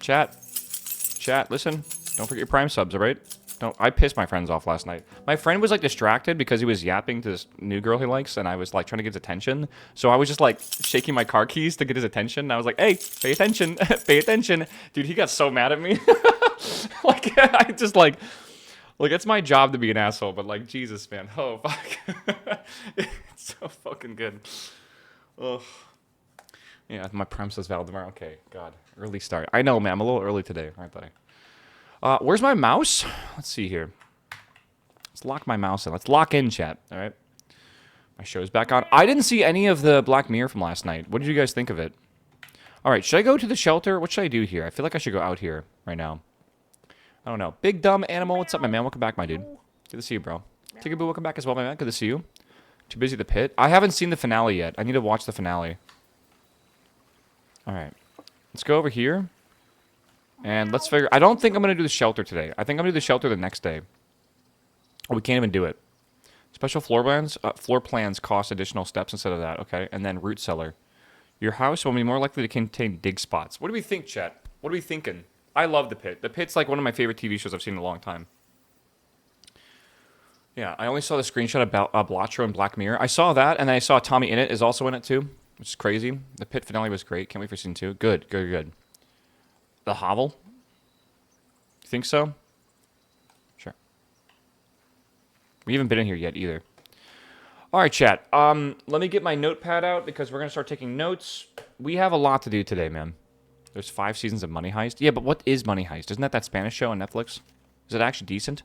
Chat, listen. Don't forget your Prime subs, alright? Don't. I pissed my friends off last night. My friend was, like, distracted because he was yapping to this new girl he likes, and I was, like, trying to get his attention. So I was just, like, shaking my car keys to get his attention, and I was like, hey, pay attention, pay attention. Dude, he got so mad at me. Like, I just, like, it's my job to be an asshole, but, like, Jesus, man. Oh, fuck. It's so fucking good. Ugh. Yeah, my Prime says valid tomorrow. Okay, God. Early start. I know, man. I'm a little early today, aren't I? Where's my mouse? Let's see here. Let's lock my mouse in. Let's lock in, chat. All right. My show's back on. I didn't see any of the Black Mirror from last night. What did you guys think of it? All right. Should I go to the shelter? What should I do here? I feel like I should go out here right now. I don't know. Big dumb animal. What's up, my man? Welcome back, my dude. Good to see you, bro. Tigaboo, welcome back as well, my man. Good to see you. Too busy at the pit. I haven't seen the finale yet. I need to watch the finale. All right. Let's go over here. And let's figure... I don't think I'm going to do the shelter today. I think I'm going to do the shelter the next day. Oh, we can't even do it. Special floor plans cost additional steps instead of that. Okay. And then root cellar. Your house will be more likely to contain dig spots. What do we think, chat? What are we thinking? I love The Pit. The Pit's like one of my favorite TV shows I've seen in a long time. Yeah, I only saw the screenshot about Blotcho and Black Mirror. I saw that, and I saw Tommy Innit is also in it too, which is crazy. The Pit finale was great. Can't wait for season 2. Good. The Hovel? You think so? Sure. We haven't been in here yet either. All right, chat. Let me get my notepad out because we're going to start taking notes. We have a lot to do today, man. There's 5 seasons of Money Heist. Yeah, but what is Money Heist? Isn't that Spanish show on Netflix? Is it actually decent?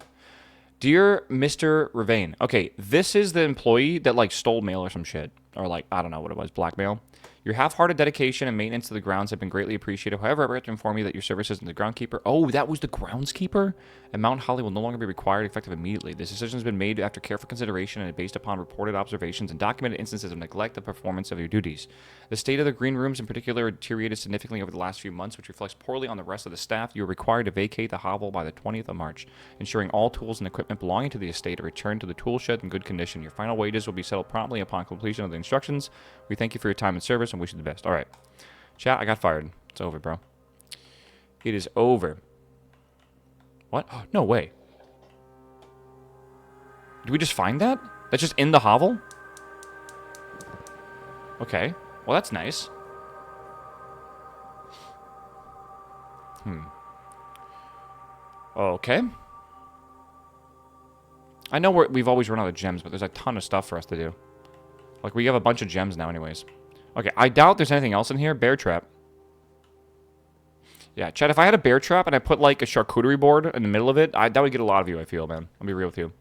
Dear Mr. Ravane. Okay, this is the employee that, like, stole mail or some shit. Or, like, I don't know what it was. Blackmail. Your half-hearted dedication and maintenance to the grounds have been greatly appreciated. However, I have to inform you that your services as the groundskeeper... Oh, that was the groundskeeper? And Mount Holly will no longer be required effective immediately. This decision has been made after careful consideration and based upon reported observations and documented instances of neglect of performance of your duties. The state of the green rooms in particular deteriorated significantly over the last few months, which reflects poorly on the rest of the staff. You are required to vacate the hovel by the 20th of March, ensuring all tools and equipment belonging to the estate are returned to the tool shed in good condition. Your final wages will be settled promptly upon completion of the instructions. We thank you for your time and service and wish you the best. All right. Chat, I got fired. It's over, bro. It is over. What? Oh, no way. Did we just find that? That's just in the hovel? Okay. Well, that's nice. Okay. I know we've always run out of gems, but there's a ton of stuff for us to do. Like, we have a bunch of gems now anyways. Okay, I doubt there's anything else in here. Bear trap. Yeah, Chad, if I had a bear trap and I put, like, a charcuterie board in the middle of it, that would get a lot of you, I feel, man. I'll be real with you.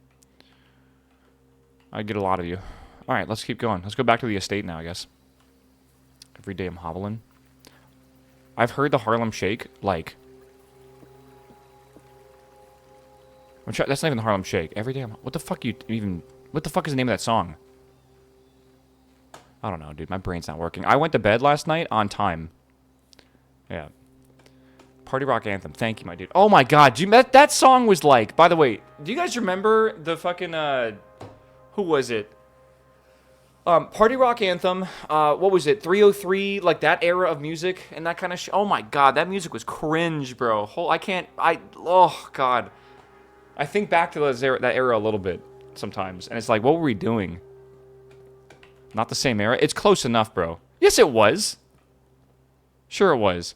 I'd get a lot of you. All right, let's keep going. Let's go back to the estate now, I guess. Every day I'm hobbling. I've heard the Harlem Shake, like... That's not even the Harlem Shake. Every day I'm... What the fuck you even... What the fuck is the name of that song? I don't know, dude. My brain's not working. I went to bed last night on time. Yeah. Party Rock Anthem. Thank you, my dude. Oh my god. That song was like... By the way, do you guys remember the fucking... Who was it? Party Rock Anthem. What was it? 303? Like that era of music and that kind of shit. Oh my god. That music was cringe, bro. Oh god. I think back to that era a little bit sometimes. And it's like, what were we doing? Not the same era? It's close enough, bro. Yes, it was. Sure it was.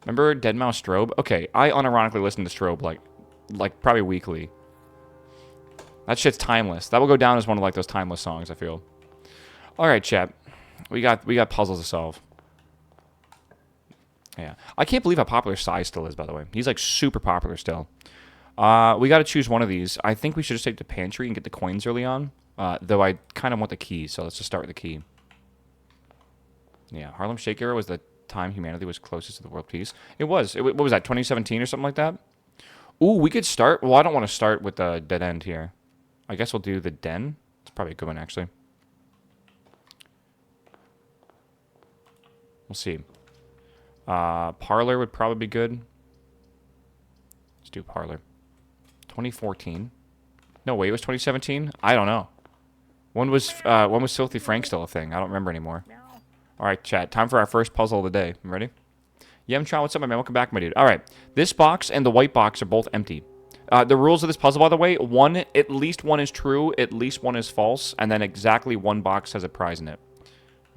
Remember Deadmau Strobe? Okay, I unironically listen to Strobe, like probably weekly. That shit's timeless. That will go down as one of, like, those timeless songs, I feel. Alright, chat. We got puzzles to solve. Yeah. I can't believe how popular Sai still is, by the way. He's, like, super popular still. We gotta choose one of these. I think we should just take the pantry and get the coins early on. Though I kind of want the key, so let's just start with the key. Yeah, Harlem Shake era was the time humanity was closest to the world peace. It was. What was that, 2017 or something like that? Ooh, we could start... Well, I don't want to start with the dead end here. I guess we'll do the den. It's probably a good one, actually. We'll see. Parlor would probably be good. Let's do Parlor. 2014. No, wait, it was 2017? I don't know. When was Filthy Frank still a thing? I don't remember anymore. All right, chat. Time for our first puzzle of the day. You ready? Yemtron, what's up, my man? Welcome back, my dude. All right. This box and the white box are both empty. The rules of this puzzle, by the way, at least one is true, at least one is false, and then exactly one box has a prize in it.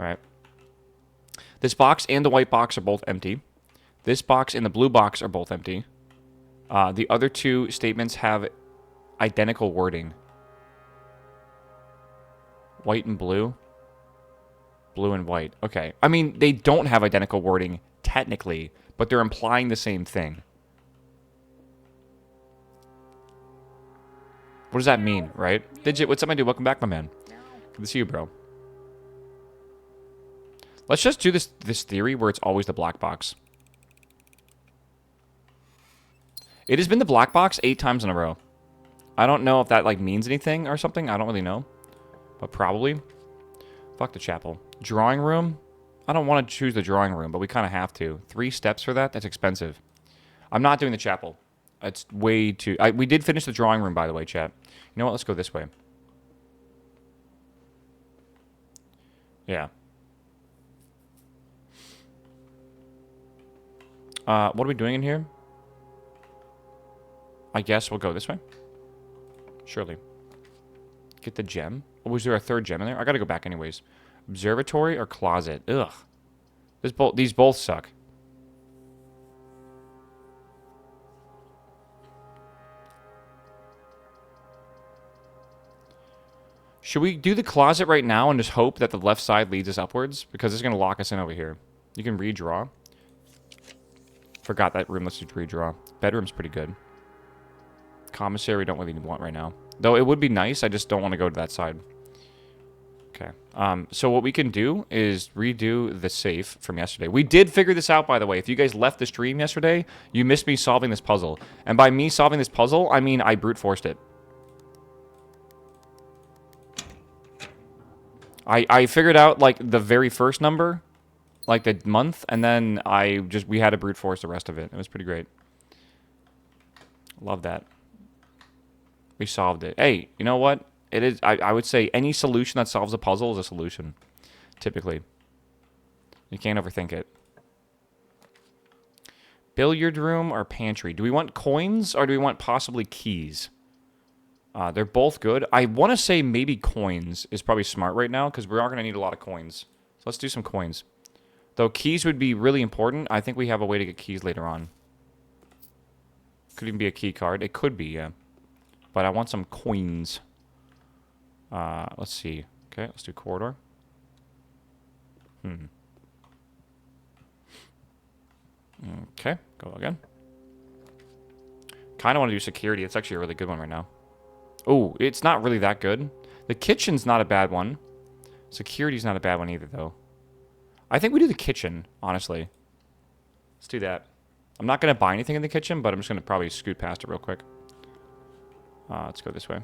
All right. This box and the white box are both empty. This box and the blue box are both empty. The other two statements have identical wording. White and blue. Blue and white. Okay. I mean, they don't have identical wording, technically, but they're implying the same thing. What does that mean, right? Digit, what's up, my dude? Welcome back, my man. Good to see you, bro. Let's just do this theory where it's always the black box. It has been the black box 8 times in a row. I don't know if that, like, means anything or something. I don't really know. But probably. Fuck the chapel. Drawing room? I don't want to choose the drawing room, but we kind of have to. 3 steps for that? That's expensive. I'm not doing the chapel. It's way too... we did finish the drawing room, by the way, chat. You know what? Let's go this way. Yeah. What are we doing in here? I guess we'll go this way. Surely. Get the gem. Oh, was there a third gem in there? I gotta go back anyways. Observatory or closet? Ugh. These both suck. Should we do the closet right now and just hope that the left side leads us upwards? Because it's going to lock us in over here. You can redraw. Forgot that room lets you redraw. Bedroom's pretty good. Commissary don't really want right now. Though it would be nice, I just don't want to go to that side. Okay. So what we can do is redo the safe from yesterday. We did figure this out, by the way. If you guys left the stream yesterday, you missed me solving this puzzle. And by me solving this puzzle, I mean I brute forced it. I figured out, like, the very first number, like the month, and then we had to brute force the rest of it. It was pretty great. Love that. We solved it. Hey, you know what? It is. I would say any solution that solves a puzzle is a solution, typically. You can't overthink it. Billiard room or pantry? Do we want coins or do we want possibly keys? They're both good. I want to say maybe coins is probably smart right now because we are going to need a lot of coins. So let's do some coins. Though keys would be really important. I think we have a way to get keys later on. Could even be a key card. It could be, yeah. But I want some coins. Let's see. Okay, let's do corridor. Okay, go again. Kind of want to do security. It's actually a really good one right now. Oh, it's not really that good. The kitchen's not a bad one. Security's not a bad one either, though. I think we do the kitchen, honestly. Let's do that. I'm not going to buy anything in the kitchen, but I'm just going to probably scoot past it real quick. Let's go this way.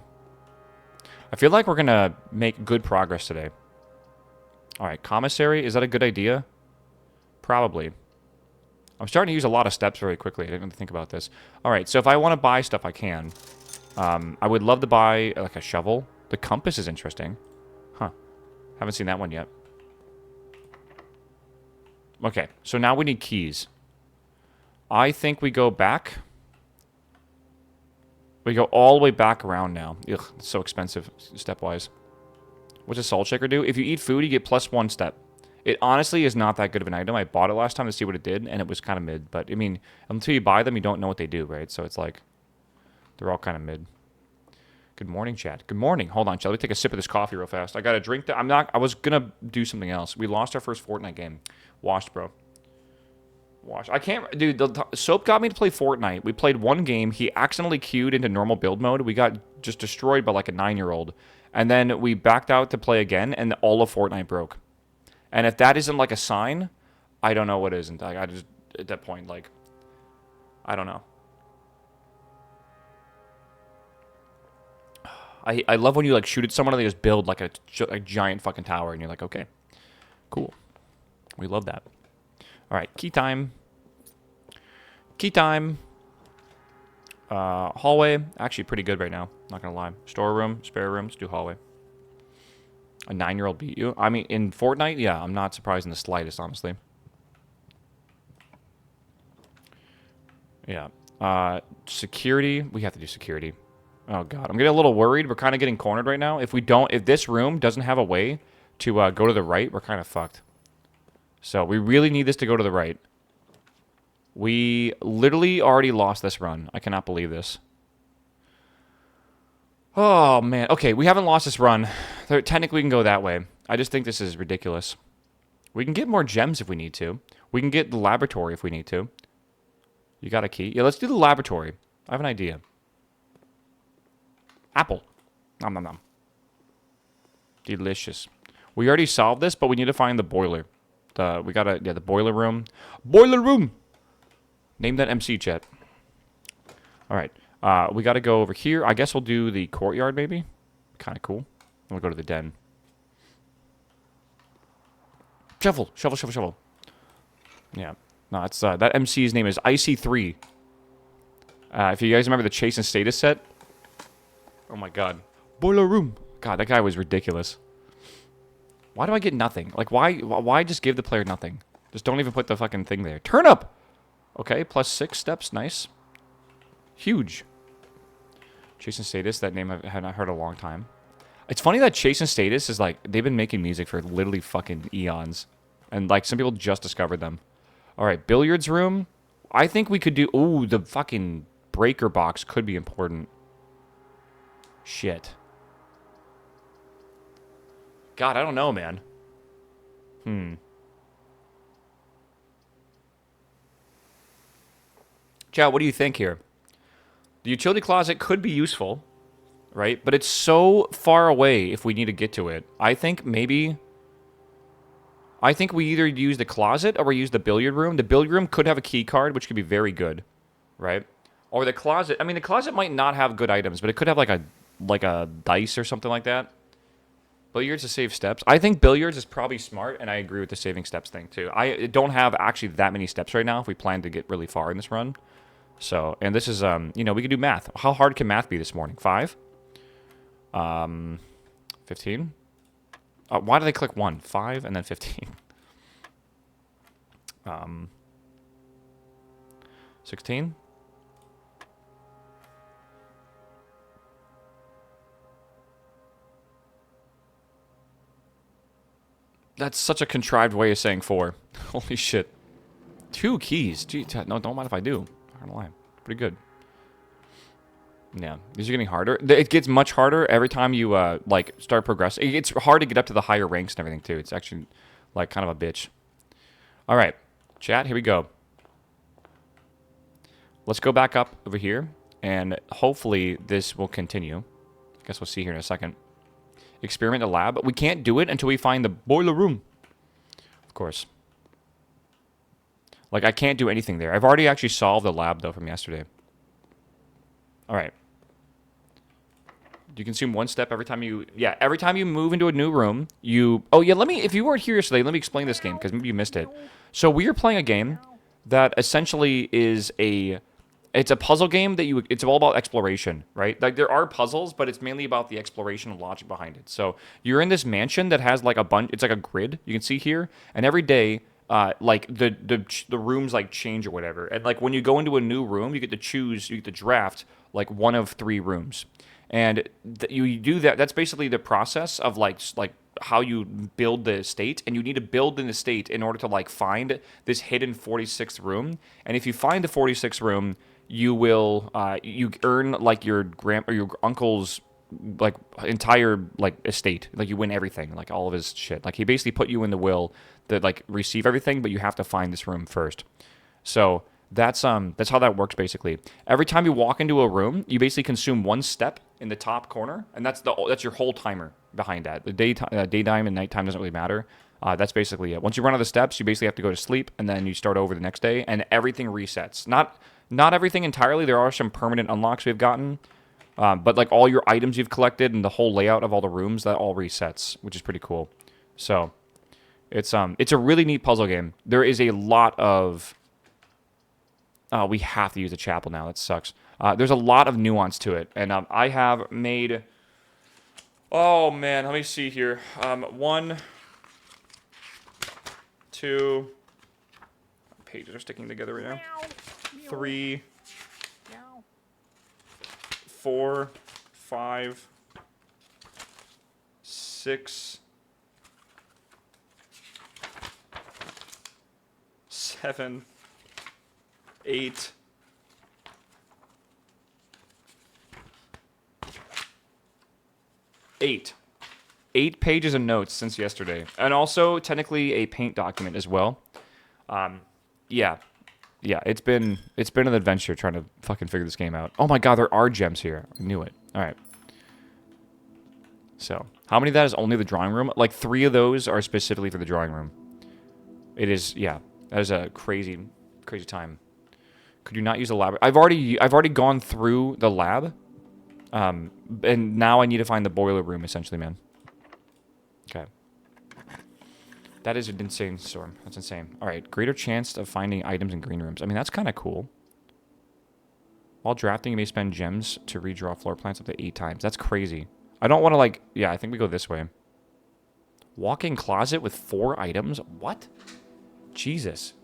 I feel like we're going to make good progress today. All right, commissary. Is that a good idea? Probably. I'm starting to use a lot of steps very quickly. I didn't really think about this. All right, so if I want to buy stuff, I can. I would love to buy, like, a shovel. The compass is interesting. Huh. Haven't seen that one yet. Okay, so now we need keys. I think we go back. We go all the way back around now. Ugh, it's so expensive, stepwise. What's a salt shaker do? If you eat food, you get +1 step. It honestly is not that good of an item. I bought it last time to see what it did, and it was kind of mid. But, I mean, until you buy them, you don't know what they do, right? So it's like... They're all kind of mid. Good morning, chat. Good morning. Hold on, chat. Let me take a sip of this coffee real fast. I got to drink that. I was going to do something else. We lost our first Fortnite game. Washed, bro. Washed. I can't... Dude, Soap got me to play Fortnite. We played one game. He accidentally queued into normal build mode. We got just destroyed by like a 9-year-old. And then we backed out to play again, and all of Fortnite broke. And if that isn't like a sign, I don't know what isn't. Like, I just... At that point, like... I don't know. I love when you, like, shoot at someone and they just build, like, a giant fucking tower. And you're like, okay, cool. We love that. All right, key time. Key time. Hallway. Actually pretty good right now. Not going to lie. Storeroom, spare rooms, do hallway. A 9-year-old beat you? I mean, in Fortnite, yeah, I'm not surprised in the slightest, honestly. Yeah. Security. We have to do security. Oh, God. I'm getting a little worried. We're kind of getting cornered right now. If this room doesn't have a way to go to the right, we're kind of fucked. So we really need this to go to the right. We literally already lost this run. I cannot believe this. Oh, man. Okay, we haven't lost this run. Technically, we can go that way. I just think this is ridiculous. We can get more gems if we need to. We can get the laboratory if we need to. You got a key? Yeah, let's do the laboratory. I have an idea. Apple. Nom nom nom. Delicious. We already solved this, but we need to find the boiler. The boiler room. Boiler room! Name that MC, chat. Alright. We gotta go over here. I guess we'll do the courtyard, maybe? Kind of cool. And we'll go to the den. Shovel. Shovel, shovel, shovel. Yeah. No, it's, that MC's name is Icy3. If you guys remember the Chase and Status set. Oh my god. Boiler room. God, that guy was ridiculous. Why do I get nothing? Like, why just give the player nothing? Just don't even put the fucking thing there. Turnip! Okay, +6 steps. Nice. Huge. Chase and Status, that name I had not heard in a long time. It's funny that Chase and Status is like, they've been making music for literally fucking eons. And like, some people just discovered them. Alright, billiards room. I think we could do... Ooh, the fucking breaker box could be important. Shit. God, I don't know, man. Chat, what do you think here? The utility closet could be useful, right? But it's so far away if we need to get to it. I think maybe... I think we either use the closet or we use the billiard room. The billiard room could have a key card, which could be very good, right? Or the closet. I mean, the closet might not have good items, but it could have like a dice or something like that. Billiards to save steps. I think billiards is probably smart, and I agree with the saving steps thing too. I don't have actually that many steps right now if we plan to get really far in this run. So, and this is, you know, we can do math. How hard can math be this morning? 5? 15? Why did they click 1? 5 and then 15. 16? That's such a contrived way of saying 4. Holy shit. 2 keys. Gee, no, don't mind if I do. I don't lie. Pretty good. Yeah, these are getting harder. It gets much harder every time you, like, start progressing. It's hard to get up to the higher ranks and everything, too. It's actually, like, kind of a bitch. All right, chat, here we go. Let's go back up over here, and hopefully this will continue. I guess we'll see here in a second. Experiment the lab. But we can't do it until we find the boiler room. Of course. Like, I can't do anything there. I've already actually solved the lab, though, from yesterday. All right. You consume 1 step every time you... Yeah, every time you move into a new room, you... Oh, yeah, if you weren't here yesterday, let me explain this game, because maybe you missed it. So we are playing a game that essentially is a... It's a puzzle game that you... It's all about exploration, right? Like, there are puzzles, but it's mainly about the exploration and logic behind it. So you're in this mansion that has, like, a bunch... It's like a grid, you can see here. And every day... like the rooms like change or whatever, and like when you go into a new room, you get to choose, you get to draft like one of 3 rooms, and you do that. That's basically the process of like how you build the estate, and you need to build an estate in order to like find this hidden 46th room. And if you find the 46th room, you will you earn like your or your uncle's like entire like estate. Like you win everything, like all of his shit. Like he basically put you in the will that like receive everything, but you have to find this room first. So that's how that works basically. Every time you walk into a room, you basically consume 1 step in the top corner, and that's your whole timer behind that. The daytime and nighttime doesn't really matter. That's basically it. Once you run out of the steps, you basically have to go to sleep, and then you start over the next day, and everything resets. Not everything entirely. There are some permanent unlocks we've gotten. But like all your items you've collected and the whole layout of all the rooms, that all resets, which is pretty cool. So it's a really neat puzzle game. There is a lot of... we have to use a chapel now. That sucks. There's a lot of nuance to it. And I have made... Oh, man. Let me see here. 1, 2... Pages are sticking together right now. 3, 4, 5, 6, 7, 8. Eight pages of notes since yesterday, and also technically a paint document as well. Yeah, it's been an adventure trying to fucking figure this game out. Oh my god, there are gems here. I knew it. All right. So, how many of that is only the drawing room? Like 3 of those are specifically for the drawing room. It is, yeah. That is a crazy time. Could you not use the lab? I've already gone through the lab. And now I need to find the boiler room, essentially, man. Okay. That is an insane storm. That's insane. All right. Greater chance of finding items in green rooms. I mean, that's kind of cool. While drafting, you may spend gems to redraw floor plans up to 8 times. That's crazy. I don't want to, like... Yeah, I think we go this way. Walk-in closet with 4 items? What? Jesus.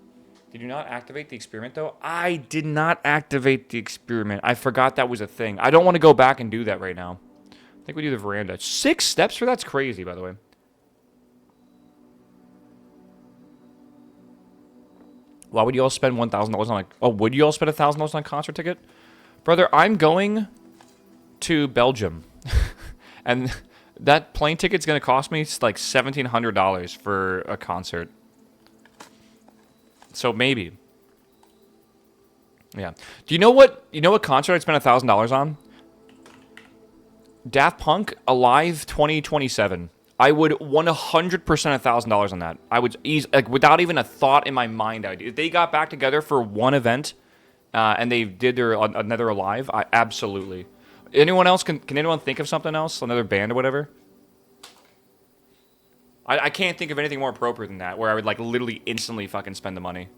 Did you not activate the experiment, though? I did not activate the experiment. I forgot that was a thing. I don't want to go back and do that right now. I think we do the veranda. 6 steps for that's crazy, by the way. Why would you all spend $1,000 on, like... Oh, would you all spend $1,000 on a concert ticket? Brother, I'm going to Belgium. And that plane ticket's going to cost me, like, $1,700 for a concert. So maybe. Yeah. Do you know what concert I'd spend $1,000 on? Daft Punk Alive 2027. I would 100% $1,000 on that. I would like without even a thought in my mind. If they got back together for one event, and they did their another Alive, I absolutely. Anyone else can anyone think of something else? Another band or whatever? I can't think of anything more appropriate than that, where I would like literally instantly fucking spend the money.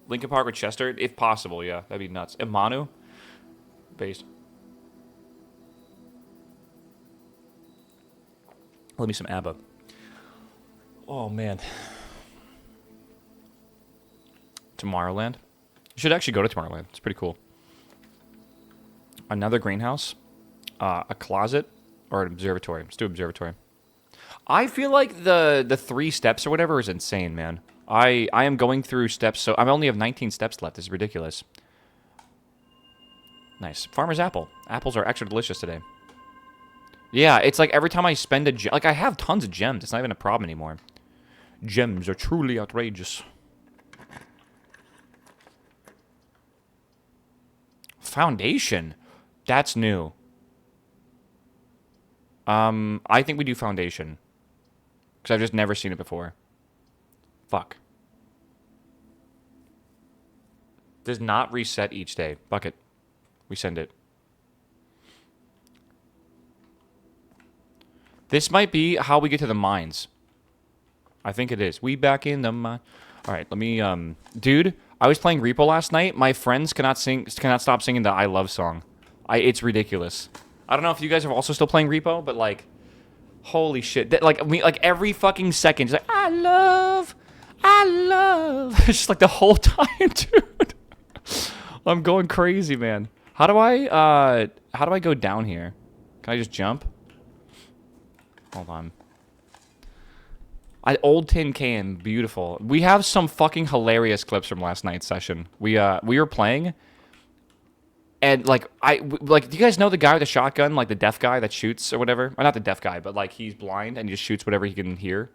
Linkin Park or Chester, if possible, yeah, that'd be nuts. And Manu, based. Let me some ABBA. Oh man. Tomorrowland. You should actually go to Tomorrowland. It's pretty cool. Another greenhouse, a closet, or an observatory. Let's do observatory. I feel like the 3 steps or whatever is insane, man. I am going through steps, so I only have 19 steps left. This is ridiculous. Nice. Farmer's apple. Apples are extra delicious today. Yeah, it's like every time I spend a gem... Like, I have tons of gems. It's not even a problem anymore. Gems are truly outrageous. Foundation? That's new. I think we do foundation. Because I've just never seen it before. Fuck. Does not reset each day. Bucket. We send it. This might be how we get to the mines. I think it is. We back in the mine. All right, let me... Dude, I was playing Repo last night. My friends cannot stop singing the I Love song. It's ridiculous. I don't know if you guys are also still playing Repo, but like... Holy shit. Like every fucking second, it's like, I love... It's just like the whole time, dude. I'm going crazy, man. How do I go down here? Can I just jump? Hold on. Old tin can, beautiful. We have some fucking hilarious clips from last night's session. We were playing, and do you guys know the guy with the shotgun, like the deaf guy that shoots or whatever? Or not the deaf guy, but like he's blind and he just shoots whatever he can hear.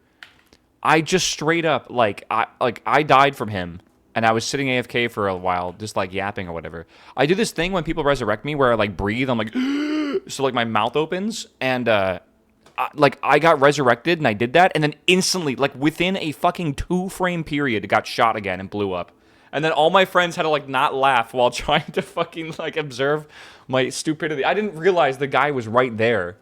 I just straight up I died from him, and I was sitting AFK for a while, just like yapping or whatever. I do this thing when people resurrect me where I like breathe. I'm like, so like my mouth opens and I got resurrected and I did that, and then instantly, like within a fucking 2-frame period, it got shot again and blew up. And then all my friends had to like not laugh while trying to fucking like observe my stupidity. I didn't realize the guy was right there.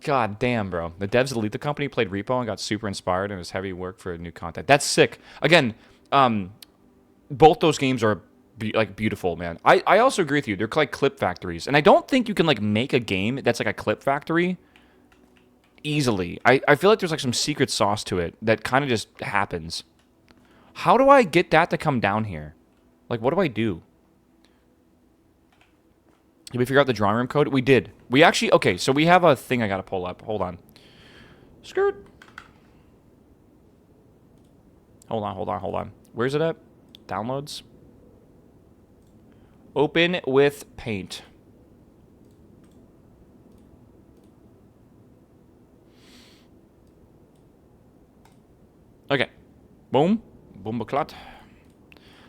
God damn, bro. The devs that lead the company played Repo and got super inspired, and it was heavy work for new content. That's sick. Again, both those games are beautiful, man. I also agree with you. They're like clip factories, and I don't think you can like make a game that's like a clip factory easily. I feel like there's like some secret sauce to it that kind of just happens. How do I get that to come down here? Like, what do I do? Did we figure out the drawing room code? We did. We actually... Okay, so we have a thing I gotta pull up. Hold on. Skirt. Hold on. Where's it at? Downloads. Open with Paint. Okay. Boom. Boom baclat.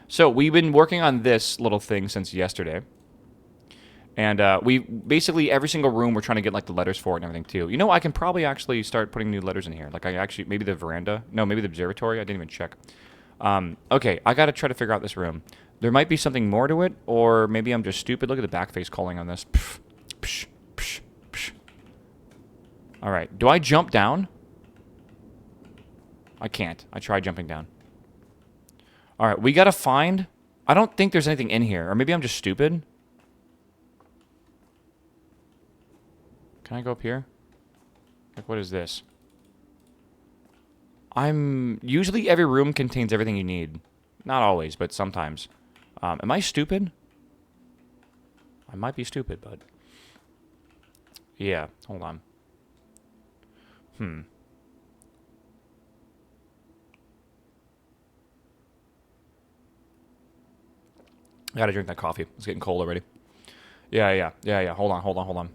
So, we've been working on this little thing since yesterday. And we basically, every single room, we're trying to get like the letters for it and everything too. You know, I can probably actually start putting new letters in here. Like, maybe the veranda. No, maybe the observatory. I didn't even check. Okay, I got to try to figure out this room. There might be something more to it, or maybe I'm just stupid. Look at the back face calling on this. Psh, psh, psh, psh. All right, do I jump down? I can't. I tried jumping down. All right, we got to find... I don't think there's anything in here, or maybe I'm just stupid. Can I go up here? Like, what is this? Usually every room contains everything you need. Not always, but sometimes. Am I stupid? I might be stupid, but... Yeah, hold on. I gotta drink that coffee. It's getting cold already. Yeah. Hold on.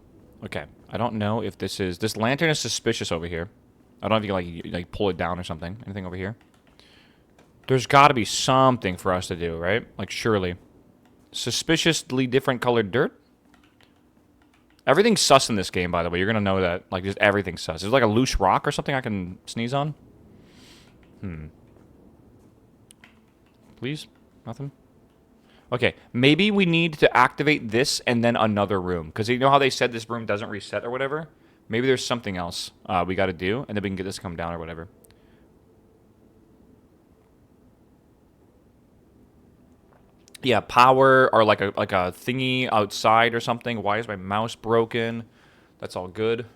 Okay. I don't know if this is... This lantern is suspicious over here. I don't know if you can, like pull it down or something. Anything over here? There's gotta be something for us to do, right? Like, surely. Suspiciously different colored dirt? Everything's sus in this game, by the way. You're gonna know that. Like, just everything's sus. Is there like a loose rock or something I can sneeze on? Please? Nothing? Okay, maybe we need to activate this and then another room. Because you know how they said this room doesn't reset or whatever? Maybe there's something else we got to do, and then we can get this to come down or whatever. Yeah, power or like a thingy outside or something. Why is my mouse broken? That's all good.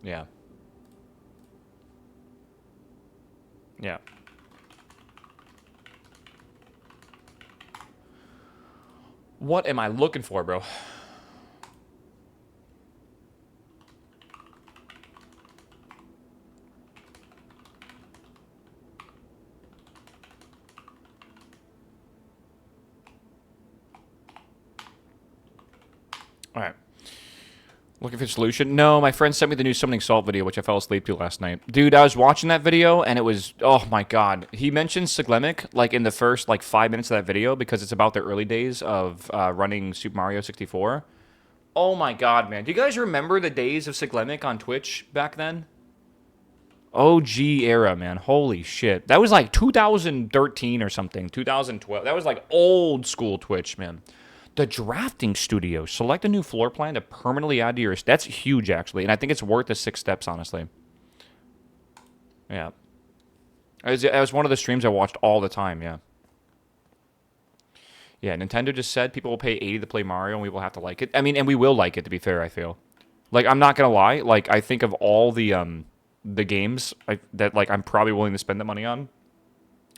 Yeah. Yeah. What am I looking for, bro? All right. Looking for a solution? No, my friend sent me the new Summoning Salt video, which I fell asleep to last night. Dude, I was watching that video, and it was... Oh, my God. He mentioned Siglemic, like, in the first, like, 5 minutes of that video, because it's about the early days of running Super Mario 64. Oh, my God, man. Do you guys remember the days of Siglemic on Twitch back then? OG era, man. Holy shit. That was, like, 2013 or something. 2012. That was, like, old school Twitch, man. The drafting studio. Select a new floor plan to permanently add to your... That's huge, actually. And I think it's worth the 6 steps, honestly. Yeah. It was one of the streams I watched all the time, yeah. Yeah, Nintendo just said people will pay $80 to play Mario, and we will have to like it. I mean, and we will like it, to be fair, I feel. Like, I'm not going to lie. Like, I think of all the games that, like, I'm probably willing to spend the money on,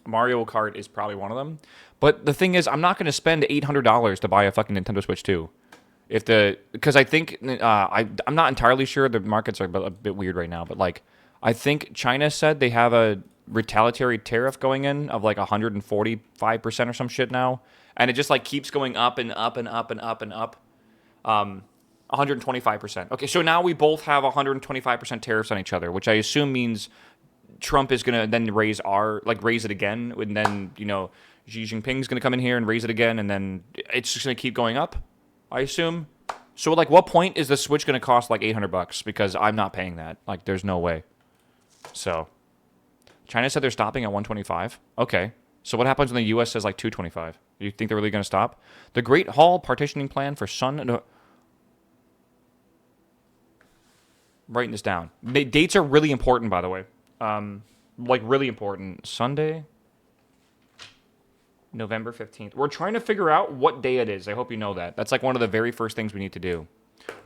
Mario Kart is probably one of them. But the thing is, I'm not going to spend $800 to buy a fucking Nintendo Switch 2. Because I think, I'm not entirely sure. The markets are a bit weird right now. But, like, I think China said they have a retaliatory tariff going in of, like, 145% or some shit now. And it just, like, keeps going up and up and up and up and up. 125%. Okay, so now we both have 125% tariffs on each other, which I assume means Trump is going to then raise it again, and then, you know, Xi Jinping's going to come in here and raise it again, and then it's just going to keep going up, I assume. So, like, what point is the Switch going to cost, like, $800? Because I'm not paying that. Like, there's no way. So, China said they're stopping at 125. Okay. So what happens when the U.S. says, like, 225? Do you think they're really going to stop? The Great Hall partitioning plan for Sun... No, writing this down. Dates are really important, by the way. Like, really important. Sunday, November 15th. We're trying to figure out what day it is. I hope you know that. That's, like, one of the very first things we need to do.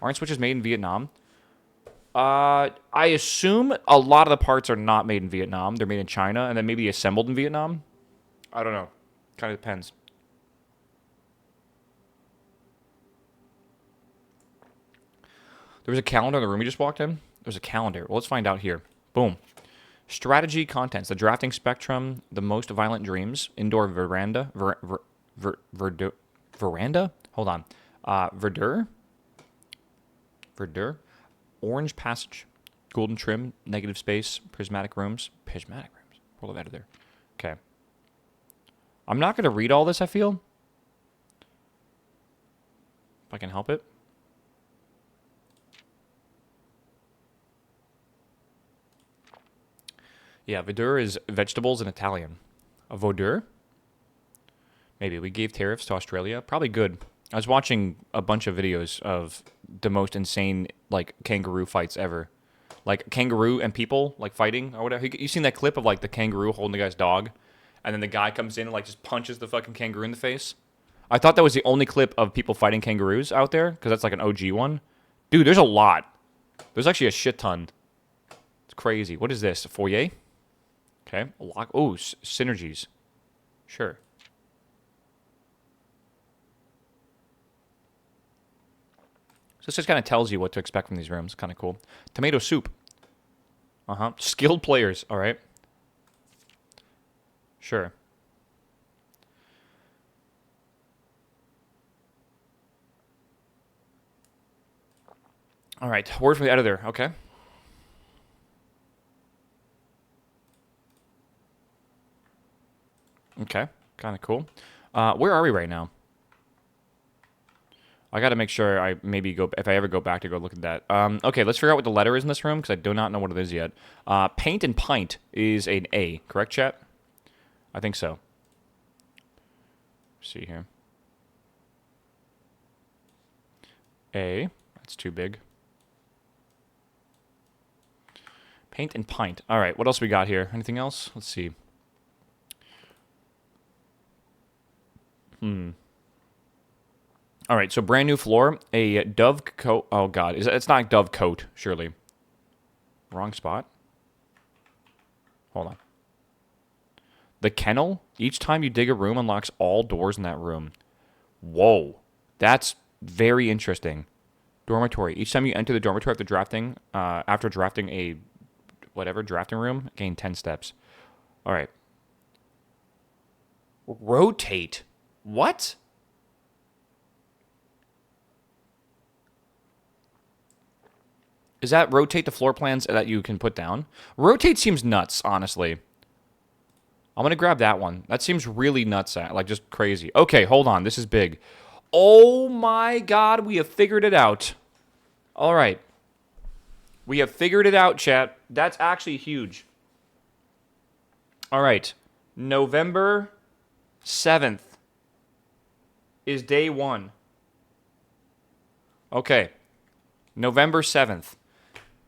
Aren't Switches made in Vietnam? I assume a lot of the parts are not made in Vietnam. They're made in China, and then maybe assembled in Vietnam. I don't know. Kind of depends. There was a calendar in the room we just walked in. There's a calendar. Well, let's find out here. Boom. Strategy contents. The drafting spectrum. The most violent dreams. Indoor veranda. Veranda? Hold on. Verdure. Orange passage. Golden trim. Negative space. Prismatic rooms. World of editor. Okay. I'm not going to read all this, I feel. If I can help it. Yeah, verdure is vegetables in Italian. A verdure? Maybe. We gave tariffs to Australia. Probably good. I was watching a bunch of videos of the most insane, like, kangaroo fights ever. Like, kangaroo and people, like, fighting or whatever. You seen that clip of, like, the kangaroo holding the guy's dog? And then the guy comes in and, like, just punches the fucking kangaroo in the face? I thought that was the only clip of people fighting kangaroos out there, because that's, like, an OG one. Dude, there's a lot. There's actually a shit ton. It's crazy. What is this? A foyer? Okay. A lock. Oh, synergies. Sure. So this just kind of tells you what to expect from these rooms. Kind of cool. Tomato soup. Uh-huh. Skilled players. All right. Sure. All right. Word from the editor. Okay. Okay. Kind of cool. Where are we right now? I got to make sure I maybe go, if I ever go back to go look at that. Okay, let's figure out what the letter is in this room, because I do not know what it is yet. Paint and pint is an A, correct, chat? I think so. Let's see here. A, that's too big. Paint and pint. All right, what else we got here? Anything else? Let's see. All right, so brand new floor, a dove coat. Oh god, it's not dove coat, surely. Wrong spot. Hold on. The kennel. Each time you dig a room, unlocks all doors in that room. Whoa, that's very interesting. Dormitory. Each time you enter the dormitory after drafting a drafting room, gain 10 steps. All right. Rotate. What? Is that rotate the floor plans that you can put down? Rotate seems nuts, honestly. I'm going to grab that one. That seems really nuts, like just crazy. Okay, hold on. This is big. Oh my god, we have figured it out. All right. We have figured it out, chat. That's actually huge. All right. November 7th is day 1. Okay. November 7th.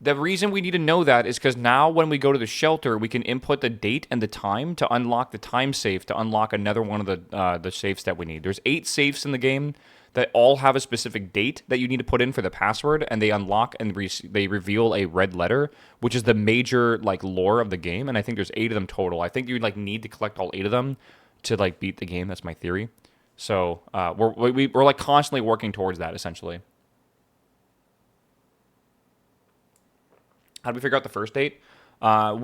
The reason we need to know that is because now when we go to the shelter, we can input the date and the time to unlock the time safe to unlock another one of the safes that we need. There's 8 safes in the game that all have a specific date that you need to put in for the password, and they unlock and they reveal a red letter, which is the major like lore of the game. And I think there's 8 of them total. I think you like need to collect all 8 of them to like beat the game. That's my theory. So we're like constantly working towards that essentially. How did we figure out the first date? I'm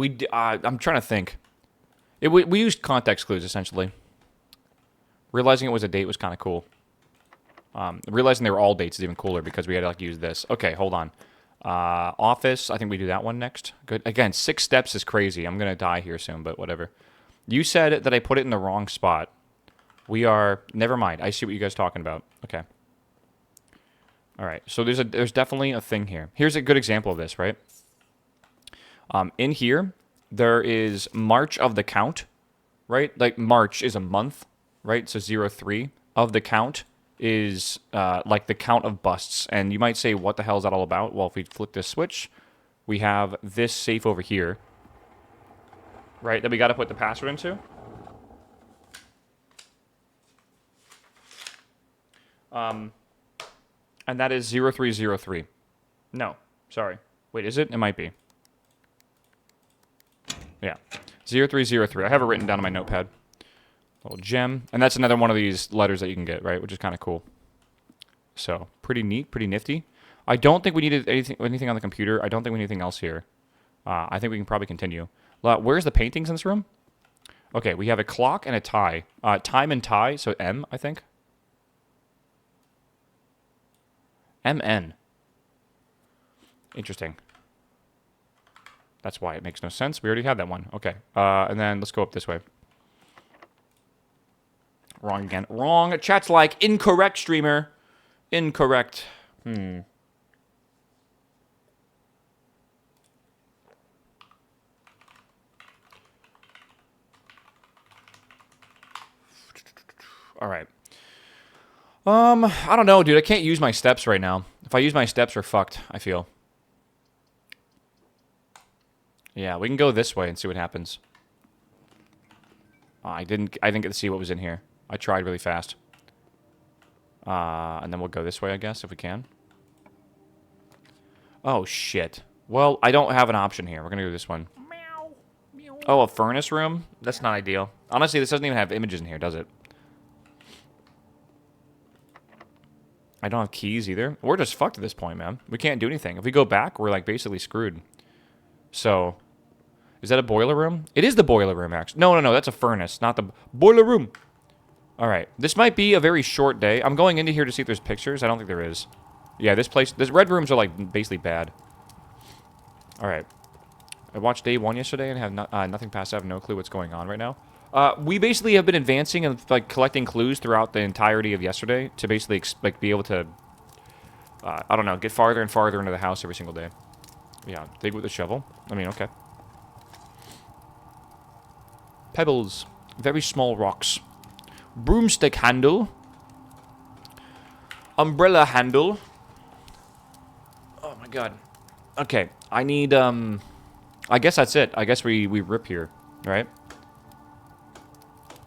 trying to think. We used context clues, essentially. Realizing it was a date was kind of cool. Realizing they were all dates is even cooler because we had to like use this. Okay, hold on. Office, I think we do that one next. Good. Again, 6 steps is crazy. I'm going to die here soon, but whatever. You said that I put it in the wrong spot. Never mind. I see what you guys are talking about. Okay. All right, so there's definitely a thing here. Here's a good example of this, right? In here, there is March of the count, right? Like March is a month, right? So 03 of the count is like the count of busts. And you might say, what the hell is that all about? Well, if we flip this switch, we have this safe over here, right? That we got to put the password into. And that is 0303. No, sorry. Wait, is it? It might be. Yeah, 0303. I have it written down on my notepad. Little gem. And that's another one of these letters that you can get, right? Which is kind of cool. So, pretty neat, pretty nifty. I don't think we needed anything on the computer. I don't think we need anything else here. I think we can probably continue. Where's the paintings in this room? Okay, we have a clock and a tie. Time and tie, so M, I think. MN. Interesting. That's why it makes no sense. We already had that one. Okay. And then let's go up this way. Wrong again. Wrong. Chat's like, incorrect, streamer. Incorrect. All right. I don't know, dude. I can't use my steps right now. If I use my steps, we're fucked, I feel. Yeah, we can go this way and see what happens. I didn't get to see what was in here. I tried really fast. And then we'll go this way, I guess, if we can. Oh, shit. Well, I don't have an option here. We're gonna go this one. Oh, a furnace room? That's not ideal. Honestly, this doesn't even have images in here, does it? I don't have keys either. We're just fucked at this point, man. We can't do anything. If we go back, we're, like, basically screwed. So, is that a boiler room? It is the boiler room, actually. No, that's a furnace, not the boiler room. All right. This might be a very short day. I'm going into here to see if there's pictures. I don't think there is. Yeah, this red rooms are, like, basically bad. All right. I watched day 1 yesterday and have nothing past. I have no clue what's going on right now. We basically have been advancing and like collecting clues throughout the entirety of yesterday to basically be able to, I don't know, get farther and farther into the house every single day. Yeah, dig with the shovel. I mean, okay. Pebbles, very small rocks. Broomstick handle. Umbrella handle. Oh my god. Okay, I need, I guess that's it. I guess we rip here, right?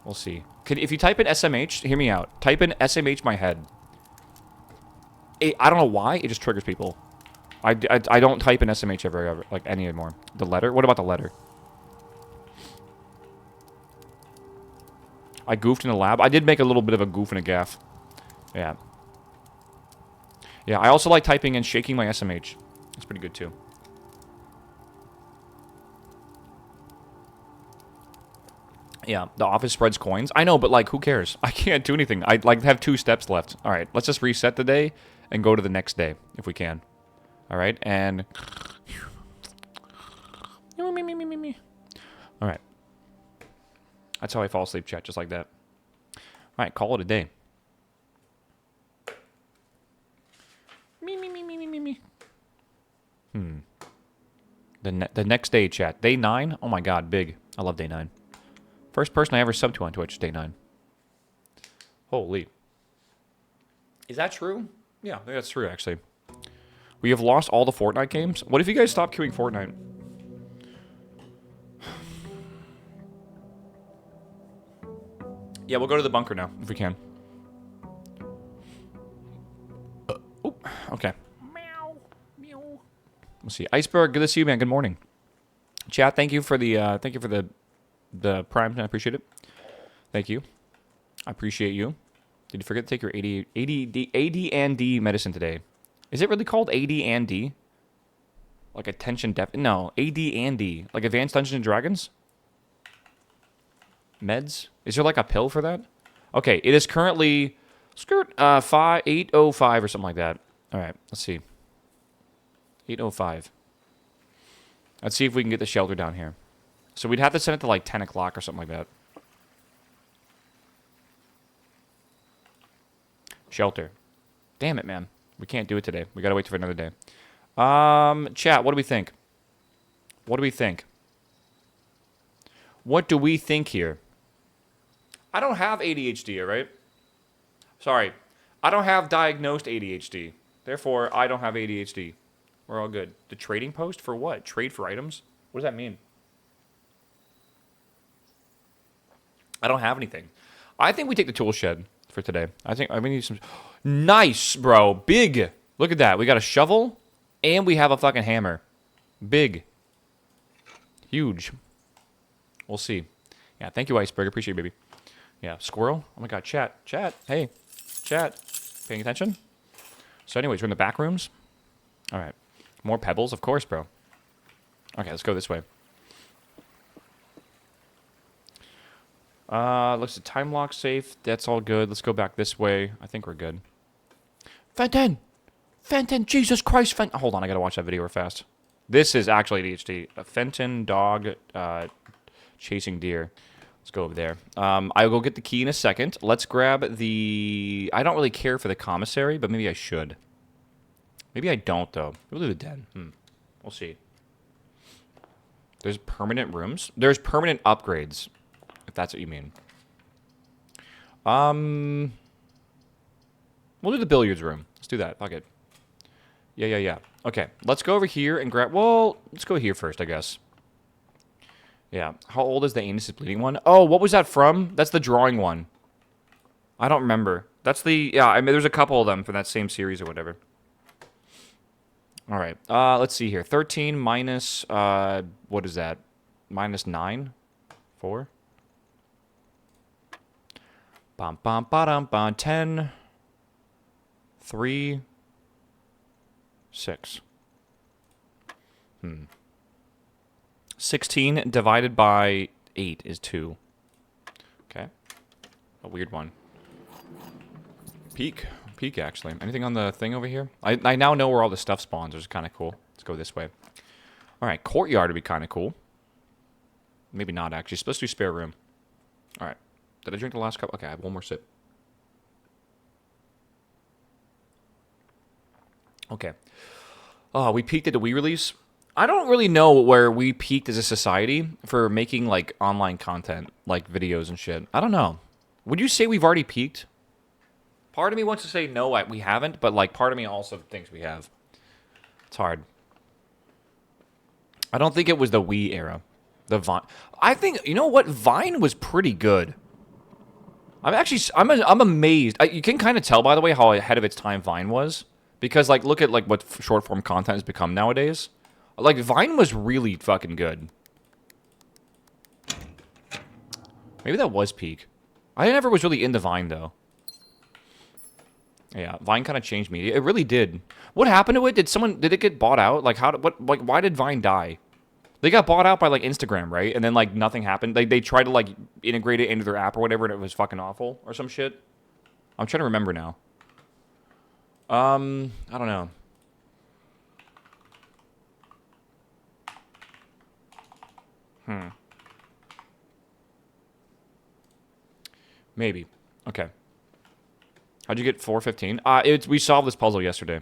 We'll see. If you type in SMH, hear me out. Type in SMH my head. I don't know why, it just triggers people. I don't type in SMH ever, like, any anymore. The letter? What about the letter? I goofed in the lab. I did make a little bit of a goof and a gaff. Yeah. Yeah, I also like typing in shaking my SMH. That's pretty good, too. Yeah, the office spreads coins. I know, but, like, who cares? I can't do anything. I, like, have 2 steps left. All right, let's just reset the day and go to the next day, if we can. All right, and... All right. That's how I fall asleep, chat, just like that. All right, call it a day. The next day, chat. Day 9? Oh, my God, big. I love day 9. First person I ever subbed to on Twitch, day 9. Holy. Is that true? Yeah, I think that's true, actually. We have lost all the Fortnite games? What if you guys stop queuing Fortnite? Yeah, we'll go to the bunker now, if we can. Oop, okay. Meow, meow. We'll see. Iceberg, good to see you, man. Good morning. Chat, thank you for the Prime. I appreciate it. Thank you. I appreciate you. Did you forget to take your AD&D medicine today? Is it really called AD&D? Like attention deficit? No, AD&D. Like Advanced Dungeons and Dragons? Meds? Is there like a pill for that? Okay, it is currently 8:05 or something like that. All right, let's see. 8:05. Let's see if we can get the shelter down here. So we'd have to send it to like 10 o'clock or something like that. Shelter. Damn it, man. We can't do it today. We gotta wait for another day. Chat, what do we think? What do we think? What do we think here? I don't have ADHD, all right? Sorry. I don't have diagnosed ADHD. Therefore, I don't have ADHD. We're all good. The trading post for what? Trade for items? What does that mean? I don't have anything. I think we take the tool shed for today. We need some... Nice, bro. Big. Look at that. We got a shovel, and we have a fucking hammer. Big. Huge. We'll see. Yeah, thank you, Iceberg. Appreciate it, baby. Yeah, squirrel. Oh my god, chat. Chat. Hey. Chat. Paying attention? So anyways, we're in the back rooms. All right. More pebbles, of course, bro. Okay, let's go this way. Looks like time lock safe. That's all good. Let's go back this way. I think we're good. Fenton! Fenton! Jesus Christ, Fenton! Hold on, I gotta watch that video real fast. This is actually ADHD. A Fenton dog chasing deer. Let's go over there. I will get the key in a second. Let's grab the... I don't really care for the commissary, but maybe I should. Maybe I don't, though. We'll do the den. We'll see. There's permanent rooms. There's permanent upgrades, if that's what you mean. We'll do the billiards room. Let's do that. Fuck it. Yeah. Okay, let's go over here and grab... Well, let's go here first, I guess. Yeah. How old is the anus is bleeding one? Oh, what was that from? That's the drawing one. I don't remember. That's the... Yeah, I mean, there's a couple of them from that same series or whatever. All right. Let's see here. 13 minus... what is that? Minus 9? 4? Bum, bum, ba-dum, bum. 10... 3... 6. 16 divided by 8 is 2. Okay. A weird one. Peak, actually. Anything on the thing over here? I now know where all the stuff spawns, which is kind of cool. Let's go this way. All right, courtyard would be kind of cool. Maybe not, actually. It's supposed to be spare room. All right. Did I drink the last cup? Okay, I have one more sip. Okay. Oh, we peaked at the Wii release. I don't really know where we peaked as a society for making, like, online content, like videos and shit. I don't know. Would you say we've already peaked? Part of me wants to say no, we haven't, but, like, part of me also thinks we have. It's hard. I don't think it was the Wii era. The Vine. I think, you know what? Vine was pretty good. I'm amazed. You can kind of tell, by the way, how ahead of its time Vine was. Because, like, look at, like, what short-form content has become nowadays. Like, Vine was really fucking good. Maybe that was peak. I never was really into Vine, though. Yeah, Vine kind of changed media. It really did. What happened to it? Did it get bought out? Like, why did Vine die? They got bought out by, like, Instagram, right? And then, like, nothing happened. They tried to, like, integrate it into their app or whatever, and it was fucking awful or some shit. I'm trying to remember now. I don't know. Maybe. Okay. How'd you get 415? We solved this puzzle yesterday.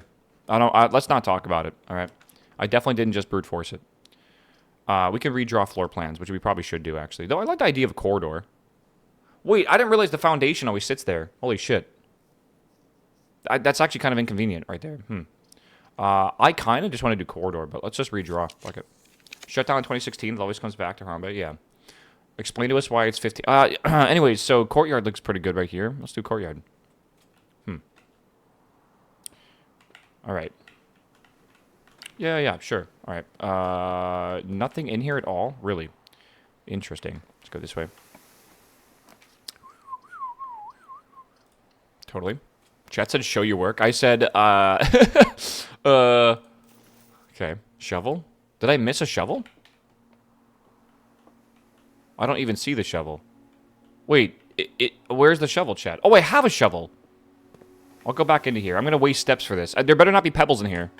Let's not talk about it, all right? I definitely didn't just brute force it. We can redraw floor plans, which we probably should do, actually. Though I like the idea of a corridor. Wait, I didn't realize the foundation always sits there. Holy shit. That's actually kind of inconvenient right there. I kind of just want to do corridor, but let's just redraw. Fuck it. Shut down in 2016. It always comes back to Harambe. Yeah. Explain to us why it's 15. Anyways, so courtyard looks pretty good right here. Let's do courtyard. All right. Yeah, sure. All right. Nothing in here at all? Really? Interesting. Let's go this way. Totally. Chat said, show your work. I said, okay. Shovel? Did I miss a shovel? I don't even see the shovel. Wait, where's the shovel, chat? Oh, I have a shovel. I'll go back into here. I'm going to waste steps for this. There better not be pebbles in here.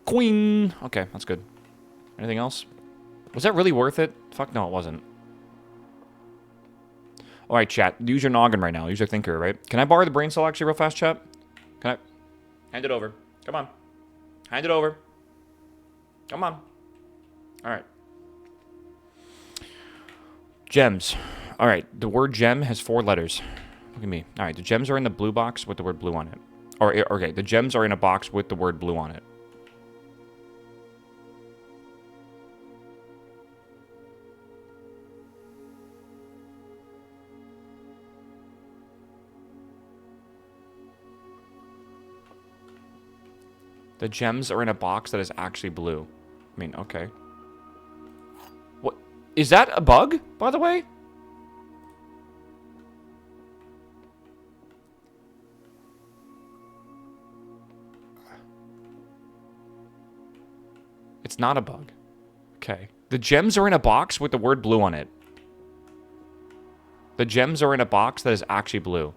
Queen. Okay, that's good. Anything else? Was that really worth it? Fuck no, it wasn't. All right, chat. Use your noggin right now. Use your thinker, right? Can I borrow the brain cell actually real fast, chat? Can I? Hand it over. Come on. Hand it over. Come on. All right. Gems. All right. The word gem has 4 letters. Look at me. All right. The gems are in the blue box with the word blue on it. Okay. The gems are in a box with the word blue on it. The gems are in a box that is actually blue. I mean, okay. What? Is that a bug, by the way? It's not a bug. Okay. The gems are in a box with the word blue on it. The gems are in a box that is actually blue.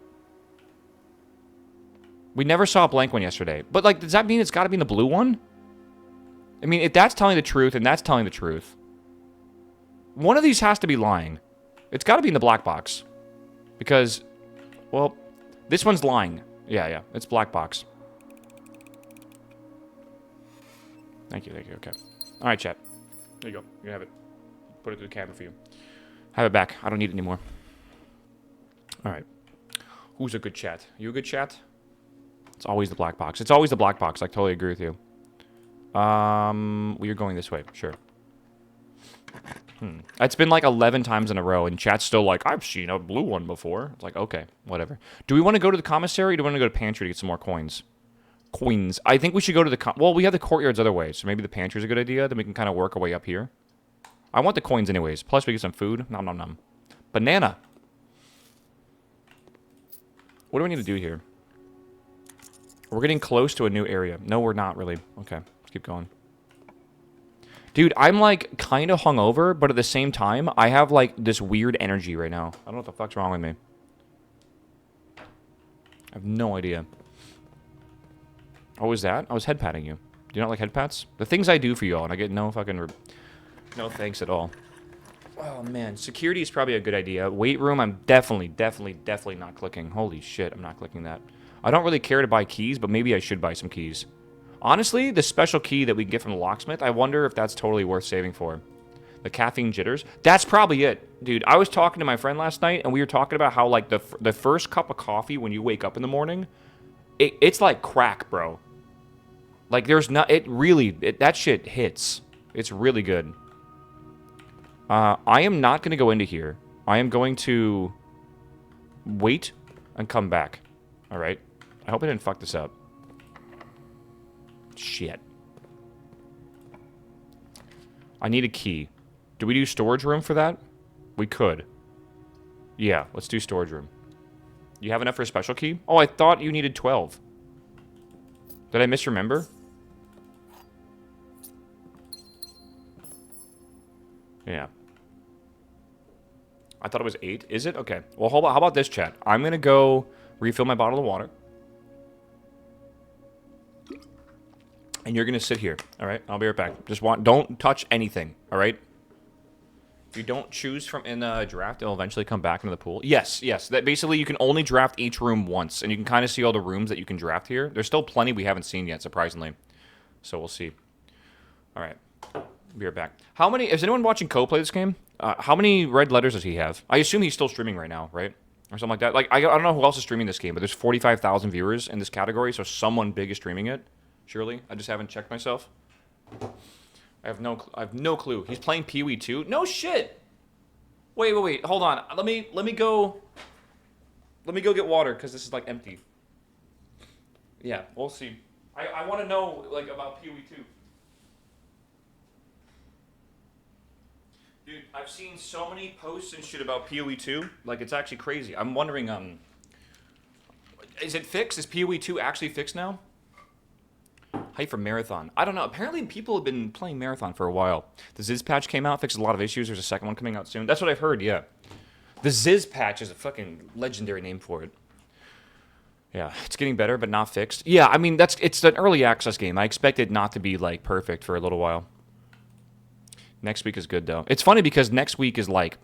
We never saw a blank one yesterday. But, like, does that mean it's got to be in the blue one? I mean, if that's telling the truth and that's telling the truth, one of these has to be lying. It's got to be in the black box. Because, well, this one's lying. Yeah. It's black box. Thank you. Okay. All right, chat. There you go. You have it. Put it through the camera for you. Have it back. I don't need it anymore. All right. Who's a good chat? You a good chat? It's always the black box. It's always the black box. I totally agree with you. We are going this way. Sure. It's been like 11 times in a row, and chat's still like, I've seen a blue one before. It's like, okay, whatever. Do we want to go to the commissary, or do we want to go to pantry to get some more coins? Coins. I think we should go to the... well, we have the courtyards other way, so maybe the pantry's a good idea. Then we can kind of work our way up here. I want the coins anyways. Plus, we get some food. Nom, nom, nom. Banana. What do we need to do here? We're getting close to a new area. No, we're not really. Okay, let's keep going. Dude, I'm, like, kind of hungover, but at the same time, I have, like, this weird energy right now. I don't know what the fuck's wrong with me. I have no idea. Oh, was that? I was head patting you. Do you not like head pats? The things I do for you all, and I get no fucking... no thanks at all. Oh, man. Security is probably a good idea. Weight room, I'm definitely not clicking. Holy shit, I'm not clicking that. I don't really care to buy keys, but maybe I should buy some keys. Honestly, the special key that we can get from the locksmith, I wonder if that's totally worth saving for. The caffeine jitters? That's probably it. Dude, I was talking to my friend last night, and we were talking about how, like, the first cup of coffee when you wake up in the morning, it's like crack, bro. Like, there's not... that shit hits. It's really good. I am not going to go into here. I am going to wait and come back. All right? I hope I didn't fuck this up. Shit. I need a key. Do we do storage room for that? We could. Yeah, let's do storage room. You have enough for a special key? Oh, I thought you needed 12. Did I misremember? Yeah. I thought it was 8. Is it? Okay. Well, how about this, chat? I'm going to go refill my bottle of water. And you're going to sit here. All right? I'll be right back. Don't touch anything. All right? If you don't choose from in the draft, it'll eventually come back into the pool. Yes. That basically you can only draft each room once. And you can kind of see all the rooms that you can draft here. There's still plenty we haven't seen yet, surprisingly. So we'll see. All right. Be right back. How many... Is anyone watching Ko play this game? How many red letters does he have? I assume he's still streaming right now, right? Or something like that. Like, I don't know who else is streaming this game, but there's 45,000 viewers in this category, so someone big is streaming it. Surely. I just haven't checked myself. I have no clue. He's playing Pee-wee 2? No shit! Wait. Hold on. Let me go get water, because this is, like, empty. Yeah, we'll see. I want to know, like, about Pee-wee 2. Dude, I've seen so many posts and shit about PoE 2. Like, it's actually crazy. I'm wondering, is it fixed? Is PoE 2 actually fixed now? Hype for Marathon. I don't know. Apparently, people have been playing Marathon for a while. The Ziz patch came out, fixed a lot of issues. There's a second one coming out soon. That's what I've heard, yeah. The Ziz patch is a fucking legendary name for it. Yeah, it's getting better, but not fixed. Yeah, I mean, it's an early access game. I expect it not to be, like, perfect for a little while. Next week is good, though. It's funny because next week is like,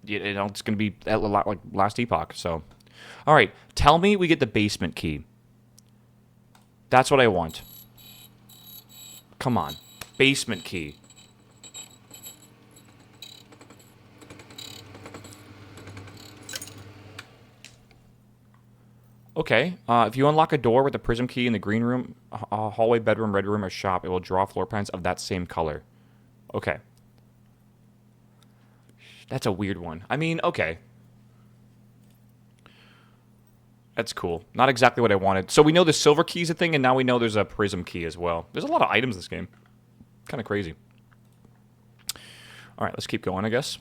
it's going to be a lot like Last Epoch. So, all right. Tell me we get the basement key. That's what I want. Come on. Basement key. Okay. If you unlock a door with a prism key in the green room, hallway, bedroom, red room, or shop, it will draw floor plans of that same color. Okay. That's a weird one. I mean, okay. That's cool. Not exactly what I wanted. So we know the silver key is a thing, and now we know there's a prism key as well. There's a lot of items in this game. Kind of crazy. All right, let's keep going, I guess.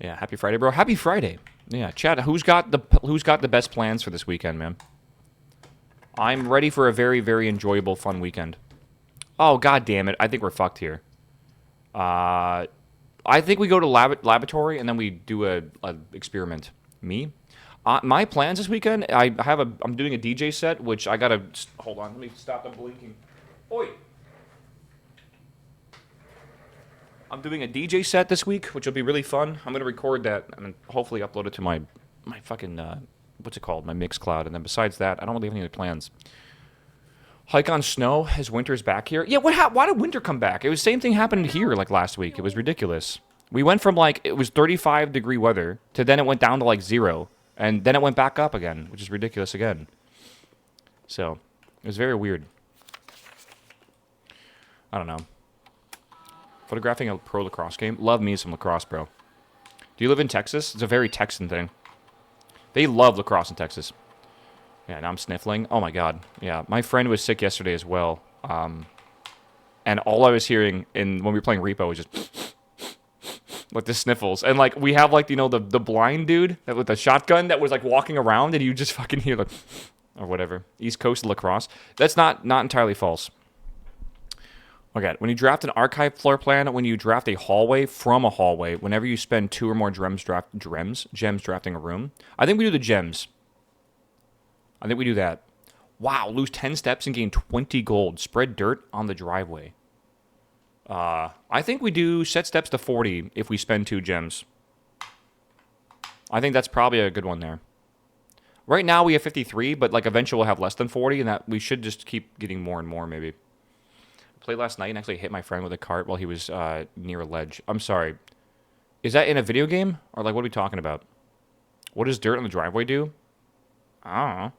Yeah, happy Friday, bro. Happy Friday. Yeah, chat, who's got the best plans for this weekend, man? I'm ready for a very, very enjoyable, fun weekend. Oh, god damn it. I think we're fucked here. I think we go to laboratory and then we do a experiment. Me? My plans this weekend, I'm doing a DJ set, which I gotta, hold on, let me stop the blinking. Oi! I'm doing a DJ set this week, which will be really fun. I'm gonna record that and hopefully upload it to my fucking, what's it called? My Mixcloud. And then besides that, I don't really have any other plans. Hike on snow as winter's back here. Yeah, why did winter come back? It was the same thing happened here like last week. It was ridiculous. We went from like, it was 35-degree weather to then it went down to like 0. And then it went back up again, which is ridiculous again. So, it was very weird. I don't know. Photographing a pro lacrosse game. Love me some lacrosse, bro. Do you live in Texas? It's a very Texan thing. They love lacrosse in Texas. Yeah, now I'm sniffling. Oh my god. Yeah, my friend was sick yesterday as well. And all I was hearing when we were playing Repo was just like the sniffles. And like we have like, you know, the blind dude that with the shotgun that was like walking around and you just fucking hear like or whatever. East Coast lacrosse. That's not entirely false. Okay, when you draft an archive floor plan, when you draft a hallway from a hallway, whenever you spend 2 or more gems drafting a room. I think we do the gems. I think we do that. Wow, lose 10 steps and gain 20 gold. Spread dirt on the driveway. I think we do set steps to 40 if we spend 2 gems. I think that's probably a good one there. Right now we have 53, but like eventually we'll have less than 40, and that we should just keep getting more and more maybe. Played last night and actually hit my friend with a cart while he was near a ledge. I'm sorry. Is that in a video game? Or like what are we talking about? What does dirt on the driveway do? I don't know.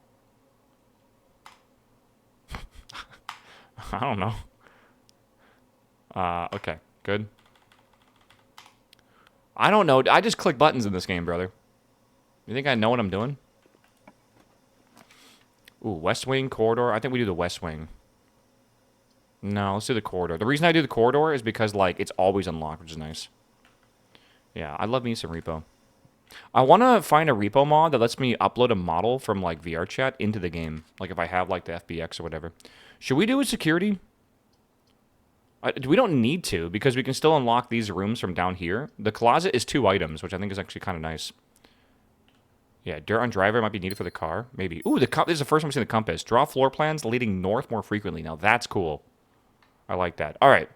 I don't know. Okay, good. I don't know. I just click buttons in this game, brother. You think I know what I'm doing? Ooh, West Wing, corridor. I think we do the West Wing. No, let's do the corridor. The reason I do the corridor is because, like, it's always unlocked, which is nice. Yeah, I love me some repo. I want to find a repo mod that lets me upload a model from, like, VRChat into the game. Like, if I have, like, the FBX or whatever. Should we do a security? We don't need to, because we can still unlock these rooms from down here. The closet is 2 items, which I think is actually kind of nice. Yeah, dirt on driver might be needed for the car. Maybe. Ooh, this is the first time I've seen the compass. Draw floor plans leading north more frequently. Now, that's cool. I like that. All right.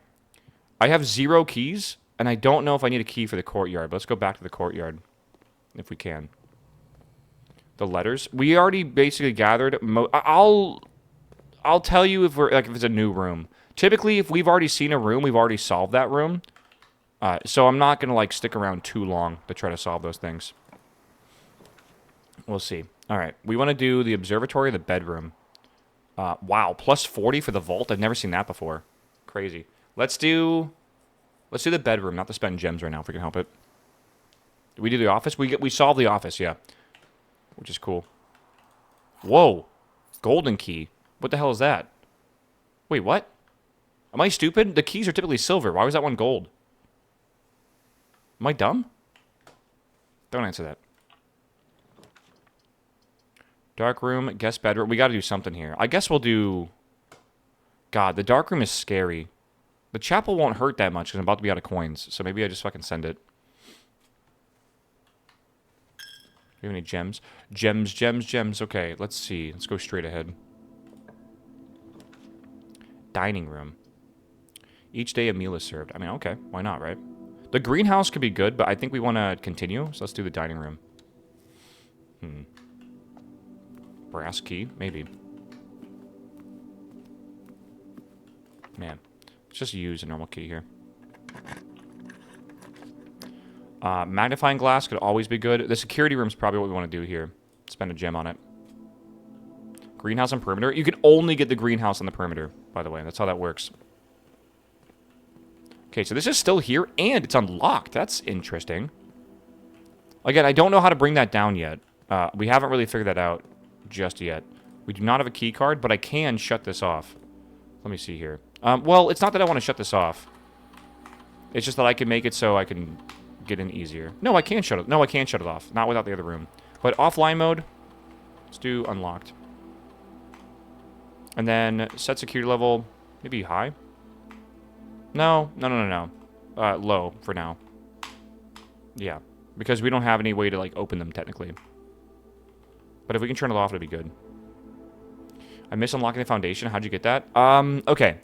I have 0 keys, and I don't know if I need a key for the courtyard. But let's go back to the courtyard, if we can. The letters. We already basically gathered. I'll tell you if it's a new room. Typically, if we've already seen a room, we've already solved that room. So I'm not gonna like stick around too long to try to solve those things. We'll see. All right. We want to do the observatory, the bedroom. Wow, plus 40 for the vault. I've never seen that before. Crazy. Let's do the bedroom, not to spend gems right now if we can help it. Did we do the office? We solved the office, yeah. Which is cool. Whoa. Golden key. What the hell is that? Wait, what? Am I stupid? The keys are typically silver. Why was that one gold? Am I dumb? Don't answer that. Dark room, guest bedroom. We gotta do something here. I guess we'll do... God, the dark room is scary. The chapel won't hurt that much because I'm about to be out of coins. So maybe I just fucking send it. Do you have any gems? Gems. Okay, let's see. Let's go straight ahead. Dining room. Each day a meal is served. I mean, okay. Why not, right? The greenhouse could be good, but I think we want to continue. So let's do the dining room. Brass key? Maybe. Man. Let's just use a normal key here. Magnifying glass could always be good. The security room is probably what we want to do here. Spend a gem on it. Greenhouse on perimeter. You can only get the greenhouse on the perimeter, by the way. That's how that works. Okay, so this is still here, and it's unlocked. That's interesting. Again, I don't know how to bring that down yet. We haven't really figured that out just yet. We do not have a key card, but I can shut this off. Let me see here. Well, it's not that I want to shut this off. It's just that I can make it so I can get in easier. No, I can't shut it. No, I can't shut it off. Not without the other room. But offline mode, let's do unlocked. And then set security level, maybe high. No. Low for now. Yeah. Because we don't have any way to, like, open them, technically. But if we can turn it off, it'd be good. I miss unlocking the foundation. How'd you get that? Okay.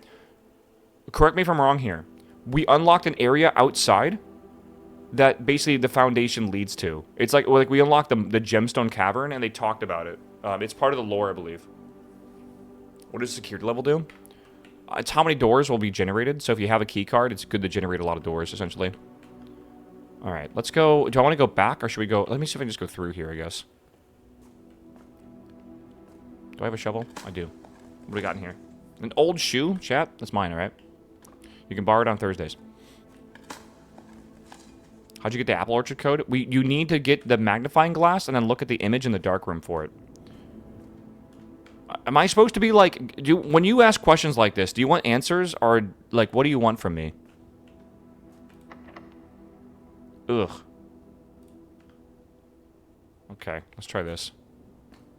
Correct me if I'm wrong here. We unlocked an area outside that basically the foundation leads to. It's like we unlocked the gemstone cavern, and they talked about it. It's part of the lore, I believe. What does security level do? It's how many doors will be generated. So if you have a key card, it's good to generate a lot of doors, essentially. All right, let's go. Do I want to go back, or should we go? Let me see if I can just go through here, I guess. Do I have a shovel? I do. What do we got in here? An old shoe, chat? That's mine, all right? You can borrow it on Thursdays. How'd you get the apple orchard code? You need to get the magnifying glass and then look at the image in the darkroom for it. Am I supposed to be like... when you ask questions like this, do you want answers, or like, what do you want from me? Ugh. Okay, let's try this.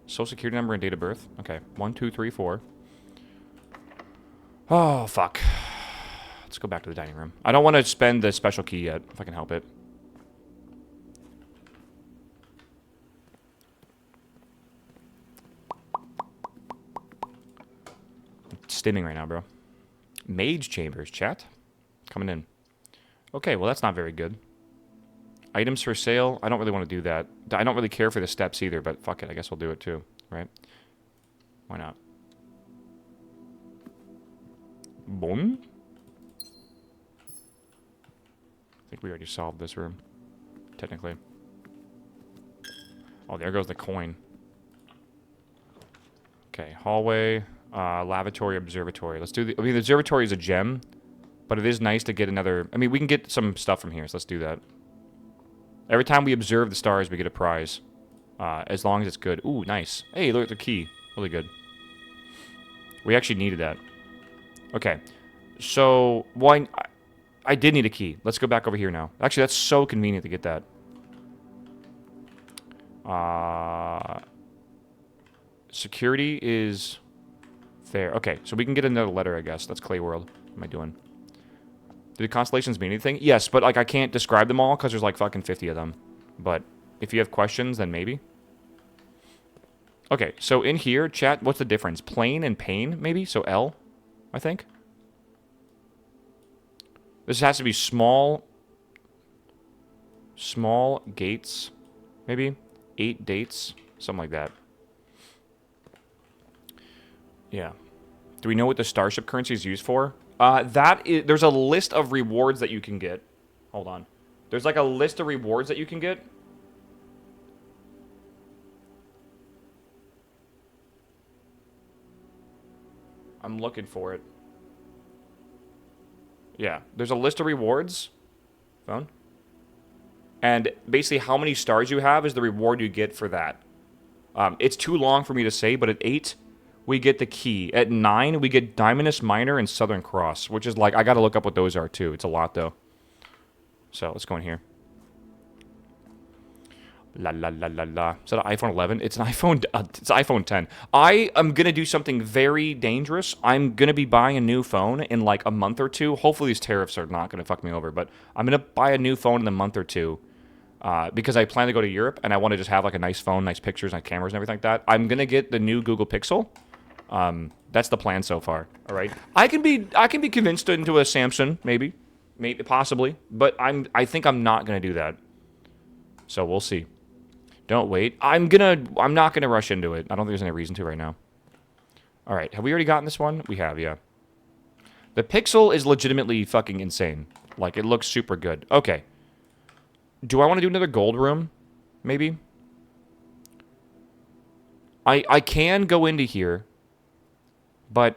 Social security number and date of birth. Okay, 1, 2, 3, 4. Oh, fuck. Let's go back to the dining room. I don't want to spend the special key yet, if I can help it. It's stimming right now, bro. Mage chambers, chat. Coming in. Okay, well, that's not very good. Items for sale. I don't really want to do that. I don't really care for the steps either, but fuck it. I guess we'll do it too, right? Why not? Boom. I think we already solved this room, technically. Oh, there goes the coin. Okay, hallway, lavatory, observatory. Let's do the... I mean, the observatory is a gem, but it is nice to get another... I mean, we can get some stuff from here, so let's do that. Every time we observe the stars, we get a prize. As long as it's good. Ooh, nice. Hey, look at the key. Really good. We actually needed that. Okay. So, why... I did need a key. Let's go back over here now. Actually, that's so convenient to get that. Security is there. Okay, so we can get another letter, I guess. That's Clay World. What am I doing? Do the constellations mean anything? Yes, but like I can't describe them all because there's like fucking 50 of them. But if you have questions, then maybe. Okay, so in here, chat, what's the difference? Plane and pane, maybe? So L, I think. This has to be small gates, maybe? 8 dates, something like that. Yeah. Do we know what the starship currency is used for? There's a list of rewards that you can get. Hold on. There's like a list of rewards that you can get. I'm looking for it. Yeah, there's a list of rewards. Phone. And basically how many stars you have is the reward you get for that. It's too long for me to say, but at 8, we get the key. At 9, we get Diamondus Minor and Southern Cross, which is like, I gotta look up what those are too. It's a lot though. So, let's go in here. La la la la la. Is that an iPhone 11? It's an iPhone, it's iPhone 10. I am gonna do something very dangerous. I'm gonna be buying a new phone in like a month or two. Hopefully these tariffs are not gonna fuck me over, but I'm gonna buy a new phone in a month or two. Because I plan to go to Europe and I want to just have like a nice phone, nice pictures, nice cameras and everything like that. I'm gonna get the new Google Pixel. That's the plan so far. All right. I can be convinced into a Samsung, maybe possibly, but I think I'm not gonna do that. So we'll see. Don't wait. I'm not gonna rush into it. I don't think there's any reason to right now. All right. Have we already gotten this one? We have, yeah. The Pixel is legitimately fucking insane. Like it looks super good. Okay. Do I want to do another gold room? Maybe. I can go into here, but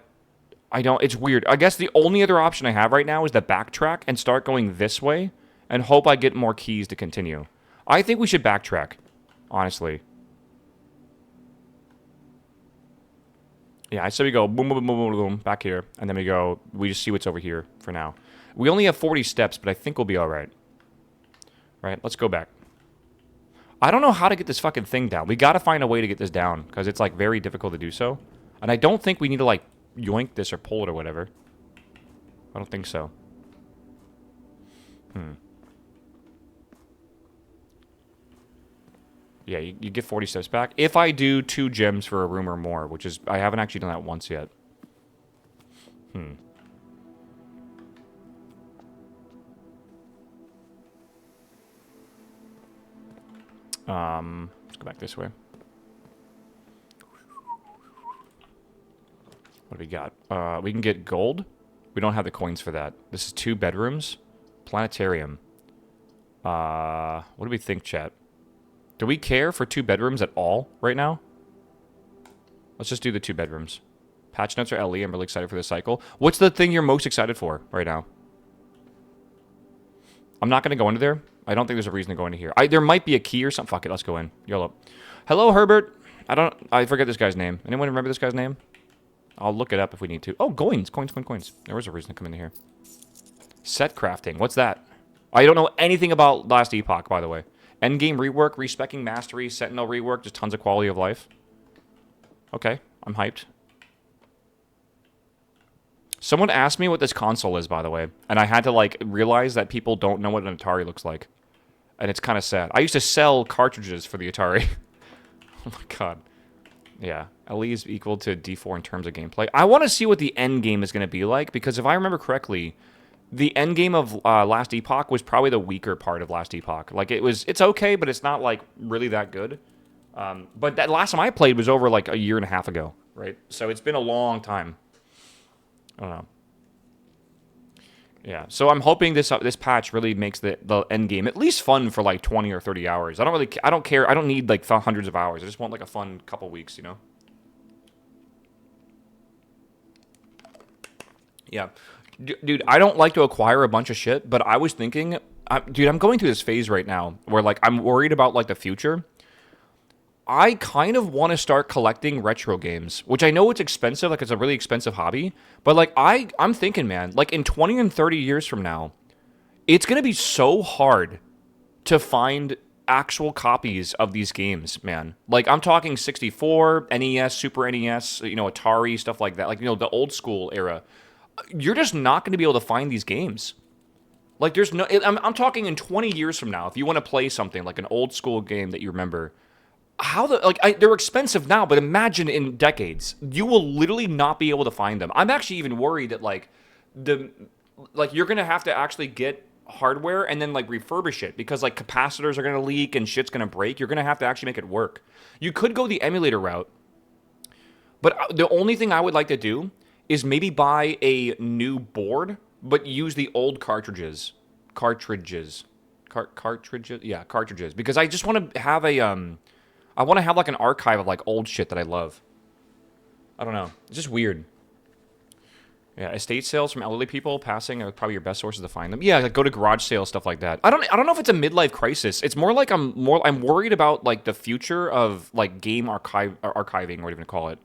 I don't. It's weird. I guess the only other option I have right now is to backtrack and start going this way and hope I get more keys to continue. I think we should backtrack, honestly. Yeah, I say we go boom, boom, boom, boom, boom, back here, and then we just see what's over here for now. We only have 40 steps, but I think we'll be all right. Right, let's go back. I don't know how to get this fucking thing down. We gotta find a way to get this down, because it's, like, very difficult to do so. And I don't think we need to, like, yoink this or pull it or whatever. I don't think so. Yeah, you get 40 steps back. If I do 2 gems for a room or more, which is... I haven't actually done that once yet. Let's go back this way. What do we got? We can get gold. We don't have the coins for that. This is 2 bedrooms. Planetarium. What do we think, chat? Do we care for 2 bedrooms at all right now? Let's just do the 2 bedrooms. Patch notes or LE. I'm really excited for this cycle. What's the thing you're most excited for right now? I'm not going to go into there. I don't think there's a reason to go into here. There might be a key or something. Fuck it, let's go in. YOLO. Hello, Herbert. I forget this guy's name. Anyone remember this guy's name? I'll look it up if we need to. Oh, coins. There was a reason to come in here. Set crafting. What's that? I don't know anything about Last Epoch, by the way. Endgame rework, respecking mastery, Sentinel rework, just tons of quality of life. Okay, I'm hyped. Someone asked me what this console is, by the way, and I had to, like, realize that people don't know what an Atari looks like. And it's kind of sad. I used to sell cartridges for the Atari. Oh my god. Yeah, LE is equal to D4 in terms of gameplay. I want to see what the end game is going to be like, because if I remember correctly, the end game of Last Epoch was probably the weaker part of Last Epoch. Like, it's okay, but it's not, like, really that good. But that last time I played was over, like, a year and a half ago, right? So it's been a long time. I don't know. Yeah, so I'm hoping this patch really makes the end game at least fun for like 20 or 30 hours. I don't care. I don't need like hundreds of hours. I just want like a fun couple weeks, you know. Yeah, dude, I don't like to acquire a bunch of shit, but I was thinking, dude, I'm going through this phase right now where like I'm worried about like the future. I kind of want to start collecting retro games, which I know it's expensive, like it's a really expensive hobby, but like I'm thinking, man, like in 20 and 30 years from now, it's going to be so hard to find actual copies of these games, man. Like I'm talking 64, NES, Super NES, you know, Atari, stuff like that. Like, you know, the old school era. You're just not going to be able to find these games. Like there's no, I'm talking in 20 years from now, if you want to play something like an old school game that you remember, they're expensive now, but imagine in decades, you will literally not be able to find them. I'm actually even worried that you're gonna have to actually get hardware and then like refurbish it because like capacitors are gonna leak and shit's gonna break. You're gonna have to actually make it work. You could go the emulator route, but the only thing I would like to do is maybe buy a new board, but use the old cartridges. Cartridges, because I just want to have I want to have, like, an archive of, like, old shit that I love. I don't know. It's just weird. Yeah, estate sales from elderly people passing are probably your best sources to find them. Yeah, like, go to garage sales, stuff like that. I don't know if it's a midlife crisis. It's more like I'm worried about, like, the future of, like, game archiving, or whatever you want to call it.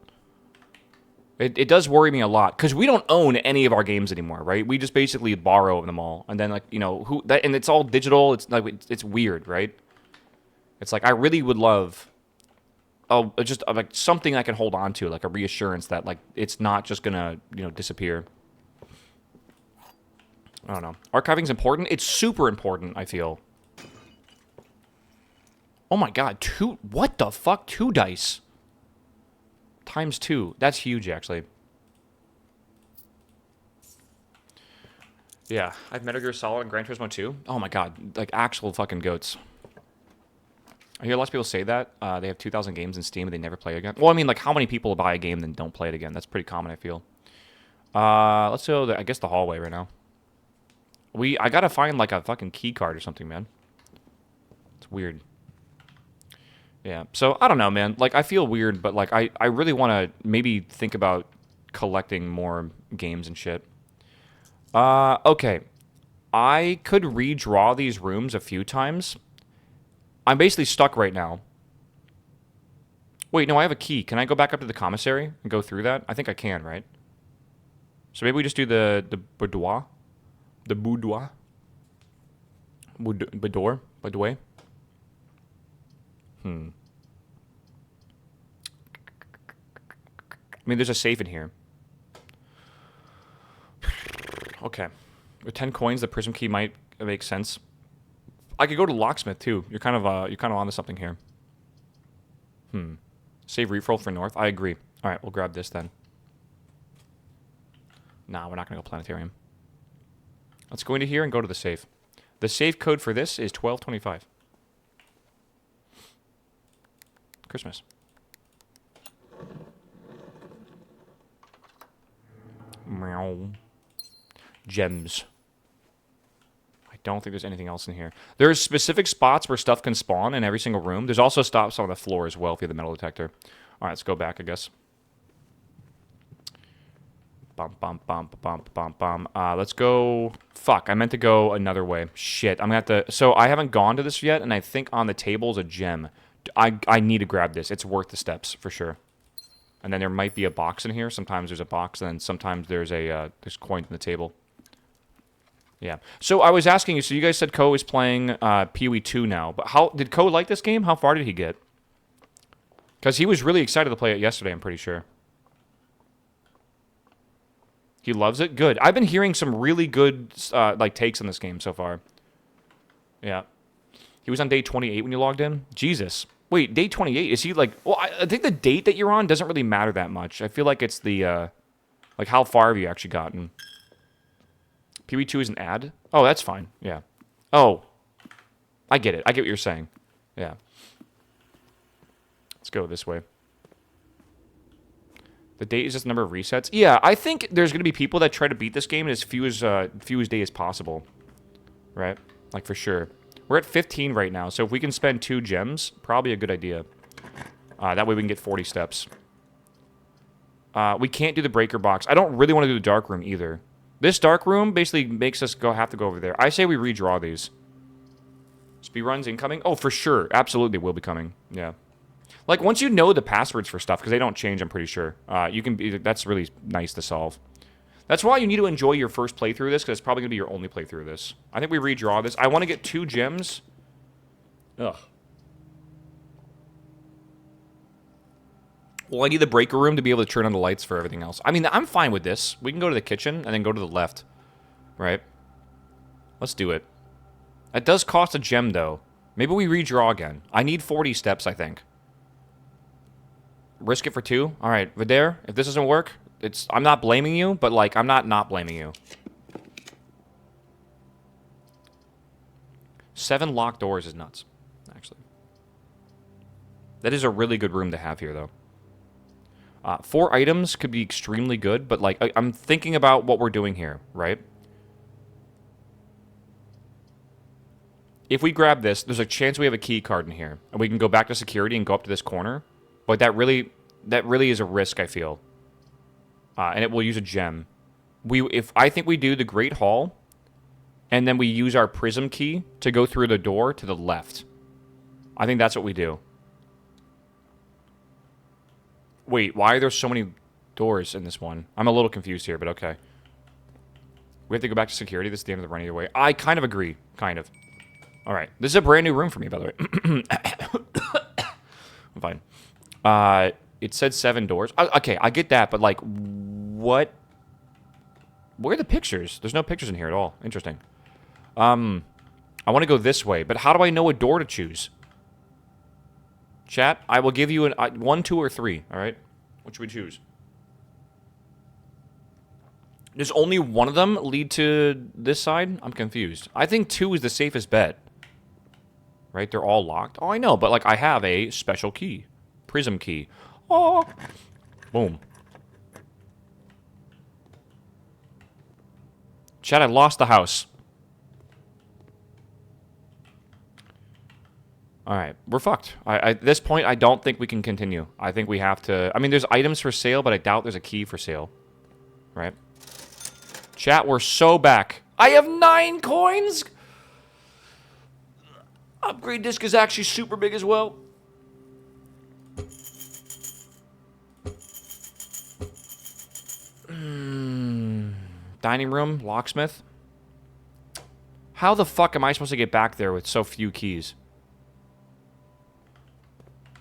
It does worry me a lot, because we don't own any of our games anymore, right? We just basically borrow them all. And then, like, you know, and it's all digital. It's, like, it's weird, right? It's like, I really would love... just like something I can hold on to, like a reassurance that like it's not just gonna, you know, disappear. I don't know. Archiving's important. It's super important, I feel. Oh my god, what the fuck? 2 dice. Times 2. That's huge, actually. Yeah, I've Metal Gear Solid and Gran Turismo 2. Oh my god, like actual fucking goats. I hear lots of people say that. They have 2,000 games in Steam and they never play again. Well, I mean, like, how many people buy a game and don't play it again? That's pretty common, I feel. Let's go, I guess, the hallway right now. I gotta find, like, a fucking key card or something, man. It's weird. Yeah, so, I don't know, man. Like, I feel weird, but, like, I really want to maybe think about collecting more games and shit. Okay. I could redraw these rooms a few times. I'm basically stuck right now. Wait, no, I have a key. Can I go back up to the commissary and go through that? I think I can, right? So maybe we just do the boudoir? The boudoir? Boudoir? Boudoir? I mean, there's a safe in here. Okay. With 10 coins, the prism key might It makes sense. I could go to locksmith too. You're kind of onto something here. Save refill for north. I agree. All right, we'll grab this then. Nah, we're not gonna go planetarium. Let's go into here and go to the safe. The safe code for this is 1225. Christmas. Meow. Gems. I don't think there's anything else in here. There's specific spots where stuff can spawn in every single room. There's also stops on the floor as well if you have the metal detector. All right, let's go back, I guess. Bum, bum, bum, bum, bum, bum. Let's go... Fuck, I meant to go another way. Shit, I'm gonna have to... So I haven't gone to this yet, and I think on the table is a gem. I need to grab this. It's worth the steps, for sure. And then there might be a box in here. Sometimes there's a box, and then sometimes there's there's coins in the table. Yeah. So I was asking you, so you guys said Ko is playing PoE 2 now, but how... Did Ko like this game? How far did he get? Because he was really excited to play it yesterday, I'm pretty sure. He loves it? Good. I've been hearing some really good like takes on this game so far. Yeah. He was on day 28 when you logged in? Jesus. Wait, day 28? Is he like... Well, I think the date that you're on doesn't really matter that much. I feel like it's the... like, how far have you actually gotten? PoE 2 is an ad? Oh, that's fine. Yeah. Oh. I get it. I get what you're saying. Yeah. Let's go this way. The date is just the number of resets. Yeah, I think there's going to be people that try to beat this game in as few as days as possible. Right? Like, for sure. We're at 15 right now, so if we can spend 2 gems, probably a good idea. That way we can get 40 steps. We can't do the breaker box. I don't really want to do the dark room either. This dark room basically makes us have to go over there. I say we redraw these. Speedruns incoming? Oh, for sure. Absolutely will be coming. Yeah. Like, once you know the passwords for stuff, because they don't change, I'm pretty sure. You can be... That's really nice to solve. That's why you need to enjoy your first playthrough of this, because it's probably going to be your only playthrough of this. I think we redraw this. I want to get 2 gems. Ugh. Well, I need the breaker room to be able to turn on the lights for everything else. I mean, I'm fine with this. We can go to the kitchen and then go to the left. Right? Let's do it. That does cost a gem, though. Maybe we redraw again. I need 40 steps, I think. Risk it for 2? Alright, Vidaire, if this doesn't work, I'm not blaming you, but, like, I'm not blaming you. 7 locked doors is nuts, actually. That is a really good room to have here, though. 4 items could be extremely good, but, like, I'm thinking about what we're doing here, right? If we grab this, there's a chance we have a key card in here, and we can go back to security and go up to this corner. But that really is a risk, I feel. And it will use a gem. I think we do the Great Hall, and then we use our prism key to go through the door to the left. I think that's what we do. Wait, why are there so many doors in this one? I'm a little confused here, but okay. We have to go back to security. This is the end of the run either way. I kind of agree. Kind of. All right. This is a brand new room for me, by the way. I'm fine. It said 7 doors. Okay, I get that, but, like, what? Where are the pictures? There's no pictures in here at all. Interesting. I want to go this way, but how do I know what door to choose? Chat, I will give you 1, 2, or 3, all right? What should we choose? Does only one of them lead to this side? I'm confused. I think 2 is the safest bet. Right? They're all locked. Oh, I know, but, like, I have a special key. Prism key. Oh. Boom. Chat, I lost the house. Alright, we're fucked. At this point, I don't think we can continue. I think we have to... I mean, there's items for sale, but I doubt there's a key for sale. Right? Chat, we're so back. I have 9 coins! Upgrade disc is actually super big as well. Dining room, locksmith. How the fuck am I supposed to get back there with so few keys?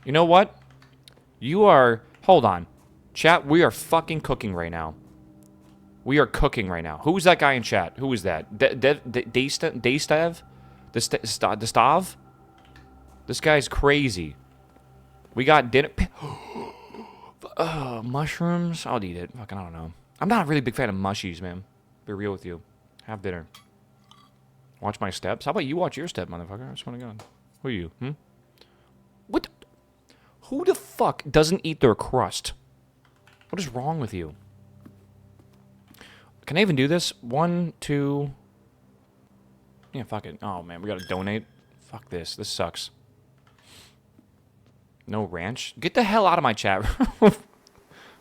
You know what? You are... Hold on. Chat, we are fucking cooking right now. We are cooking right now. Who's that guy in chat? Who is that? Daystav? Distav? This guy's crazy. We got dinner. Mushrooms? I'll eat it. Fucking, I don't know. I'm not a really big fan of mushies, man. Be real with you. Have dinner. Watch my steps? How about you watch your step, motherfucker? I swear to God. Who are you? What? Who the fuck doesn't eat their crust? What is wrong with you? Can I even do this? 1, 2... Yeah, fuck it. Oh, man, we gotta donate. Fuck this. This sucks. No ranch? Get the hell out of my chat.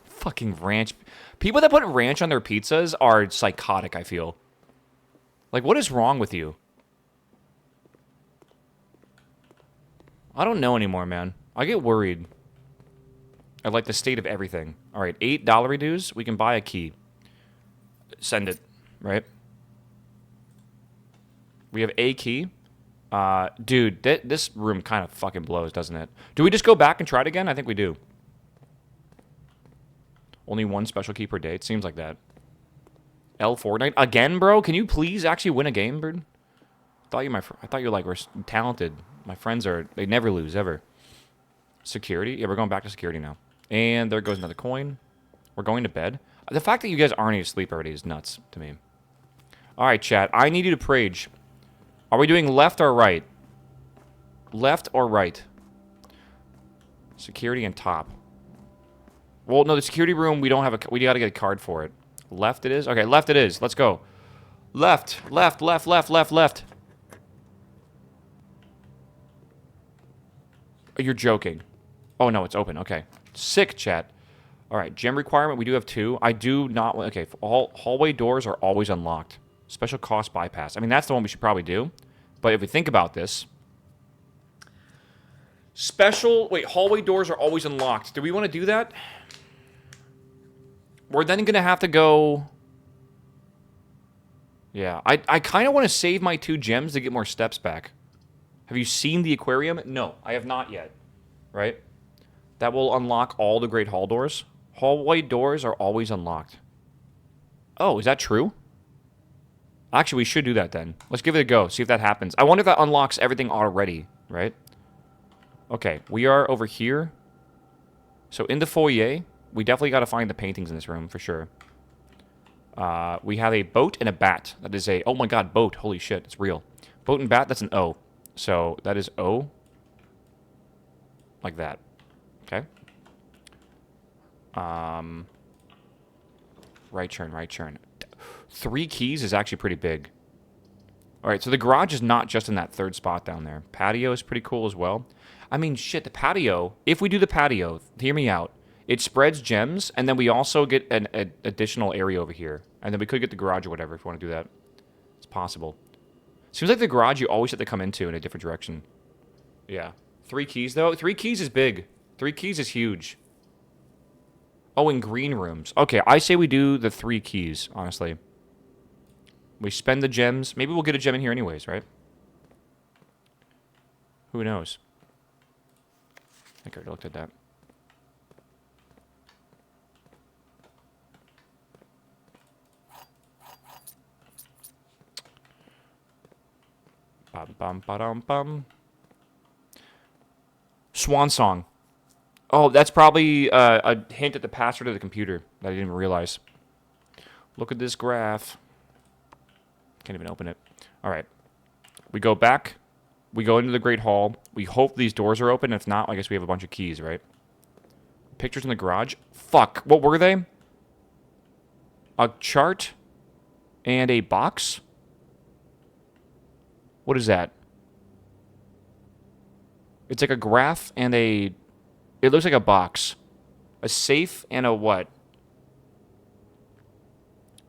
Fucking ranch. People that put ranch on their pizzas are psychotic, I feel. Like, what is wrong with you? I don't know anymore, man. I get worried. I like the state of everything. All right, $8 dues. We can buy a key. Send it, right? We have a key. Dude, this room kind of fucking blows, doesn't it? Do we just go back and try it again? I think we do. Only one special key per day. It seems like that. L Fortnite again, bro. Can you please actually win a game, bird? I thought you like were talented. My friends they never lose ever. Security. Yeah, we're going back to security now. And there goes another coin. We're going to bed. The fact that you guys aren't asleep already is nuts to me. All right, chat. I need you to prage. Are we doing left or right? Left or right? Security and top. Well, no, the security room, we don't have we gotta get a card for it. Left it is? Okay, left it is. Let's go. Left, left, left, left, left, left. You're joking. Oh, no, it's open. Okay. Sick, chat. All right, gem requirement, we do have 2. I do not... Okay, all hallway doors are always unlocked. Special cost bypass. I mean, that's the one we should probably do. But if we think about this... Wait, hallway doors are always unlocked. Do we want to do that? We're then going to have to go... Yeah, I kind of want to save my 2 gems to get more steps back. Have you seen the aquarium? No, I have not yet. Right? That will unlock all the Great Hall doors. Hallway doors are always unlocked. Oh, is that true? Actually, we should do that then. Let's give it a go, see if that happens. I wonder if that unlocks everything already, right? Okay, we are over here. So in the foyer, we definitely got to find the paintings in this room, for sure. We have a boat and a bat. That is a... Oh my god, boat. Holy shit, it's real. Boat and bat, that's an O. So that is O. Like that. Okay. Right turn, right turn. 3 keys is actually pretty big. Alright, so the garage is not just in that 3rd spot down there. Patio is pretty cool as well. I mean, shit, the patio... If we do the patio, hear me out. It spreads gems, and then we also get an additional area over here. And then we could get the garage or whatever if we want to do that. It's possible. Seems like the garage you always have to come into in a different direction. Yeah. 3 keys, though? 3 keys is big. 3 keys is huge. Oh, and green rooms. Okay, I say we do the 3 keys, honestly. We spend the gems. Maybe we'll get a gem in here anyways, right? Who knows? I think I already looked at that. Bum, bum, ba-dum, bum. Swan song. Oh, that's probably a hint at the password of the computer that I didn't even realize. Look at this graph. Can't even open it. All right. We go back. We go into the Great Hall. We hope these doors are open. If not, I guess we have a bunch of keys, right? Pictures in the garage. Fuck. What were they? A chart and a box? What is that? It's like a graph and a... It looks like a box. A safe and a what?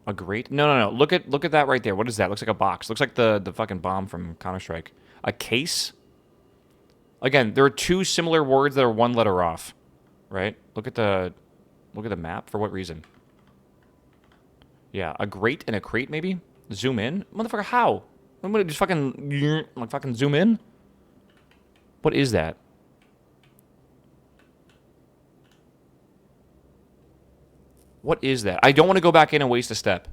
A grate? No, no, no. Look at that right there. What is that? Looks like a box. Looks like the fucking bomb from Counter-Strike. A case? Again, there are 2 similar words that are 1 letter off. Right? Look at the map. For what reason? Yeah, a grate and a crate maybe? Zoom in? Motherfucker, how? I'm gonna just fucking zoom in? What is that? What is that? I don't want to go back in and waste a step.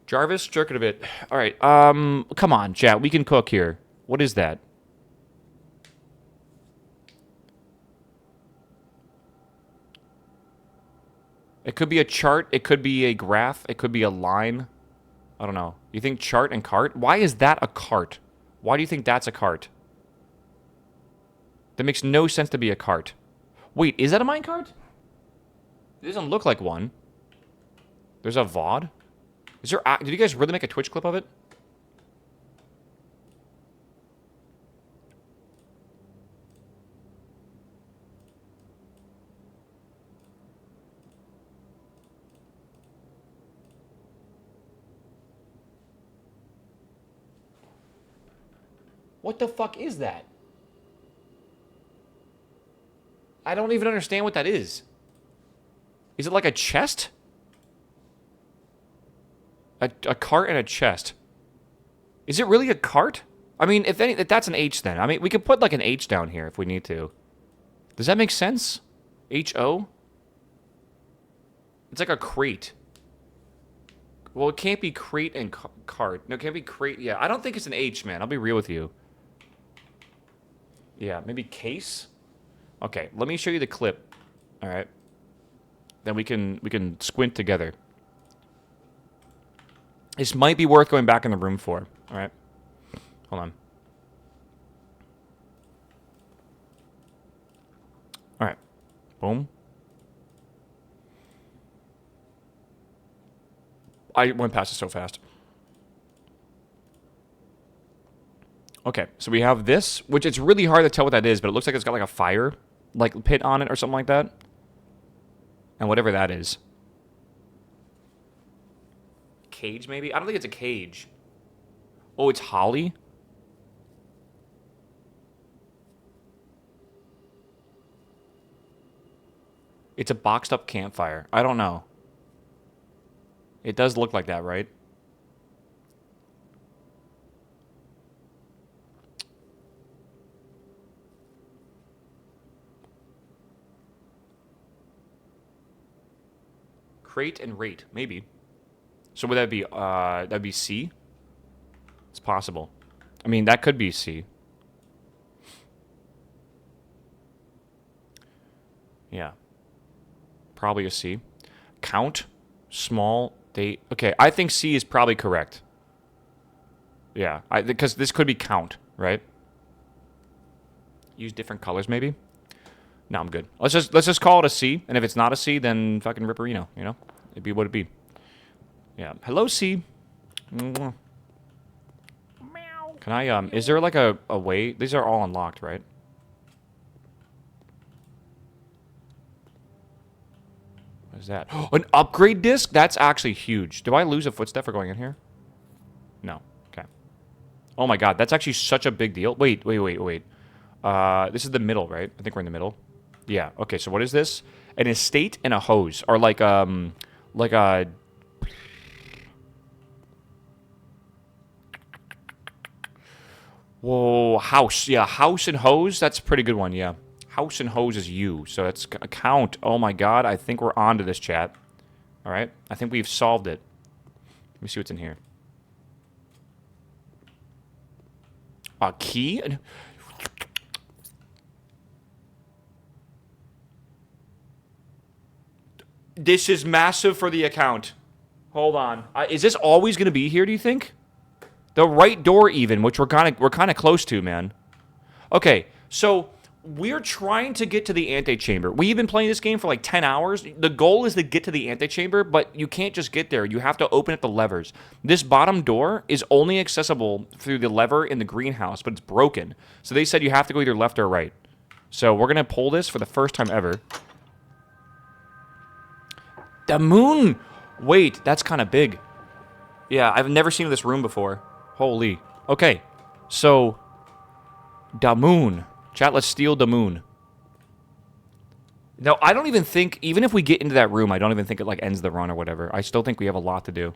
Jarvis, jerk it a bit. All right. Come on, chat. We can cook here. What is that? It could be a chart. It could be a graph. It could be a line. I don't know. You think chart and cart? Why is that a cart? Why do you think that's a cart? That makes no sense to be a cart. Wait, is that a minecart? It doesn't look like one. There's a VOD? Is there? Did you guys really make a Twitch clip of it? What the fuck is that? I don't even understand what that is. Is it like a chest? A cart and a chest. Is it really a cart? I mean, if that's an H then. I mean, we could put like an H down here if we need to. Does that make sense? H-O? It's like a crate. Well, it can't be crate and cart. No, it can't be crate. Yeah, I don't think it's an H, man. I'll be real with you. Yeah, maybe case? Okay, let me show you the clip. All right. Then we can squint together. This might be worth going back in the room for. All right. Hold on. All right. Boom. I went past it so fast. Okay, so we have this, which it's really hard to tell what that is, but it looks like it's got like a fire, like pit on it or something like that. And whatever that is. Cage, maybe? I don't think it's a cage. Oh, it's holly? It's a boxed up campfire. I don't know. It does look like that, right? Crate and rate, maybe. So would that be, that'd be C? It's possible. I mean, that could be C. Yeah. Probably a C. Count, small, date. Okay, I think C is probably correct. Yeah, because this could be count, right? Use different colors, maybe? No, I'm good. Let's just call it a C, and if it's not a C, then fucking Ripperino, you know? It'd be what it'd be. Yeah. Hello, C. Can I, is there like a way? These are all unlocked, right? What is that? An upgrade disc? That's actually huge. Do I lose a footstep for going in here? No. Okay. Oh my god, that's actually such a big deal. Wait. This is the middle, right? I think we're in the middle. Yeah. Okay, so what is this? An estate and a hose. Or like a... Whoa, house. Yeah, house and hose. That's a pretty good one, yeah. House and hose is you. So that's a count. Oh my god, I think we're on to this, chat. All right? I think we've solved it. Let me see what's in here. A key? This is massive for the account. Hold on. Is this always going to be here, do you think? The right door even, which we're kind of close to, man. Okay, so we're trying to get to the antechamber. We've been playing this game for like 10 hours. The goal is to get to the antechamber, but you can't just get there. You have to open up the levers. This bottom door is only accessible through the lever in the greenhouse, but it's broken. So they said you have to go either left or right. So we're going to pull this for the first time ever. The moon! Wait, that's kind of big. Yeah, I've never seen this room before. Holy. Okay, so... the moon. Chat, let's steal the moon. No, I don't even think... even if we get into that room, I don't even think it, like, ends the run or whatever. I still think we have a lot to do.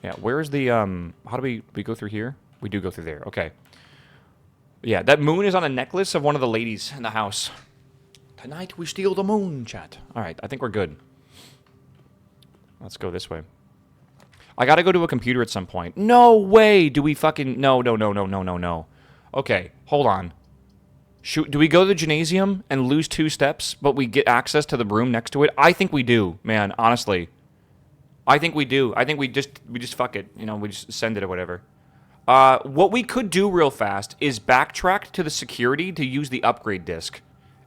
Yeah, where's the, how do we go through here? We do go through there. Okay. Yeah, that moon is on a necklace of one of the ladies in the house. Tonight we steal the moon, chat. All right, I think we're good. Let's go this way. I gotta go to a computer at some point. No way do we fucking... No. Okay, hold on. Do we go to the gymnasium and lose 2 steps, but we get access to the room next to it? I think we do, man, honestly. I think we do. I think we just fuck it. You know, we just send it or whatever. What we could do real fast is backtrack to the security to use the upgrade disc.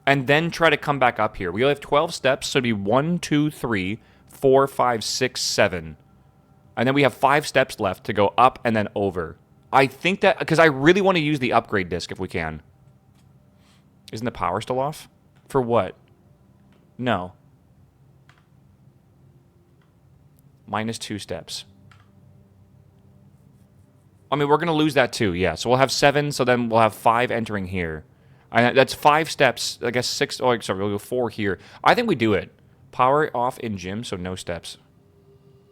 And then try to come back up here. We only have 12 steps, so it'd be 1, 2, 3, 4, 5, 6, 7. And then we have 5 steps left to go up and then over. I think that... Because I really want to use the upgrade disc if we can. Isn't the power still off? For what? No. Minus 2 steps. I mean, we're going to lose that too, yeah. So we'll have 7, so then we'll have 5 entering here. That's 5 steps. I guess 6... Oh, sorry, we'll go 4 here. I think we do it. Power off in gym, so no steps.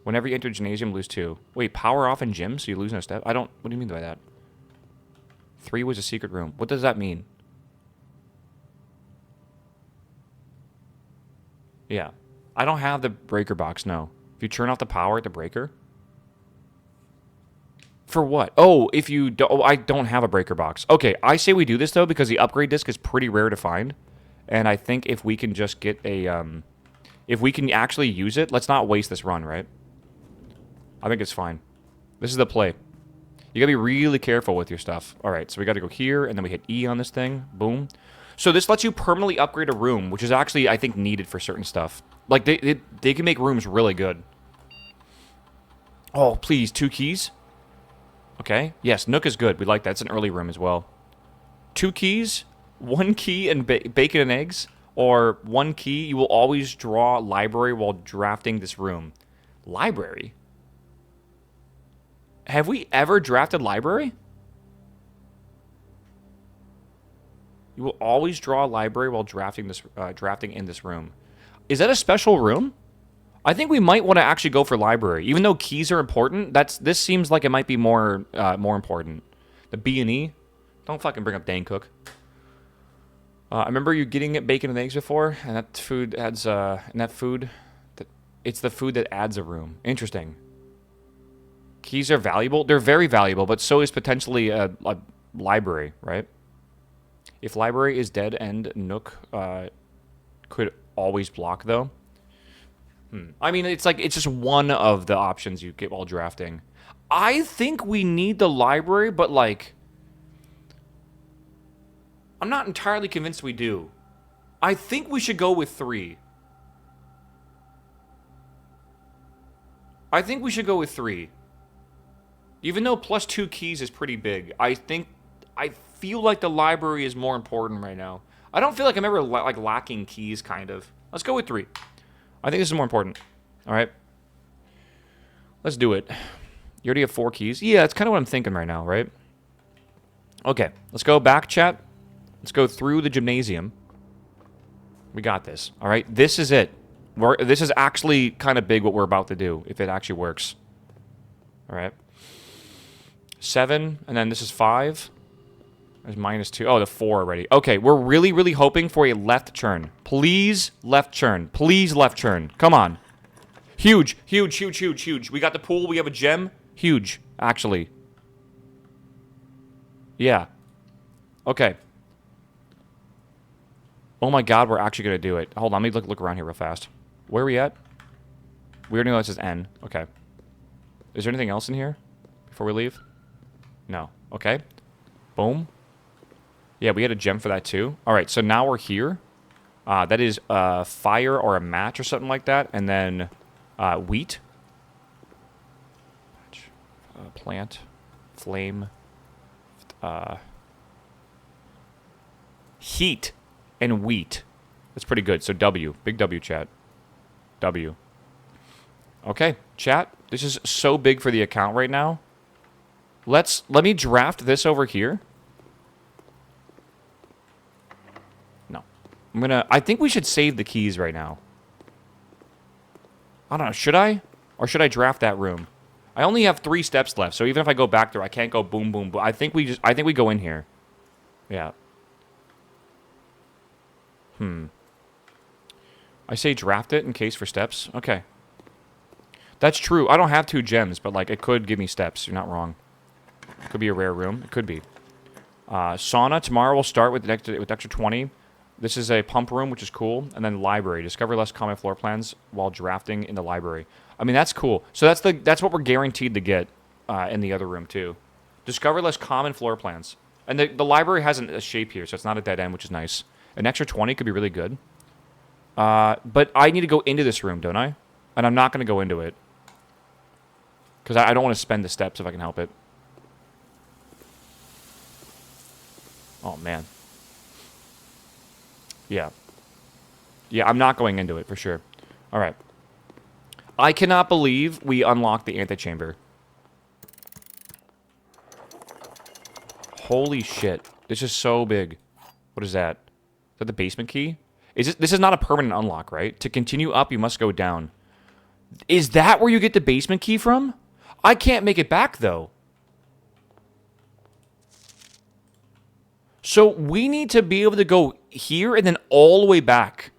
Whenever you enter gymnasium, lose 2. Wait, power off in gym, so you lose no step? I don't... What do you mean by that? 3 was a secret room. What does that mean? Yeah. I don't have the breaker box, no. If you turn off the power at the breaker... For what? Oh, if you... Oh, I don't have a breaker box. Okay, I say we do this, though, because the upgrade disc is pretty rare to find. And I think if we can just get a... If we can actually use it, let's not waste this run, right? I think it's fine. This is the play. You gotta be really careful with your stuff. Alright, so we gotta go here, and then we hit E on this thing. Boom. So this lets you permanently upgrade a room, which is actually, I think, needed for certain stuff. Like, they can make rooms really good. Oh, please, 2 keys? Okay. Yes, Nook is good. We like that. It's an early room as well. 2 keys, 1 key and bacon and eggs, or 1 key. You will always draw library while drafting this room. Library? Have we ever drafted library? You will always draw a library while drafting this, drafting in this room. Is that a special room? I think we might want to actually go for library. Even though keys are important, this seems like it might be more important. The B&E? Don't fucking bring up Dane Cook. I remember you getting bacon and eggs before, and that food adds, it's the food that adds a room. Interesting. Keys are valuable? They're very valuable, but so is potentially a library, right? If library is dead and Nook could always block, though. I mean, it's just one of the options you get while drafting. I think we need the library, but, like... I'm not entirely convinced we do. I think we should go with 3. I think we should go with 3. Even though plus 2 keys is pretty big, I feel like the library is more important right now. I don't feel like I'm ever lacking keys, kind of. Let's go with 3. I think this is more important. All right. Let's do it. You already have 4 keys? Yeah, that's kind of what I'm thinking right now, right? Okay, let's go back, chat. Let's go through the gymnasium. We got this. All right, this is it. This is actually kind of big what we're about to do, if it actually works. All right. 7, and then this is 5. There's minus 2. Oh, the 4 already. Okay, we're really, really hoping for a left turn. Please, left turn. Please, left turn. Come on. Huge, huge, huge, huge, huge. We got the pool. We have a gem. Huge, actually. Yeah. Okay. Oh my god, we're actually going to do it. Hold on, let me look around here real fast. Where are we at? We already know this is N. Okay. Is there anything else in here before we leave? No. Okay. Boom. Yeah, we had a gem for that too. All right, so now we're here. That is fire or a match or something like that. And then wheat. Plant. Flame. Heat and wheat. That's pretty good. So W. Big W, chat. W. Okay, chat. This is so big for the account right now. Let me draft this over here. No. I think we should save the keys right now. I don't know, should I? Or should I draft that room? I only have 3 steps left, so even if I go back there, I can't go boom, boom, boom. I think we go in here. Yeah. I say draft it in case for steps. Okay. That's true. I don't have 2 gems, but, like, it could give me steps. You're not wrong. Could be a rare room. It could be. Sauna. Tomorrow we'll start with extra 20. This is a pump room, which is cool. And then library. Discover less common floor plans while drafting in the library. I mean, that's cool. So that's what we're guaranteed to get in the other room, too. Discover less common floor plans. And the library has a shape here, so it's not a dead end, which is nice. An extra 20 could be really good. But I need to go into this room, don't I? And I'm not going to go into it. Because I don't want to spend the steps if I can help it. Oh, man. Yeah. Yeah, I'm not going into it, for sure. Alright. I cannot believe we unlocked the antechamber. Holy shit. This is so big. What is that? Is that the basement key? This is not a permanent unlock, right? To continue up, you must go down. Is that where you get the basement key from? I can't make it back, though. So we need to be able to go here and then all the way back.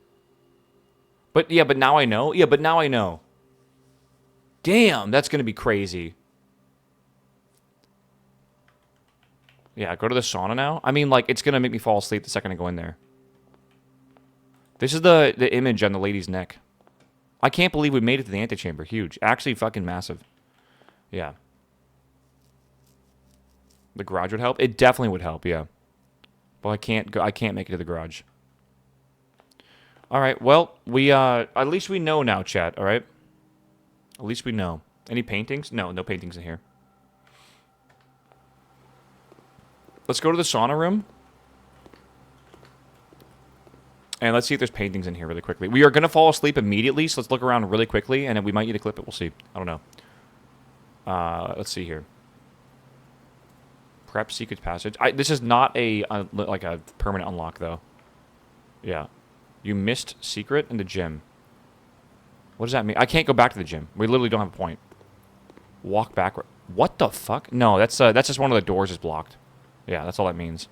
But yeah, but now I know. Yeah, but now I know. Damn, that's going to be crazy. Yeah, go to the sauna now. I mean, like, it's going to make me fall asleep the second I go in there. This is the image on the lady's neck. I can't believe we made it to the antechamber. Huge. Actually, fucking massive. Yeah. The garage would help? It definitely would help, yeah. But I can't make it to the garage. Alright, well, at least we know now, chat, alright? At least we know. Any paintings? No, no paintings in here. Let's go to the sauna room. And let's see if there's paintings in here really quickly. We are going to fall asleep immediately, so let's look around really quickly, and then we might need to clip it. We'll see. I don't know. Let's see here. Prep secret passage. This is not like a permanent unlock, though. Yeah. You missed secret in the gym. What does that mean? I can't go back to the gym. We literally don't have a point. Walk backward. What the fuck? No, that's just one of the doors is blocked. Yeah, that's all that means.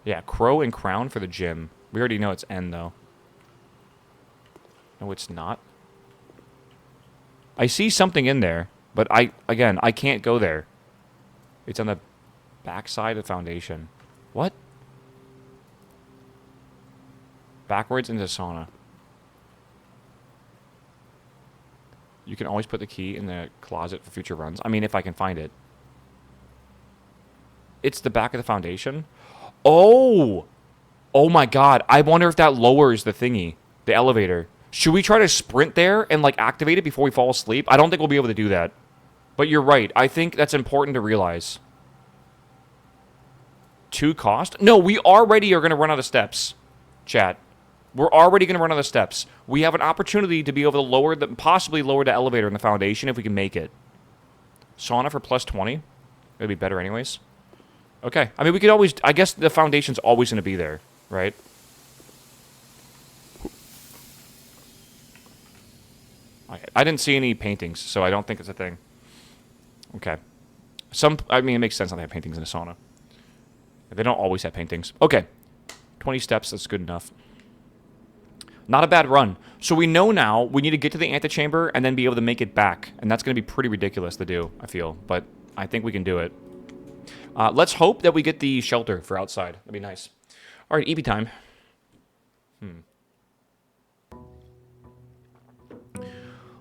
Yeah, crow and crown for the gym. We already know it's N, though. No, it's not. I see something in there, but I can't go there. It's on the backside of the foundation. What? Backwards into sauna. You can always put the key in the closet for future runs. I mean, if I can find it. It's the back of the foundation? Oh! Oh my god. I wonder if that lowers the thingy. The elevator. Should we try to sprint there and, like, activate it before we fall asleep? I don't think we'll be able to do that. But you're right. I think that's important to realize. 2 cost? No, we already are going to run out of steps. Chat. We're already going to run out of steps. We have an opportunity to be able to possibly lower the elevator in the foundation if we can make it. Sauna for plus 20. It'd be better anyways. Okay. I mean, we could always... I guess the foundation's always going to be there, right? Okay. I didn't see any paintings, so I don't think it's a thing. Okay. I mean, it makes sense not to have paintings in a sauna. They don't always have paintings. Okay. 20 steps, that's good enough. Not a bad run. So we know now we need to get to the antechamber and then be able to make it back. And that's going to be pretty ridiculous to do, I feel. But I think we can do it. Let's hope that we get the shelter for outside. That'd be nice. All right, EB time.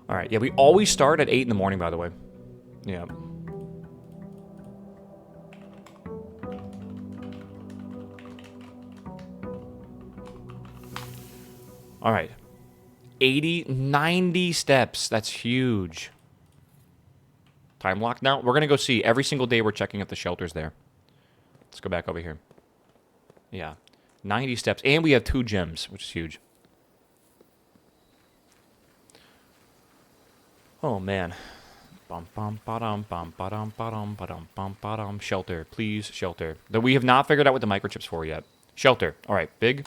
All right, yeah, we always start at 8 in the morning, by the way. Yeah. All right. 90 steps. That's huge. Time lock now. We're going to go see. Every single day we're checking if the shelter's there. Let's go back over here. Yeah. 90 steps. And we have 2 gems, which is huge. Oh, man. Shelter. Please, shelter. That we have not figured out what the microchip's for yet. Shelter. All right. Big.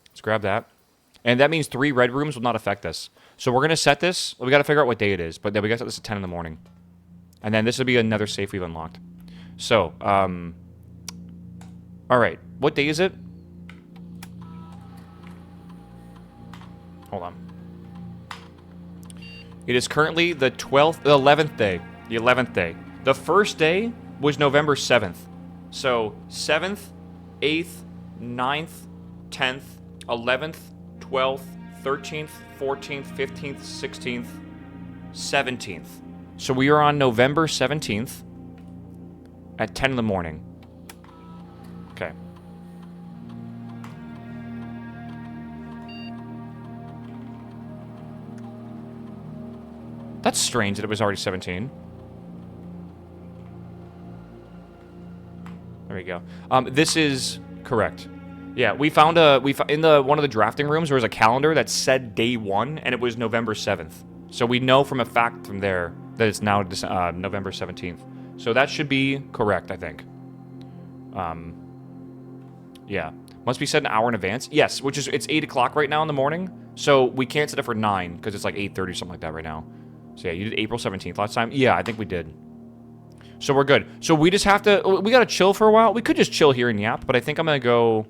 Let's grab that. And that means 3 red rooms will not affect us. So we're going to set this. We got to figure out what day it is. But then we got to set this at 10 in the morning. And then this will be another safe we've unlocked. So, all right. What day is it? Hold on. It is currently the 11th day. The 11th day. The first day was November 7th. So 7th, 8th, 9th, 10th, 11th, 12th, 13th, 14th, 15th, 16th, 17th. So we are on November 17th at 10 in the morning. Okay. That's strange that it was already 17. There we go. This is correct. Yeah, we found in one of the drafting rooms there was a calendar that said day 1 and it was November 7th. So we know from a fact from there that it's now November 17th. So that should be correct, I think. Yeah. Must be set an hour in advance. Yes, which is it's 8 o'clock right now in the morning. So we can't set it for 9 because it's like 8:30 something like that right now. So yeah, you did April 17th last time. Yeah, I think we did. So we're good. So we just have to... We gotta chill for a while. We could just chill here and yap, but I think I'm gonna go...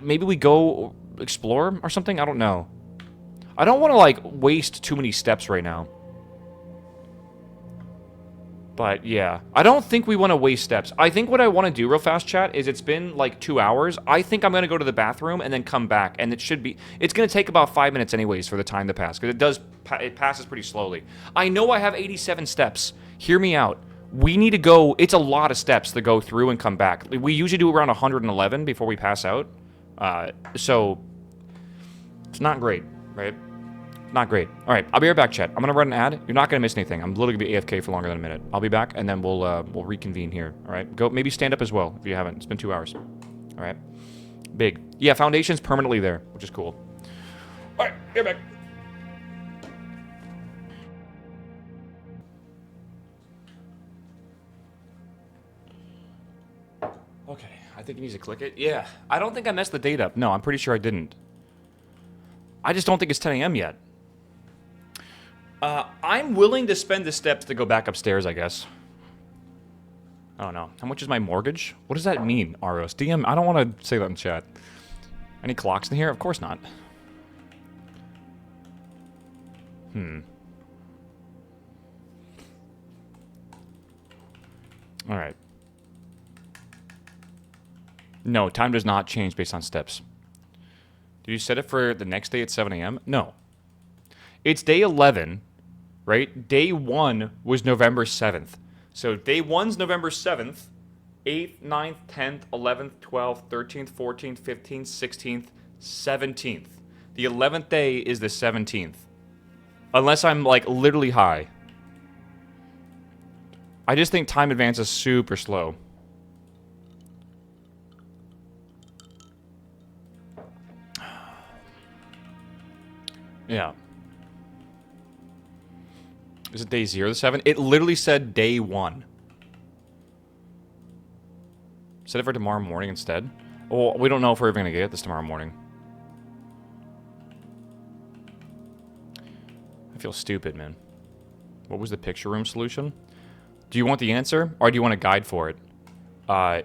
maybe we go explore or something? I don't know. I don't want to, like, waste too many steps right now. But, yeah. I don't think we want to waste steps. I think what I want to do real fast, chat, is it's been, like, 2 hours. I think I'm going to go to the bathroom and then come back. And it should be... It's going to take about 5 minutes anyways for the time to pass. Because it passes pretty slowly. I know I have 87 steps. Hear me out. We need to go... It's a lot of steps to go through and come back. We usually do around 111 before we pass out. So... It's not great, right? Not great. All right, I'll be right back, chat. I'm going to run an ad. You're not going to miss anything. I'm literally going to be AFK for longer than a minute. I'll be back, and then we'll reconvene here. All right? Go. Maybe stand up as well, if you haven't. It's been 2 hours. All right? Big. Yeah, foundation's permanently there, which is cool. All right, get back. Okay, I think he needs to click it. Yeah, I don't think I messed the date up. No, I'm pretty sure I didn't. I just don't think it's 10 a.m. yet. I'm willing to spend the steps to go back upstairs, I guess. I don't know. How much is my mortgage? What does that mean, Aros? DM, I don't want to say that in chat. Any clocks in here? Of course not. Alright. No, time does not change based on steps. Did you set it for the next day at 7 a.m.? No. It's day 11, right? Day 1 was November 7th. So day 1's November 7th, 8th, 9th, 10th, 11th, 12th, 13th, 14th, 15th, 16th, 17th. The 11th day is the 17th. Unless I'm, like, literally high. I just think time advances super slow. Yeah. Is it day 0 to 7? It literally said day 1. Set it for tomorrow morning instead. Well, we don't know if we're even going to get this tomorrow morning. I feel stupid, man. What was the picture room solution? Do you want the answer, or do you want a guide for it?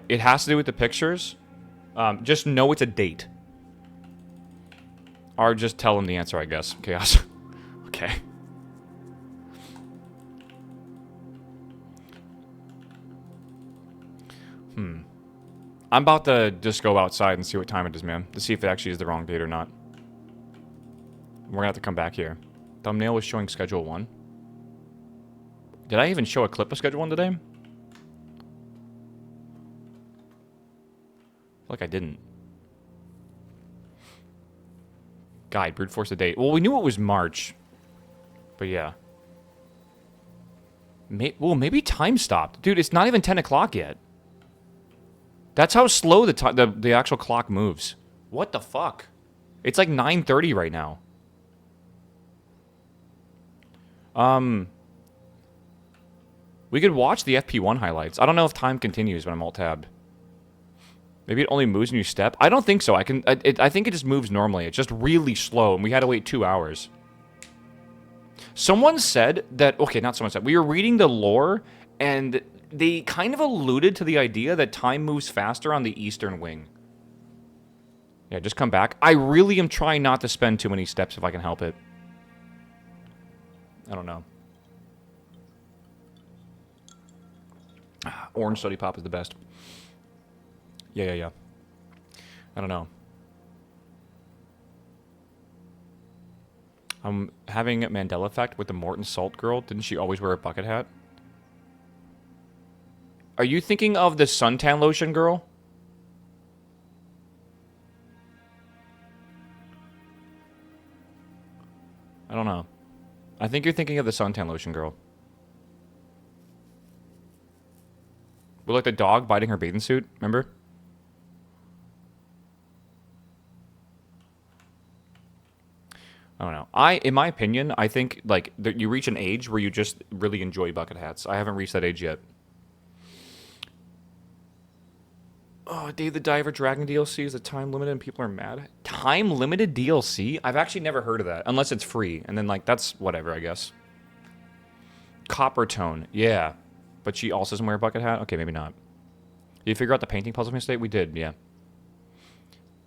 It has to do with the pictures. Just know it's a date. Or just tell them the answer, I guess. Chaos. Okay. I'm about to just go outside and see what time it is, man. To see if it actually is the wrong date or not. We're gonna have to come back here. Thumbnail was showing schedule 1. Did I even show a clip of schedule 1 today? I feel like I didn't. Guide, brute force the date. Well, we knew it was March. But yeah. Well, maybe time stopped. Dude, it's not even 10 o'clock yet. That's how slow the actual clock moves. What the fuck? It's like 9:30 right now. We could watch the FP1 highlights. I don't know if time continues when I'm alt-tabbed. Maybe it only moves when you step. I don't think so. I think it just moves normally. It's just really slow, and we had to wait 2 hours. Someone said that... Okay, not someone said. We were reading the lore, and they kind of alluded to the idea that time moves faster on the eastern wing. Yeah, just come back. I really am trying not to spend too many steps if I can help it. I don't know. Orange Sody Pop is the best. Yeah. I don't know. I'm having a Mandela effect with the Morton Salt girl. Didn't she always wear a bucket hat? Are you thinking of the suntan lotion girl? I don't know. I think you're thinking of the suntan lotion girl. With like the dog biting her bathing suit, remember? I don't know. In my opinion, I think like that you reach an age where you just really enjoy bucket hats. I haven't reached that age yet. Oh, Dave the Diver Dragon DLC is a time limited and people are mad. Time limited DLC? I've actually never heard of that unless it's free, and then like that's whatever, I guess. Copper Tone, yeah, but she also doesn't wear a bucket hat. Okay, maybe not. Did you figure out the painting puzzle mistake? We did, yeah.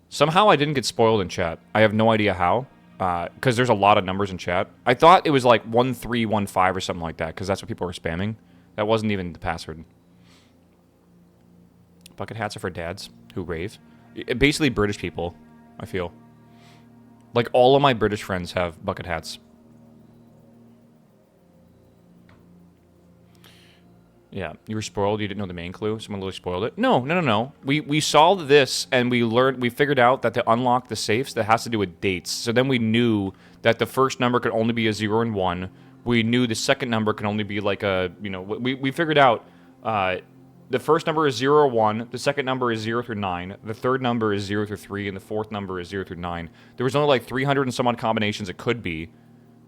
Somehow I didn't get spoiled in chat. I have no idea how. Because there's a lot of numbers in chat. I thought it was like 1315 or something like that, because that's what people were spamming. That wasn't even the password. Bucket hats are for dads who rave. Basically British people, I feel. Like all of my British friends have bucket hats. Yeah, you were spoiled. You didn't know the main clue. Someone literally spoiled it. No. We solved this and we figured out that to unlock the safes, that has to do with dates. So then we knew that the first number could only be a 0 and 1. We knew the second number can only be like a, we figured out the first number is 0 or 1, the second number is 0 through 9, the third number is 0 through 3, and the fourth number is 0 through 9. There was only like 300 and some odd combinations it could be,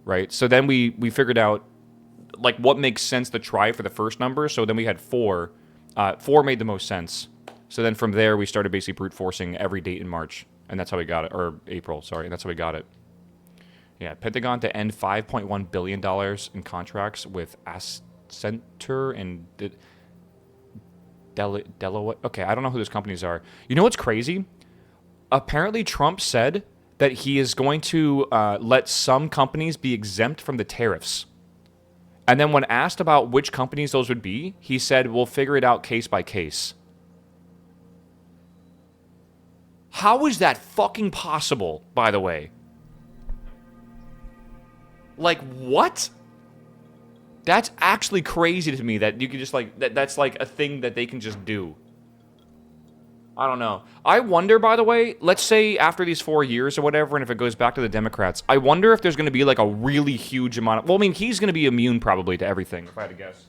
right? So then we figured out like what makes sense to try for the first number. So then we had 4. 4 made the most sense. So then from there we started basically brute forcing every date in March, and that's how we got it, or April, sorry, and that's how we got it. Yeah, Pentagon to end $5.1 billion in contracts with Accenture and Delaware. Okay, I don't know who those companies are. You know what's crazy? Apparently Trump said that he is going to let some companies be exempt from the tariffs. And then when asked about which companies those would be, he said, we'll figure it out case by case. How is that fucking possible, by the way? Like, what? That's actually crazy to me that you can just, like, that's like a thing that they can just do. I don't know. I wonder, by the way, let's say after these 4 years or whatever, and if it goes back to the Democrats, I wonder if there's going to be, like, a really huge amount of... Well, I mean, he's going to be immune, probably, to everything, if I had to guess.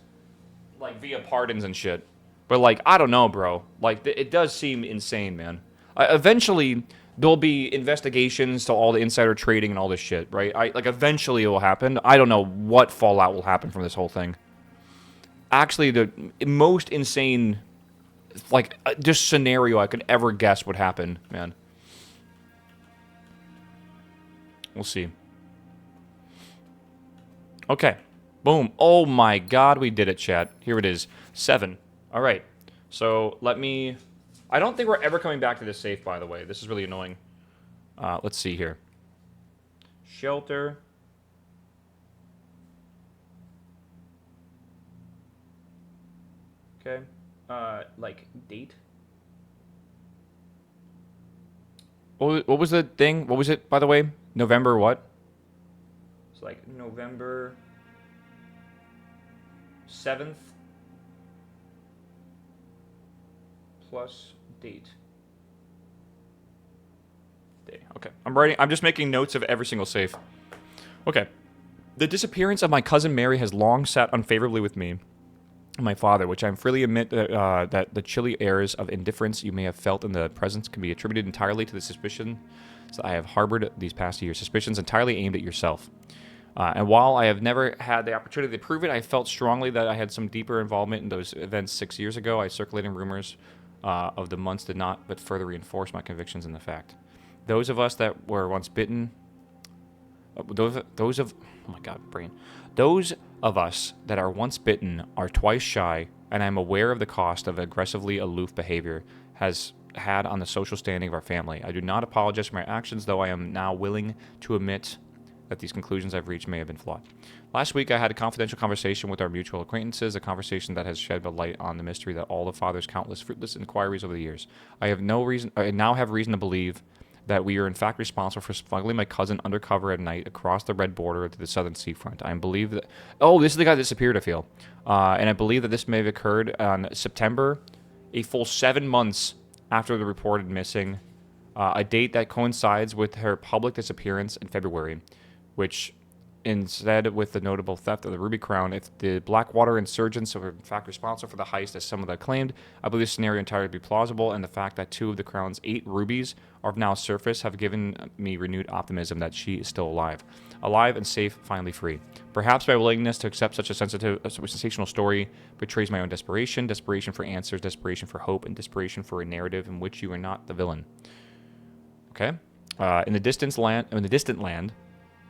Like, via pardons and shit. But, like, I don't know, bro. Like, it does seem insane, man. Eventually, there'll be investigations to all the insider trading and all this shit, right? Like, eventually it will happen. I don't know what fallout will happen from this whole thing. Actually, the most insane... like, just scenario I could ever guess would happen, man. We'll see. Okay. Boom. Oh my god, we did it, chat. Here it is. 7. Alright. So, let me... I don't think we're ever coming back to this safe, by the way. This is really annoying. Let's see here. Shelter. Okay. Like, date? What was the thing? What was it, by the way? November what? It's like November 7th plus date. Day. Okay. I'm just making notes of every single safe. Okay. The disappearance of my cousin Mary has long sat unfavorably with me and my father, which I freely admit that the chilly airs of indifference you may have felt in the presence can be attributed entirely to the suspicions that I have harbored these past years, suspicions entirely aimed at yourself. And while I have never had the opportunity to prove it, I felt strongly that I had some deeper involvement in those events 6 years ago. I circulating rumors of the months did not but further reinforce my convictions in the fact. Those of us that were once bitten... Those of us that are once bitten are twice shy, and I'm aware of the cost of aggressively aloof behavior has had on the social standing of our family. I do not apologize for my actions, though I am now willing to admit that these conclusions I've reached may have been flawed. Last week, I had a confidential conversation with our mutual acquaintances, a conversation that has shed a light on the mystery that all the father's countless fruitless inquiries over the years. I now have reason to believe that we are in fact responsible for smuggling my cousin undercover at night across the red border to the southern seafront. I believe that... Oh, this is the guy that disappeared, I feel. And I believe that this may have occurred on September, a full 7 months after the reported missing, a date that coincides with her public disappearance in February, which instead with the notable theft of the Ruby Crown. If the Blackwater insurgents are in fact responsible for the heist as some of them claimed, I believe this scenario entirely to be plausible, and the fact that 2 of the Crown's 8 rubies are now surfaced have given me renewed optimism that she is still alive. Alive and safe, finally free. Perhaps my willingness to accept such a sensational story betrays my own desperation for answers, desperation for hope, and desperation for a narrative in which you are not the villain. Okay? In the distant land,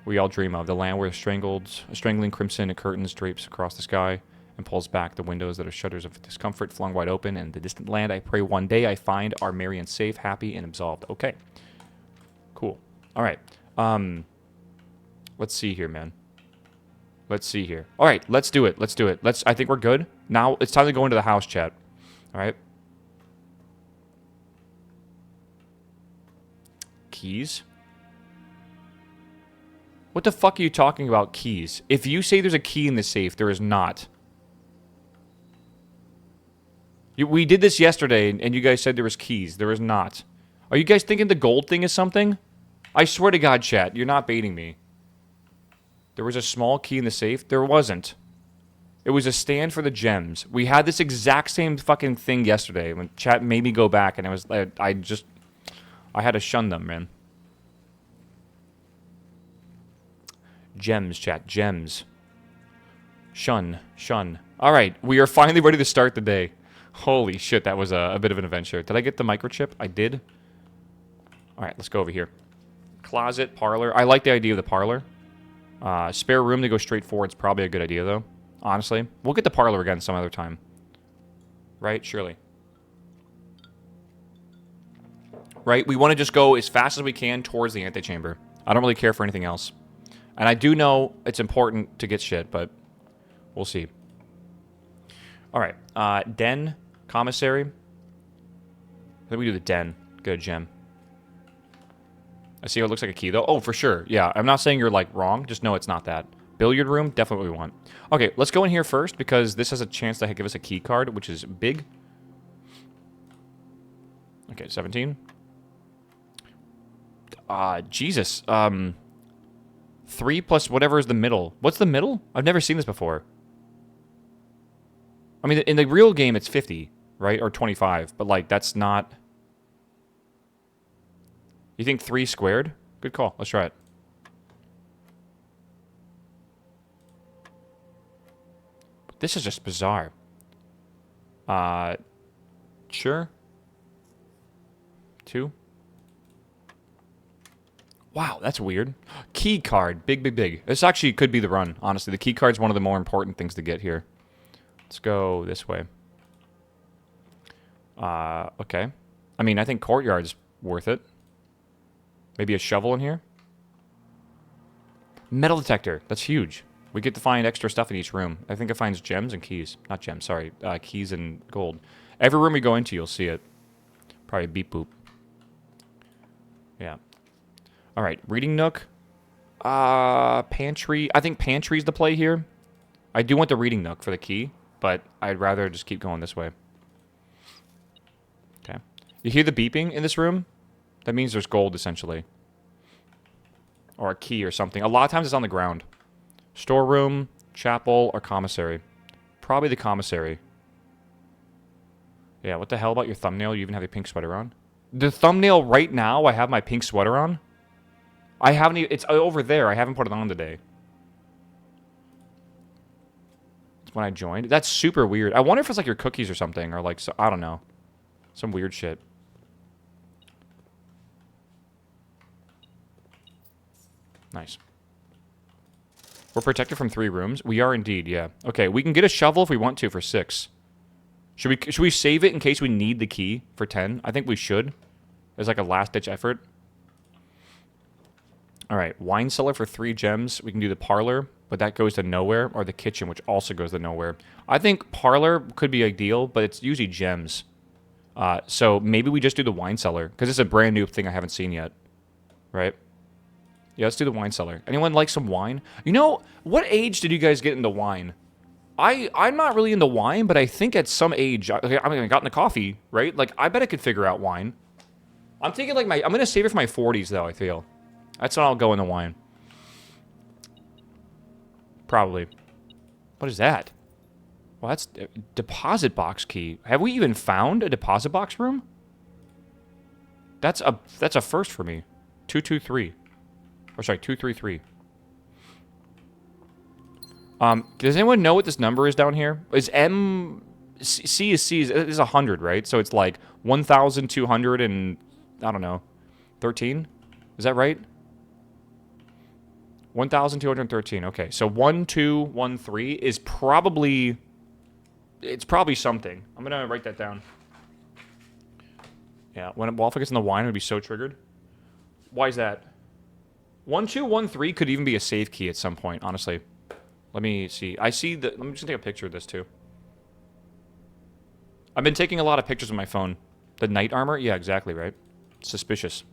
we all dream of, the land where strangling crimson and curtains drapes across the sky and pulls back the windows that are shutters of discomfort flung wide open. And the distant land, I pray one day I find our Marion safe, happy, and absolved. Okay. Cool. All right. Let's see here, man. Let's see here. All right, let's do it. I think we're good. Now it's time to go into the house, chat. All right. Keys. What the fuck are you talking about, keys? If you say there's a key in the safe, there is not. We did this yesterday, and you guys said there was keys. There is not. Are you guys thinking the gold thing is something? I swear to God, chat, you're not baiting me. There was a small key in the safe? There wasn't. It was a stand for the gems. We had this exact same fucking thing yesterday when chat made me go back, and I had to shun them, man. Gems, chat. Gems. Shun. All right, we are finally ready to start the day. Holy shit, that was a bit of an adventure. Did I get the microchip? I did. All right, let's go over here. Closet, parlor. I like the idea of the parlor. Spare room to go straight forward is probably a good idea, though. Honestly. We'll get the parlor again some other time. Right? Surely. Right? We want to just go as fast as we can towards the antechamber. I don't really care for anything else. And I do know it's important to get shit, but we'll see. All right. Den, commissary. I think we do the den. Good, gem. I see how it looks like a key, though. Oh, for sure. Yeah, I'm not saying you're, like, wrong. Just know it's not that. Billiard room, definitely what we want. Okay, let's go in here first, because this has a chance to give us a key card, which is big. Okay, 17. Jesus. 3 plus whatever is the middle. What's the middle? I've never seen this before. I mean, in the real game, it's 50, right? Or 25. But, like, that's not... You think 3 squared? Good call. Let's try it. This is just bizarre. Sure. 2. Wow, that's weird. Key card. Big. This actually could be the run, honestly. The key card's one of the more important things to get here. Let's go this way. Okay. I mean, I think courtyard's worth it. Maybe a shovel in here? Metal detector. That's huge. We get to find extra stuff in each room. I think it finds gems and keys. Not gems, sorry. Keys and gold. Every room we go into, you'll see it. Probably beep boop. Yeah. All right, reading nook. Pantry. I think pantry's the play here. I do want the reading nook for the key, but I'd rather just keep going this way. Okay. You hear the beeping in this room? That means there's gold, essentially. Or a key or something. A lot of times it's on the ground. Storeroom, chapel, or commissary. Probably the commissary. Yeah, what the hell about your thumbnail? You even have a pink sweater on? The thumbnail right now, I have my pink sweater on. I haven't even... It's over there. I haven't put it on today. It's when I joined. That's super weird. I wonder if it's like your cookies or something. Or like... So, I don't know. Some weird shit. Nice. We're protected from 3 rooms. We are indeed, yeah. Okay, we can get a shovel if we want to for 6. Should we save it in case we need the key for 10? I think we should. It's like a last-ditch effort. All right, wine cellar for 3 gems. We can do the parlor, but that goes to nowhere, or the kitchen, which also goes to nowhere. I think parlor could be ideal, but it's usually gems. So maybe we just do the wine cellar, because it's a brand new thing I haven't seen yet. Right? Yeah, let's do the wine cellar. Anyone like some wine? You know, what age did you guys get into wine? I'm not really into wine, but I think at some age, I got into coffee, right? Like, I bet I could figure out wine. I'm thinking like I'm gonna save it for my 40s though, I feel. That's when I'll go into wine. Probably. What is that? Well, that's a deposit box key. Have we even found a deposit box room? That's a first for me. 223. Or sorry, 233. Does anyone know what this number is down here? Is C is 100, right? So it's like 1,200 and I don't know, 13? Is that right? 1,213. Okay, so 1213 is probably something. I'm gonna write that down. Yeah, when Waffle gets in the wine, it would be so triggered. Why is that? 1213 could even be a save key at some point, honestly. Let me see. Let me just take a picture of this, too. I've been taking a lot of pictures on my phone. The knight armor? Yeah, exactly, right? Suspicious.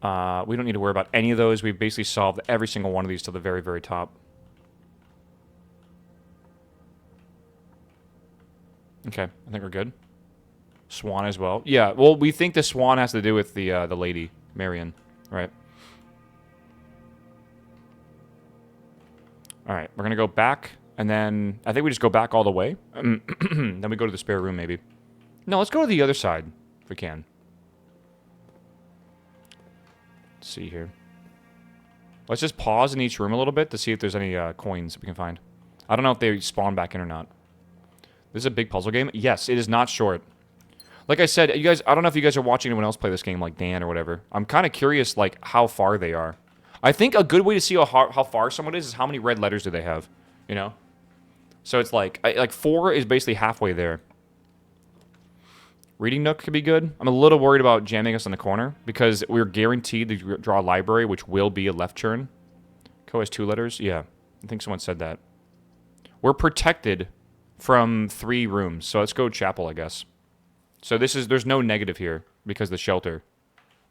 We don't need to worry about any of those. We've basically solved every single one of these to the very, very top. Okay, I think we're good. Swan as well. Yeah, well, we think the swan has to do with the lady, Marion, right? All right, we're going to go back, and then I think we just go back all the way. Then we go to the spare room, maybe. No, let's go to the other side, if we can. Let's see here. Let's just pause in each room a little bit to see if there's any coins we can find. I don't know if they spawn back in or not. This is a big puzzle game. Yes, it is not short. Like I said, you guys, I don't know if you guys are watching anyone else play this game, like Dan or whatever. I'm kind of curious, like, how far they are. I think a good way to see how far someone is how many red letters do they have, you know? So it's like 4 is basically halfway there. Reading nook could be good. I'm a little worried about jamming us in the corner because we're guaranteed to draw a library, which will be a left turn. Co has 2 letters? Yeah, I think someone said that. We're protected from 3 rooms, so let's go chapel, I guess. So there's no negative here because the shelter.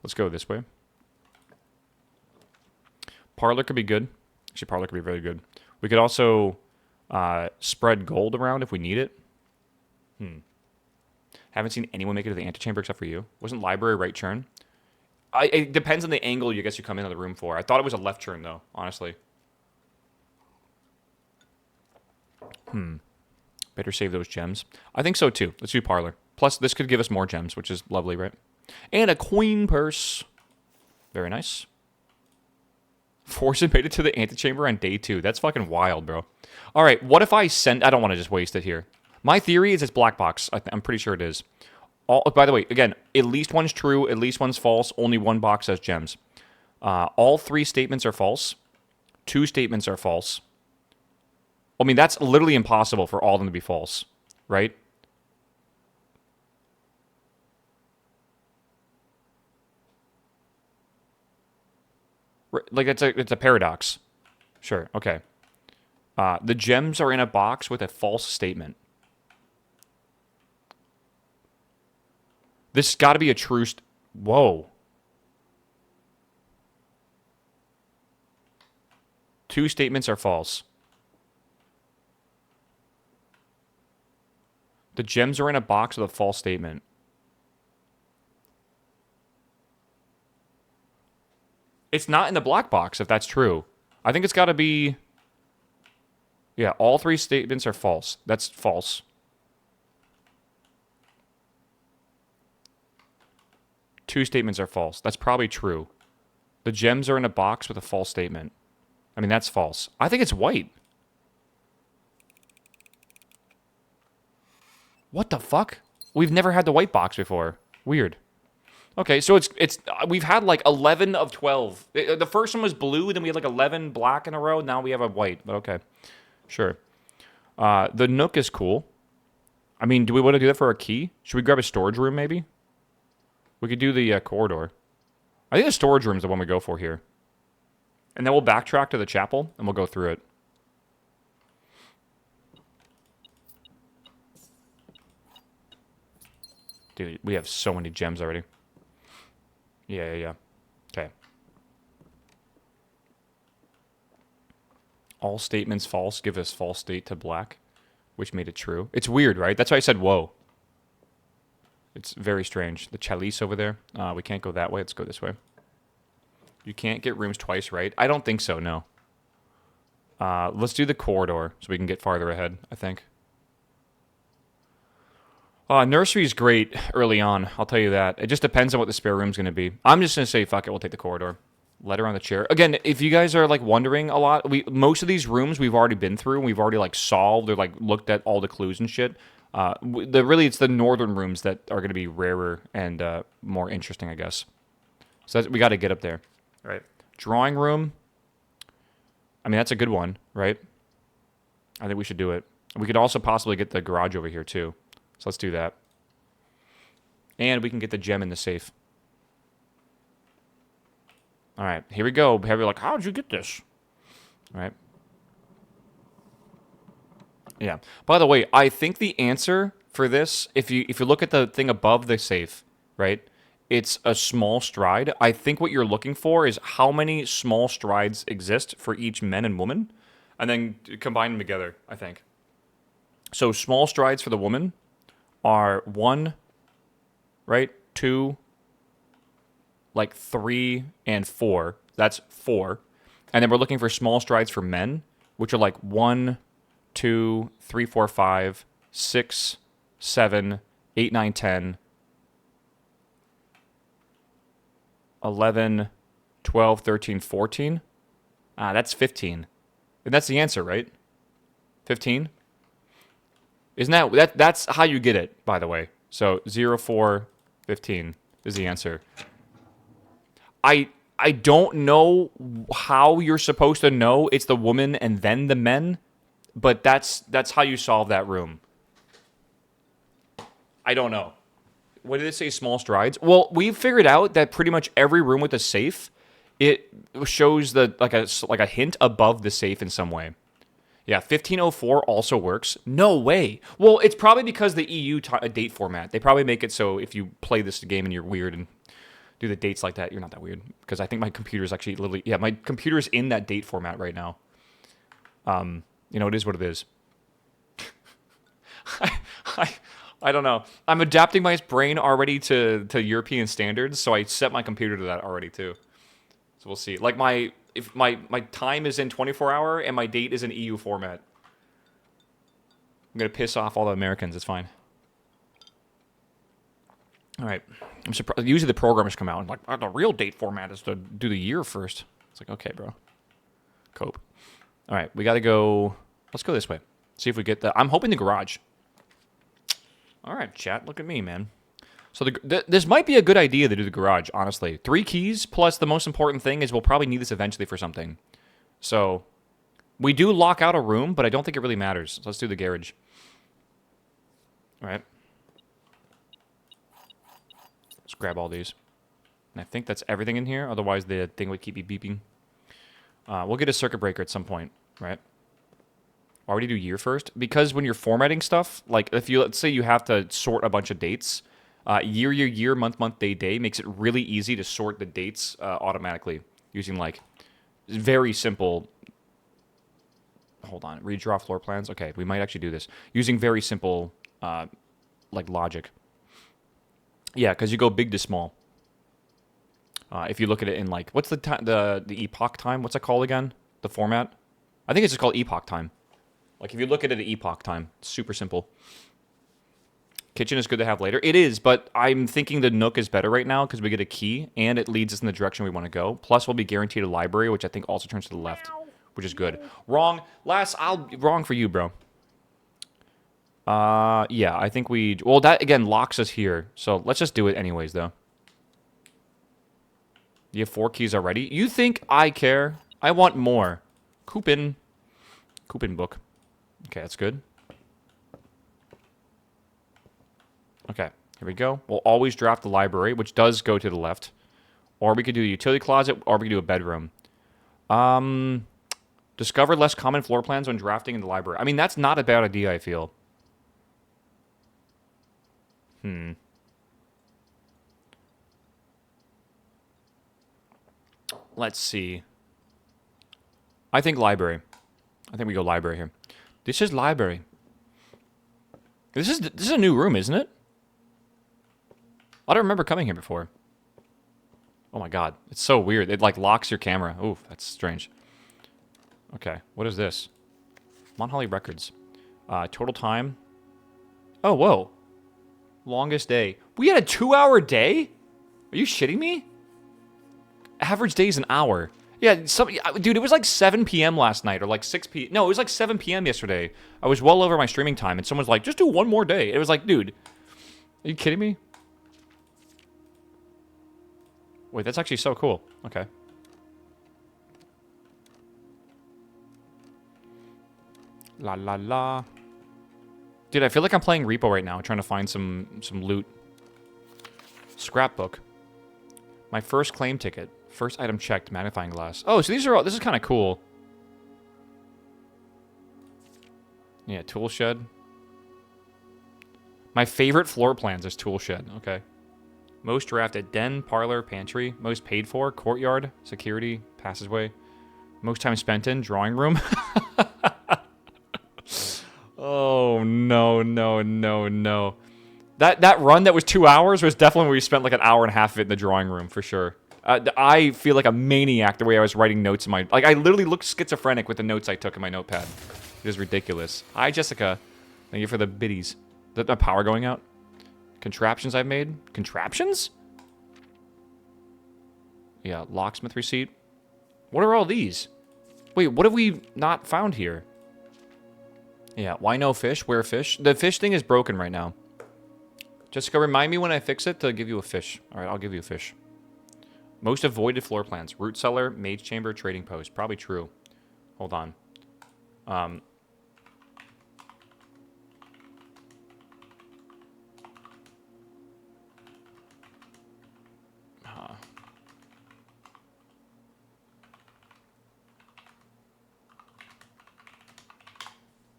Let's go this way. Parlor could be good. Actually, parlor could be very good. We could also spread gold around if we need it. Haven't seen anyone make it to the antechamber except for you. Wasn't library right turn? It depends on the angle you come into the room for. I thought it was a left turn, though, honestly. Better save those gems. I think so, too. Let's do parlor. Plus, this could give us more gems, which is lovely, right? And a coin purse. Very nice. Forsen made it to the antechamber on day 2. That's fucking wild, bro. All right, what if I send... I don't want to just waste it here. My theory is it's black box. I'm pretty sure it is. By the way, again, at least one's true, at least one's false. Only one box has gems. All 3 statements are false. 2 statements are false. I mean, that's literally impossible for all of them to be false, right? Like, it's a paradox. Sure, okay. The gems are in a box with a false statement. This has got to be a true... Whoa. 2 statements are false. The gems are in a box with a false statement. It's not in the black box, if that's true. I think it's got to be... Yeah, all 3 statements are false. That's false. 2 statements are false. That's probably true. The gems are in a box with a false statement. I mean, that's false. I think it's white. What the fuck? We've never had the white box before. Weird. Okay, so it's we've had like 11 of 12. The first one was blue, then we had like 11 black in a row. Now we have a white, but okay. Sure. The Nook is cool. I mean, do we want to do that for a key? Should we grab a storage room, maybe? We could do the corridor. I think the storage room is the one we go for here. And then we'll backtrack to the chapel, and we'll go through it. Dude, we have so many gems already. Yeah. Okay. All statements false give us false state to black, which made it true. It's weird, right? That's why I said whoa. It's very strange. The chalice over there. We can't go that way. Let's go this way. You can't get rooms twice, right? I don't think so, no. Let's do the corridor so we can get farther ahead, I think. Nursery is great early on, I'll tell you that. It just depends on what the spare room's going to be. I'm just going to say, fuck it, we'll take the corridor. Letter on the chair. Again, if you guys are, like, wondering a lot, most of these rooms we've already been through, and we've already, like, solved or, like, looked at all the clues and shit. Really, it's the northern rooms that are going to be rarer and more interesting, I guess. So we got to get up there. Right. Drawing room. I mean, that's a good one, right? I think we should do it. We could also possibly get the garage over here, too. So let's do that. And we can get the gem in the safe. All right, here we go. You're like, how'd you get this? All right. Yeah. By the way, I think the answer for this, if you look at the thing above the safe, right? It's a small stride. I think what you're looking for is how many small strides exist for each man and woman, and then combine them together, I think. So small strides for the woman are 1, right? 2, like 3, and 4. That's 4. And then we're looking for small strides for men, which are like 1, 2, 3, 4, 5, 6, 7, 8, 9, 10. 11, 12, 13, 14. That's 15. And that's the answer, right? 15? Isn't that's how you get it, by the way. So 0, 4, 15 is the answer. I don't know how you're supposed to know it's the woman and then the men, but that's how you solve that room. I don't know. What did it say, small strides? Well, we've figured out that pretty much every room with a safe, it shows like a hint above the safe in some way. Yeah, 1504 also works. No way. Well, it's probably because the EU date format. They probably make it so if you play this game and you're weird and do the dates like that, you're not that weird. Because I think my computer's actually literally... Yeah, my computer's in that date format right now. It is what it is. I don't know. I'm adapting my brain already to European standards, so I set my computer to that already too. So we'll see. Like if my time is in 24-hour and my date is in EU format. I'm gonna piss off all the Americans. It's fine. All right. I'm surprised. Usually the programmers come out and like, the real date format is to do the year first. It's like, okay, bro. Cope. All right, we got to go. Let's go this way. See if we get the. I'm hoping the garage. All right, chat. Look at me, man. So this might be a good idea to do the garage, honestly. 3 keys, plus the most important thing is we'll probably need this eventually for something. So we do lock out a room, but I don't think it really matters. So let's do the garage. All right. Let's grab all these. And I think that's everything in here. Otherwise, the thing would keep me beeping. We'll get a circuit breaker at some point, right? Why would you do year first? Because when you're formatting stuff, like if you, let's say you have to sort a bunch of dates, year, month, day makes it really easy to sort the dates automatically using like very simple, hold on, redraw floor plans. Okay, we might actually do this using very simple like logic. Yeah, because you go big to small. If you look at it in like, what's the epoch time? What's it called again? The format? I think it's just called epoch time. Like if you look at it at epoch time, it's super simple. Kitchen is good to have later. It is, but I'm thinking the Nook is better right now because we get a key and it leads us in the direction we want to go. Plus, we'll be guaranteed a library, which I think also turns to the left, which is good. Wrong. Wrong for you, bro. Yeah, I think well, that again locks us here. So let's just do it anyways, though. You have 4 keys already? You think I care? I want more. Coupon book. Okay, that's good. Okay, here we go. We'll always draft the library, which does go to the left. Or we could do a utility closet, or we could do a bedroom. Discover less common floor plans when drafting in the library. I mean, that's not a bad idea, I feel. Let's see. I think library. I think we go library here. This is library. This is a new room, isn't it? I don't remember coming here before. Oh my god, it's so weird. It like locks your camera. Ooh, that's strange. Okay, what is this? Mount Holly records. Total time. Oh, whoa. Longest day. We had a 2-hour day? Are you shitting me? Average day is an hour. Yeah, dude, it was like 7 p.m. last night, or like 6 p.m. No, it was like 7 p.m. yesterday. I was well over my streaming time, and someone's like, just do one more day. It was like, dude, are you kidding me? Wait, that's actually so cool. Okay. La la la. Dude, I feel like I'm playing Repo right now, trying to find some loot. Scrapbook. My first claim ticket. First item checked. Magnifying glass. Oh, so these are all... This is kind of cool. Yeah, tool shed. My favorite floor plans is tool shed. Okay. Most drafted. Den, parlor, pantry. Most paid for. Courtyard. Security. Passageway. Most time spent in. Drawing room. Oh, no, no, no, no. That run that was 2 hours was definitely where we spent like an hour and a half of it in the drawing room, for sure. I feel like a maniac the way I was writing notes in my... Like, I literally looked schizophrenic with the notes I took in my notepad. It is ridiculous. Hi, Jessica. Thank you for the biddies. Is my power going out? Contraptions I've made? Contraptions? Yeah, locksmith receipt. What are all these? Wait, what have we not found here? Yeah, why no fish? Where fish? The fish thing is broken right now. Jessica, remind me when I fix it to give you a fish. Alright, I'll give you a fish. Most avoided floor plans. Root cellar, mage chamber, trading post. Probably true. Hold on.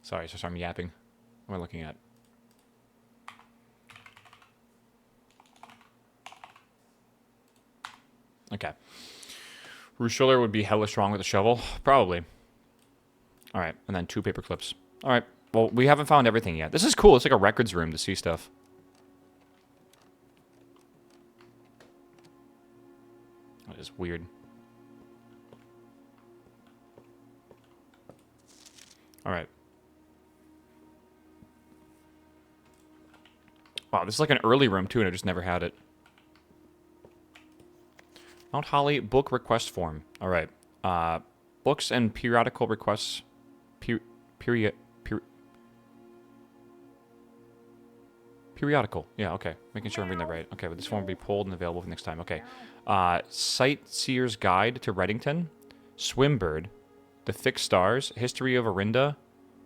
Sorry, I'm yapping. What am I looking at? Okay. Root would be hella strong with a shovel. Probably. Alright, and then 2 paper clips. Alright, well, we haven't found everything yet. This is cool. It's like a records room to see stuff. That is weird. Alright. Wow, this is like an early room, too, and I just never had it. Mount Holly book request form. All right. Books and periodical requests. Periodical. Yeah, okay. Making sure I'm reading that right. Okay, but this form will be pulled and available for next time. Okay. Sightseer's Guide to Reddington. Swimbird. The Fixed Stars. History of Orinda.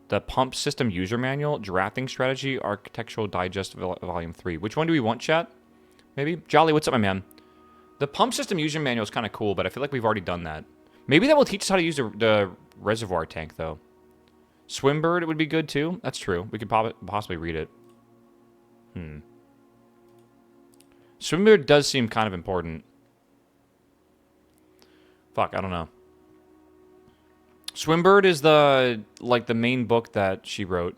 The Pump System User Manual. Drafting Strategy. Architectural Digest Volume 3. Which one do we want, chat? Maybe? Jolly, what's up, my man? The Pump System User Manual is kind of cool, but I feel like we've already done that. Maybe that will teach us how to use the reservoir tank, though. Swimbird would be good, too. That's true. We could possibly read it. Swimbird does seem kind of important. Fuck, I don't know. Swimbird is the main book that she wrote,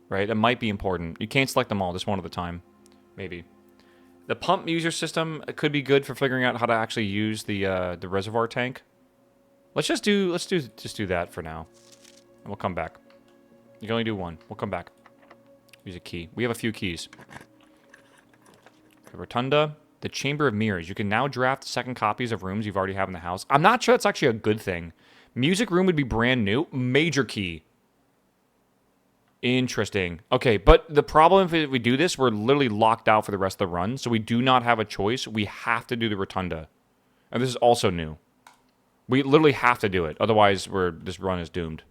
right? It might be important. You can't select them all, just one at a time. Maybe. The pump user system could be good for figuring out how to actually use the reservoir tank. Let's just do that for now, and we'll come back. You can only do one. We'll come back. Use a key. We have a few keys. The rotunda, the chamber of mirrors. You can now draft second copies of rooms you've already have in the house. I'm not sure that's actually a good thing. Music room would be brand new. Major key. Interesting. Okay, but the problem if we do this, we're literally locked out for the rest of the run, so we do not have a choice. We have to do the rotunda. And this is also new. We literally have to do it, otherwise this run is doomed.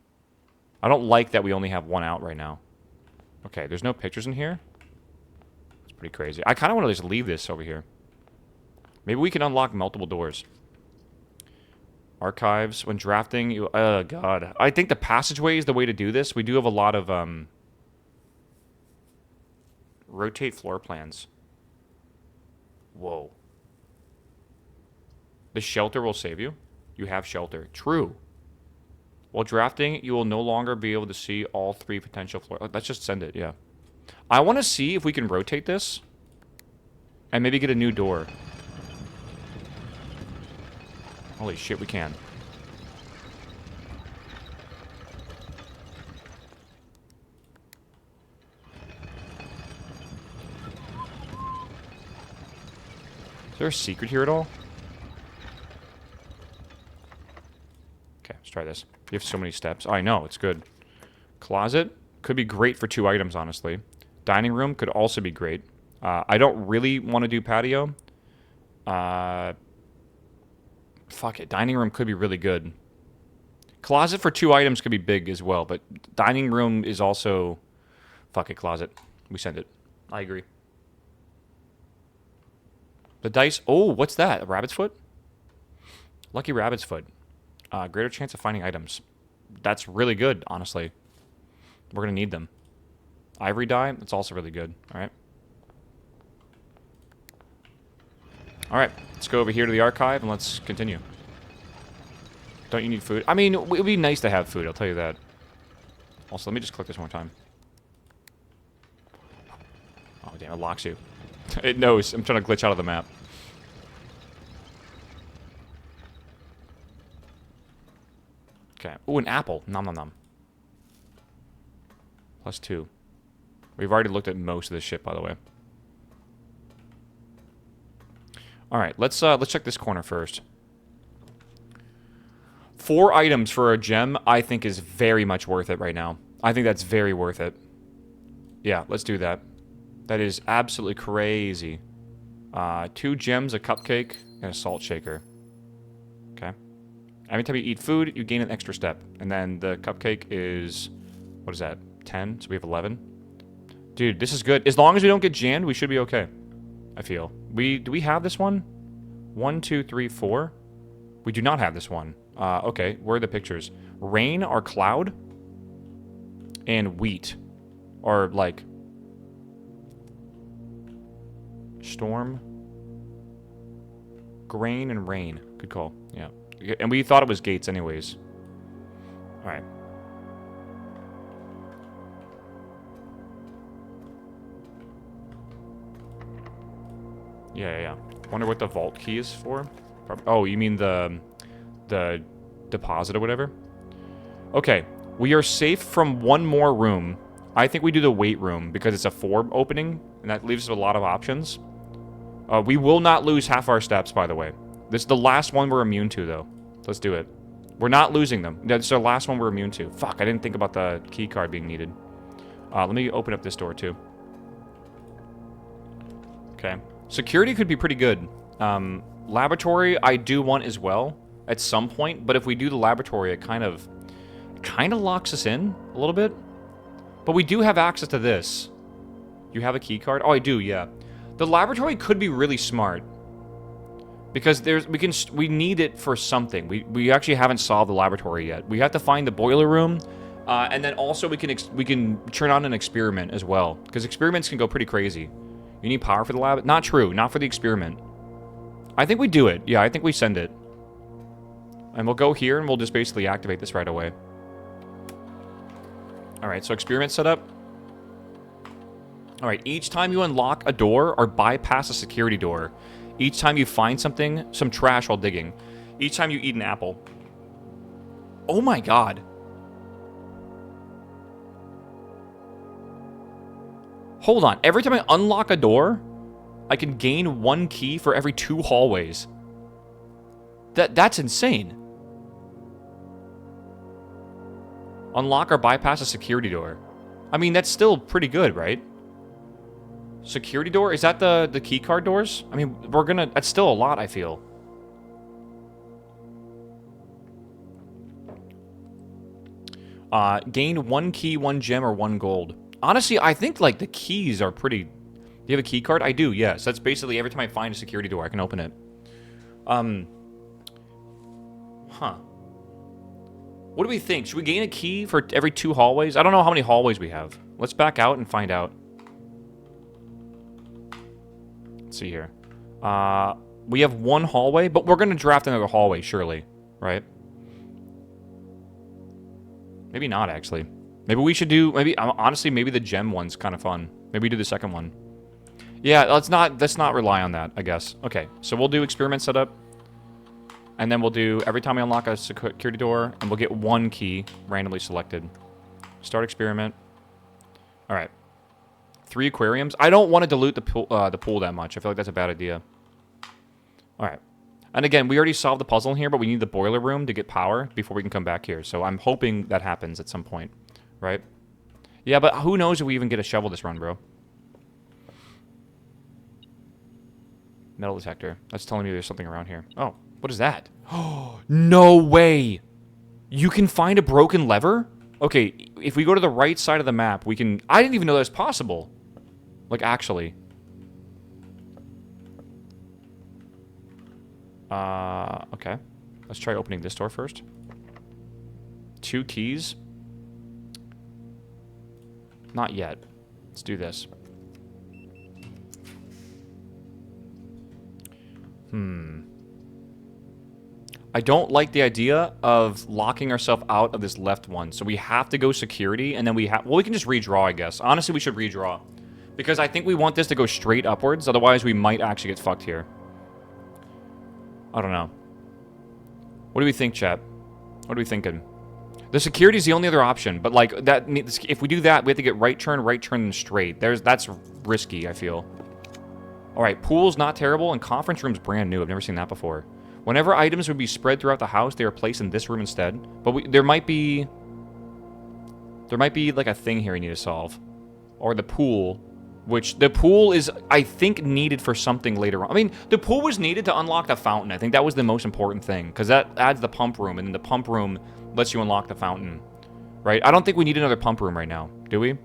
I don't like that we only have one out right now. Okay, there's no pictures in here. It's pretty crazy. I kind of want to just leave this over here. Maybe we can unlock multiple doors. Archives. When drafting, you... Oh, God. I think the passageway is the way to do this. We do have a lot of, rotate floor plans. Whoa. The shelter will save you. You have shelter. True. While drafting, you will no longer be able to see all 3 potential floors. Let's just send it, yeah. I want to see if we can rotate this. And maybe get a new door. Holy shit, we can. Is there a secret here at all? Okay, let's try this. You have so many steps. Oh, I know, it's good. Closet could be great for 2 items, honestly. Dining room could also be great. I don't really want to do patio. Fuck it. Dining room could be really good. Closet for 2 items could be big as well, but dining room is also... Fuck it, closet. We send it. I agree. The dice... Oh, what's that? A rabbit's foot? Lucky rabbit's foot. Greater chance of finding items. That's really good, honestly. We're going to need them. Ivory die, that's also really good. Alright. Alright, let's go over here to the archive and let's continue. Don't you need food? I mean, it would be nice to have food, I'll tell you that. Also, let me just click this one more time. Oh, damn, it locks you. It knows. I'm trying to glitch out of the map. Okay. Ooh, an apple. Nom nom nom. +2. We've already looked at most of this shit, by the way. Alright, let's check this corner first. 4 items for a gem, I think, is very much worth it right now. I think that's very worth it. Yeah, let's do that. That is absolutely crazy. 2 gems, a cupcake, and a salt shaker. Okay. Every time you eat food, you gain an extra step. And then the cupcake is... What is that? 10? So we have 11? Dude, this is good. As long as we don't get jammed, we should be okay. I feel. Do we have this one? 1, 2, 3, 4? We do not have this one. Okay, where are the pictures? Rain or cloud? And wheat. Or, like... Storm. Grain and rain. Good call. Yeah. And we thought it was gates anyways. Alright. Yeah. Wonder what the vault key is for. Oh, you mean the deposit or whatever? Okay. We are safe from 1 more room. I think we do the weight room because it's a 4 opening, and that leaves us with a lot of options. We will not lose half our steps, by the way. This is the last one we're immune to, though. Let's do it. We're not losing them. That's the last one we're immune to. Fuck, I didn't think about the key card being needed. Let me open up this door, too. Okay. Security could be pretty good. Laboratory, I do want as well at some point, but if we do the laboratory, it kind of locks us in a little bit. But we do have access to this. You have a key card? Oh, I do, yeah. The laboratory could be really smart. Because we need it for something. We actually haven't solved the laboratory yet. We have to find the boiler room, and then also we can turn on an experiment as well. Because experiments can go pretty crazy. You need power for the lab? Not true. Not for the experiment. I think we do it. Yeah, I think we send it. And we'll go here and we'll just basically activate this right away. Alright, so experiment setup. Alright, each time you unlock a door or bypass a security door, each time you find something, some trash while digging, each time you eat an apple. Oh my god. Hold on, every time I unlock a door, I can gain 1 key for every 2 hallways. That's insane. Unlock or bypass a security door. I mean, that's still pretty good, right? Security door? Is that the key card doors? I mean, that's still a lot, I feel. Gain 1 key, 1 gem, or 1 gold. Honestly, I think, like, the keys are pretty... Do you have a key card? I do, yes. That's basically every time I find a security door, I can open it. Huh. What do we think? Should we gain a key for every 2 hallways? I don't know how many hallways we have. Let's back out and find out. Let's see here. We have 1 hallway, but we're going to draft another hallway, surely. Right? Maybe not, actually. Maybe we should do... Maybe, honestly, maybe the gem one's kind of fun. Maybe we do the second one. Yeah, let's not rely on that, I guess. Okay, so we'll do experiment setup. And then we'll do every time we unlock a security door, and we'll get 1 key randomly selected. Start experiment. All right. 3 aquariums. I don't want to dilute the pool that much. I feel like that's a bad idea. All right. And again, we already solved the puzzle in here, but we need the boiler room to get power before we can come back here. So I'm hoping that happens at some point, right? Yeah, but who knows if we even get a shovel this run, bro. Metal detector. That's telling me there's something around here. Oh, what is that? Oh, no way! You can find a broken lever? Okay, if we go to the right side of the map, we can... I didn't even know that was possible. Like, actually. Okay. Let's try opening this door first. 2 keys. Not yet. Let's do this. I don't like the idea of locking ourselves out of this left one. So we have to go security, and then we have... Well, we can just redraw, I guess. Honestly, we should redraw. Because I think we want this to go straight upwards. Otherwise, we might actually get fucked here. I don't know. What do we think, chat? What are we thinking? The security is the only other option, but like that. If we do that, we have to get right turn, and straight. That's risky, I feel. All right, pool's not terrible, and conference room's brand new. I've never seen that before. Whenever items would be spread throughout the house, they are placed in this room instead. But there might be like a thing here we need to solve, or the pool. Which, the pool is, I think, needed for something later on. I mean, the pool was needed to unlock the fountain. I think that was the most important thing. Because that adds the pump room. And then the pump room lets you unlock the fountain. Right? I don't think we need another pump room right now. Do we?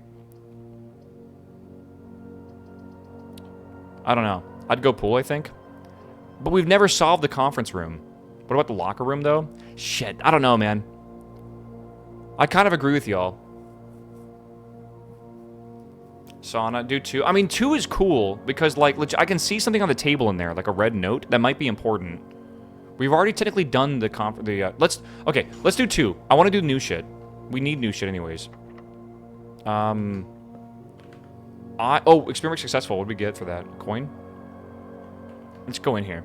I don't know. I'd go pool, I think. But we've never solved the conference room. What about the locker room, though? Shit. I don't know, man. I kind of agree with y'all. Sauna, do 2. I mean, 2 is cool because, like, I can see something on the table in there, like a red note that might be important. We've already technically done the okay, let's do 2. I want to do new shit. We need new shit anyways. Oh, experiment successful. What do we get for that? Coin? Let's go in here.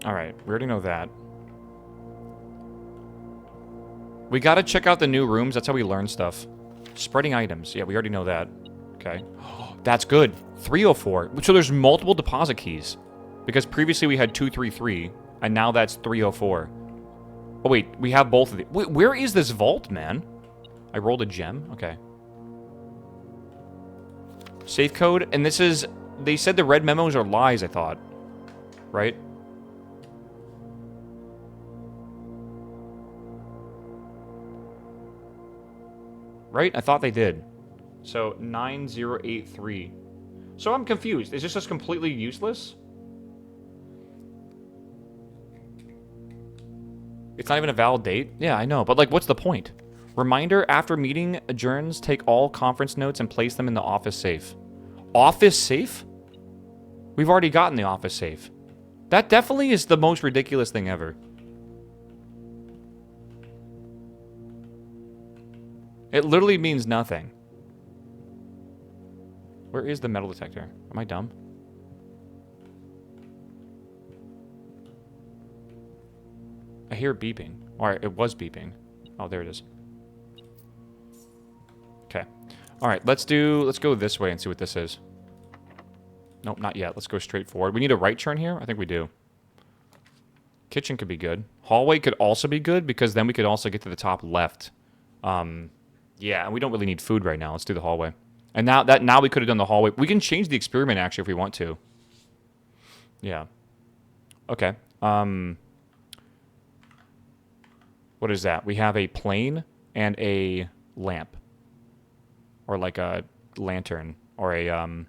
All right, we already know that. We got to check out the new rooms. That's how we learn stuff. Spreading items. Yeah, we already know that. Okay. That's good. 304. So there's multiple deposit keys. Because previously we had 233, and now that's 304. Oh, wait. We have both of these. Wait, where is this vault, man? I rolled a gem? Okay. Safe code. And this is... They said the red memos are lies, I thought. Right? Right? I thought they did. So, 9083. So I'm confused. Is this just completely useless? It's not even a valid date? Yeah, I know. But, like, what's the point? Reminder, after meeting adjourns, take all conference notes and place them in the office safe. Office safe? We've already gotten the office safe. That definitely is the most ridiculous thing ever. It literally means nothing. Where is the metal detector? Am I dumb? I hear it beeping. Or it was beeping. Oh, there it is. Okay. Alright, let's go this way and see what this is. Nope, not yet. Let's go straight forward. We need a right turn here? I think we do. Kitchen could be good. Hallway could also be good because then we could also get to the top left. Yeah, and we don't really need food right now. Let's do the hallway. And now we could have done the hallway. We can change the experiment, actually, if we want to. Yeah. Okay. What is that? We have a plane and a lamp. Or like a lantern. Or a, not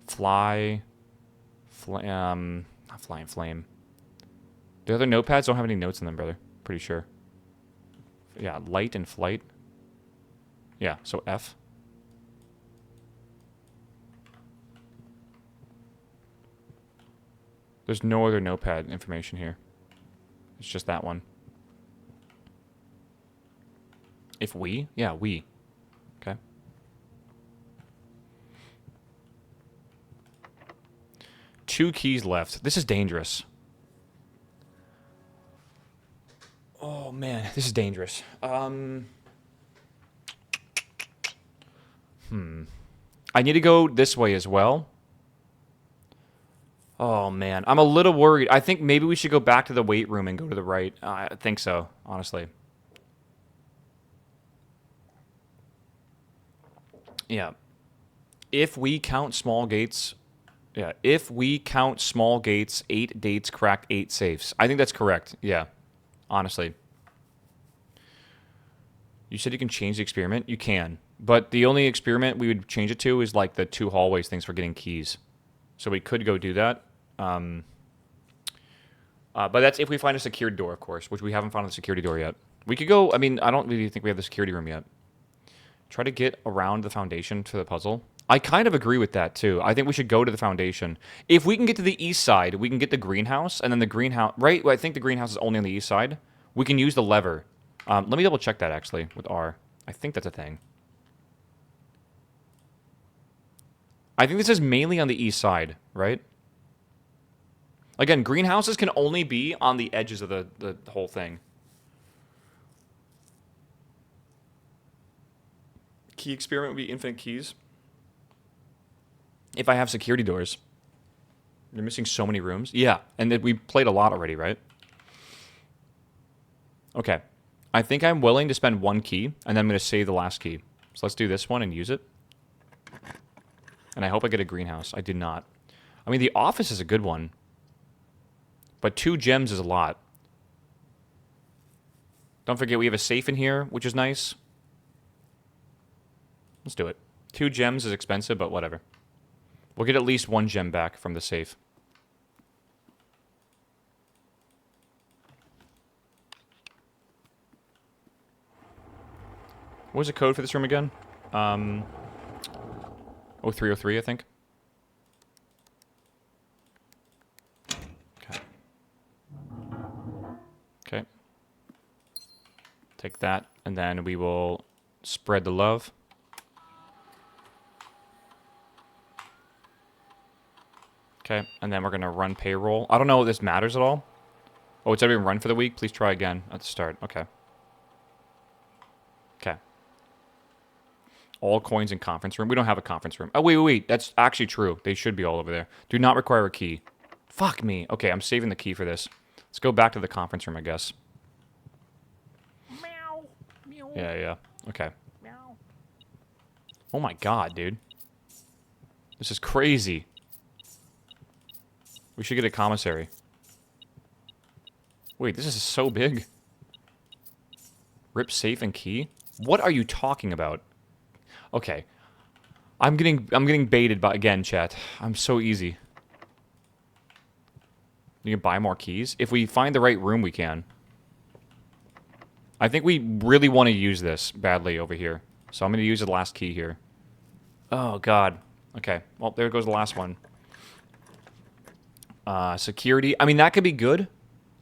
flying flame. The other notepads don't have any notes in them, brother. Pretty sure. Yeah, light and flight. Yeah, so F. There's no other notepad information here. It's just that one. If we? Yeah, we. Okay. Two keys left. This is dangerous. Oh, man. This is dangerous. I need to go this way as well. Oh, man. I'm a little worried. I think maybe we should go back to the weight room and go to the right. I think so, honestly. Yeah. If we count small gates... Yeah, if we count small gates, 8 dates cracked 8 safes. I think that's correct. Yeah, honestly. You said you can change the experiment? You can. But the only experiment we would change it to is like the 2 hallways things for getting keys. So we could go do that. But that's if we find a secured door, of course, which we haven't found the security door yet. We could go, I mean, I don't really think we have the security room yet. Try to get around the foundation to the puzzle. I kind of agree with that, too. I think we should go to the foundation. If we can get to the east side, we can get the greenhouse, and then the greenhouse... Right? Well, I think the greenhouse is only on the east side. We can use the lever. Let me double check that, actually, with R. I think that's a thing. I think this is mainly on the east side, right? Again, greenhouses can only be on the edges of the whole thing. Key experiment would be infinite keys. If I have security doors. You're missing so many rooms. Yeah, and we played a lot already, right? Okay. I think I'm willing to spend 1 key, and then I'm going to save the last key. So let's do this one and use it. And I hope I get a greenhouse. I did not. I mean, the office is a good one. But 2 gems is a lot. Don't forget we have a safe in here, which is nice. Let's do it. 2 gems is expensive, but whatever. We'll get at least 1 gem back from the safe. What was the code for this room again? 0303, I think. Okay. Okay. Take that, and then we will spread the love. Okay, and then we're going to run payroll. I don't know if this matters at all. Oh, it's everyone run for the week? Please try again at the start. Okay. Okay. All coins in conference room. We don't have a conference room. Oh, wait. That's actually true. They should be all over there. Do not require a key. Fuck me. Okay, I'm saving the key for this. Let's go back to the conference room, I guess. Meow. Meow. Yeah. Okay. Meow. Oh my god, dude. This is crazy. We should get a commissary. Wait, this is so big. Rip safe and key? What are you talking about? Okay. I'm getting baited by again, chat. I'm so easy. You can buy more keys? If we find the right room, we can. I think we really want to use this badly over here. So I'm going to use the last key here. Oh, God. Okay. Well, there goes the last one. Security. I mean, that could be good.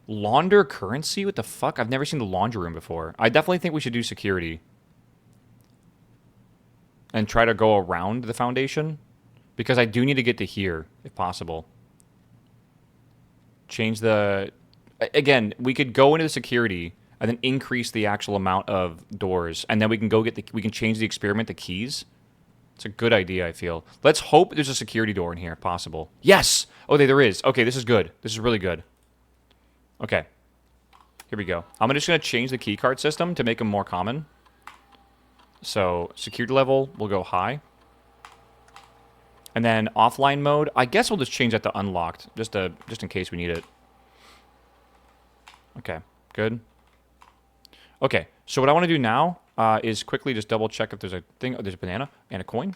Launder currency? What the fuck? I've never seen the laundry room before. I definitely think we should do security. And try to go around the foundation. Because I do need to get to here, if possible. Change the... Again, we could go into the security and then increase the actual amount of doors. And then we can go get the... We can change the experiment to keys. It's a good idea, I feel. Let's hope there's a security door in here, if possible. Yes! Oh, there is. Okay, this is good. This is really good. Okay. Here we go. I'm just going to change the keycard system to make them more common. So, security level will go high. And then offline mode, I guess we'll just change that to unlocked, just in case we need it. Okay, good. Okay, so what I want to do now is quickly just double check if there's a thing. Oh, there's a banana and a coin.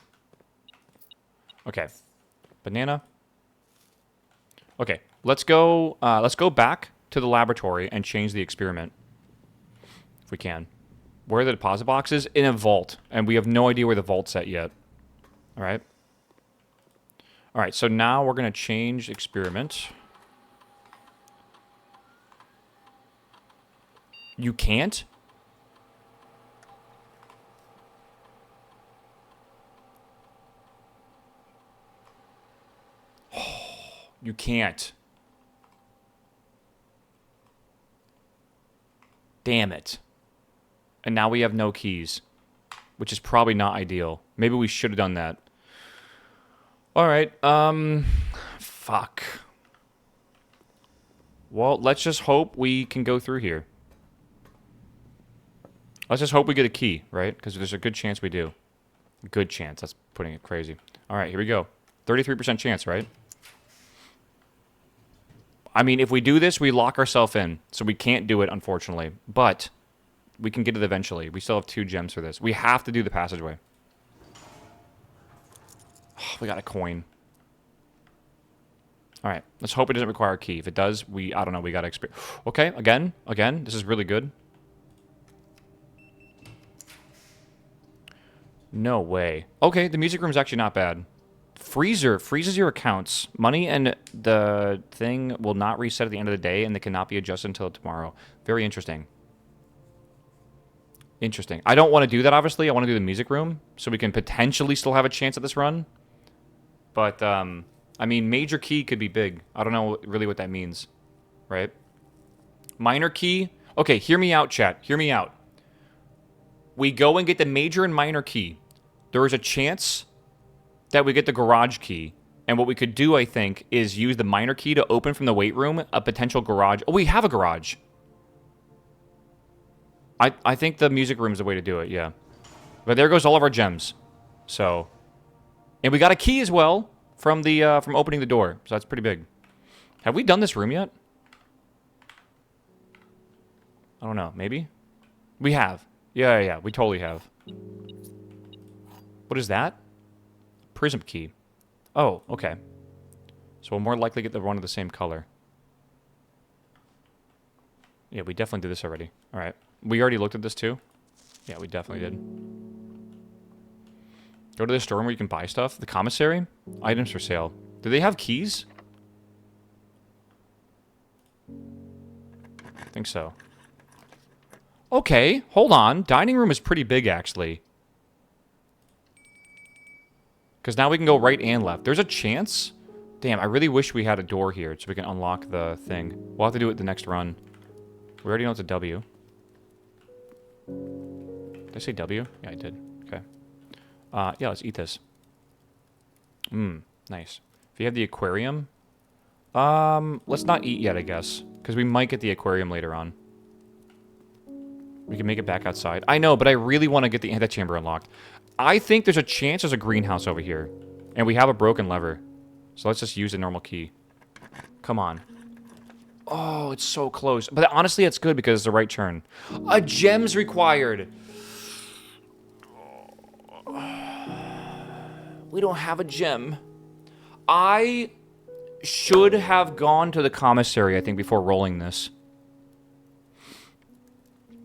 Okay, banana. Okay, let's go. Let's go back to the laboratory and change the experiment if we can. Where are the deposit boxes? In a vault, and we have no idea where the vault's at yet. All right. All right. So now we're gonna change experiment. You can't? You can't. Damn it. And now we have no keys, which is probably not ideal. Maybe we should have done that. All right. Fuck. Well, let's just hope we can go through here. Let's just hope we get a key, right? Because there's a good chance we do. Good chance. That's putting it crazy. All right, here we go. 33% chance, right? I mean, if we do this, we lock ourselves in. So we can't do it, unfortunately. But we can get it eventually. We still have 2 gems for this. We have to do the passageway. Oh, we got a coin. All right, let's hope it doesn't require a key. If it does, I don't know, we got to experience. Okay, again, this is really good. No way. Okay, the music room's actually not bad. Freezer freezes your accounts. Money and the thing will not reset at the end of the day, and they cannot be adjusted until tomorrow. Very interesting. Interesting. I don't want to do that, obviously. I want to do the music room, so we can potentially still have a chance at this run. But, I mean, major key could be big. I don't know really what that means, right? Minor key? Okay, hear me out, chat. Hear me out. We go and get the major and minor key. There is a chance that we get the garage key. And what we could do, I think, is use the minor key to open from the weight room a potential garage. Oh, we have a garage. I think the music room is the way to do it, yeah. But there goes all of our gems. So, and we got a key as well from the from opening the door. So that's pretty big. Have we done this room yet? I don't know. Maybe? We have. Yeah, we totally have. What is that? Prism key. Oh, okay. So we'll more likely get the one of the same color. Yeah, we definitely did this already. All right. We already looked at this too? Yeah, we definitely did. Go to the store where you can buy stuff. The commissary? Items for sale. Do they have keys? I think so. Okay, hold on. Dining room is pretty big, actually. Because now we can go right and left. There's a chance? Damn, I really wish we had a door here so we can unlock the thing. We'll have to do it the next run. We already know it's a W. Did I say W? Yeah, I did. Okay. Yeah, let's eat this. Nice. If you have the aquarium... let's not eat yet, I guess. Because we might get the aquarium later on. We can make it back outside. I know, but I really want to get the antechamber unlocked. I think there's a chance there's a greenhouse over here. And we have a broken lever. So let's just use a normal key. Come on. Oh, it's so close. But honestly, it's good because it's the right turn. A gem's required. We don't have a gem. I should have gone to the commissary, I think, before rolling this.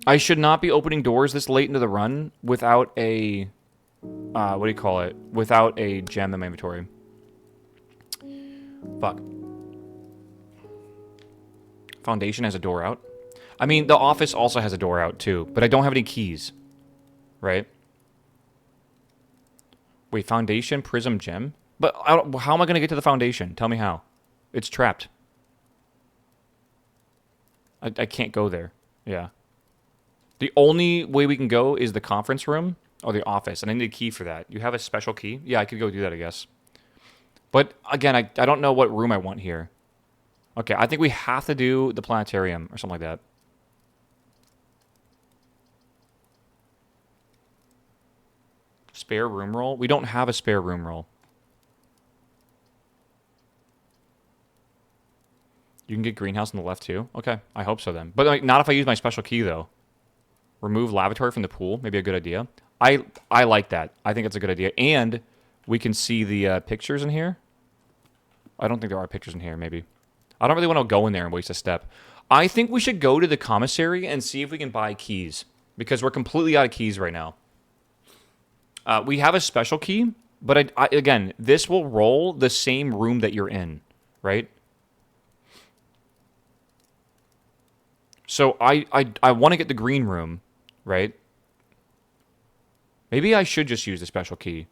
I should not be opening doors this late into the run without a... what do you call it? Without a gem in my inventory. Fuck. Foundation has a door out. I mean, the office also has a door out, too. But I don't have any keys. Right? Wait, foundation, prism, gem? But how am I going to get to the foundation? Tell me how. It's trapped. I can't go there. Yeah. The only way we can go is the conference room or the office. And I need a key for that. You have a special key? Yeah, I could go do that, I guess. But, again, I don't know what room I want here. Okay, I think we have to do the planetarium or something like that. Spare room roll? We don't have a spare room roll. You can get greenhouse on the left too? Okay, I hope so then. But like, not if I use my special key though. Remove lavatory from the pool. Maybe a good idea. I like that. I think it's a good idea. And we can see the pictures in here. I don't think there are pictures in here, maybe. I don't really want to go in there and waste a step. I think we should go to the commissary and see if we can buy keys. Because we're completely out of keys right now. We have a special key, but again, this will roll the same room that you're in, right? So I want to get the green room, right? Maybe I should just use the special key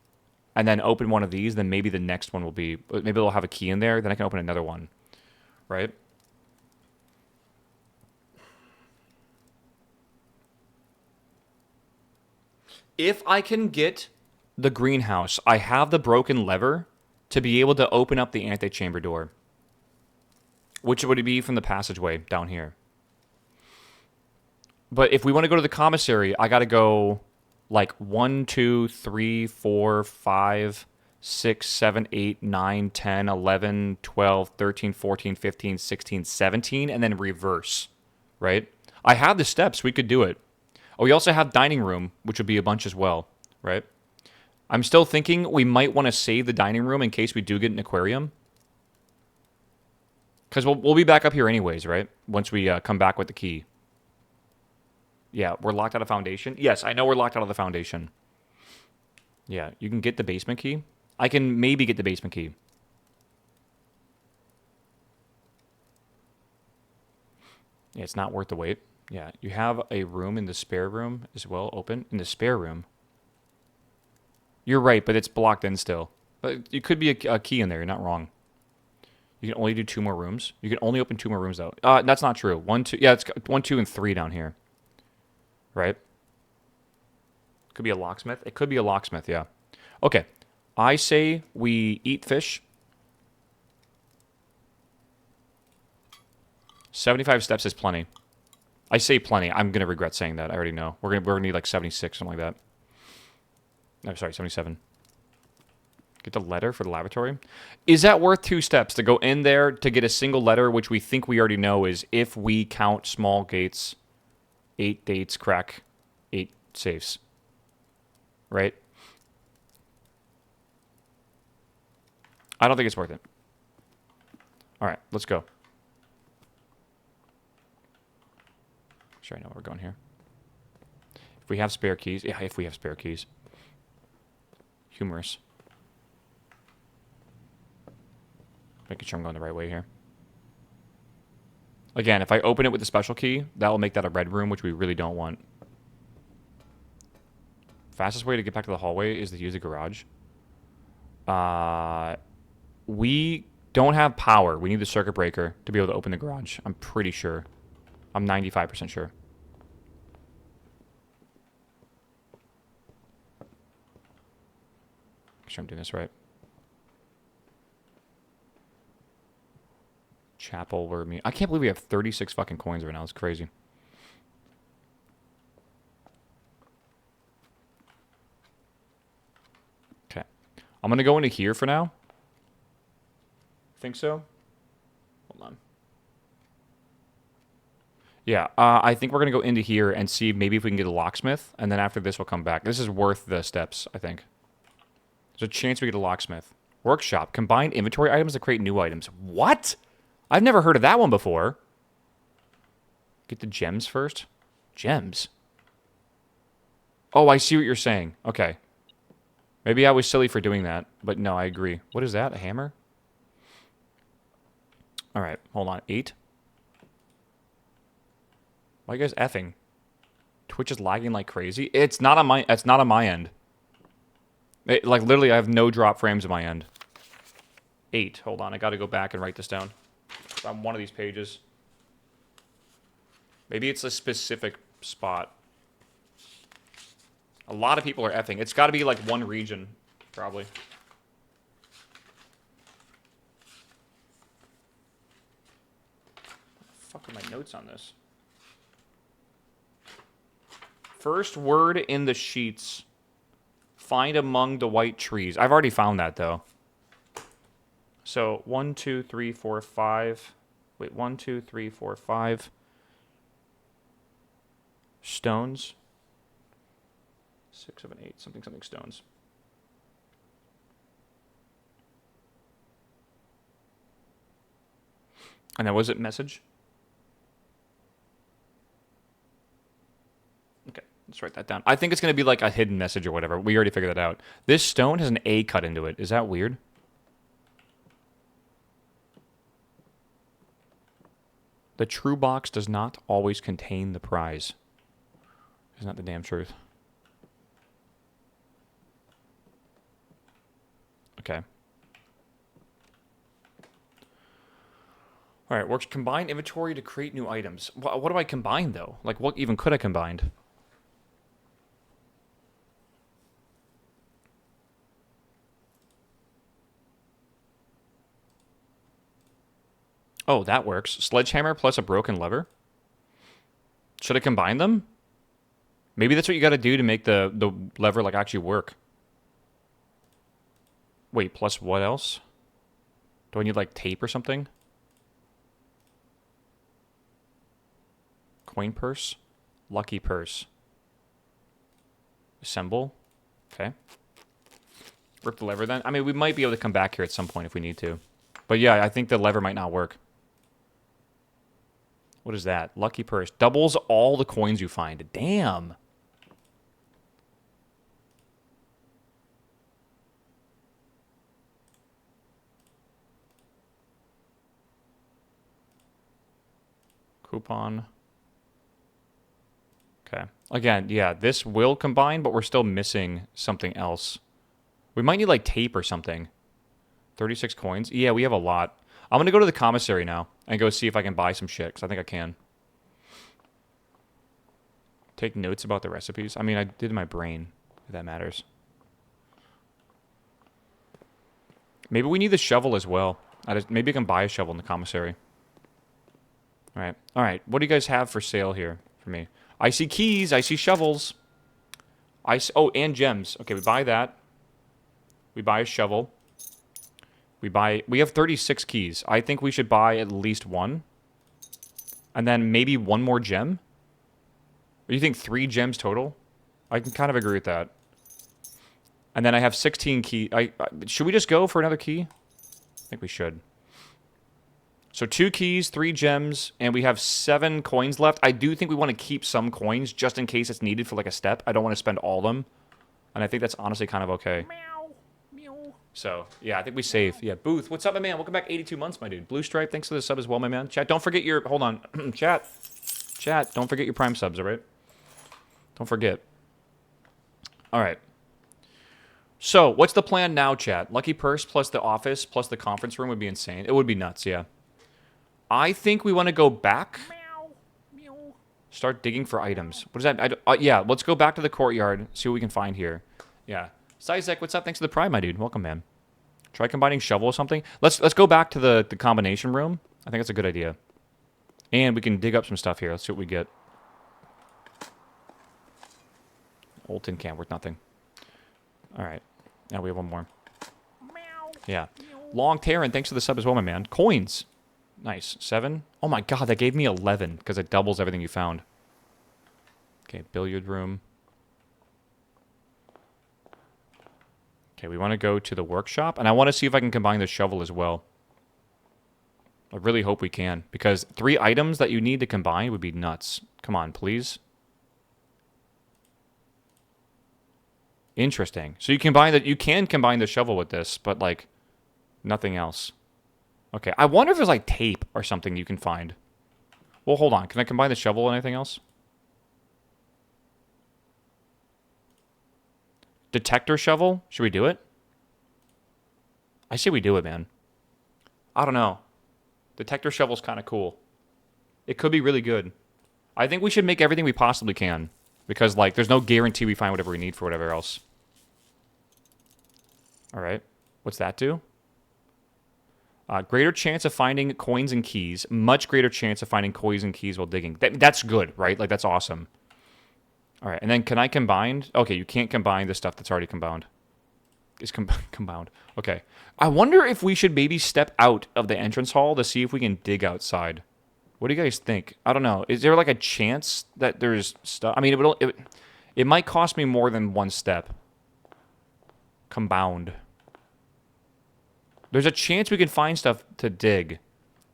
and then open one of these. Then maybe the next one will be, maybe they'll have a key in there. Then I can open another one, right? If I can get the greenhouse, I have the broken lever to be able to open up the antechamber door, which would be from the passageway down here. But if we want to go to the commissary, I got to go like 1, 2, 3, 4, 5, 6, 7, 8, 9, 10, 11, 12, 13, 14, 15, 16, 17, and then reverse, right? I have the steps. We could do it. Oh, we also have dining room, which would be a bunch as well, right? I'm still thinking we might want to save the dining room in case we do get an aquarium. Because we'll be back up here anyways, right? Once we come back with the key. Yeah, we're locked out of foundation. Yes, I know we're locked out of the foundation. Yeah, you can get the basement key. I can maybe get the basement key. Yeah, it's not worth the wait. Yeah, you have a room in the spare room as well open. In the spare room. You're right, but it's blocked in still. But it could be a key in there. You're not wrong. You can only do 2 more rooms. You can only open 2 more rooms, though. That's not true. 1, 2. Yeah, it's 1, 2, and 3 down here. Right? Could be a locksmith. It could be a locksmith, yeah. Okay. I say we eat fish. 75 steps is plenty. I say plenty. I'm going to regret saying that. I already know. We're gonna need like 76, something like that. No, sorry, 77. Get the letter for the lavatory. Is that worth 2 steps to go in there to get a single letter, which we think we already know is if we count small gates, 8 dates, crack 8 safes. Right? I don't think it's worth it. All right, let's go. Sure, I know where we're going here. If we have spare keys. Yeah, if we have spare keys. Humorous. Making sure I'm going the right way here. Again, if I open it with the special key, that will make that a red room, which we really don't want. Fastest way to get back to the hallway is to use the garage. We don't have power. We need the circuit breaker to be able to open the garage. I'm pretty sure. I'm 95% sure. Make sure I'm doing this right. Chapel, where me? I can't believe we have 36 fucking coins right now. It's crazy. Okay. I'm going to go into here for now. Think so? Hold on. Yeah, I think we're going to go into here and see maybe if we can get a locksmith. And then after this, we'll come back. This is worth the steps, I think. There's a chance we get a locksmith. Workshop. Combine inventory items to create new items. What? I've never heard of that one before. Get the gems first. Gems? Oh, I see what you're saying. Okay. Maybe I was silly for doing that. But no, I agree. What is that? A hammer? All right. Hold on. 8? Why are you guys effing? Twitch is lagging like crazy. It's not on my end. Like literally I have no drop frames on my end. 8. Hold on. I got to go back and write this down. On one of these pages. Maybe it's a specific spot. A lot of people are effing. It's got to be like one region, probably. What the fuck are my notes on this? First word in the sheets. Find among the white trees. I've already found that, though. So, 1, 2, 3, 4, 5. Wait, 1, 2, 3, 4, 5. Stones. 6, 7, 8. Something stones. And then was it message? Okay, let's write that down. I think it's going to be like a hidden message or whatever. We already figured that out. This stone has an A cut into it. Is that weird? The true box does not always contain the prize. Isn't that the damn truth? Okay. All right, works combine inventory to create new items. What do I combine, though? Like, what even could I combine? Oh, that works. Sledgehammer plus a broken lever? Should I combine them? Maybe that's what you got to do to make the lever, like, actually work. Wait, plus what else? Do I need, like, tape or something? Coin purse. Lucky purse. Assemble. Okay. Rip the lever then. I mean, we might be able to come back here at some point if we need to. But yeah, I think the lever might not work. What is that? Lucky purse. Doubles all the coins you find. Damn. Coupon. Okay. Again, yeah, this will combine, but we're still missing something else. We might need, like, tape or something. 36 coins. Yeah, we have a lot. I'm going to go to the commissary now and go see if I can buy some shit, because I think I can. Take notes about the recipes. I mean, I did in my brain, if that matters. Maybe we need the shovel as well. Maybe I can buy a shovel in the commissary. All right. All right. What do you guys have for sale here for me? I see keys. I see shovels. Oh, and gems. Okay, we buy that. We buy a shovel. We have 36 keys. I think we should buy at least one. And then maybe one more gem? Or you think 3 gems total? I can kind of agree with that. And then I have 16 keys. Should we just go for another key? I think we should. So 2 keys, 3 gems, and we have 7 coins left. I do think we want to keep some coins just in case it's needed for like a step. I don't want to spend all of them. And I think that's honestly kind of okay. Meow. Meow. So, yeah, I think we save. Yeah, Booth, what's up, my man? Welcome back 82 months, my dude. Blue Stripe, thanks for the sub as well, my man. Chat, don't forget your... Hold on. Chat, don't forget your Prime subs, all right? Don't forget. All right. So, what's the plan now, chat? Lucky Purse plus the office plus the conference room would be insane. It would be nuts, yeah. I think we want to go back. Start digging for items. What is that? Yeah, let's go back to the courtyard, see what we can find here. Yeah. Sizek, what's up? Thanks for the prime, my dude. Welcome, man. Try combining shovel or something. Let's go back to the combination room. I think that's a good idea. And we can dig up some stuff here. Let's see what we get. Old tin can worth nothing. All right. Now we have one more. Yeah. Long Terran, thanks for the sub as well, my man. Coins. Nice. 7. Oh my god, that gave me 11 because it doubles everything you found. Okay, billiard room. Okay, we want to go to the workshop, and I want to see if I can combine the shovel as well. I really hope we can, because 3 items that you need to combine would be nuts. Come on, please. Interesting. So you can combine the shovel with this, but like nothing else. Okay, I wonder if there's like tape or something you can find. Well, hold on. Can I combine the shovel with anything else? Detector shovel? Should we do it? I say we do it, man. I don't know. Detector shovel's kind of cool. It could be really good. I think we should make everything we possibly can. Because, like, there's no guarantee we find whatever we need for whatever else. Alright. What's that do? Greater chance of finding coins and keys. Much greater chance of finding coins and keys while digging. That's good, right? Like, that's awesome. All right, and then can I combine? Okay, you can't combine the stuff that's already combined. It's combined. Okay. I wonder if we should maybe step out of the entrance hall to see if we can dig outside. What do you guys think? I don't know. Is there like a chance that there's stuff? I mean, it might cost me more than one step. Compound. There's a chance we can find stuff to dig.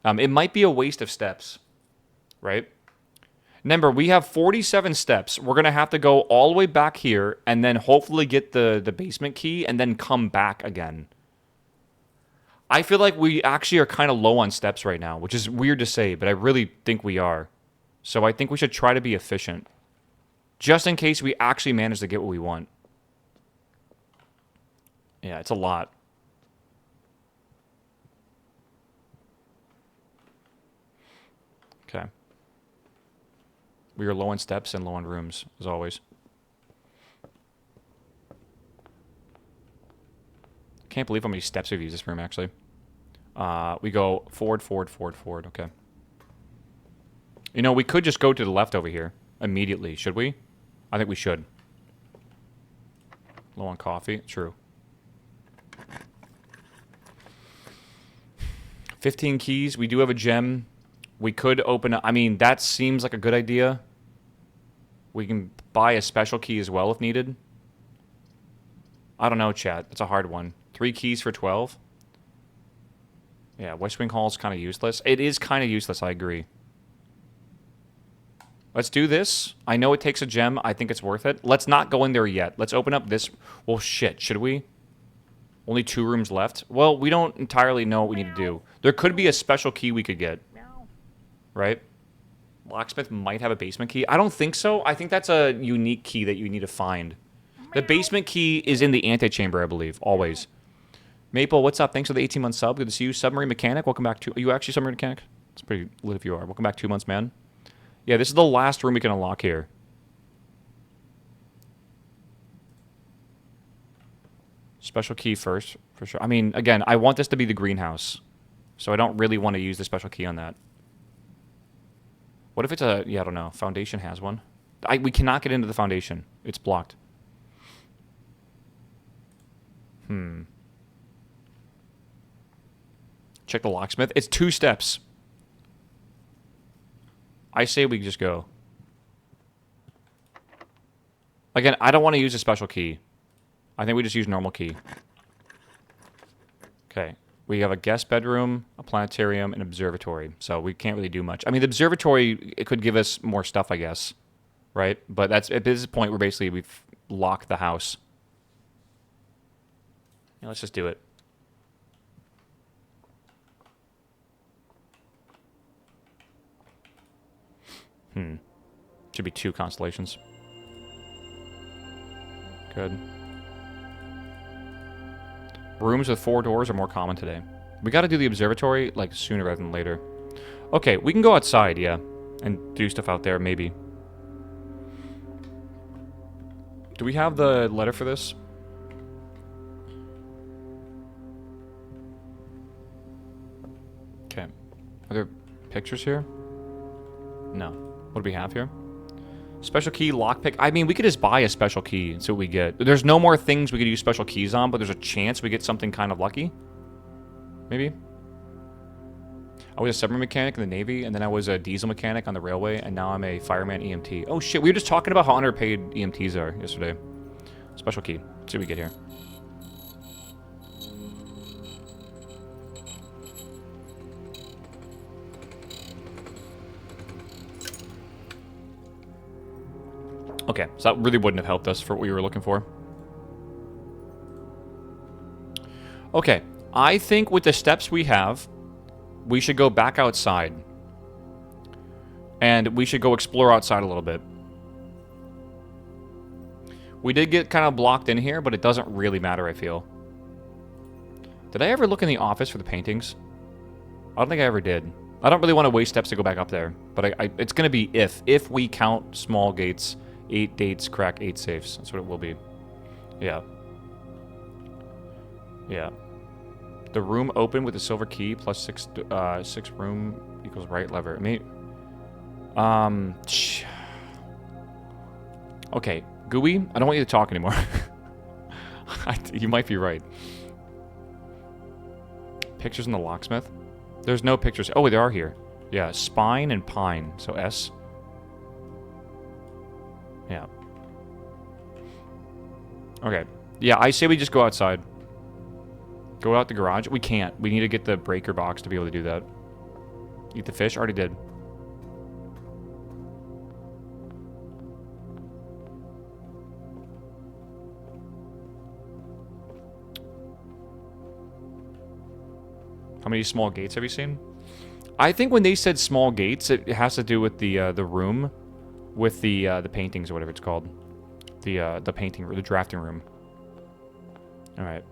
It might be a waste of steps, right? Remember, we have 47 steps. We're going to have to go all the way back here and then hopefully get the basement key and then come back again. I feel like we actually are kind of low on steps right now, which is weird to say, but I really think we are. So I think we should try to be efficient. Just in case we actually manage to get what we want. Yeah, it's a lot. Okay. We are low on steps and low on rooms, as always. Can't believe how many steps we've used this room, actually. We go forward, forward, forward, forward. Okay. You know, we could just go to the left over here immediately. Should we? I think we should. Low on coffee. True. 15 keys. We do have a gem. We could open up. I mean, that seems like a good idea. We can buy a special key as well if needed. I don't know, chat. That's a hard one. 3 keys for 12. Yeah, West Wing Hall is kind of useless. It is kind of useless, I agree. Let's do this. I know it takes a gem. I think it's worth it. Let's not go in there yet. Let's open up this. Well, shit. Should we? Only 2 rooms left? Well, we don't entirely know what we need to do. There could be a special key we could get. Right? Locksmith might have a basement key. I don't think so. I think that's a unique key that you need to find. The basement key is in the antechamber, I believe. Always. Maple, what's up? Thanks for the 18-month sub. Good to see you. Submarine Mechanic, welcome back to... Are you actually Submarine Mechanic? It's pretty lit if you are. Welcome back 2 months, man. Yeah, this is the last room we can unlock here. Special key first, for sure. I mean, again, I want this to be the greenhouse. So I don't really want to use the special key on that. What if it's a... Yeah, I don't know. Foundation has one. We cannot get into the foundation. It's blocked. Check the locksmith. It's 2 steps. I say we just go. Again, I don't want to use a special key. I think we just use normal key. Okay. We have a guest bedroom, a planetarium, and an observatory. So we can't really do much. I mean, the observatory, it could give us more stuff, I guess. Right? But that's at this point where basically we've locked the house. Yeah, let's just do it. Should be 2 constellations. Good. Rooms with 4 doors are more common today. We gotta do the observatory, like, sooner rather than later. Okay, we can go outside, yeah. And do stuff out there, maybe. Do we have the letter for this? Okay. Are there pictures here? No. What do we have here? Special key, lockpick. I mean, we could just buy a special key and see what we get. There's no more things we could use special keys on, but there's a chance we get something kind of lucky. Maybe. I was a submarine mechanic in the Navy, and then I was a diesel mechanic on the railway, and now I'm a fireman EMT. Oh shit, we were just talking about how underpaid EMTs are yesterday. Special key. Let's see what we get here. Okay, so that really wouldn't have helped us for what we were looking for. Okay, I think with the steps we have, we should go back outside. And we should go explore outside a little bit. We did get kind of blocked in here, but it doesn't really matter, I feel. Did I ever look in the office for the paintings? I don't think I ever did. I don't really want to waste steps to go back up there. But it's going to be if we count small gates... 8 dates, crack 8 safes. That's what it will be. Yeah. Yeah. The room open with the silver key plus 6 room equals right lever. Okay, Gooey, I don't want you to talk anymore. You might be right. Pictures in the locksmith? There's no pictures. Oh, they are here. Yeah, spine and pine. So S. Yeah. Okay. Yeah, I say we just go outside. Go out the garage. We can't. We need to get the breaker box to be able to do that. Eat the fish? Already did. How many small gates have you seen? I think when they said small gates, it has to do with the room with the paintings or whatever it's called. The painting room, the drafting room. All right.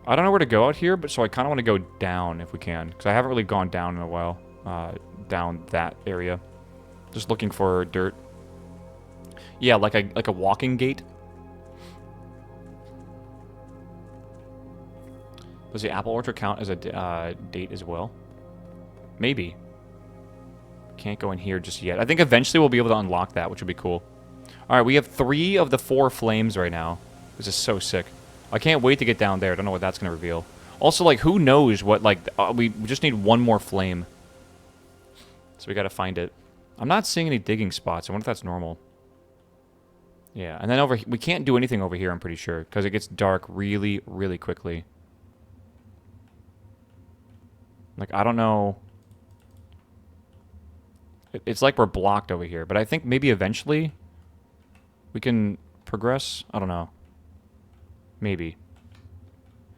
I don't know where to go out here, but so I kind of want to go down if we can, because I haven't really gone down in a while. Down that area, just looking for dirt. Yeah, like a walking gate. Does the apple orchard count as a date as well? Maybe. Can't go in here just yet. I think eventually we'll be able to unlock that, which would be cool. All right, we have 3 of the 4 flames right now. This is so sick. I can't wait to get down there. I don't know what that's going to reveal. Also, like, who knows what, like, we just need 1 more flame. So we got to find it. I'm not seeing any digging spots. I wonder if that's normal. Yeah, and then we can't do anything over here, I'm pretty sure, because it gets dark really, really quickly. Like, I don't know. It's like we're blocked over here, but I think maybe eventually we can progress. I don't know. Maybe.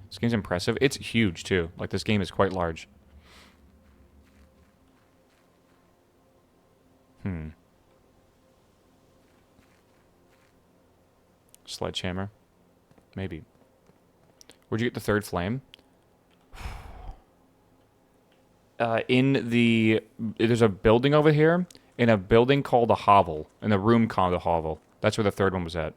This game's impressive. It's huge, too. Like, this game is quite large. Sledgehammer. Maybe. Where'd you get the 3rd flame? There's a building over here, in a building called a hovel, in a room called a hovel. That's where the 3rd one was at.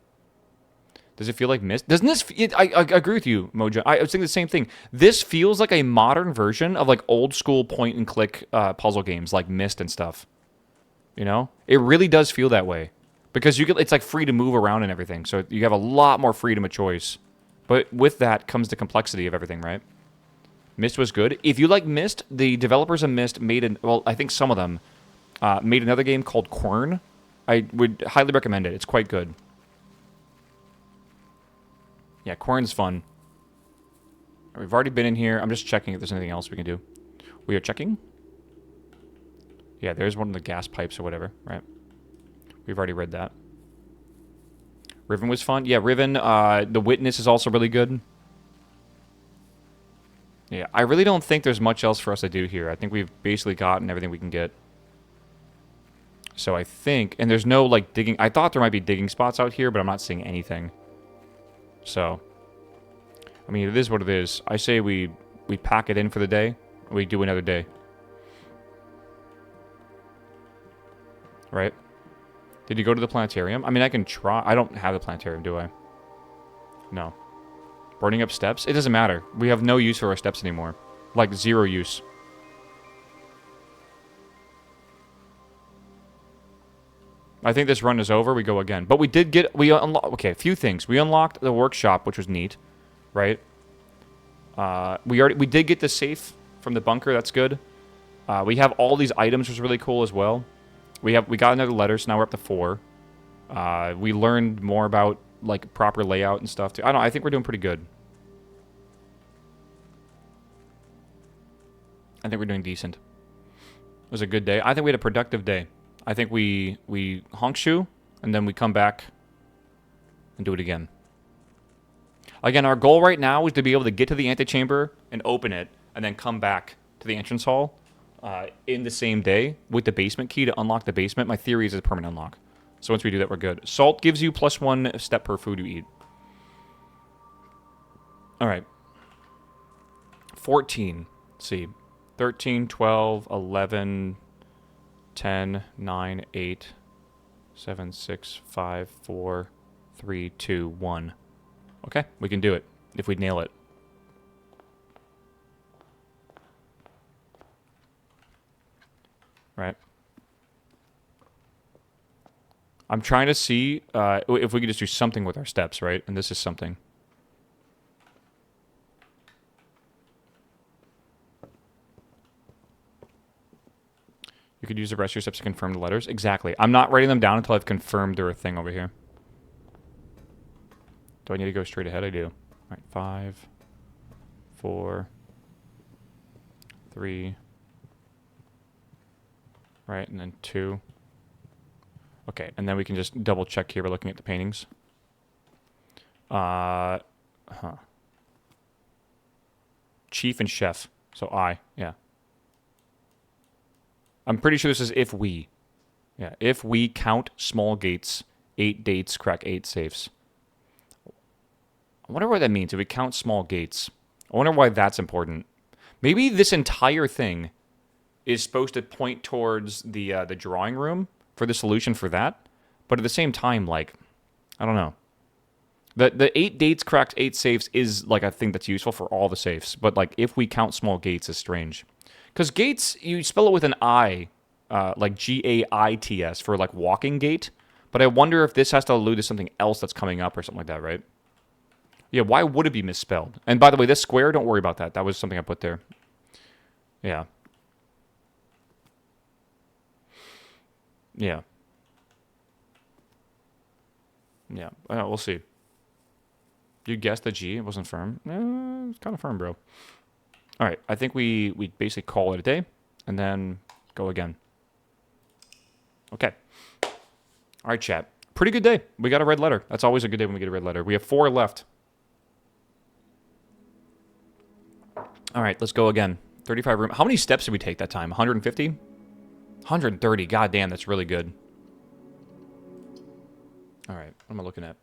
Does it feel like Myst? Doesn't this... I agree with you, Mojo. I was thinking the same thing. This feels like a modern version of, like, old-school point-and-click puzzle games, like Myst and stuff. You know? It really does feel that way. Because it's, like, free to move around and everything, so you have a lot more freedom of choice. But with that comes the complexity of everything, right? Myst was good. If you like Myst, the developers of Myst made well, I think some of them made another game called Quern. I would highly recommend it. It's quite good. Yeah, Quern's fun. We've already been in here. I'm just checking if there's anything else we can do. We are checking? Yeah, there's one of the gas pipes or whatever, right? We've already read that. Riven was fun. Yeah, Riven. The Witness is also really good. Yeah, I really don't think there's much else for us to do here. I think we've basically gotten everything we can get. So I think... And there's no, like, digging... I thought there might be digging spots out here, but I'm not seeing anything. So... I mean, it is what it is. I say we pack it in for the day, and we do another day. Right? Did you go to the planetarium? I mean, I can try... I don't have the planetarium, do I? No. Burning up steps? It doesn't matter. We have no use for our steps anymore. Like, 0 use. I think this run is over. We go again. But we did get... Okay, a few things. We unlocked the workshop, which was neat. Right? We did get the safe from the bunker. That's good. We have all these items, which is really cool as well. We got another letter, so now we're up to 4. We learned more about, like, proper layout and stuff, too. I think we're doing pretty good. I think we're doing decent. It was a good day. I think we had a productive day. I think we honk shoe, and then we come back and do it again. Again, our goal right now is to be able to get to the antechamber and open it, and then come back to the entrance hall in the same day with the basement key to unlock the basement. My theory is it's a permanent unlock. So once we do that, we're good. Salt gives you +1 step per food you eat. All right. 14. Let's see. 13, 12, 11, 10, 9, 8, 7, 6, 5, 4, 3, 2, 1. Okay, we can do it if we nail it. Right. I'm trying to see if we can just do something with our steps, right? And this is something. You could use the rest of your steps to confirm the letters. Exactly. I'm not writing them down until I've confirmed they're a thing over here. Do I need to go straight ahead? I do. All right, 5, 4, 3. Right, and then 2. Okay, and then we can just double check here by looking at the paintings. Chief and chef. So yeah. I'm pretty sure this is if we. Yeah, if we count small gates, 8 dates, crack 8 safes. I wonder what that means, if we count small gates. I wonder why that's important. Maybe this entire thing is supposed to point towards the drawing room for the solution for that. But at the same time, like, I don't know. The 8 dates, cracked 8 safes is, like, a thing that's useful for all the safes. But, like, if we count small gates is strange. Because gates, you spell it with an I, like G-A-I-T-S for, like, walking gate. But I wonder if this has to allude to something else that's coming up or something like that, right? Yeah, why would it be misspelled? And by the way, this square, don't worry about that. That was something I put there. Yeah. Yeah. Yeah. We'll see. You guessed the G. It wasn't firm. It's kind of firm, bro. All right. I think we basically call it a day and then go again. Okay. All right, chat. Pretty good day. We got a red letter. That's always a good day when we get a red letter. We have 4 left. All right. Let's go again. 35 room. How many steps did we take that time? 150? 130. God damn, that's really good. All right. What am I looking at?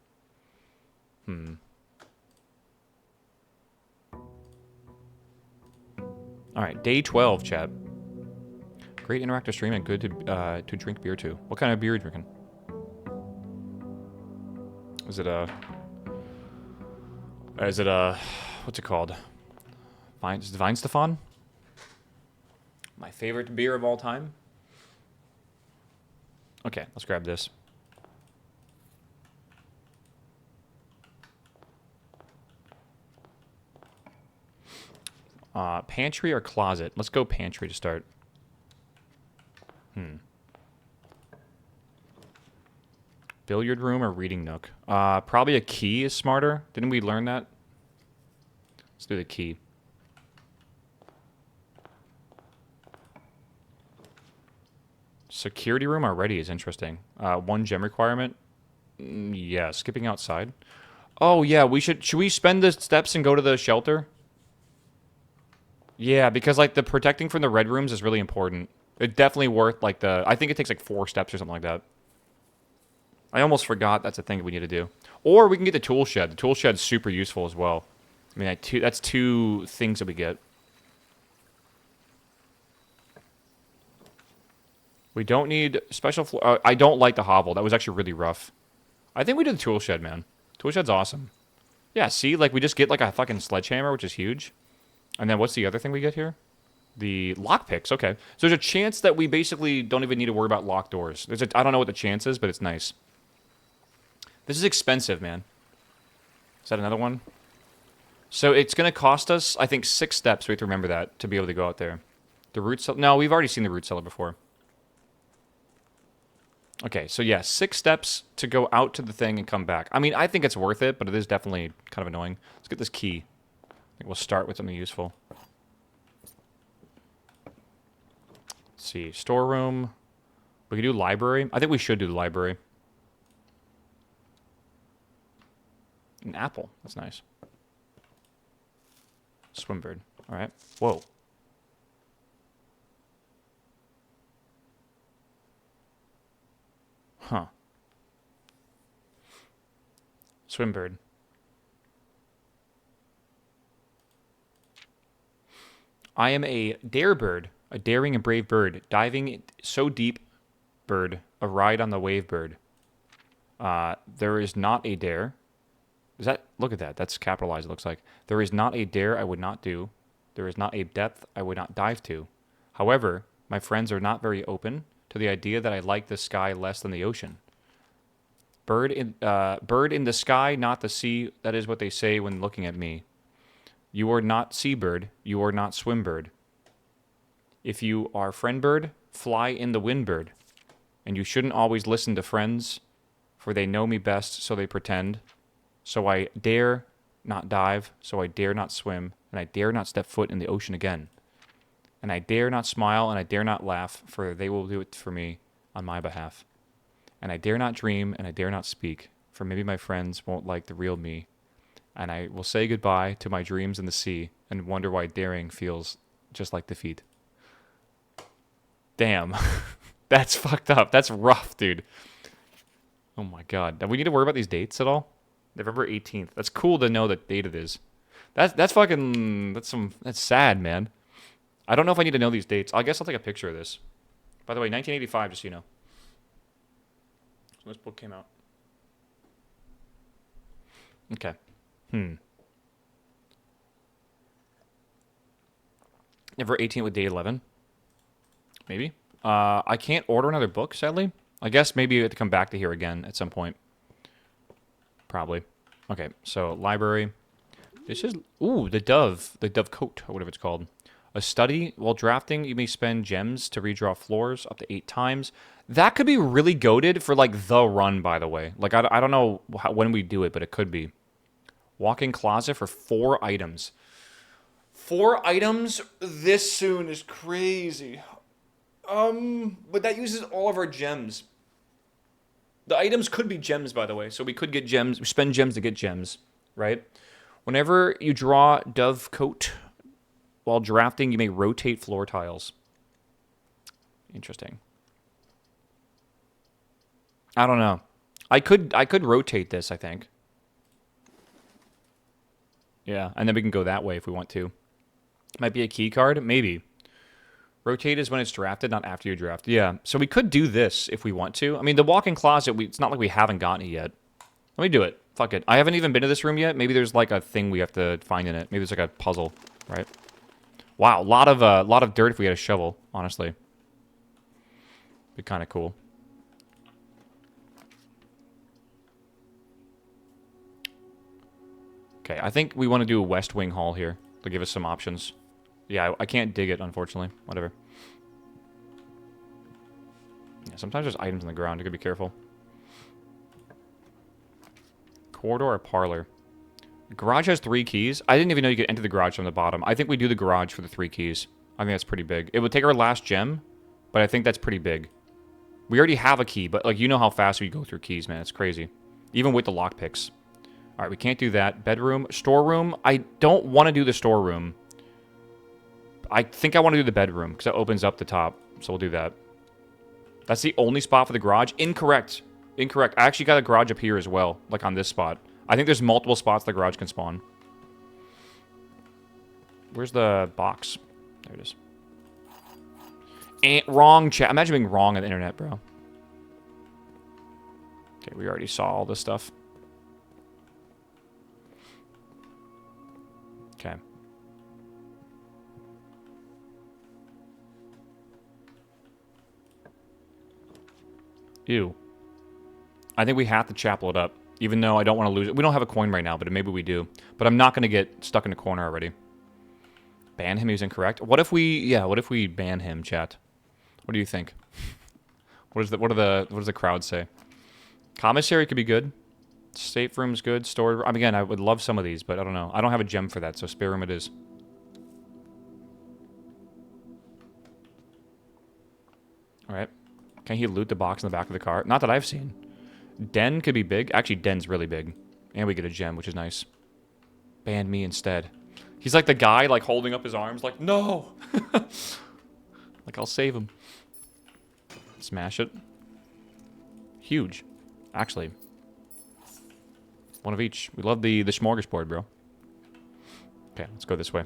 All right, day 12, chat. Great interactive stream and good to drink beer too. What kind of beer are you drinking? Is it what's it called? Weihenstephan? My favorite beer of all time? Okay, let's grab this. Pantry or closet? Let's go pantry to start. Billiard room or reading nook? Probably a key is smarter. Didn't we learn that? Let's do the key. Security room already is interesting. 1 gem requirement. Yeah, skipping outside. Oh yeah, should we spend the steps and go to the shelter? Yeah, because like the protecting from the red rooms is really important. It's definitely worth like I think it takes like 4 steps or something like that. I almost forgot that's a thing we need to do. Or we can get the tool shed. The tool shed's super useful as well. I mean, that's 2 things that we get. We don't need special floor. I don't like the hovel. That was actually really rough. I think we did the tool shed, man. Tool shed's awesome. Yeah, see, like we just get like a fucking sledgehammer, which is huge. And then what's the other thing we get here? The lockpicks. Okay. So there's a chance that we basically don't even need to worry about locked doors. I don't know what the chance is, but it's nice. This is expensive, man. Is that another one? So it's going to cost us, I think, 6 steps. We have to remember that to be able to go out there. The root cellar. No, we've already seen the root cellar before. Okay, so yeah, 6 steps to go out to the thing and come back. I mean, I think it's worth it, but it is definitely kind of annoying. Let's get this key. I think we'll start with something useful. Let's see, storeroom. We could do library. I think we should do the library. An apple. That's nice. Swimbird. All right. Whoa. Huh. Swimbird. I am a dare bird, a daring and brave bird, diving so deep, bird, a ride on the wave bird. There is not a dare. Is that? Look at that. That's capitalized, it looks like. There is not a dare I would not do. There is not a depth I would not dive to. However, my friends are not very open to the idea that I like the sky less than the ocean. Bird in the sky, not the sea. That is what they say when looking at me. You are not seabird. You are not swimbird. If you are friend bird, fly in the windbird. And you shouldn't always listen to friends, for they know me best, so they pretend. So I dare not dive, so I dare not swim, and I dare not step foot in the ocean again. And I dare not smile, and I dare not laugh, for they will do it for me on my behalf. And I dare not dream, and I dare not speak, for maybe my friends won't like the real me. And I will say goodbye to my dreams in the sea, and wonder why daring feels just like defeat. Damn. That's fucked up. That's rough, dude. Oh my god. Do we need to worry about these dates at all? November 18th. That's cool to know that date it is. That's fucking... That's sad, man. I don't know if I need to know these dates. I guess I'll take a picture of this. By the way, 1985, just so you know. So this book came out. Okay. November 18th with day 11. Maybe. I can't order another book, sadly. I guess maybe you have to come back to here again at some point. Probably. Okay, so library. This is... Ooh, the dove coat, or whatever it's called. A study. While drafting, you may spend gems to redraw floors up to 8 times. That could be really goated for, like, the run, by the way. Like, I don't know when we do it, but it could be. Walk-in closet for 4 items. 4 items this soon is crazy. But that uses all of our gems. The items could be gems, by the way. So we could get gems. We spend gems to get gems, right? Whenever you draw dove coat while drafting, you may rotate floor tiles. Interesting. I don't know. I could rotate this, I think. Yeah, and then we can go that way if we want to. Might be a key card, maybe. Rotate is when it's drafted, not after you draft. Yeah, so we could do this if we want to. I mean, the walk-in closet, it's not like we haven't gotten it yet. Let me do it. Fuck it. I haven't even been to this room yet. Maybe there's like a thing we have to find in it. Maybe there's like a puzzle, right? Wow, lot of dirt if we had a shovel, honestly. Be kind of cool. Okay, I think we want to do a West Wing Hall here to give us some options. Yeah, I can't dig it, unfortunately. Whatever. Yeah, sometimes there's items in the ground. You gotta be careful. Corridor or parlor? Garage has 3 keys. I didn't even know you could enter the garage from the bottom. I think we do the garage for the 3 keys. I think that's pretty big. It would take our last gem, but I think that's pretty big. We already have a key, but like you know how fast we go through keys, man. It's crazy. Even with the lockpicks. Alright, we can't do that. Bedroom. Storeroom. I don't want to do the storeroom. I think I want to do the bedroom, because it opens up the top. So we'll do that. That's the only spot for the garage? Incorrect. Incorrect. I actually got a garage up here as well, like on this spot. I think there's multiple spots the garage can spawn. Where's the box? There it is. And wrong chat. Imagine being wrong on the internet, bro. Okay, we already saw all this stuff. Okay. Ew. I think we have to chapel it up, even though I don't want to lose it. We don't have a coin right now, but maybe we do. But I'm not going to get stuck in a corner already. Ban him, he's incorrect. What if we ban him, chat? What do you think? What does the crowd say? Commissary could be good. Safe room's good. Storage room. Again, I would love some of these, but I don't know. I don't have a gem for that, so spare room it is. Alright. Can he loot the box in the back of the car? Not that I've seen. Den could be big. Actually, den's really big. And we get a gem, which is nice. Ban me instead. He's like the guy, like, holding up his arms, like, no! Like, I'll save him. Smash it. Huge. Actually. One of each. We love the smorgasbord, bro. Okay, let's go this way.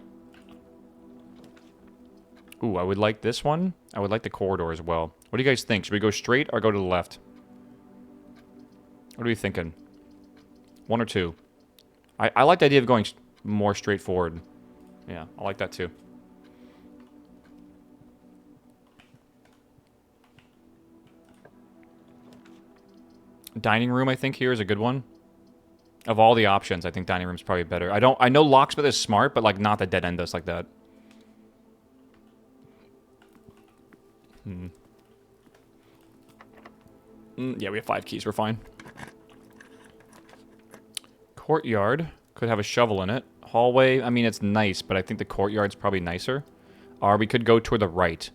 Ooh, I would like this one. I would like the corridor as well. What do you guys think? Should we go straight or go to the left? What are we thinking? 1 or 2? I like the idea of going more straightforward. Yeah, I like that too. Dining room, I think, here is a good one. Of all the options, I think dining room's probably better. I know locksmith is smart, but like not the dead end us like that. Yeah, we have 5 keys. We're fine. Courtyard could have a shovel in it. Hallway, I mean, it's nice, but I think the courtyard's probably nicer. Or we could go toward the right.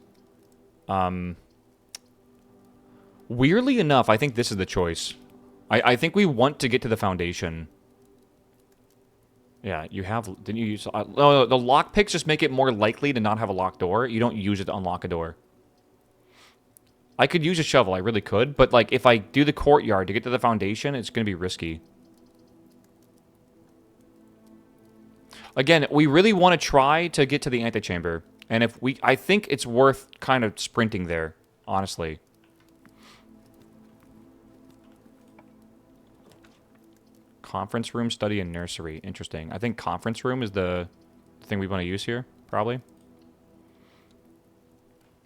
Weirdly enough, I think this is the choice. I think we want to get to the foundation. Yeah, you have... Didn't you use... no, the lockpicks just make it more likely to not have a locked door. You don't use it to unlock a door. I could use a shovel. I really could. But, like, if I do the courtyard to get to the foundation, it's going to be risky. Again, we really want to try to get to the antechamber. And if we... I think it's worth kind of sprinting there, honestly. Conference room, study, and nursery. Interesting. I think conference room is the thing we want to use here, probably.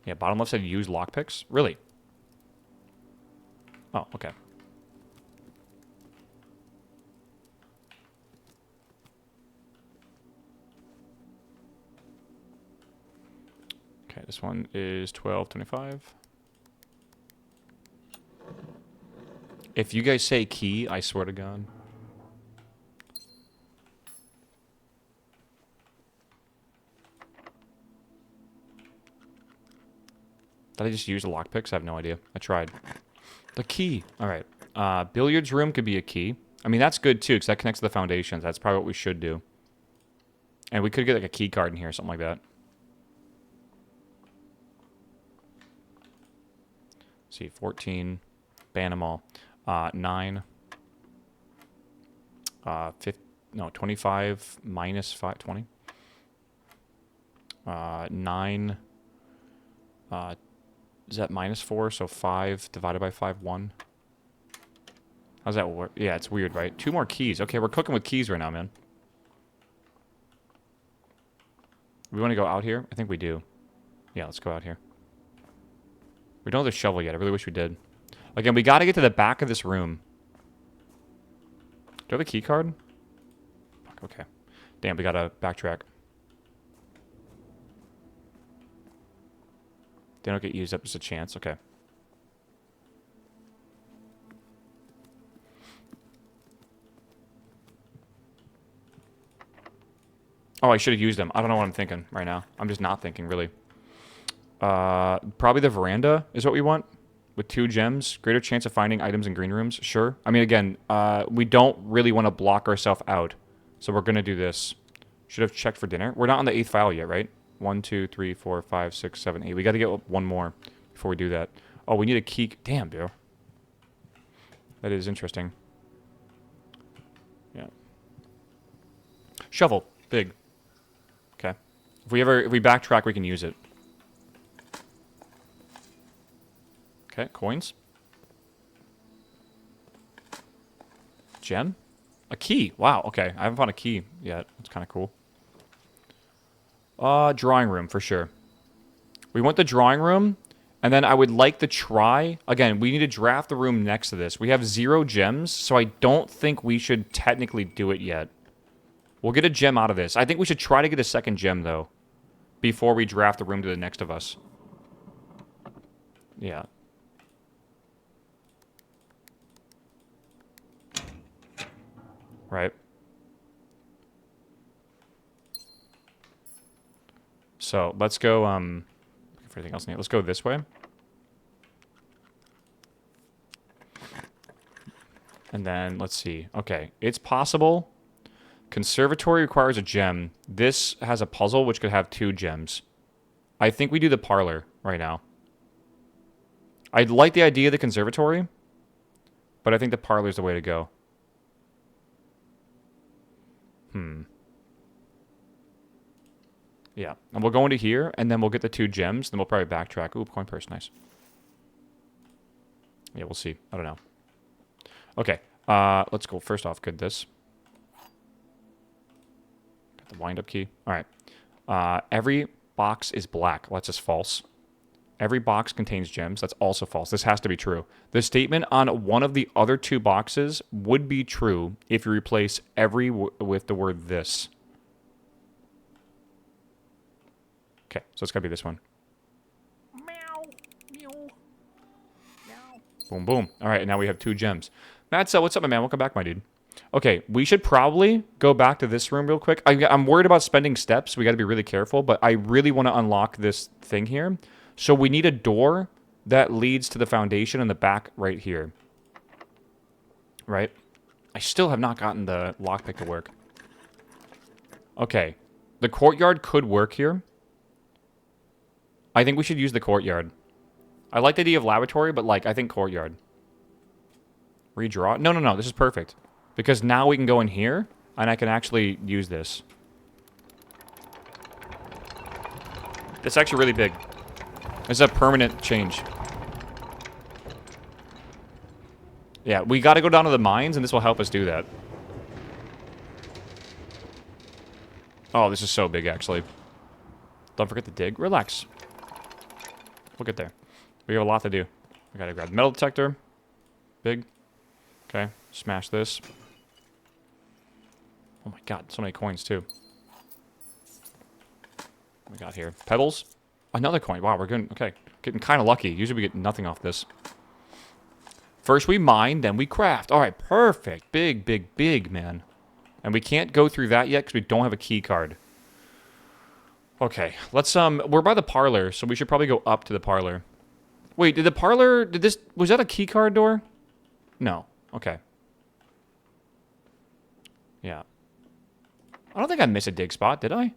Yeah, bottom left said use lockpicks. Really? Oh, okay. Okay, this one is 1225. If you guys say key, I swear to God. Did I just use the lockpicks? I have no idea. I tried. The key. All right. Billiards room could be a key. I mean, that's good, too, because that connects to the foundations. That's probably what we should do. And we could get, like, a key card in here, something like that. Let's see, 14. Ban them all. 9. 25 minus 5, 20. 9. Is that minus 4? So 5 divided by 5, 1. How's that work? Yeah, it's weird, right? 2 more keys. Okay, we're cooking with keys right now, man. We want to go out here? I think we do. Yeah, let's go out here. We don't have the shovel yet. I really wish we did. Again, we got to get to the back of this room. Do I have a key card? Fuck, okay. Damn, we got to backtrack. They don't get used up as a chance. Okay. Oh, I should have used them. I don't know what I'm thinking right now. I'm just not thinking, really. Probably the veranda is what we want. With 2 gems. Greater chance of finding items in green rooms. Sure. I mean, again, we don't really want to block ourselves out. So we're going to do this. Should have checked for dinner. We're not on the 8th file yet, right? 1, 2, 3, 4, 5, 6, 7, 8. We got to get 1 more before we do that. Oh, we need a key. Damn, dude. That is interesting. Yeah. Shovel. Big. Okay. If we backtrack, we can use it. Okay, coins. Gem? A key. Wow, okay. I haven't found a key yet. That's kind of cool. Drawing room, for sure. We want the drawing room, and then I would like to try... Again, we need to draft the room next to this. We have 0 gems, so I don't think we should technically do it yet. We'll get a gem out of this. I think we should try to get a second gem, though, before we draft the room to the next of us. Yeah. Right. So, let's go, for anything else in here. Let's go this way. And then, let's see. Okay, it's possible. Conservatory requires a gem. This has a puzzle, which could have 2 gems. I think we do the parlor right now. I like the idea of the conservatory, but I think the parlor is the way to go. Yeah, and we'll go into here, and then we'll get the 2 gems, then we'll probably backtrack. Ooh, coin purse, nice. Yeah, we'll see. I don't know. Okay, let's go. First off, good this. Got the wind-up key. All right. Every box is black. Well, that's just false. Every box contains gems. That's also false. This has to be true. The statement on one of the other 2 boxes would be true if you replace every with the word this. Okay, so it's got to be this one. Meow. Boom, boom. All right, and now we have 2 gems. Matt, what's up, my man? Welcome back, my dude. Okay, we should probably go back to this room real quick. I'm worried about spending steps. We got to be really careful, but I really want to unlock this thing here. So we need a door that leads to the foundation in the back right here. Right? I still have not gotten the lockpick to work. Okay. The courtyard could work here. I think we should use the courtyard. I like the idea of laboratory, but, like, I think courtyard. Redraw? No, no, no. This is perfect. Because now we can go in here, and I can actually use this. It's actually really big. It's a permanent change. Yeah, we got to go down to the mines, and this will help us do that. Oh, this is so big, actually. Don't forget to dig. Relax. We'll get there. We have a lot to do. We got to grab the metal detector. Big. Okay, smash this. Oh my god, so many coins, too. What we got here? Pebbles. Another coin. Wow, we're getting, okay, getting kind of lucky. Usually we get nothing off this. First we mine, then we craft. All right, perfect. Big, big, big, man. And we can't go through that yet because we don't have a key card. Okay, let's, we're by the parlor, so we should probably go up to the parlor. Wait, did the parlor, was that a key card door? No. Okay. Yeah. I don't think I missed a dig spot, did I?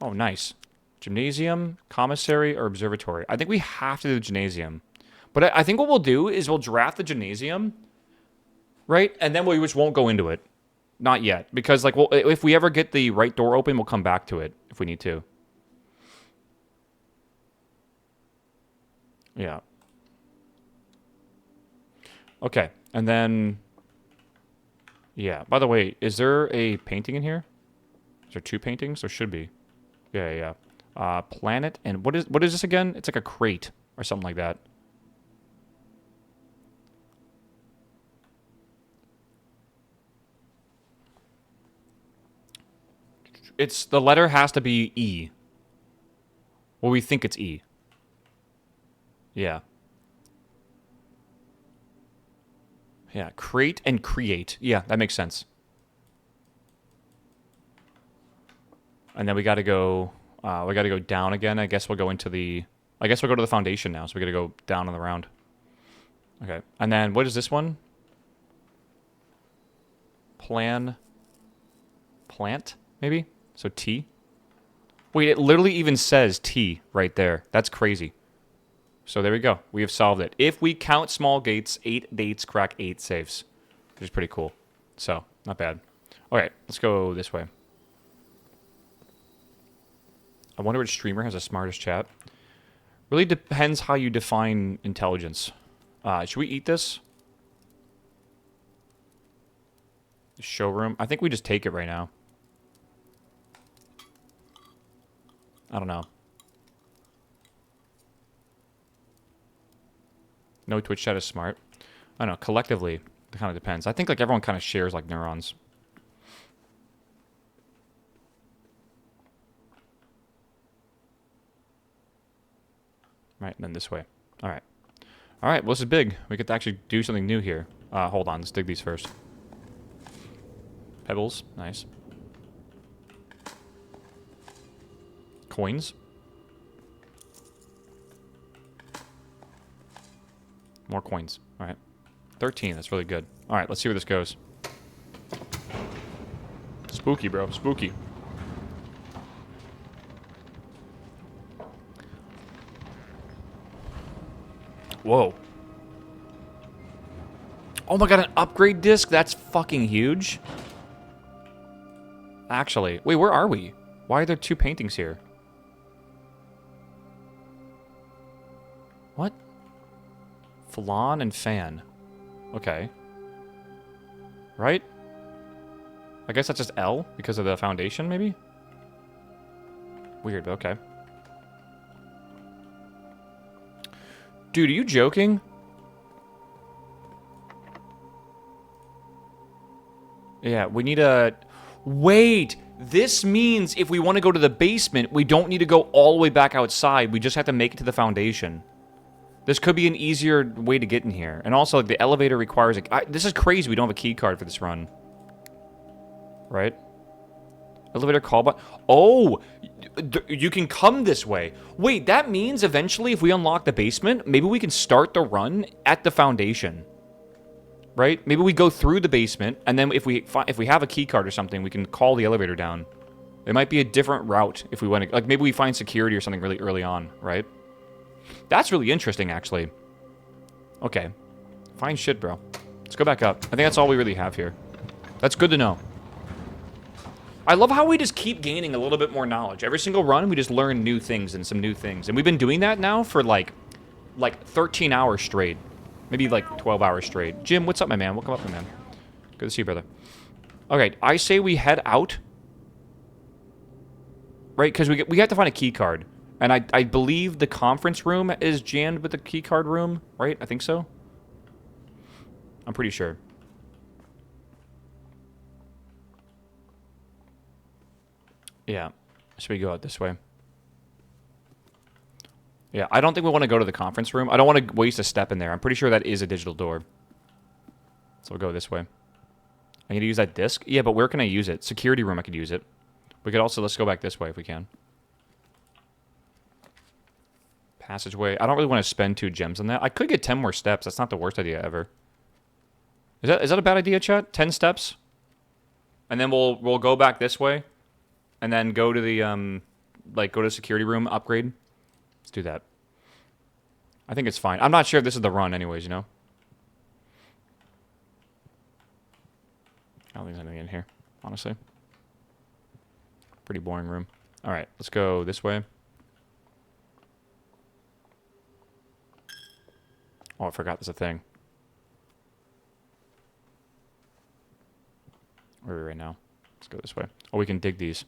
Oh, nice. Gymnasium, commissary, or observatory. I think we have to do the gymnasium. But I think what we'll do is we'll draft the gymnasium, right? And then we just won't go into it. Not yet. Because, like, well, if we ever get the right door open, we'll come back to it if we need to. Yeah. Okay. And then... Yeah. By the way, is there a painting in here? Is there 2 paintings? There should be. Yeah, yeah. Planet and... What is this again? It's like a crate or something like that. The letter has to be E. Well, we think it's E. Yeah. Yeah, crate and create. Yeah, that makes sense. And then we gotta go down again. I guess we'll go to the foundation now, so we gotta go down on the round. Okay. And then what is this one? Plant, maybe? So T? Wait, it literally even says T right there. That's crazy. So there we go. We have solved it. If we count small gates, 8 dates crack 8 safes. Which is pretty cool. So, not bad. Alright, let's go this way. I wonder which streamer has the smartest chat. Really depends how you define intelligence. Should we eat this? The showroom? I think we just take it right now. I don't know. No Twitch chat is smart. I don't know. Collectively, it kind of depends. I think like everyone kind of shares like neurons. Right, and then this way. All right. All right, well, this is big. We get to actually do something new here. Hold on. Let's dig these first. Pebbles. Nice. Coins. More coins. All right. 13. That's really good. All right, let's see where this goes. Spooky, bro. Spooky. Whoa. Oh my god, an upgrade disc? That's fucking huge. Actually. Wait, where are we? Why are there 2 paintings here? What? Flan and fan. Okay. Right? I guess that's just L because of the foundation, maybe? Weird, but okay. Dude, are you joking? Yeah, we need a... Wait! This means if we want to go to the basement, we don't need to go all the way back outside. We just have to make it to the foundation. This could be an easier way to get in here. And also, like, the elevator requires... this is crazy we don't have a key card for this run. Right? Elevator call button. Oh! You can come this way. Wait, that means eventually if we unlock the basement, maybe we can start the run at the foundation. Right? Maybe we go through the basement, and then if we have a key card or something, we can call the elevator down. It might be a different route if we want to... Like, maybe we find security or something really early on, right? That's really interesting, actually. Okay. Fine shit, bro. Let's go back up. I think that's all we really have here. That's good to know. I love how we just keep gaining a little bit more knowledge. Every single run, we just learn new things and some new things. And we've been doing that now for, like 13 hours straight. Maybe, like, 12 hours straight. Jim, what's up, my man? Welcome up, my man. Good to see you, brother. Okay, I say we head out. Right? Because we have to find a key card. And I believe the conference room is jammed with the key card room, right? I think so. I'm pretty sure. Yeah. Should we go out this way? Yeah, I don't think we want to go to the conference room. I don't want to waste a step in there. I'm pretty sure that is a digital door. So we'll go this way. I need to use that disc? Yeah, but where can I use it? Security room, I could use it. We could also... Let's go back this way if we can. Passageway. I don't really want to spend 2 gems on that. I could get 10 more steps. That's not the worst idea ever. Is that a bad idea, chat? 10 steps? And then we'll go back this way. And then go to the, go to security room, upgrade. Let's do that. I think it's fine. I'm not sure if this is the run anyways, you know? I don't think there's anything in here, honestly. Pretty boring room. Alright, let's go this way. Oh, I forgot there's a thing. Where are we right now? Let's go this way. Oh, we can dig these.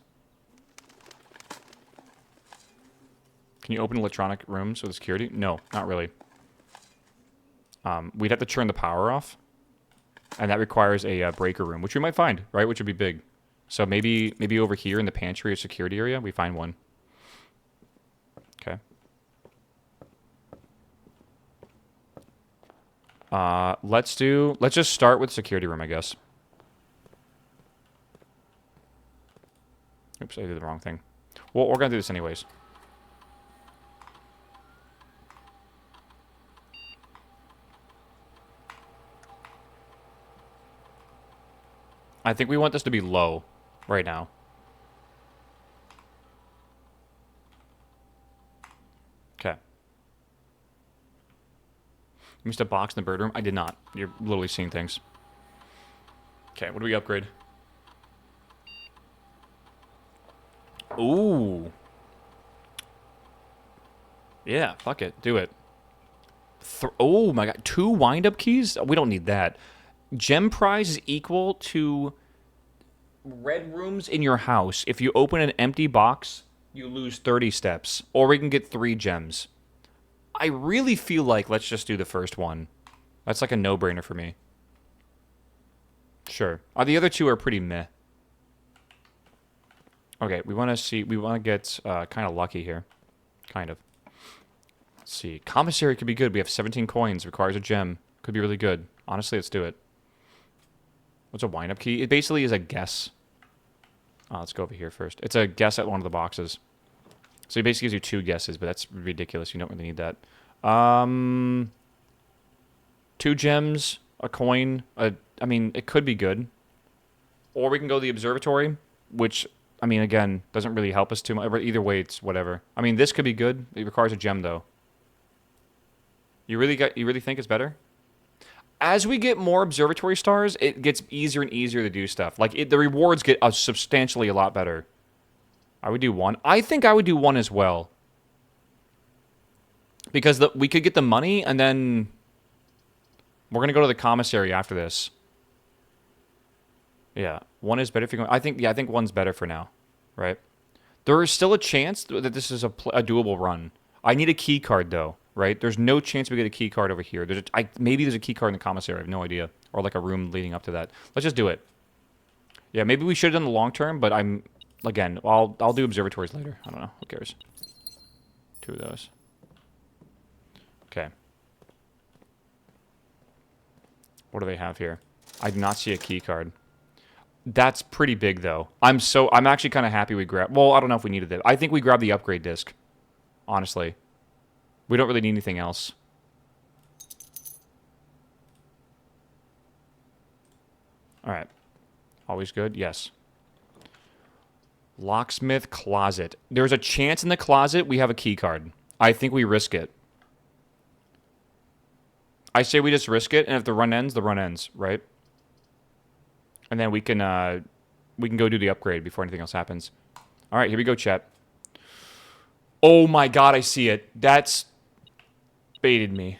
Can you open electronic rooms with security? No, not really. We'd have to turn the power off. And that requires a breaker room, which we might find, right? Which would be big. So maybe over here in the pantry or security area, we find one. Okay. Let's just start with security room, I guess. Oops, I did the wrong thing. Well, we're gonna do this anyways. I think we want this to be low right now. Okay. You missed a box in the bird room? I did not. You're literally seeing things. Okay, what do we upgrade? Ooh. Yeah, fuck it. Do it. Oh my god. 2 wind-up keys? We don't need that. Gem prize is equal to red rooms in your house. If you open an empty box, you lose 30 steps. Or we can get 3 gems. I really feel like let's just do the first one. That's like a no-brainer for me. Sure. The other 2 are pretty meh. Okay, we want to get kind of lucky here. Kind of. Let's see. Commissary could be good. We have 17 coins. Requires a gem. Could be really good. Honestly, let's do it. What's a wind-up key? It basically is a guess. Let's go over here first. It's a guess at one of the boxes. So it basically gives you 2 guesses, but that's ridiculous. You don't really need that. 2 gems, a coin. I mean, it could be good. Or we can go to the observatory, which, I mean, again, doesn't really help us too much. But either way, it's whatever. I mean, this could be good. It requires a gem, though. You really think it's better? As we get more observatory stars, it gets easier and easier to do stuff. Like, the rewards get substantially a lot better. I would do 1. I think I would do 1 as well. Because we could get the money, and then we're going to go to the commissary after this. Yeah, 1 is better if you're going... I think 1's better for now, right? There is still a chance that this is a doable run. I need a key card, though. Right? There's no chance we get a key card over here. Maybe there's a key card in the commissary. I have no idea. Or like a room leading up to that. Let's just do it. Yeah, maybe we should have done the long term, but again, I'll do observatories later. I don't know. Who cares? 2 of those. Okay. What do they have here? I do not see a key card. That's pretty big, though. I'm actually kind of happy we grabbed... Well, I don't know if we needed it. I think we grabbed the upgrade disc. Honestly. We don't really need anything else. Alright. Always good? Yes. Locksmith closet. There's a chance in the closet we have a key card. I think we risk it. I say we just risk it, and if the run ends, right? And then we can go do the upgrade before anything else happens. All right, here we go, chat. Oh my god, I see it. That's baited me.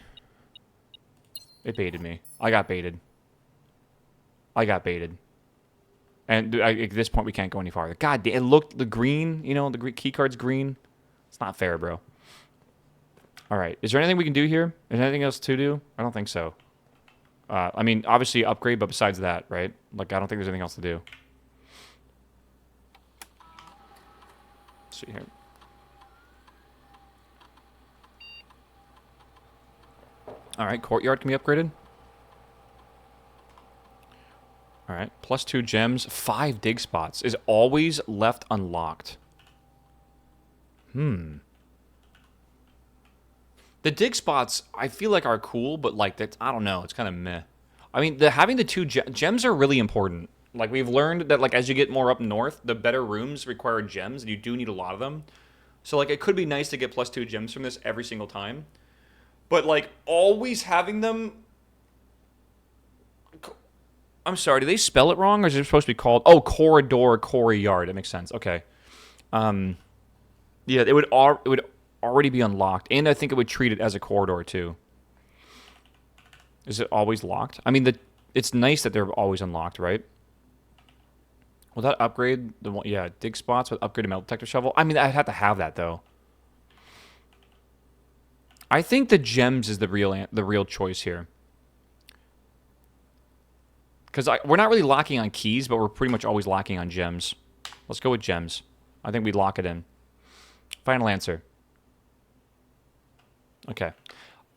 It baited me. I got baited. And at this point, we can't go any farther. God, it looked the green. You know, the key card's green. It's not fair, bro. All right. Is there anything we can do here? Is there anything else to do? I don't think so. I mean, obviously upgrade, but besides that, right? Like, I don't think there's anything else to do. Let's see here. All right. Courtyard can be upgraded. All right. +2 gems. 5 dig spots. Is always left unlocked. The dig spots, I feel like, are cool, but, like, that's, I don't know. It's kind of meh. I mean, having the 2 gems are really important. Like, we've learned that, like, as you get more up north, the better rooms require gems, and you do need a lot of them. So, like, it could be nice to get +2 gems from this every single time. But, like, always having them... I'm sorry, do they spell it wrong, or is it supposed to be called... Oh, courtyard. That makes sense. Okay. Yeah, it would already be unlocked, and I think it would treat it as a corridor too. Is it always locked? I mean, it's nice that they're always unlocked, right? Will that upgrade the one? Yeah, dig spots with upgraded metal detector shovel. I mean, I'd have to have that though. I think the gems is the real choice here, because we're not really locking on keys, but we're pretty much always locking on gems. Let's go with gems. I think we'd lock it in. Final answer. Okay.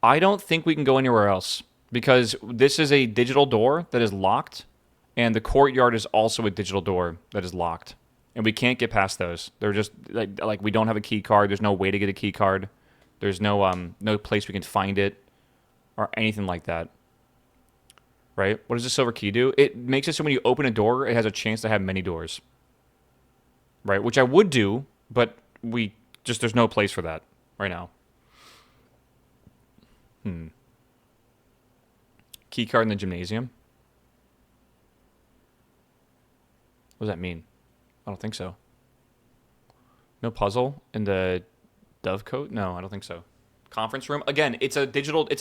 I don't think we can go anywhere else, because this is a digital door that is locked, and the courtyard is also a digital door that is locked. And we can't get past those. They're just, like we don't have a key card. There's no way to get a key card. There's no place we can find it or anything like that. Right? What does the silver key do? It makes it so when you open a door, it has a chance to have many doors. Right? Which I would do, but there's no place for that right now. Key card in the gymnasium? What does that mean? I don't think so. No puzzle in the dovecote? No, I don't think so. Conference room? Again, it's an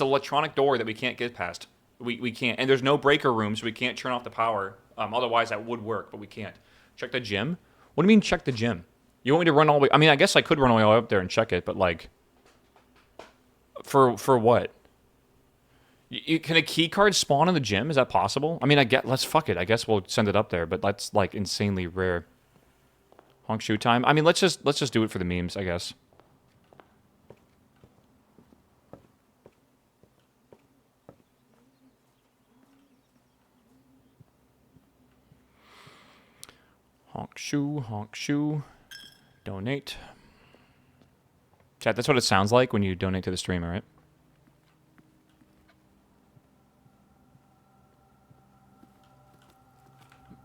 electronic door that we can't get past. We can't. And there's no breaker room, so we can't turn off the power. Otherwise, that would work, but we can't. Check the gym? What do you mean check the gym? You want me to run all the way... I mean, I guess I could run all the way up there and check it, but, like... For what? Can a key card spawn in the gym? Is that possible? I mean, let's fuck it. I guess we'll send it up there, but that's, like, insanely rare. Honk shoe time? I mean, let's just do it for the memes, I guess. Honk shoe. Donate. Chat, that's what it sounds like when you donate to the stream, all right?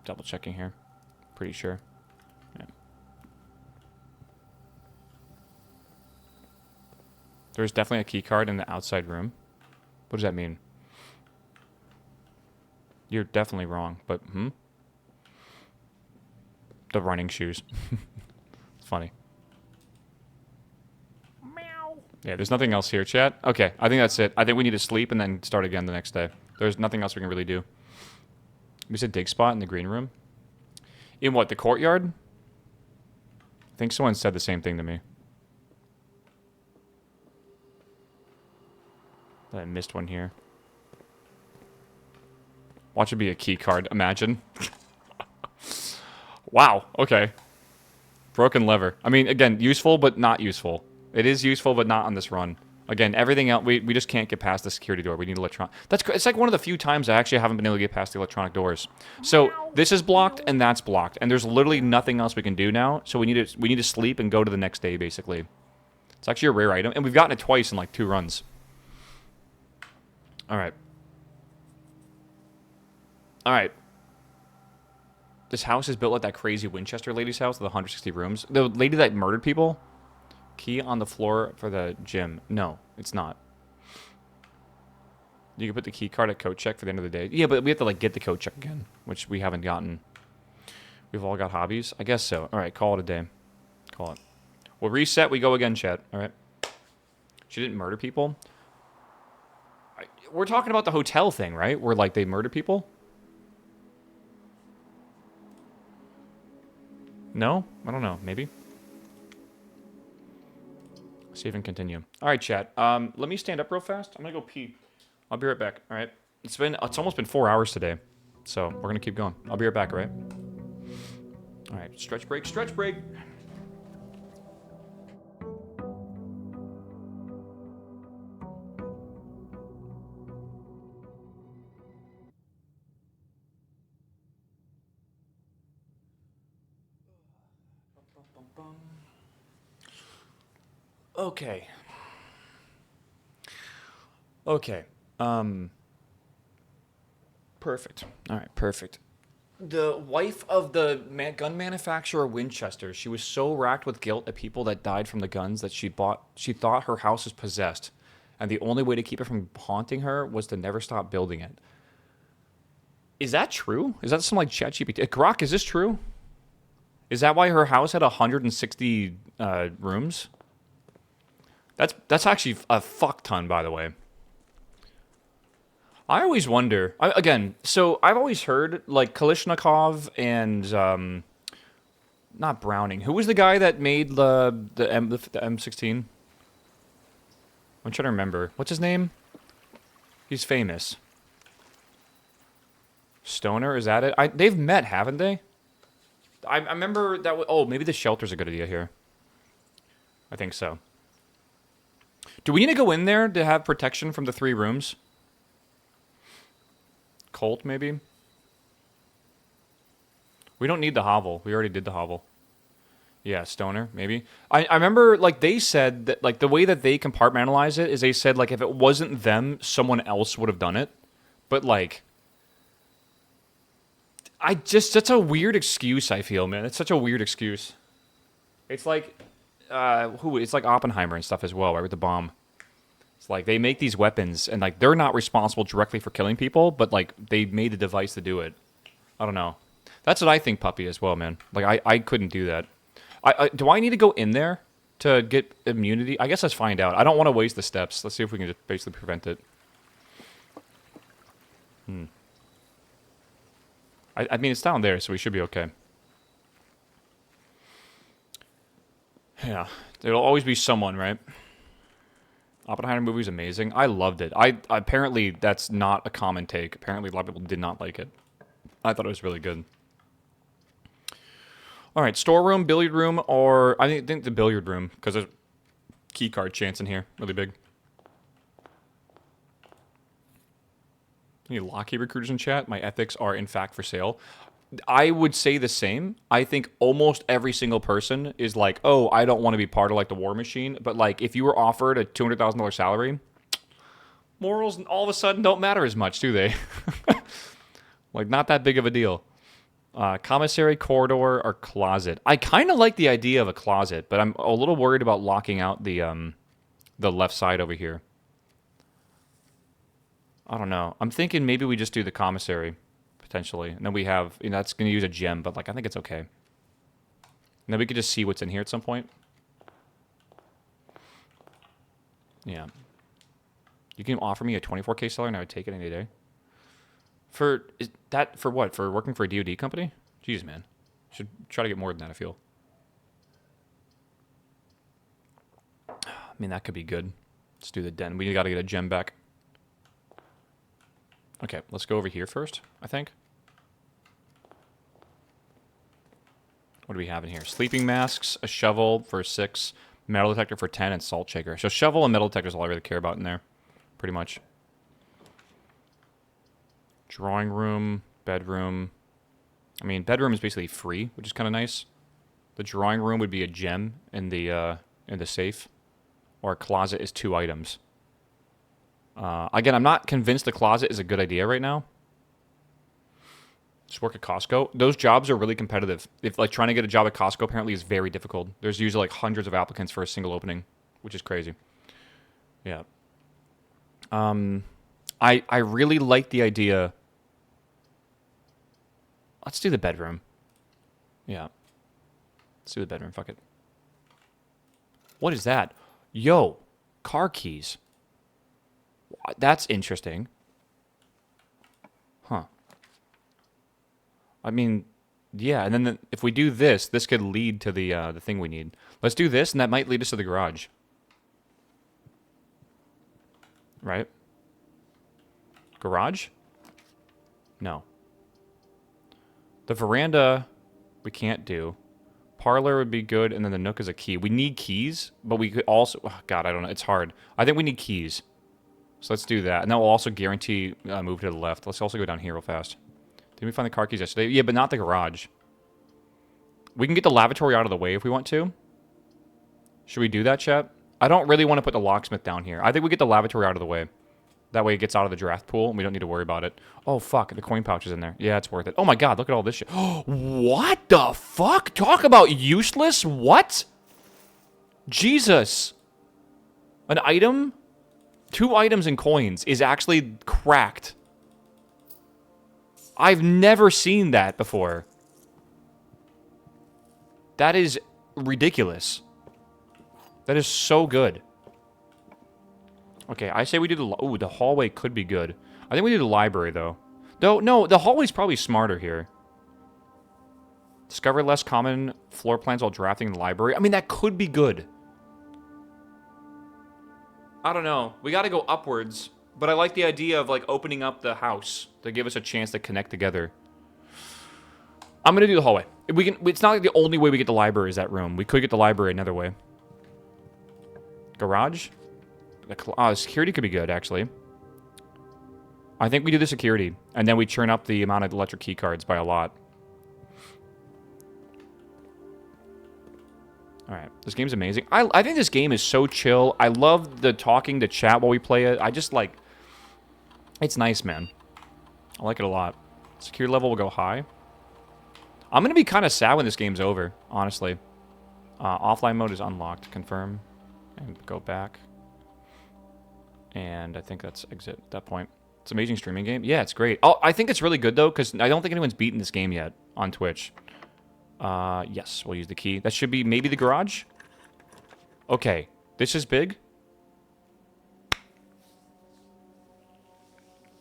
Double checking here. Pretty sure. Yeah. There's definitely a key card in the outside room. What does that mean? You're definitely wrong, but the running shoes. It's funny. Meow. Yeah, there's nothing else here, chat. Okay, I think that's it. I think we need to sleep and then start again the next day. There's nothing else we can really do. We said dig spot in the green room. In what, the courtyard? I think someone said the same thing to me. I missed one here. Watch it be a key card. Imagine. Wow. Okay. Broken lever. I mean, again, useful but not useful. It is useful but not on this run. Again, everything else, we just can't get past the security door. We need electronic. It's like one of the few times I actually haven't been able to get past the electronic doors. So this is blocked and that's blocked, and there's literally nothing else we can do now. So we need to sleep and go to the next day basically. It's actually a rare item, and we've gotten it twice in like 2 runs. All right. All right. This house is built like that crazy Winchester lady's house with 160 rooms. The lady that murdered people. Key on the floor for the gym. No, it's not. You can put the key card at code check for the end of the day. Yeah, but we have to like get the code check again, which we haven't gotten. We've all got hobbies? I guess so. All right, call it a day. Call it. We'll reset. We go again, chat. All right. She didn't murder people? We're talking about the hotel thing, right? Where like they murder people? No? I don't know. Maybe? Save and continue. All right, chat. Let me stand up real fast. I'm gonna go pee. I'll be right back. All right. It's almost been 4 hours today, so we're gonna keep going. I'll be right back. All right. All right. Stretch break. Stretch break. Okay. Okay. Perfect. All right, perfect. The wife of the gun manufacturer Winchester, she was so racked with guilt at people that died from the guns that she thought her house was possessed, and the only way to keep it from haunting her was to never stop building it. Is that true? Is that some like ChatGPT? Grok, is this true? Is that why her house had 160 rooms? That's actually a fuck ton, by the way. I always wonder. So I've always heard like Kalishnikov and not Browning. Who was the guy that made the M16? I'm trying to remember. What's his name? He's famous. Stoner, is that it? They've met, haven't they? I remember that. Oh, maybe the shelter's a good idea here. I think so. Do we need to go in there to have protection from the 3 rooms? Colt, maybe? We don't need the hovel. We already did the hovel. Yeah, Stoner, maybe. I remember, like, they said that, like, the way that they compartmentalize it is they said, like, if it wasn't them, someone else would have done it. But, like, that's a weird excuse, I feel, man. It's such a weird excuse. It's like, it's like Oppenheimer and stuff as well, right, with the bomb. It's like, they make these weapons, and, like, they're not responsible directly for killing people, but, like, they made the device to do it. I don't know. That's what I think, Puppy, as well, man. Like, I couldn't do that. Do I need to go in there to get immunity? I guess let's find out. I don't want to waste the steps. Let's see if we can just basically prevent it. I mean, it's down there, so we should be okay. Yeah. There'll always be someone, right? Oppenheimer movie is amazing. I loved it. Apparently, that's not a common take. Apparently, a lot of people did not like it. I thought it was really good. All right, storeroom, billiard room, or I think the billiard room, because there's key card chance in here, really big. Any Lockheed recruiters in chat? My ethics are in fact for sale. I would say the same. I think almost every single person is like, oh, I don't want to be part of like the war machine. But like, if you were offered a $200,000 salary, morals all of a sudden don't matter as much, do they? Like, not that big of a deal. Commissary, corridor, or closet. I kind of like the idea of a closet, but I'm a little worried about locking out the left side over here. I don't know. I'm thinking maybe we just do the commissary, potentially. And then we have, that's going to use a gem, but like I think it's okay. And then we could just see what's in here at some point. Yeah. You can offer me a 24K seller and I would take it any day. For what? For working for a DoD company? Jeez, man. Should try to get more than that, I feel. I mean, that could be good. Let's do the den. We got to get a gem back. Okay, let's go over here first, I think. What do we have in here? Sleeping masks, a shovel for 6, Metal detector for 10 and salt shaker. So shovel and metal detector is all I really care about in there. Pretty much. Drawing room, bedroom. I mean, bedroom is basically free, which is kind of nice. The drawing room would be a gem in the safe. Or a closet is 2 items. Again, I'm not convinced the closet is a good idea right now. Just work at Costco. Those jobs are really competitive. If like trying to get a job at Costco apparently is very difficult. There's usually like hundreds of applicants for a single opening, which is crazy. Yeah. I really like the idea. Let's do the bedroom. Yeah. Let's do the bedroom. Fuck it. What is that? Yo, car keys. That's interesting. Huh. I mean, yeah, and then if we do this, this could lead to the thing we need. Let's do this, and that might lead us to the garage. Right? Garage? No. The veranda, we can't do. Parlor would be good, and then the nook is a key. We need keys, but we could also... Oh, God, I don't know. It's hard. I think we need keys. So let's do that. And that will also guarantee move to the left. Let's also go down here real fast. Did we find the car keys yesterday? Yeah, but not the garage. We can get the lavatory out of the way if we want to. Should we do that, chat? I don't really want to put the locksmith down here. I think we get the lavatory out of the way. That way it gets out of the draft pool, and we don't need to worry about it. Oh, fuck. The coin pouch is in there. Yeah, it's worth it. Oh, my God. Look at all this shit. What the fuck? Talk about useless? What? Jesus. An item? 2 items in coins is actually cracked. I've never seen that before. That is ridiculous. That is so good. Okay, I say we do the... Ooh, the hallway could be good. I think we do the library, though. No, the hallway's probably smarter here. Discover less common floor plans while drafting the library. I mean, that could be good. I don't know. We gotta go upwards. But I like the idea of, like, opening up the house to give us a chance to connect together. I'm gonna do the hallway. It's not like the only way we get the library is that room. We could get the library another way. Garage? Security could be good, actually. I think we do the security, and then we churn up the amount of electric key cards by a lot. Alright, this game's amazing. I think this game is so chill. I love the talking to chat while we play it. I just, like... It's nice, man. I like it a lot. Security level will go high. I'm going to be kind of sad when this game's over, honestly. Offline mode is unlocked. Confirm. And go back. And I think that's exit at that point. It's an amazing streaming game. Yeah, it's great. Oh, I think it's really good, though, because I don't think anyone's beaten this game yet on Twitch. Yes, we'll use the key. That should be maybe the garage? Okay. This is big.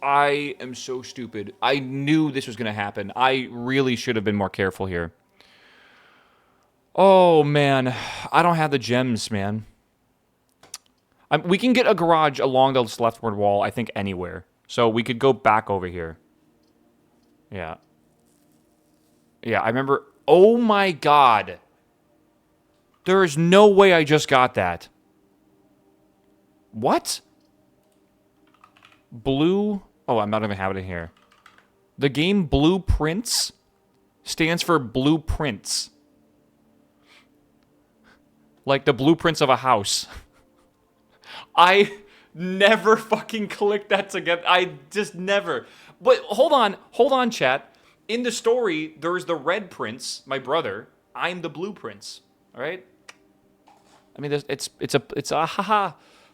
I am so stupid. I knew this was going to happen. I really should have been more careful here. Oh, man. I don't have the gems, man. We can get a garage along the leftward wall, I think, anywhere. So we could go back over here. Yeah. Yeah, I remember... Oh, my God. There is no way I just got that. What? Blue... Oh, I'm not even having it here. The game Blueprints stands for blueprints. Like the blueprints of a house. I never fucking clicked that together. I just never. But hold on, chat. In the story, there's the red prince, my brother. I'm the blue prince. All right. I mean, it's a haha.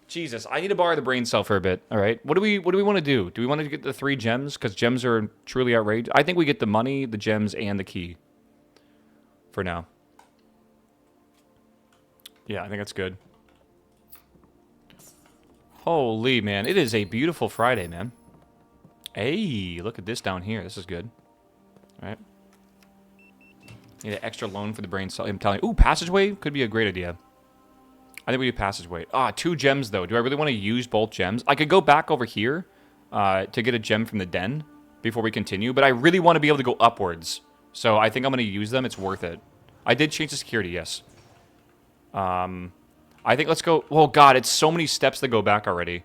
Jesus, I need to borrow the brain cell for a bit. All right. What do we want to do? Do we want to get the 3 gems because gems are truly outrageous? I think we get the money, the gems, and the key. For now. Yeah, I think that's good. Holy, man. It is a beautiful Friday, man. Hey, look at this down here. This is good. All right. Need an extra loan for the brain cell. I'm telling you. Ooh, passageway could be a great idea. I think we do passageway. 2 gems, though. Do I really want to use both gems? I could go back over here to get a gem from the den before we continue, but I really want to be able to go upwards. So I think I'm going to use them. It's worth it. I did change the security, yes. I think let's go... Oh, God, it's so many steps that go back already.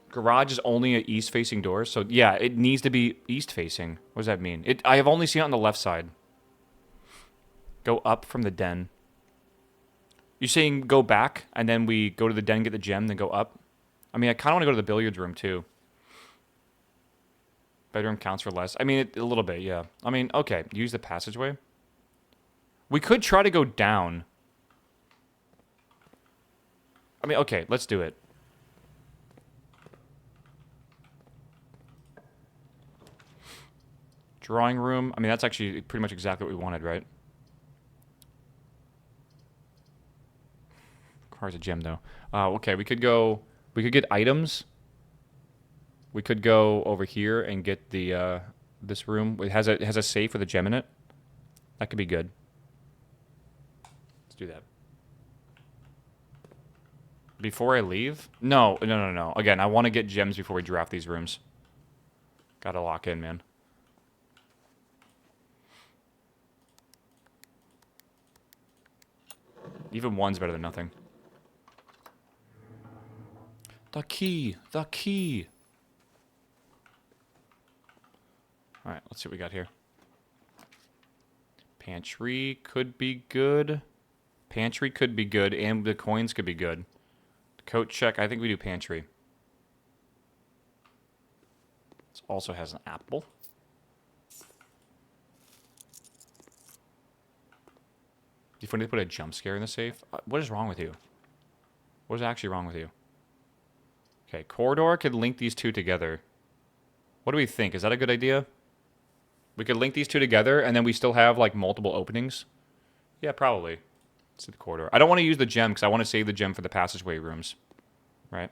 Garage is only an east-facing door, so yeah, it needs to be east-facing. What does that mean? I have only seen it on the left side. Go up from the den. You're saying go back, and then we go to the den, get the gem, then go up? I mean, I kind of want to go to the billiards room, too. Bedroom counts for less. I mean, a little bit, yeah. I mean, okay, use the passageway. We could try to go down. I mean, okay, let's do it. Drawing room. I mean, that's actually pretty much exactly what we wanted, right? Requires a gem, though. Okay, we could go... We could get items. We could go over here and get the this room. It has a safe with a gem in it. That could be good. Let's do that. Before I leave? No. Again, I want to get gems before we draft these rooms. Gotta lock in, man. Even one's better than nothing. The key! The key! Alright, let's see what we got here. Pantry could be good. Pantry could be good, and the coins could be good. Coat check, I think we do pantry. This also has an apple. Do you need to put a jump scare in the safe? What is wrong with you? What is actually wrong with you? Okay, corridor could link these two together. What do we think? Is that a good idea? We could link these two together, and then we still have, like, multiple openings? Yeah, probably. Let's do the corridor. I don't want to use the gem, because I want to save the gem for the passageway rooms. Right?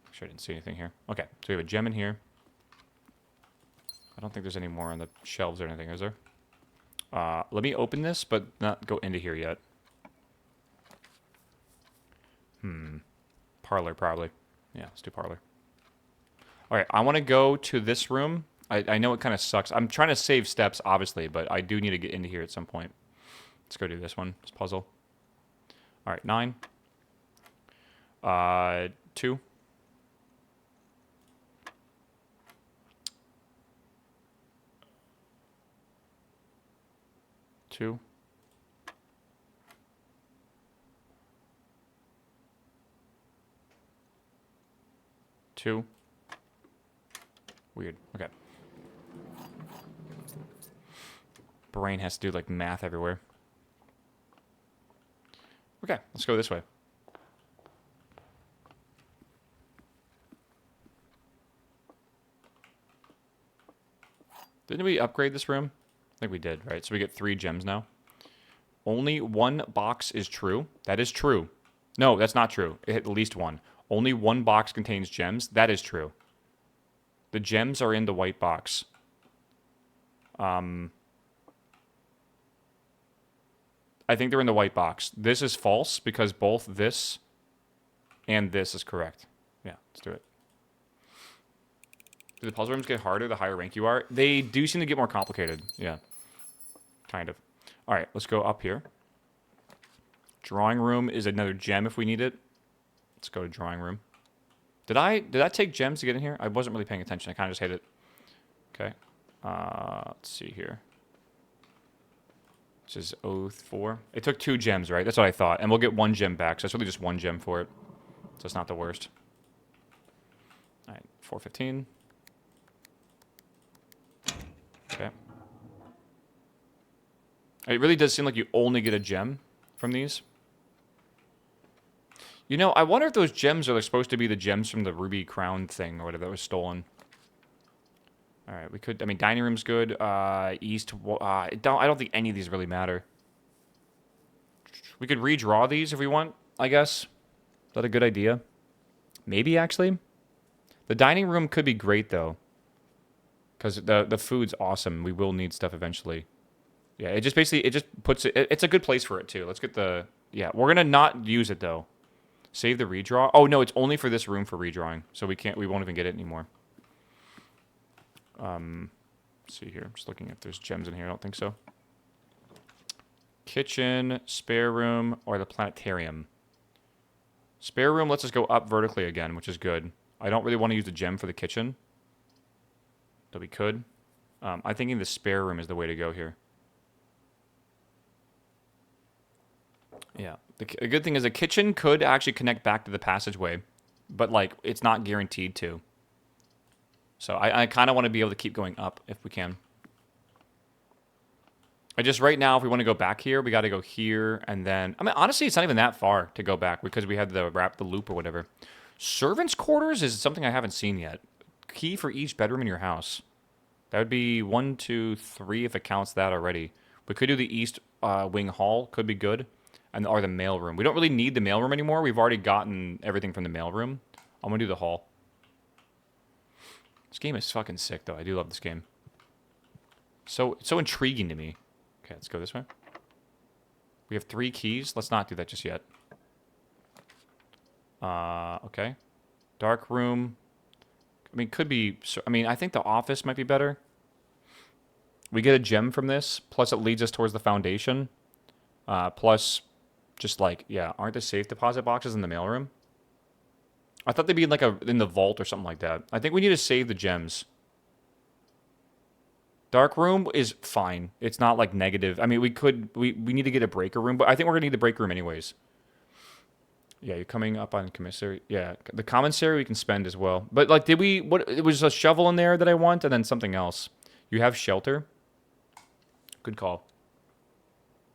Make sure I didn't see anything here. Okay, so we have a gem in here. I don't think there's any more on the shelves or anything, is there? Let me open this, but not go into here yet. Parlor, probably. Yeah, let's do parlor. Alright, I want to go to this room. I know it kind of sucks. I'm trying to save steps, obviously, but I do need to get into here at some point. Let's go do this one, this puzzle. Alright, 9. 2. 2. 2. Weird. Okay. Brain has to do, like, math everywhere. Okay, let's go this way. Didn't we upgrade this room? I think we did, right? So we get 3 gems now. Only 1 box is true. That is true. No, that's not true. At least 1. Only 1 box contains gems. That is true. The gems are in the white box. I think they're in the white box. This is false because both this and this is correct. Yeah, let's do it. Do the puzzle rooms get harder the higher rank you are? They do seem to get more complicated. Yeah. Kind of. All right, let's go up here. Drawing room is another gem if we need it. Let's go to drawing room. Did I take gems to get in here? I wasn't really paying attention. I kind of just hit it. Okay. Let's see here. This is 04. It took 2 gems, right? That's what I thought. And we'll get 1 gem back. So it's really just 1 gem for it. So it's not the worst. All right, 415. Okay. It really does seem like you only get a gem from these. You know, I wonder if those gems are supposed to be the gems from the ruby crown thing or whatever that was stolen. All right, we could. I mean, dining room's good. East. I don't think any of these really matter. We could redraw these if we want. I guess. Is that a good idea? Maybe actually. The dining room could be great though, because the food's awesome. We will need stuff eventually. Yeah, it just puts it. It's a good place for it too. Let's get the. Yeah, we're gonna not use it though. Save the redraw. Oh no, it's only for this room for redrawing, so we won't even get it anymore. Let's see here. I'm just looking if there's gems in here. I don't think so. Kitchen, spare room, or the planetarium. Spare room lets us go up vertically again, which is good. I don't really want to use the gem for the kitchen, though we could. I'm thinking the spare room is the way to go here. Yeah. The good thing is the kitchen could actually connect back to the passageway, but, like, it's not guaranteed to. So I kind of want to be able to keep going up if we can. I just, right now, if we want to go back here, we got to go here, and then... I mean, honestly, it's not even that far to go back, because we had the wrap the loop or whatever. Servants' quarters is something I haven't seen yet. Key for each bedroom in your house. That would be 1, 2, 3 if it counts that already. We could do the east wing hall. Could be good. Or the mailroom. We don't really need the mailroom anymore. We've already gotten everything from the mailroom. I'm going to do the hall. This game is fucking sick, though. I do love this game. It's so intriguing to me. Okay, let's go this way. We have 3 keys. Let's not do that just yet. Okay. Dark room. I mean, could be... I mean, I think the office might be better. We get a gem from this. Plus, it leads us towards the foundation. Plus, just like... Yeah, aren't the safe deposit boxes in the mailroom? I thought they'd be like in the vault or something like that. I think we need to save the gems. Dark room is fine. It's not like negative. I mean, we need to get a breaker room, but I think we're gonna need the breaker room anyways. Yeah, you're coming up on commissary. Yeah, the commissary we can spend as well. But like, it was a shovel in there that I want, and then something else. You have shelter. Good call.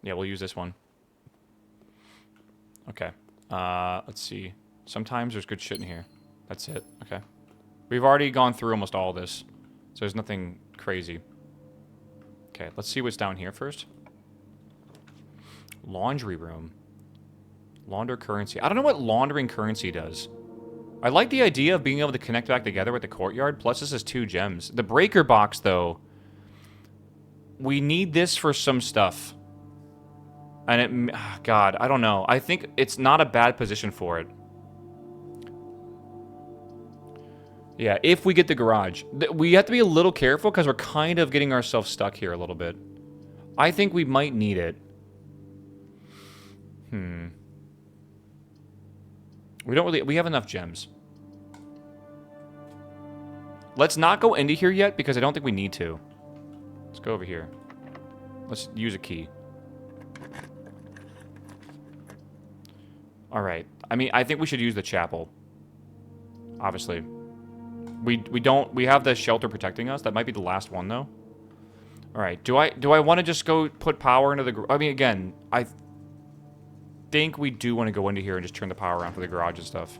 Yeah, we'll use this one. Okay. Let's see. Sometimes there's good shit in here. That's it. Okay. We've already gone through almost all this, so there's nothing crazy. Okay, let's see what's down here first. Laundry room. Launder currency. I don't know what laundering currency does. I like the idea of being able to connect back together with the courtyard, plus this is 2 gems. The breaker box, though, we need this for some stuff. And God, I don't know. I think it's not a bad position for it. Yeah, if we get the garage. We have to be a little careful because we're kind of getting ourselves stuck here a little bit. I think we might need it. We have enough gems. Let's not go into here yet because I don't think we need to. Let's go over here. Let's use a key. Alright. I mean, I think we should use the chapel. Obviously. We have the shelter protecting us. That might be the last one, though. Alright. Do I want to just go put power into the... I mean, again, I think we do want to go into here and just turn the power on for the garage and stuff.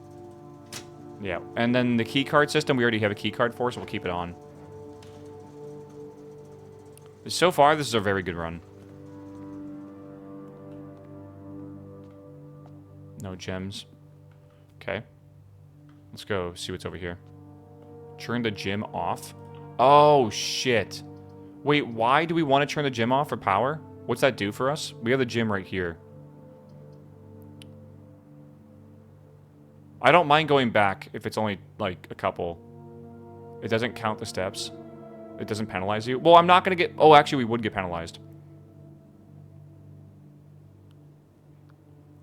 Yeah. And then the key card system, we already have a key card for, so we'll keep it on. So far, this is a very good run. No gems. Okay. Let's go see what's over here. Turn the gym off. Oh, shit. Wait, why do we want to turn the gym off for power? What's that do for us? We have the gym right here. I don't mind going back if it's only, like, a couple. It doesn't count the steps. It doesn't penalize you. Well, I'm not going to get... Oh, actually, we would get penalized.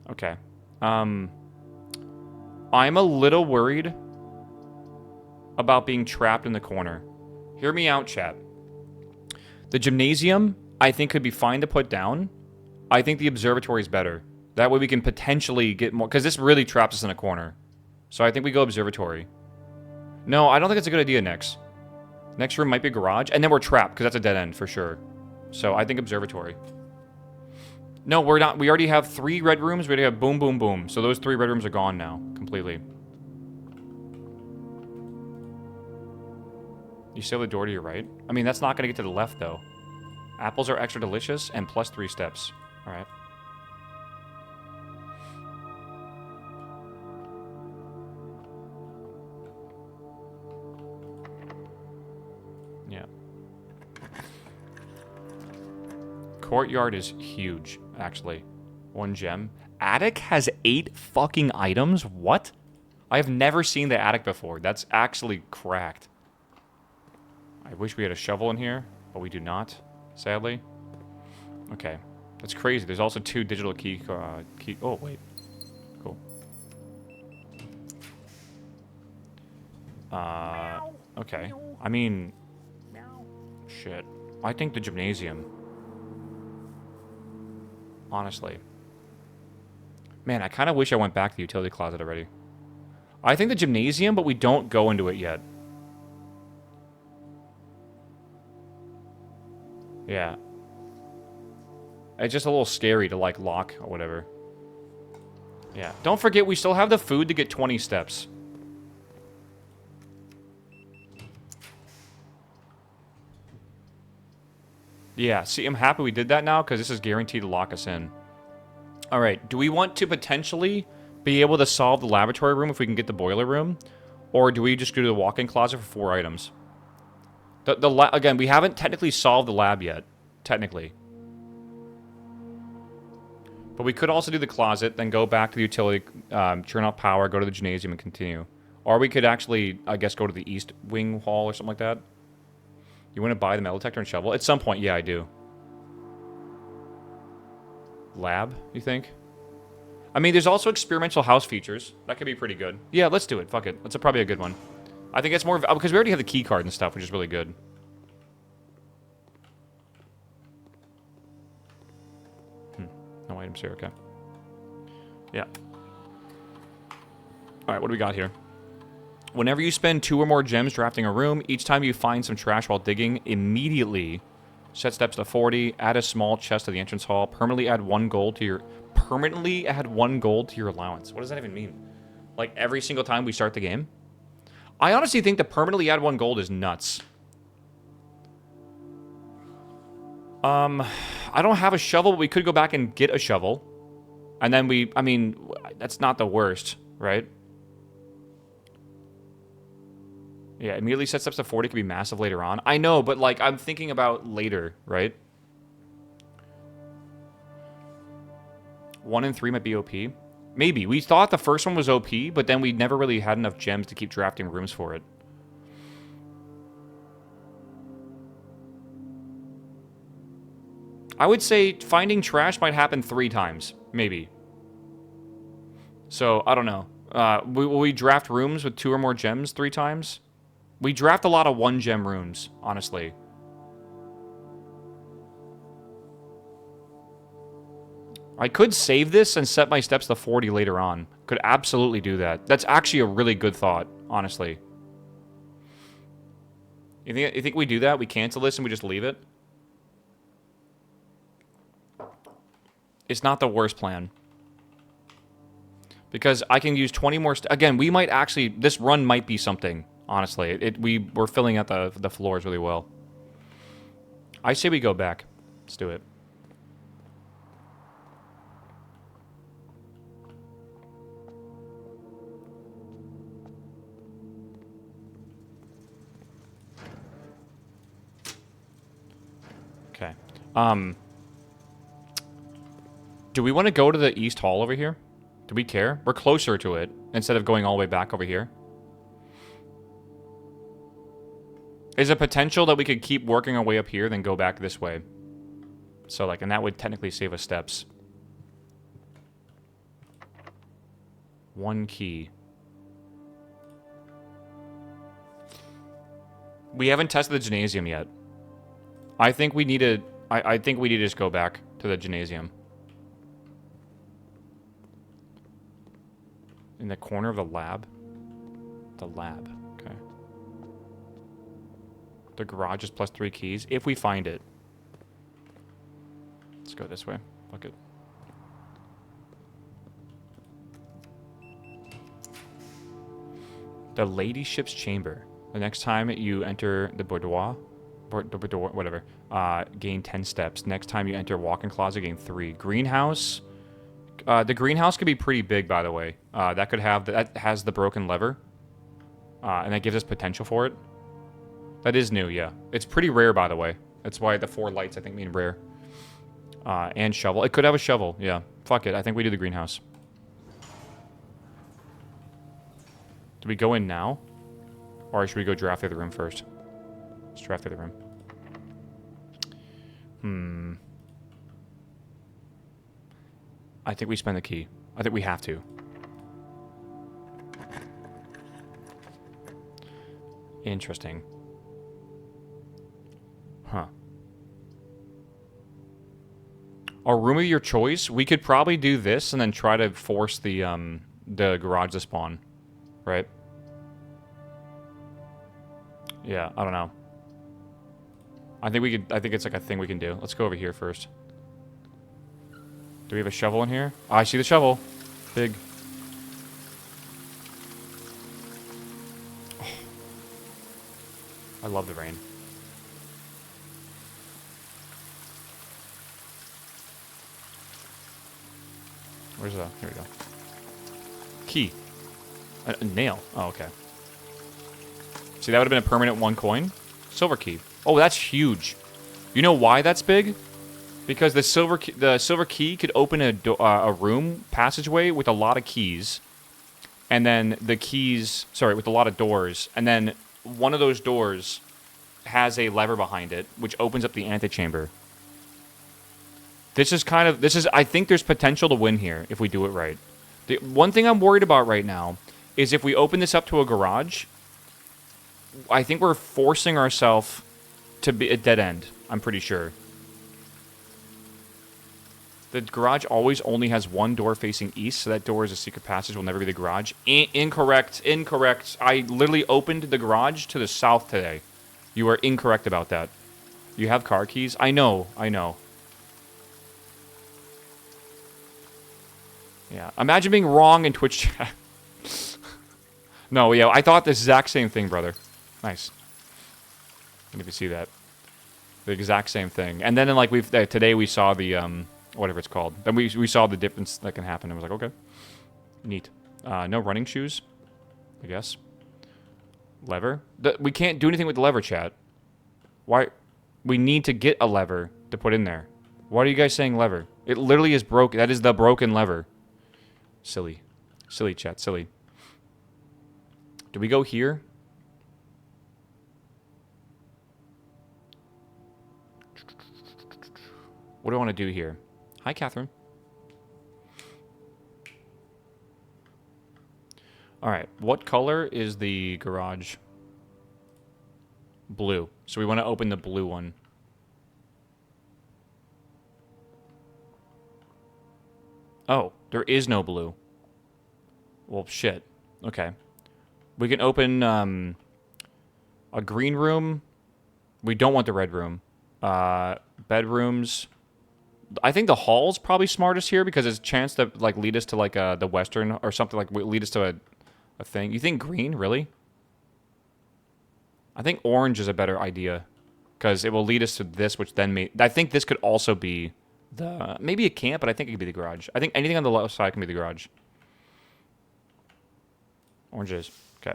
Okay. I'm a little worried about being trapped in the corner. Hear me out, chat. The gymnasium, I think, could be fine to put down. I think the observatory is better. That way we can potentially get more... Because this really traps us in a corner. So I think we go observatory. No, I don't think it's a good idea, Next. Next room might be garage. And then we're trapped, because that's a dead end, for sure. So I think observatory. No, we're not. We already have 3 red rooms. We already have boom, boom, boom. So those 3 red rooms are gone now, completely. You still have the door to your right? I mean, that's not going to get to the left, though. Apples are extra delicious and plus 3 steps. All right. Yeah. Courtyard is huge, actually. 1 gem. Attic has 8 fucking items? What? I have never seen the attic before. That's actually cracked. I wish we had a shovel in here, but we do not, sadly. Okay. That's crazy. There's also 2 digital key. Oh wait, cool. Okay. I mean, shit. I think the gymnasium. Honestly. Man, I kind of wish I went back to the utility closet already. I think the gymnasium, but we don't go into it yet. Yeah. It's just a little scary to, like, lock or whatever. Yeah. Don't forget, we still have the food to get 20 steps. Yeah, see, I'm happy we did that now, because this is guaranteed to lock us in. Alright, do we want to potentially be able to solve the laboratory room if we can get the boiler room? Or do we just go to the walk-in closet for 4 items? Again, we haven't technically solved the lab yet. Technically. But we could also do the closet, then go back to the utility, turn off power, go to the gymnasium, and continue. Or we could actually, I guess, go to the east wing hall or something like that. You want to buy the metal detector and shovel? At some point, yeah, I do. Lab, you think? I mean, there's also experimental house features. That could be pretty good. Yeah, let's do it. Fuck it. That's probably a good one. I think it's more... because we already have the key card and stuff, which is really good. No items here, okay. Yeah. Alright, what do we got here? Whenever you spend 2 or more gems drafting a room, each time you find some trash while digging, immediately set steps to 40, add a small chest to the entrance hall, permanently add 1 gold to your... Permanently add 1 gold to your allowance. What does that even mean? Like, every single time we start the game? I honestly think the permanently add 1 gold is nuts. I don't have a shovel, but we could go back and get a shovel. And then I mean, that's not the worst, right? Yeah, immediately set steps to 40 could be massive later on. I know, but, like, I'm thinking about later, right? 1 and 3 might be OP. Maybe. We thought the first one was OP, but then we never really had enough gems to keep drafting rooms for it. I would say finding trash might happen 3 times. Maybe. So, I don't know. Will we draft rooms with 2 or more gems 3 times? We draft a lot of 1-gem rooms, honestly. I could save this and set my steps to 40 later on. Could absolutely do that. That's actually a really good thought, honestly. You think we do that? We cancel this and we just leave it? It's not the worst plan. Because I can use 20 more... Again, we might actually... This run might be something, honestly. We're filling out the floors really well. I say we go back. Let's do it. Okay. Do we want to go to the East Hall over here? Do we care? We're closer to it, instead of going all the way back over here. Is a potential that we could keep working our way up here, then go back this way. So, like, and that would technically save us steps. 1 key. We haven't tested the gymnasium yet. I think we need to... I think we need to just go back to the gymnasium. In the corner of the lab? The lab. Okay. The garage is plus 3 keys. If we find it. Let's go this way. Fuck it. The ladyship's chamber. The next time you enter the boudoir, whatever, gain 10 steps. Next time you enter walk-in closet, gain 3. Greenhouse. The greenhouse could be pretty big, by the way. That has the broken lever. And that gives us potential for it. That is new, yeah. It's pretty rare, by the way. That's why the 4 lights, I think, mean rare. And shovel. It could have a shovel, yeah. Fuck it, I think we do the greenhouse. Do we go in now? Or should we go draft through the room first? Let's draft through the room. I think we spend the key. I think we have to. Interesting. Huh. A room of your choice? We could probably do this and then try to force the garage to spawn. Right? Yeah, I don't know. I think we could... I think it's like a thing we can do. Let's go over here first. Do we have a shovel in here? Oh, I see the shovel. Big. Oh. I love the rain. Where's the... Here we go. Key. A nail. Oh, okay. See, that would have been a permanent 1 coin. Silver key. Oh, that's huge. You know why that's big? Because the silver key could open a room passageway with a lot of keys. And then the keys... Sorry, with a lot of doors. And then one of those doors has a lever behind it, which opens up the antechamber. This is kind of... This is... I think there's potential to win here if we do it right. The one thing I'm worried about right now is if we open this up to a garage, I think we're forcing ourselves to be a dead end. I'm pretty sure. The garage always only has one door facing east, so that door is a secret passage. Will never be the garage. Incorrect. Incorrect. I literally opened the garage to the south today. You are incorrect about that. You have car keys? I know. I know. Yeah. Imagine being wrong in Twitch chat. No, yeah. I thought the exact same thing, brother. Nice. And if you see that. The exact same thing. And then in, like, today we saw the... whatever it's called. Then we saw the difference that can happen. I was like, okay. Neat. No running shoes, I guess. Lever. We can't do anything with the lever, chat. Why? We need to get a lever to put in there. Why are you guys saying lever? It literally is broken. That is the broken lever. Silly. Silly, chat. Silly. Do we go here? What do I want to do here? Hi, Catherine. Alright, what color is the garage? Blue. So we want to open the blue one. Oh, there is no blue. Well, shit. Okay. We can open a green room. We don't want the red room. Bedrooms. I think the hall's probably smartest here because it's a chance to like lead us to like the western or something, like lead us to a thing. You think green, really? I think orange is a better idea because it will lead us to this, which then I think this could also be the maybe a camp, but I think it could be the garage. I think anything on the left side can be the garage. Orange is okay.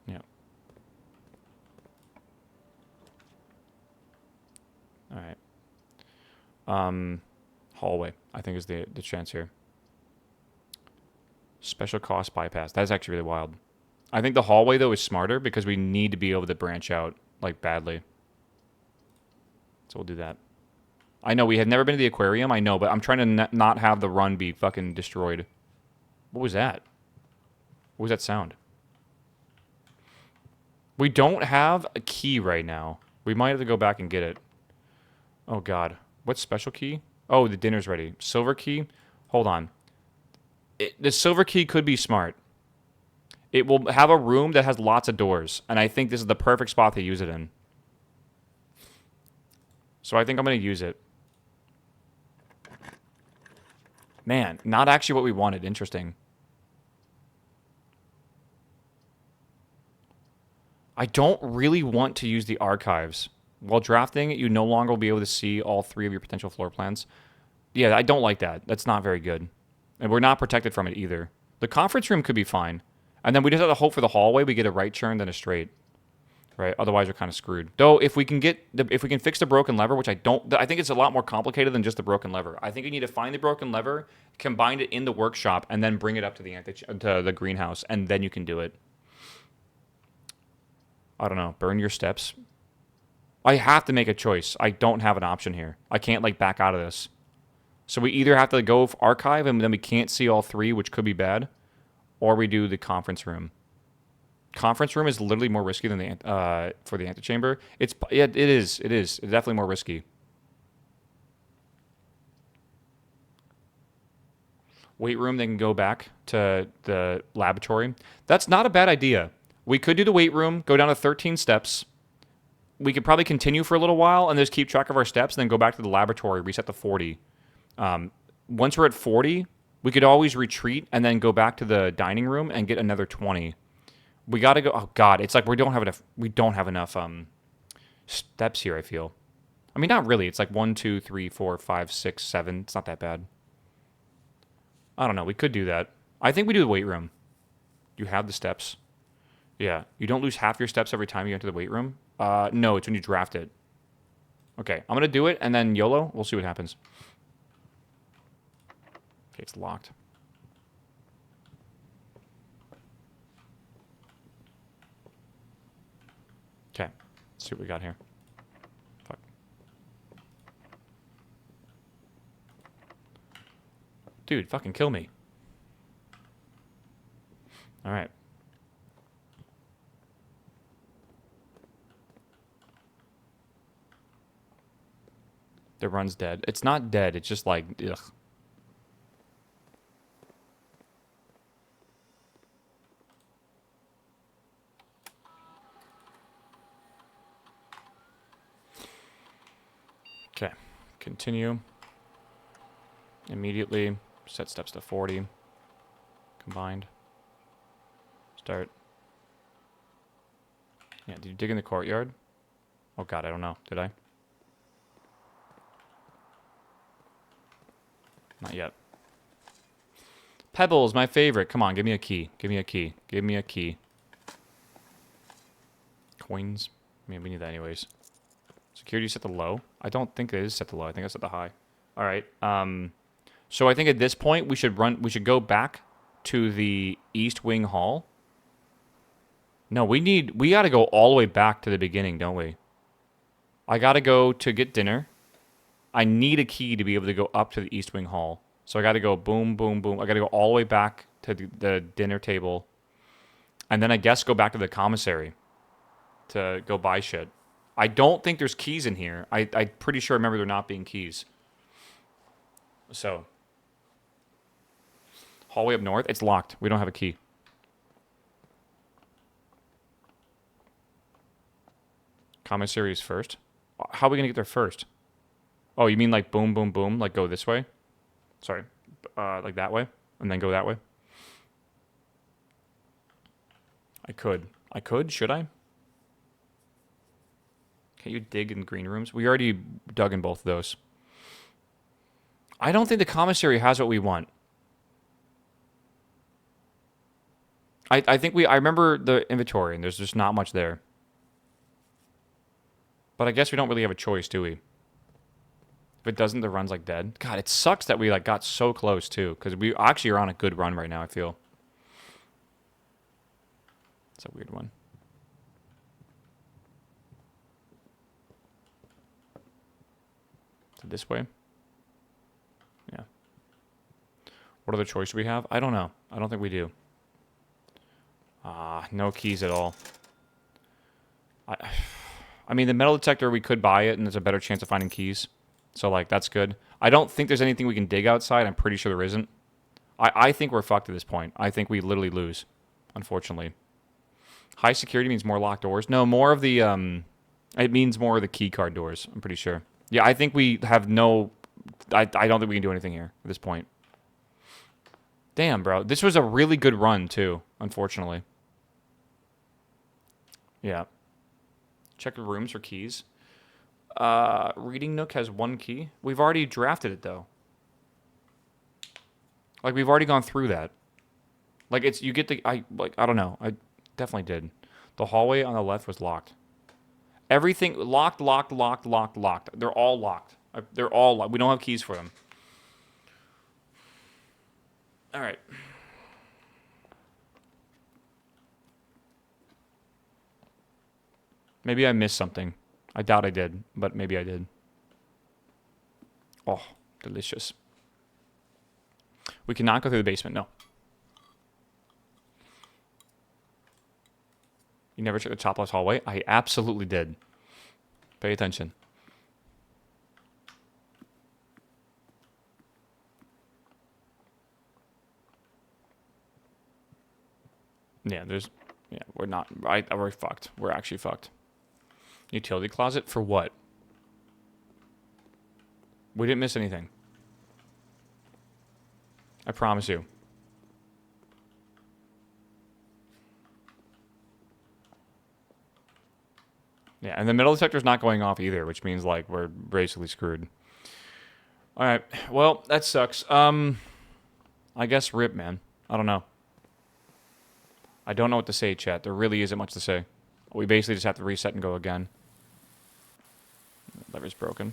Yeah. All right. Hallway, I think is the chance here. Special cost bypass. That's actually really wild. I think the hallway, though, is smarter because we need to be able to branch out, like, badly. So we'll do that. I know, we have never been to the aquarium, I know, but I'm trying to not have the run be fucking destroyed. What was that? What was that sound? We don't have a key right now. We might have to go back and get it. Oh, God. What's special key? Oh, the dinner's ready. Silver key? Hold on. The silver key could be smart. It will have a room that has lots of doors, and I think this is the perfect spot to use it in. So I think I'm going to use it. Man, not actually what we wanted. Interesting. I don't really want to use the archives. While drafting, you no longer will be able to see all 3 of your potential floor plans. Yeah, I don't like that. That's not very good. And we're not protected from it either. The conference room could be fine. And then we just have to hope for the hallway we get a right turn, then a straight. Right? Otherwise, we're kind of screwed. Though, if we can fix the broken lever, which I think it's a lot more complicated than just the broken lever. I think you need to find the broken lever, combine it in the workshop, and then bring it up to the greenhouse, and then you can do it. I don't know. Burn your steps. I have to make a choice. I don't have an option here. I can't like back out of this. So we either have to go for archive and then we can't see all three, which could be bad, or we do the conference room. Conference room is literally more risky than the for the antechamber. It is. It's definitely more risky. Weight room, they can go back to the laboratory. That's not a bad idea. We could do the weight room, go down to 13 steps. We could probably continue for a little while and just keep track of our steps and then go back to the laboratory, reset to 40. Once we're at 40, we could always retreat and then go back to the dining room and get another 20. We got to go. Oh God, it's like we don't have enough. We don't have enough steps here. I feel. I mean, not really. It's like 1, 2, 3, 4, 5, 6, 7. It's not that bad. I don't know. We could do that. I think we do the weight room. You have the steps. Yeah. You don't lose half your steps every time you enter the weight room. No, it's when you draft it. Okay, I'm gonna do it and then YOLO. We'll see what happens. Okay, it's locked. Okay, let's see what we got here. Fuck. Dude, fucking kill me. All right. The run's dead. It's not dead. It's just like, ugh. Okay, continue. Immediately set steps to 40. Combined. Start. Yeah, did you dig in the courtyard? Oh God, I don't know. Did I? Not yet. Pebbles, my favorite. Come on, give me a key. Give me a key. Give me a key. Coins. I mean, we need that anyways. Security set to low. I don't think it is set to low. I think it's set to high. All right. So I think at this point we should run. We should go back to the East Wing Hall. No, we got to go all the way back to the beginning, don't we? I got to go to get dinner. I need a key to be able to go up to the East Wing Hall. So I got to go boom, boom, boom. I got to go all the way back to the dinner table. And then I guess go back to the commissary to go buy shit. I don't think there's keys in here. I'm pretty sure I remember there not being keys. So. Hallway up north. It's locked. We don't have a key. Commissary is first. How are we going to get there first? Oh, you mean like boom, boom, boom? Like go this way? Sorry. Like that way? And then go that way? I could? Should I? Can you dig in green rooms? We already dug in both of those. I don't think the commissary has what we want. I think I remember the inventory and there's just not much there. But I guess we don't really have a choice, do we? If it doesn't, the run's like dead. God, it sucks that we like got so close too, because we actually are on a good run right now, I feel. It's a weird one. Is it this way? Yeah. What other choice do we have? I don't know. I don't think we do. No keys at all. I mean, the metal detector, we could buy it, and there's a better chance of finding keys. So, like, that's good. I don't think there's anything we can dig outside. I'm pretty sure there isn't. I think we're fucked at this point. I think we literally lose, unfortunately. High security means more locked doors. No, more of the, it means more of the key card doors, I'm pretty sure. Yeah, I think we have no, I don't think we can do anything here at this point. Damn, bro. This was a really good run, too, unfortunately. Yeah. Check the rooms for keys. Reading Nook has 1 key. We've already drafted it, though. Like, we've already gone through that. Like, it's, you get the, I don't know. I definitely did. The hallway on the left was locked. Everything, locked. They're all locked. They're all locked. We don't have keys for them. All right. Maybe I missed something. I doubt I did, but maybe I did. Oh, delicious. We cannot go through the basement, no. You never checked the top left hallway? I absolutely did. Pay attention. Yeah, we're not, we're fucked. We're actually fucked. Utility closet for what? We didn't miss anything. I promise you. Yeah, and the middle detector's not going off either, which means, like, we're basically screwed. Alright, well, that sucks. I guess rip, man. I don't know. I don't know what to say, chat. There really isn't much to say. We basically just have to reset and go again. Lever's broken.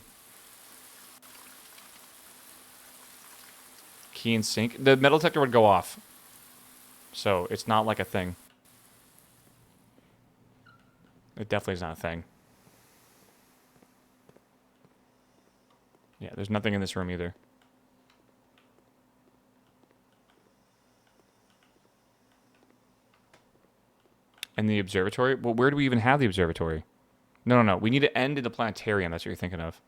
Key and sync. The metal detector would go off. So, it's not like a thing. It definitely is not a thing. Yeah, there's nothing in this room either. And the observatory? Well, where do we even have the observatory? No. We need to end in the planetarium. That's what you're thinking of.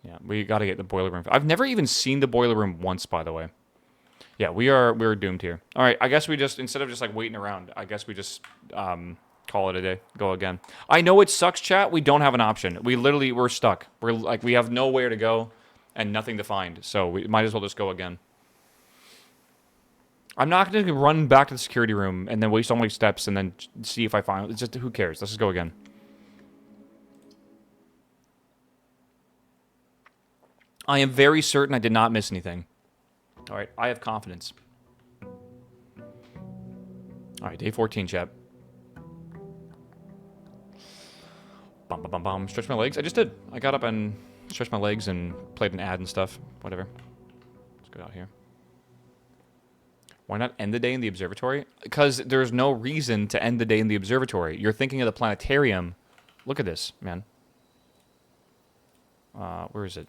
Yeah, we got to get the boiler room. I've never even seen the boiler room once, by the way. Yeah, we're doomed here. All right, I guess we just, instead of just like waiting around, I guess we just call it a day. Go again. I know it sucks, chat. We don't have an option. We're stuck. We have nowhere to go and nothing to find. So we might as well just go again. I'm not going to run back to the security room and then waste all my steps and then see if I find... It's just, who cares? Let's just go again. I am very certain I did not miss anything. All right, I have confidence. All right, day 14, chat. Bum, bum, bum, bum. Stretch my legs. I just did. I got up and stretched my legs and played an ad and stuff. Whatever. Let's go out here. Why not end the day in the observatory? Because there's no reason to end the day in the observatory. You're thinking of the planetarium. Look at this, man. Where is it?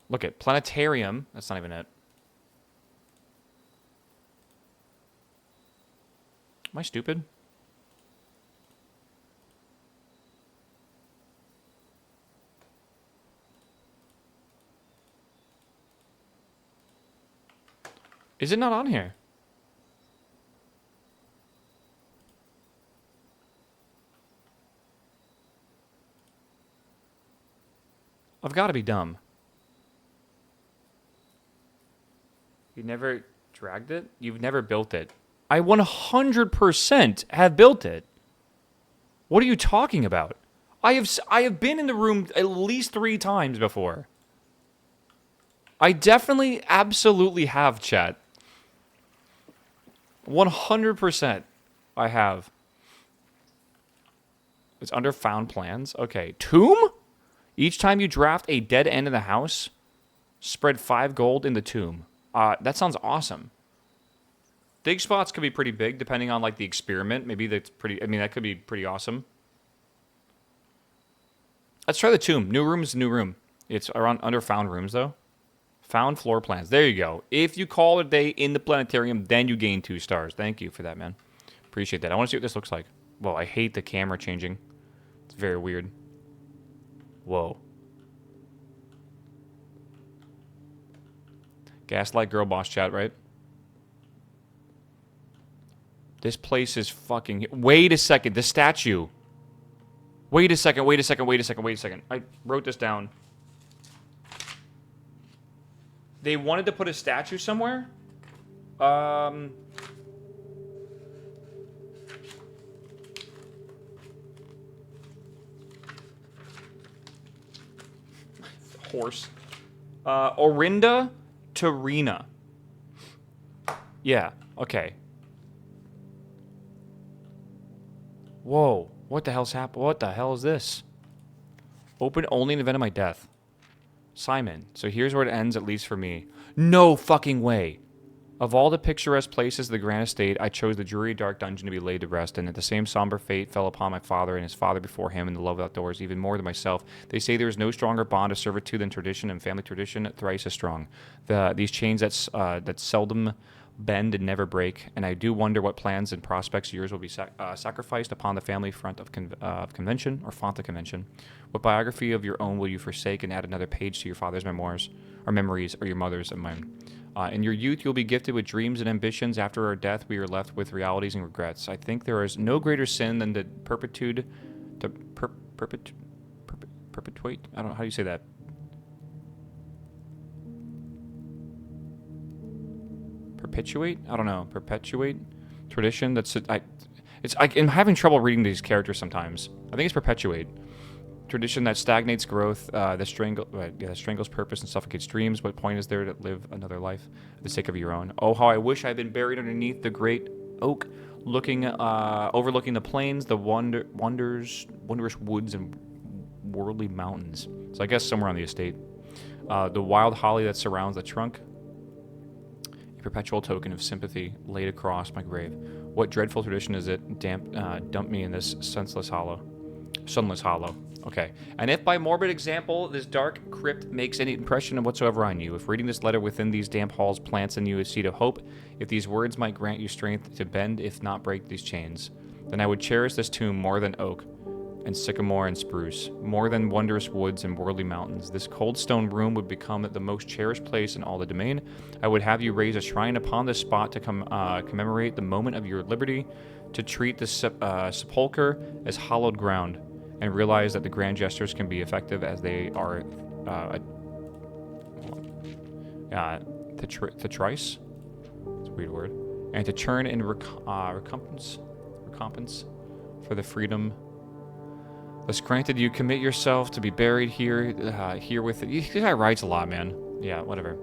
Look at planetarium. That's not even it. Am I stupid? Is it not on here? I've got to be dumb. You never dragged it? You've never built it. I 100% have built it. What are you talking about? I have been in the room at least 3 times before. I definitely, absolutely have, chat. 100% I have. It's under found plans. Okay. Tomb? Each time you draft a dead end in the house, spread 5 gold in the tomb. That sounds awesome. Dig spots could be pretty big, depending on, like, the experiment. Maybe that's pretty... I mean, that could be pretty awesome. Let's try the tomb. New room is new room. It's around under found rooms, though. Found floor plans. There you go. If you call it a day in the planetarium, then you gain 2 stars. Thank you for that, man. Appreciate that. I want to see what this looks like. Whoa, I hate the camera changing. It's very weird. Whoa. Gaslight girl boss chat, right? This place is fucking... Wait a second. The statue. Wait a second. I wrote this down. They wanted to put a statue somewhere? Horse. Orinda Tarina. Yeah, okay. Whoa, what the hell's happened? What the hell is this? Open only in the event of my death. Simon, so here's where it ends, at least for me. No fucking way. Of all the picturesque places of the grand estate, I chose the dreary dark dungeon to be laid to rest in. And the same somber fate fell upon my father and his father before him in the love of outdoors, even more than myself. They say there is no stronger bond of servitude than tradition, and family tradition thrice as strong. These chains that seldom bend and never break, and I do wonder what plans and prospects of yours will be sacrificed upon the family front of convention or font of convention. What biography of your own will you forsake and add another page to your father's memoirs, or memories, or your mother's and mine? In your youth, you'll be gifted with dreams and ambitions. After our death, we are left with realities and regrets. I think there is no greater sin than to perpetuate. I don't know how do you say that. Perpetuate? I don't know. Perpetuate tradition. I'm having trouble reading these characters sometimes. I think it's perpetuate. Tradition that stagnates growth, that strangles purpose and suffocates dreams. What point is there to live another life for the sake of your own? Oh, how I wish I had been buried underneath the great oak, overlooking the plains, the wondrous woods and worldly mountains. So I guess somewhere on the estate. The wild holly that surrounds the trunk, a perpetual token of sympathy laid across my grave. What dreadful tradition is it? Dump me in this sunless hollow. Okay. And if by morbid example this dark crypt makes any impression whatsoever on you, if reading this letter within these damp halls plants in you a seed of hope, if these words might grant you strength to bend, if not break these chains, then I would cherish this tomb more than oak and sycamore and spruce, more than wondrous woods and worldly mountains. This cold stone room would become the most cherished place in all the domain. I would have you raise a shrine upon this spot to commemorate the moment of your liberty, to treat the sepulchre as hallowed ground, and realize that the grand gestures can be effective as they are trice. It's a weird word. And to churn in recompense for the freedom thus granted. You commit yourself to be buried here with it. This guy writes a lot, man. Yeah, whatever.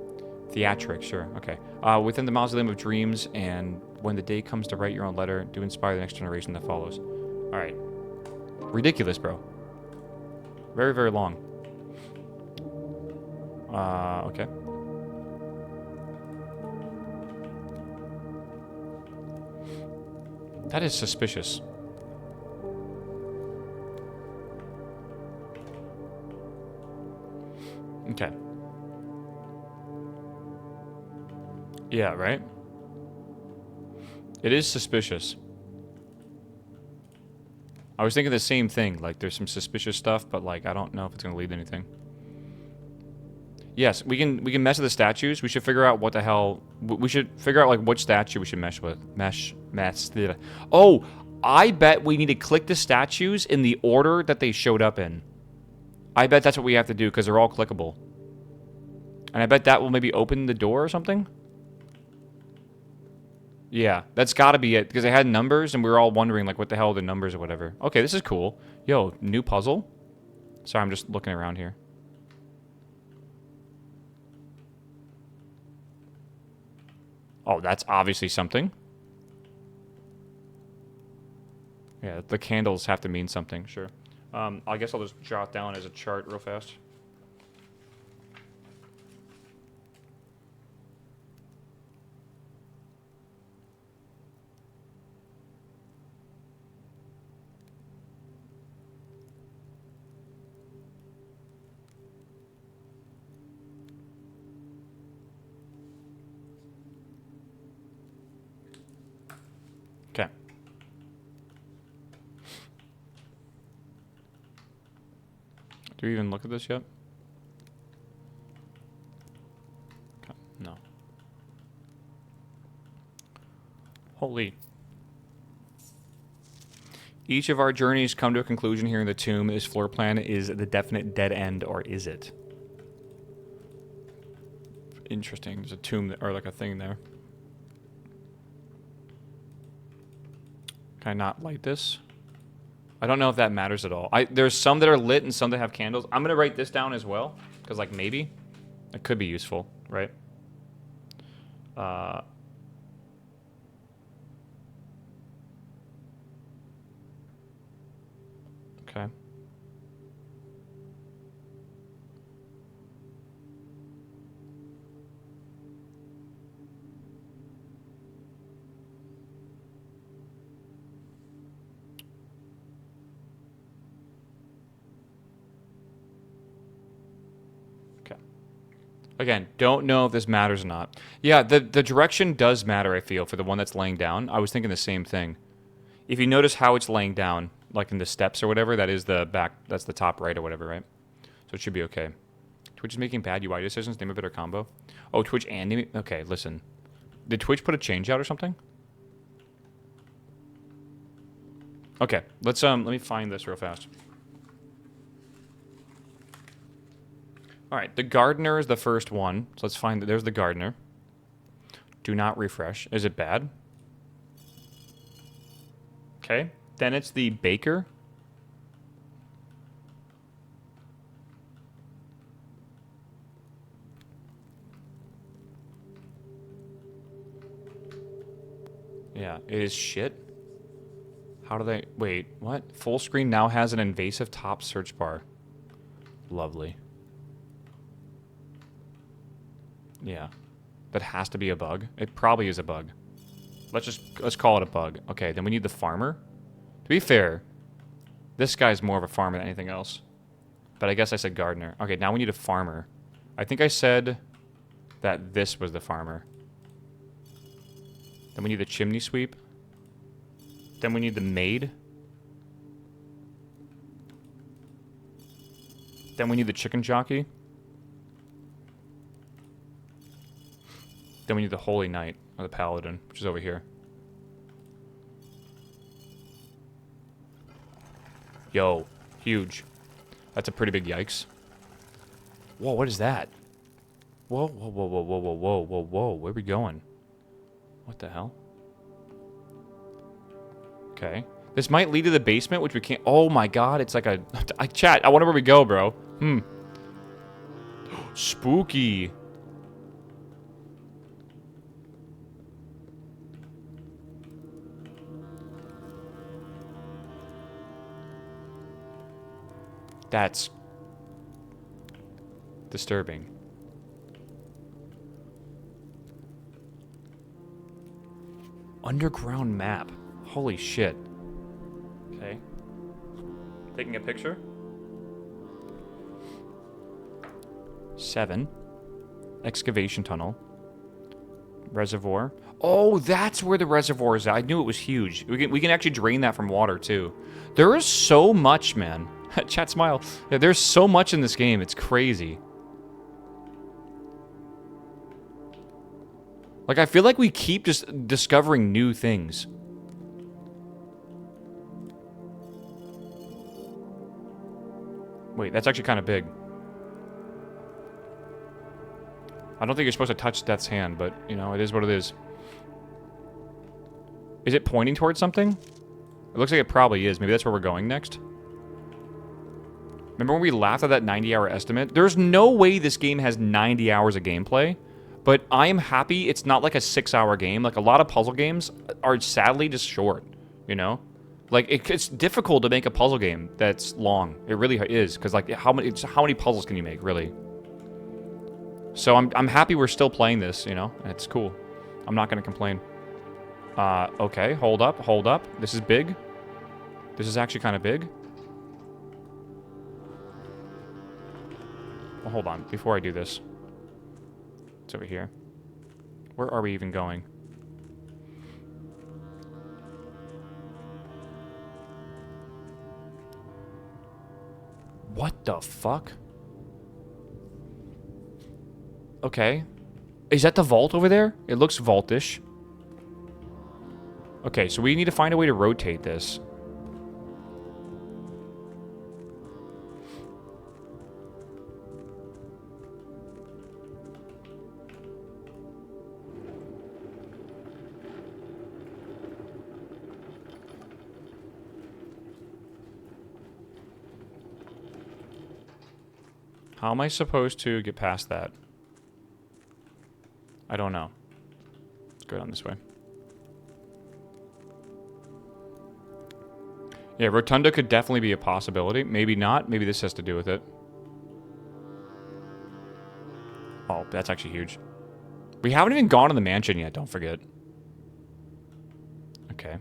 Theatric, sure. Okay. Within the mausoleum of dreams, and when the day comes to write your own letter, do inspire the next generation that follows. All right. Ridiculous, bro. Very, very long. Okay. That is suspicious. Okay. Yeah, right? It is suspicious. I was thinking the same thing. Like, there's some suspicious stuff, but, like, I don't know if it's going to lead to anything. Yes, we can mess with the statues. We should figure out what the hell... We should figure out, like, which statue we should mesh with. Oh, I bet we need to click the statues in the order that they showed up in. I bet that's what we have to do, because they're all clickable. And I bet that will maybe open the door or something? Yeah, that's gotta be it, because they had numbers, and we were all wondering, like, what the hell are the numbers or whatever. Okay, this is cool. Yo, new puzzle? Sorry, I'm just looking around here. Oh, that's obviously something. Yeah, the candles have to mean something, sure. I guess I'll just jot down as a chart real fast. Okay. Do we even look at this yet? Okay. No. Holy. Each of our journeys come to a conclusion here in the tomb. This floor plan is the definite dead end, or is it? Interesting. There's a tomb, or like a thing there. Can I not light this? I don't know if that matters at all. There's some that are lit and some that have candles. I'm gonna write this down as well, because like maybe it could be useful, right? Okay. Again, don't know if this matters or not. Yeah, the direction does matter, I feel, for the one that's laying down. I was thinking the same thing. If you notice how it's laying down, like in the steps or whatever, that is the back, that's the top right or whatever, right? So it should be okay. Twitch is making bad UI decisions. Name a better combo. Oh, Twitch and name. Okay, listen. Did Twitch put a change out or something? Okay, let me find this real fast. All right, the gardener is the first one. So let's find, there's the gardener. Do not refresh. Is it bad? Okay, then it's the baker. Yeah, it is shit. How do they... Wait, what? Full screen now has an invasive top search bar. Lovely. Yeah. That has to be a bug. It probably is a bug. Let's call it a bug. Okay, then we need the farmer. To be fair, this guy's more of a farmer than anything else. But I guess I said gardener. Okay, now we need a farmer. I think I said that this was the farmer. Then we need the chimney sweep. Then we need the maid. Then we need the chicken jockey. Then we need the holy knight, or the paladin, which is over here. Yo, huge. That's a pretty big yikes. Whoa, what is that? Whoa, whoa, whoa, whoa, whoa, whoa, whoa, whoa, whoa. Where are we going? What the hell? Okay. This might lead to the basement, which we can't... Oh my god, it's like a... Chat, I wonder where we go, bro. Spooky. That's... disturbing. Underground map. Holy shit. Okay. Taking a picture. 7. Excavation tunnel. Reservoir. Oh, that's where the reservoir is at. I knew it was huge. We can actually drain that from water, too. There is so much, man. Chat smile. Yeah, there's so much in this game. It's crazy. Like, I feel like we keep just discovering new things. Wait, that's actually kind of big. I don't think you're supposed to touch Death's hand, but, you know, it is what it is. Is it pointing towards something? It looks like it probably is. Maybe that's where we're going next. Remember when we laughed at that 90-hour estimate? There's no way this game has 90 hours of gameplay, but I am happy it's not like a 6-hour game. Like, a lot of puzzle games are sadly just short, you know? Like, it's difficult to make a puzzle game that's long. It really is, because, like, how many puzzles can you make, really? So I'm happy we're still playing this, you know? It's cool. I'm not going to complain. Okay, hold up, hold up. This is big. This is actually kind of big. Well, hold on, before I do this. It's over here. Where are we even going? What the fuck? Okay. Is that the vault over there? It looks vaultish. Okay, so we need to find a way to rotate this. How am I supposed to get past that? I don't know. Let's go down this way. Yeah, Rotunda could definitely be a possibility. Maybe not. Maybe this has to do with it. Oh, that's actually huge. We haven't even gone to the mansion yet, don't forget. Okay.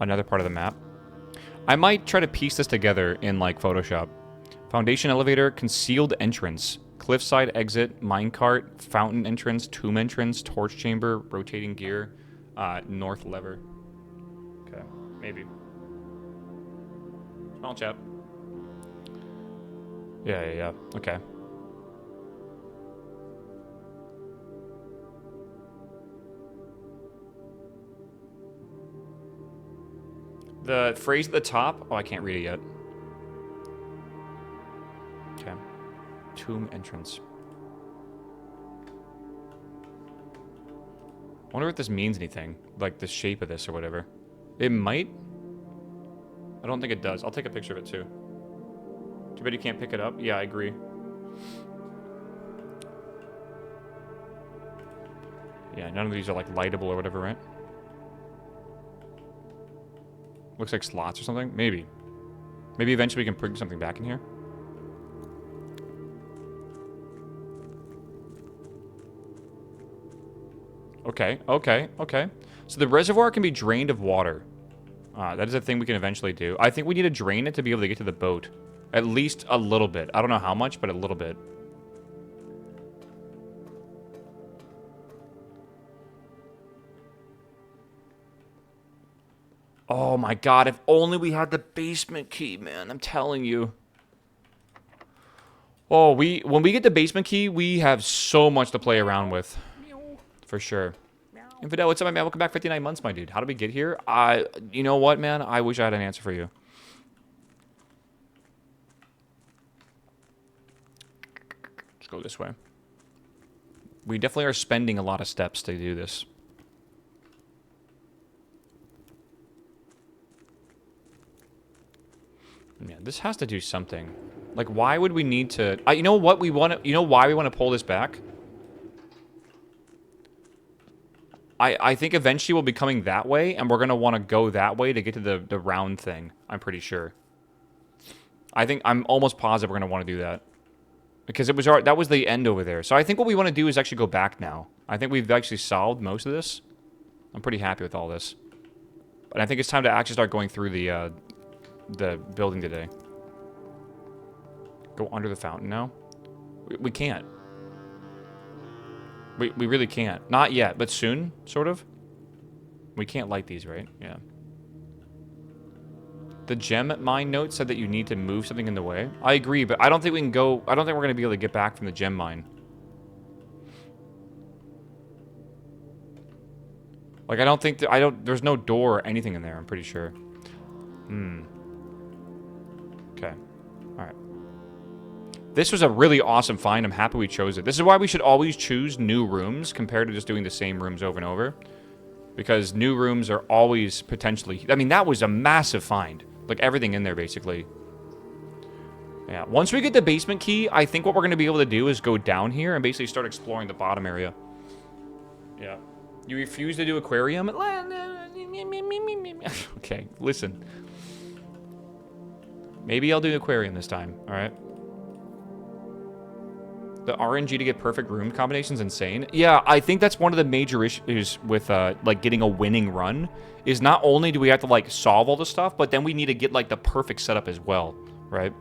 Another part of the map. I might try to piece this together in, like, Photoshop. Foundation elevator, concealed entrance. Cliffside exit, minecart, fountain entrance, tomb entrance, torch chamber, rotating gear, north lever. Okay, maybe. Small chap. Yeah. Okay. The phrase at the top. Oh, I can't read it yet. Okay. Tomb entrance. I wonder if this means anything. Like the shape of this or whatever. It might. I don't think it does. I'll take a picture of it too. Too bad you can't pick it up. Yeah, I agree. Yeah, none of these are like lightable or whatever, right? Looks like slots or something. Maybe. Maybe eventually we can bring something back in here. Okay. So the reservoir can be drained of water. That is a thing we can eventually do. I think we need to drain it to be able to get to the boat. At least a little bit. I don't know how much, but a little bit. Oh my god, if only we had the basement key, man. I'm telling you. Oh, when we get the basement key, we have so much to play around with. For sure. Infidel, what's up, my man? Welcome back, 59 months, my dude. How did we get here? You know what, man? I wish I had an answer for you. Let's go this way. We definitely are spending a lot of steps to do this. Yeah, this has to do something. Like, why would we need to... you know what we want to... You know why we want to pull this back? I think eventually we'll be coming that way, and we're going to want to go that way to get to the round thing. I'm pretty sure. I'm almost positive we're going to want to do that. Because it was that was the end over there. So I think what we want to do is actually go back now. I think we've actually solved most of this. I'm pretty happy with all this. But I think it's time to actually start going through the building today. Go under the fountain now? We can't. We really can't. Not yet, but soon, sort of. We can't light these, right? Yeah. The gem mine note said that you need to move something in the way. I agree, but I don't think we can go... I don't think we're going to be able to get back from the gem mine. Like, I don't think... There's no door or anything in there, I'm pretty sure. Okay. Alright. This was a really awesome find. I'm happy we chose it. This is why we should always choose new rooms compared to just doing the same rooms over and over. Because new rooms are always potentially... I mean, that was a massive find. Like, everything in there, basically. Yeah. Once we get the basement key, I think what we're going to be able to do is go down here and basically start exploring the bottom area. Yeah. You refuse to do aquarium? Okay, listen. Maybe I'll do aquarium this time, alright? The RNG to get perfect room combinations insane. Yeah, I think that's one of the major issues with, like, getting a winning run. Is not only do we have to, like, solve all the stuff, but then we need to get, like, the perfect setup as well, right?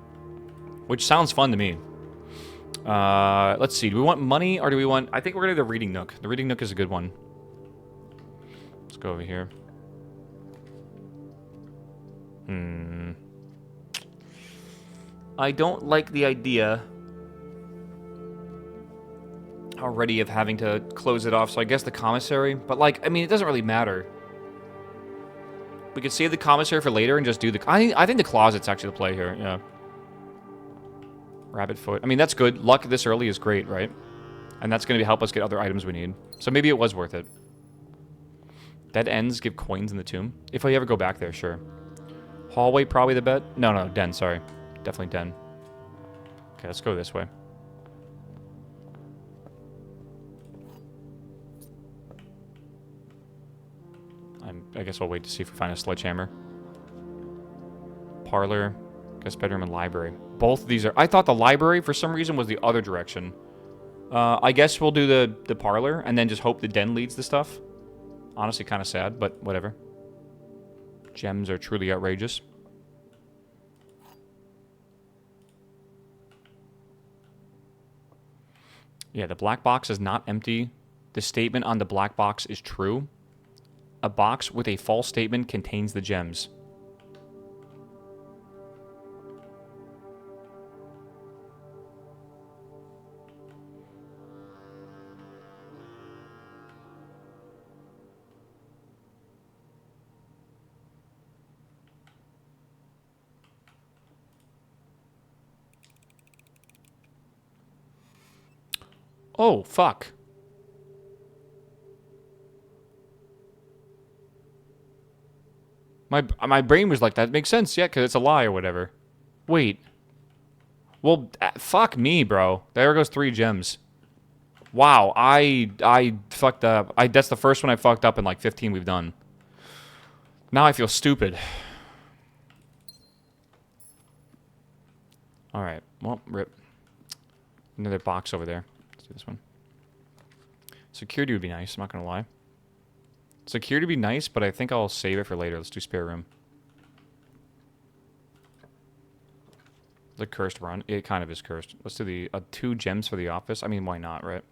Which sounds fun to me. Let's see. Do we want money, or do we want... I think we're going to do the Reading Nook. The Reading Nook is a good one. Let's go over here. I don't like the idea... already of having to close it off, so I guess the commissary. But, like, I mean, it doesn't really matter. We could save the commissary for later and just do the... I think the closet's actually the play here, yeah. Rabbit foot. I mean, that's good. Luck this early is great, right? And that's going to help us get other items we need. So maybe it was worth it. Dead ends give coins in the tomb. If I ever go back there, sure. Hallway, probably the bet. No, den, sorry. Definitely den. Okay, let's go this way. I guess we'll wait to see if we find a sledgehammer. Parlor, guest bedroom, and library. Both of these are... I thought the library, for some reason, was the other direction. I guess we'll do the parlor, and then just hope the den leads the stuff. Honestly, kind of sad, but whatever. Gems are truly outrageous. Yeah, the black box is not empty. The statement on the black box is true. A box with a false statement contains the gems. Oh, fuck. My brain was like, that makes sense, yeah, because it's a lie or whatever. Wait. Well, fuck me, bro. There goes 3 gems. Wow, I fucked up. That's the first one I fucked up in like 15 we've done. Now I feel stupid. Alright, well, rip. Another box over there. Let's do this one. Security would be nice, I'm not gonna lie. Security would be nice, but I think I'll save it for later. Let's do spare room. The cursed run. It kind of is cursed. Let's do the 2 gems for the office. I mean, why not, right?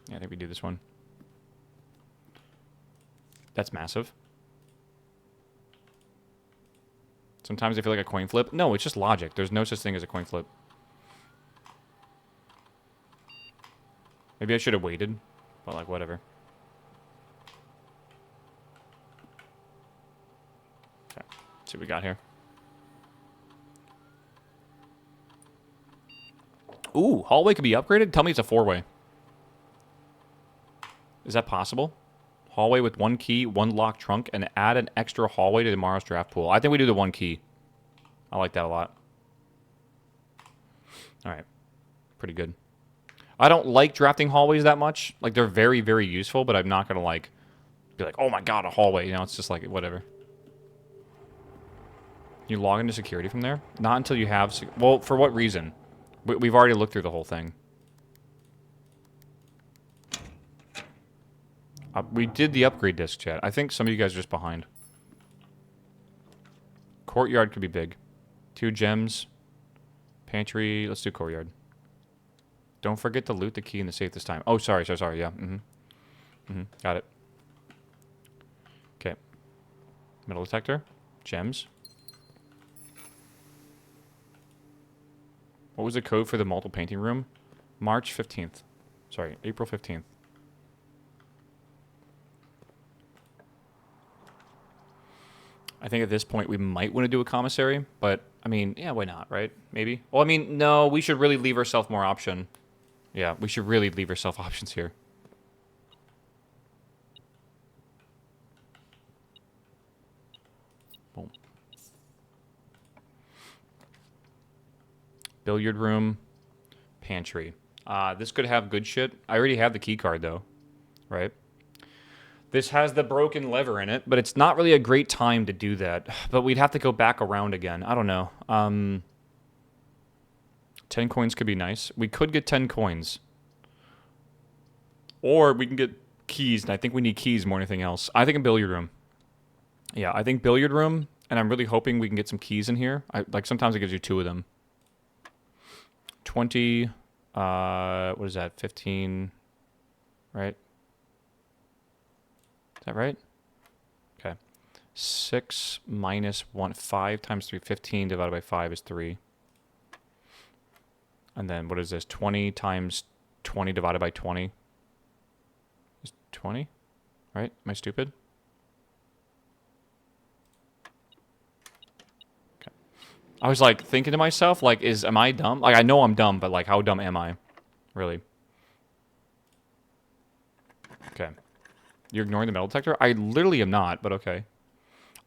Yeah, I think we do this one. That's massive. Sometimes I feel like a coin flip. No, it's just logic. There's no such thing as a coin flip. Maybe I should have waited, but like, whatever. Okay, let's see what we got here. Ooh, hallway could be upgraded? Tell me it's a 4-way. Is that possible? Hallway with 1 key, 1 locked trunk, and add an extra hallway to tomorrow's draft pool. I think we do the 1 key. I like that a lot. Alright. Pretty good. I don't like drafting hallways that much. Like, they're very, very useful, but I'm not gonna, like, be like, oh my god, a hallway. You know, it's just like, whatever. You log into security from there? Not until you have... Well, for what reason? We've already looked through the whole thing. We did the upgrade disc, chat. I think some of you guys are just behind. Courtyard could be big. 2 gems. Pantry. Let's do courtyard. Don't forget to loot the key in the safe this time. Oh, sorry. Yeah. Got it. Okay. Metal detector. Gems. What was the code for the multiple painting room? March 15th. Sorry, April 15th. I think at this point we might want to do a commissary, but, I mean, yeah, why not, right? Maybe? Well, I mean, no, we should really leave ourselves more option. Yeah, we should really leave ourselves options here. Boom. Billiard room. Pantry. This could have good shit. I already have the key card, though. Right? This has the broken lever in it, but it's not really a great time to do that. But we'd have to go back around again. I don't know. 10 coins could be nice. We could get 10 coins. Or we can get keys, and I think we need keys more than anything else. I think a billiard room. Yeah, I think billiard room, and I'm really hoping we can get some keys in here. Like, sometimes it gives you 2 of them. 20, what is that, 15, right? Is that right? Okay. 6 minus 1, 5 times 3, 15 divided by 5 is 3. And then what is this? 20 times 20 divided by 20 is 20, right? Am I stupid? Okay. I was like thinking to myself, like, am I dumb? Like, I know I'm dumb, but like, how dumb am I? Really? Okay. You're ignoring the metal detector? I literally am not, but okay.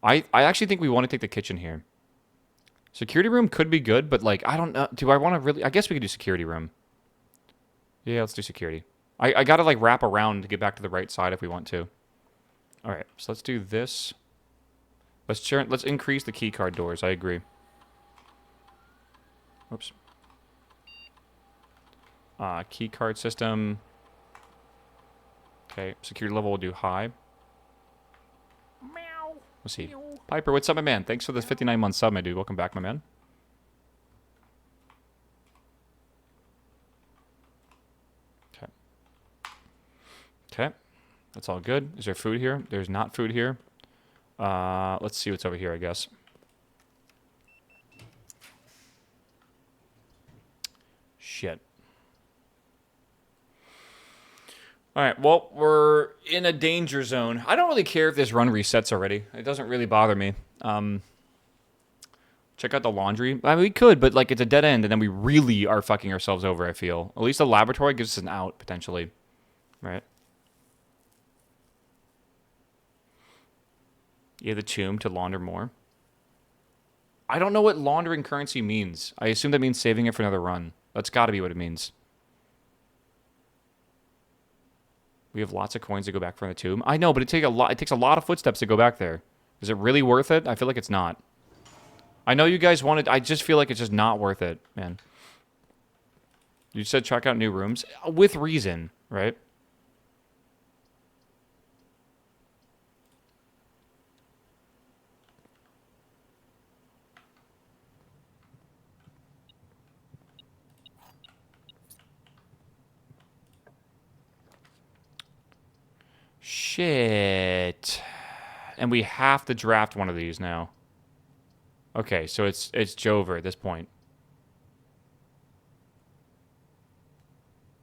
I actually think we want to take the kitchen here. Security room could be good, but like, I don't know. Do I want to really... I guess we could do security room. Yeah, let's do security. I gotta like wrap around to get back to the right side if we want to. Alright, so let's do this. Let's increase the key card doors. I agree. Oops. Key card system. Okay, security level will do high. Meow. Let's see. Meow. Piper, what's up, my man? Thanks for the 59-month sub, my dude. Welcome back, my man. Okay. That's all good. Is there food here? There's not food here. Let's see what's over here, I guess. Shit. All right, well, we're in a danger zone. I don't really care if this run resets already. It doesn't really bother me. Check out the laundry. I mean, we could, but like it's a dead end, and then we really are fucking ourselves over, I feel. At least the laboratory gives us an out, potentially. Right? You have the tomb to launder more. I don't know what laundering currency means. I assume that means saving it for another run. That's got to be what it means. We have lots of coins to go back from the tomb. I know, but it takes a lot of footsteps to go back there. Is it really worth it? I feel like it's not. I know you guys wanted... I just feel like it's just not worth it, man. You said check out new rooms. With reason, right? Shit. And we have to draft one of these now. Okay, so it's Jover at this point.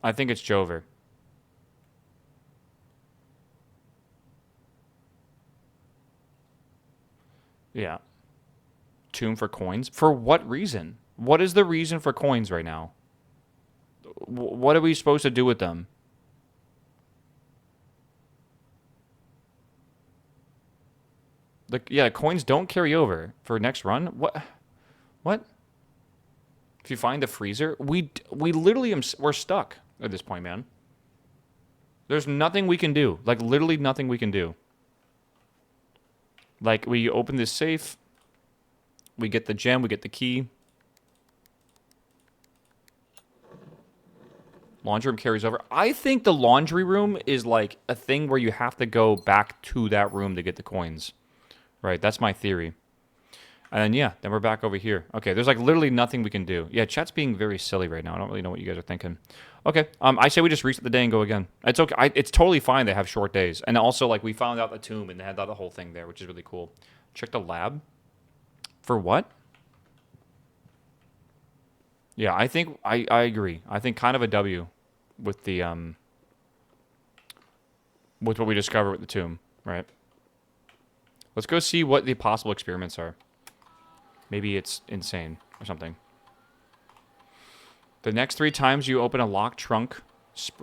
I think it's Jover. Yeah. Tomb for coins? For what reason? What is the reason for coins right now? What are we supposed to do with them? Yeah, coins don't carry over for next run. What? What? If you find the freezer, we literally we're stuck at this point, man. There's nothing we can do. Like literally nothing we can do. Like we open this safe, we get the gem, we get the key. Laundry room carries over. I think the laundry room is like a thing where you have to go back to that room to get the coins. Right, that's my theory. And then, yeah, then we're back over here. Okay, there's like literally nothing we can do. Yeah, chat's being very silly right now. I don't really know what you guys are thinking. Okay, I say we just reset the day and go again. It's okay. It's totally fine they have short days. And also, like, we found out the tomb and they had the whole thing there, which is really cool. Check the lab. For what? Yeah, I think, I agree. I think kind of a W with the, with what we discovered with the tomb, right? Let's go see what the possible experiments are. Maybe it's insane or something. The next 3 times you open a locked trunk,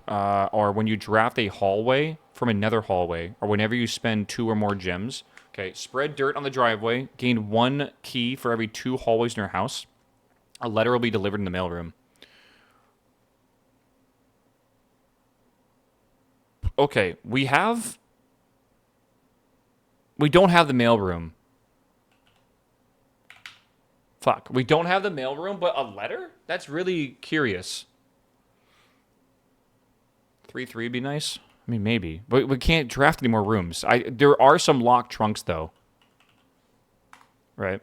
or when you draft a hallway from another hallway, or whenever you spend 2 or more gems. Okay, spread dirt on the driveway. Gain 1 key for every 2 hallways in your house. A letter will be delivered in the mailroom. Okay, we don't have the mailroom. Fuck. We don't have the mailroom, but a letter? That's really curious. 3-3 would be nice. I mean, maybe. But we can't draft any more rooms. There are some locked trunks, though. Right?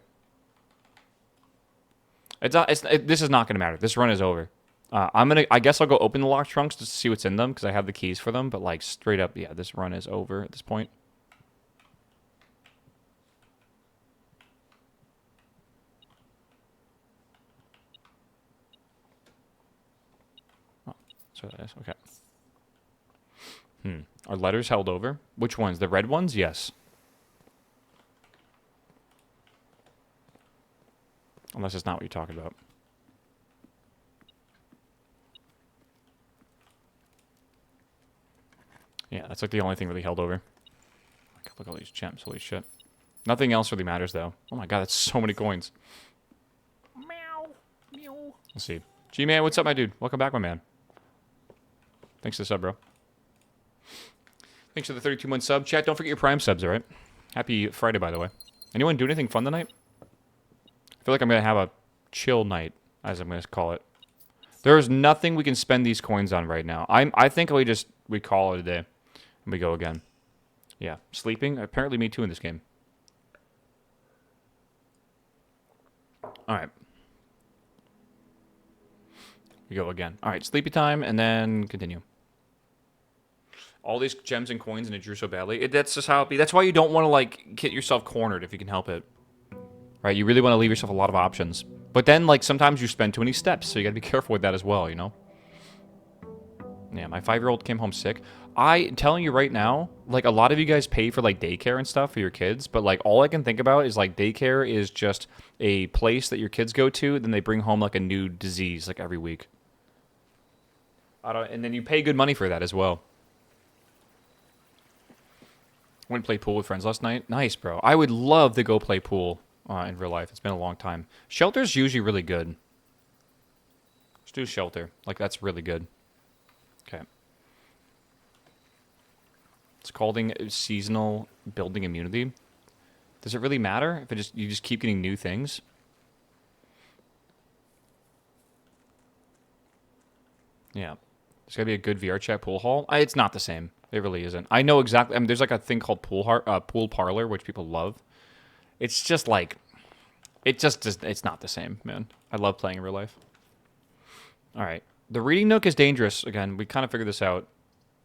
This is not going to matter. This run is over. I guess I'll go open the locked trunks just to see what's in them, because I have the keys for them. But, like, straight up, yeah, this run is over at this point. So that is okay. Are letters held over? Which ones? The red ones? Yes. Unless it's not what you're talking about. Yeah, that's like the only thing really held over. Look at all these gems. Holy shit. Nothing else really matters, though. Oh my god, that's so many coins. Meow. Meow. Let's see. G-Man, what's up, my dude? Welcome back, my man. Thanks for the sub, bro. Thanks for the 32-month sub. Chat, don't forget your Prime subs, all right? Happy Friday, by the way. Anyone do anything fun tonight? I feel like I'm going to have a chill night, as I'm going to call it. There's nothing we can spend these coins on right now. I think we call it a day, and we go again. Yeah, sleeping. Apparently me too in this game. All right. We go again. All right, sleepy time, and then continue. All these gems and coins and it drew so badly. That's just how it be. That's why you don't want to, like, get yourself cornered if you can help it. Right? You really want to leave yourself a lot of options. But then, like, sometimes you spend too many steps, so you gotta be careful with that as well, you know? Yeah, my 5-year-old came home sick. I'm telling you right now, like, a lot of you guys pay for, like, daycare and stuff for your kids, but, like, all I can think about is, like, daycare is just a place that your kids go to, then they bring home, like, a new disease, like, every week. And then you pay good money for that as well. Went to play pool with friends last night. Nice, bro. I would love to go play pool in real life. It's been a long time. Shelter's usually really good. Let's do shelter. Like, that's really good. Okay. It's called seasonal building immunity. Does it really matter if you just keep getting new things? Yeah. There's gotta be a good VR chat pool hall. It's not the same. It really isn't. I know exactly. I mean, there's like a thing called pool parlor, which people love. It's just like, it's not the same, man. I love playing in real life. All right. The reading nook is dangerous. Again, we kind of figured this out.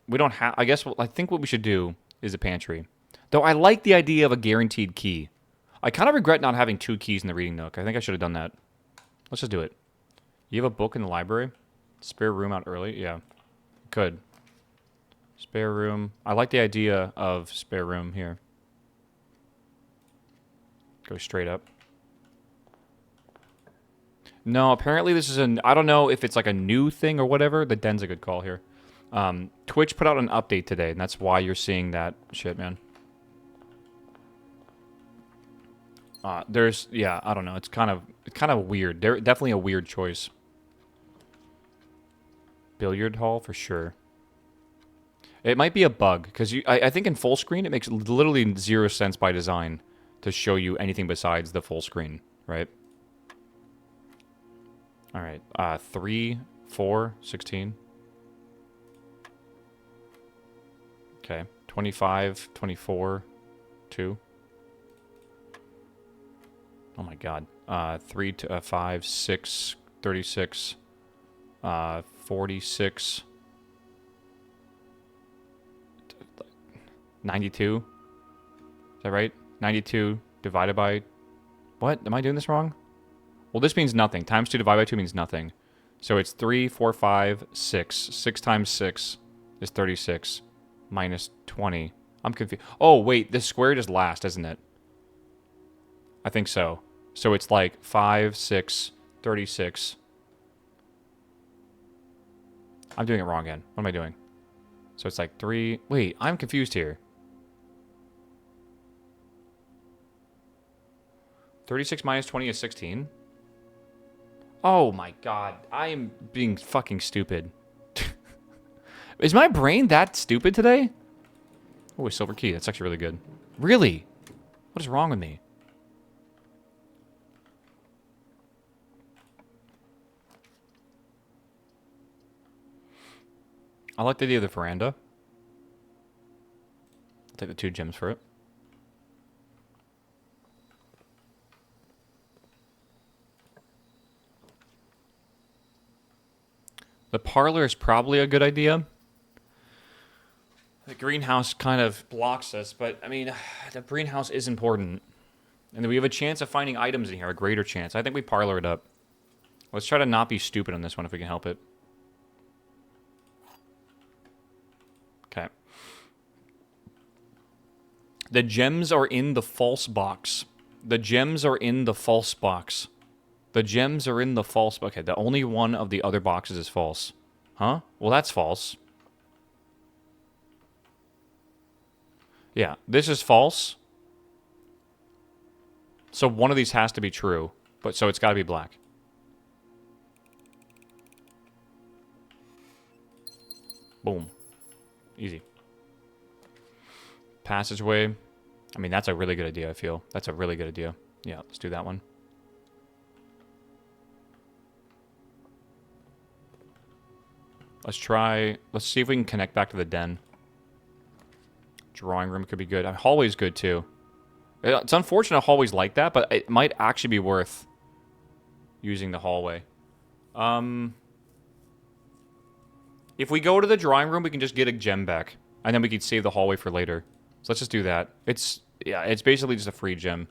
We don't have, I guess, I think what we should do is a pantry. Though I like the idea of a guaranteed key. I kind of regret not having 2 keys in the reading nook. I think I should have done that. Let's just do it. You have a book in the library? Spare room out early? Yeah. Good. Spare room. I like the idea of spare room here. Go straight up. No, apparently this is I don't know if it's like a new thing or whatever. The den's a good call here. Twitch put out an update today, and that's why you're seeing that shit, man. Yeah, I don't know. It's kind of weird. They're definitely a weird choice. Billiard hall for sure. It might be a bug because I think in full screen it makes literally 0 sense by design to show you anything besides the full screen, right? All right, 3, 4, 16. Okay, 25, 24, 2. Oh my god. 3 to 5, 6, 36, 46, 92. Is that right? 92 divided by... What? Am I doing this wrong? Well, this means nothing. Times 2 divided by 2 means nothing. So it's 3, 4, 5, 6. 6 times 6 is 36. Minus 20. I'm confused. Oh, wait. This squared is last, isn't it? I think so. So it's like 5, 6, 36. I'm doing it wrong again. What am I doing? So it's like 3... Wait, I'm confused here. 36 minus 20 is 16. Oh my god. I am being fucking stupid. Is my brain that stupid today? Oh, a silver key. That's actually really good. Really? What is wrong with me? I like the idea of the veranda. I'll take the 2 gems for it. The parlor is probably a good idea. The greenhouse kind of blocks us, but, I mean, the greenhouse is important. And we have a chance of finding items in here, a greater chance. I think we parlor it up. Let's try to not be stupid on this one if we can help it. Okay. The gems are in the false box. The gems are in the false box. The gems are in the false... Okay, the only one of the other boxes is false. Huh? Well, that's false. Yeah, this is false. So one of these has to be true. But so it's got to be black. Boom. Easy. Passageway. I mean, that's a really good idea, I feel. That's a really good idea. Yeah, let's do that one. Let's see if we can connect back to the den. Drawing room could be good. Hallway's good, too. It's unfortunate hallways like that, but it might actually be worth using the hallway. If we go to the drawing room, we can just get a gem back. And then we could save the hallway for later. So let's just do that. Yeah, it's basically just a free gem.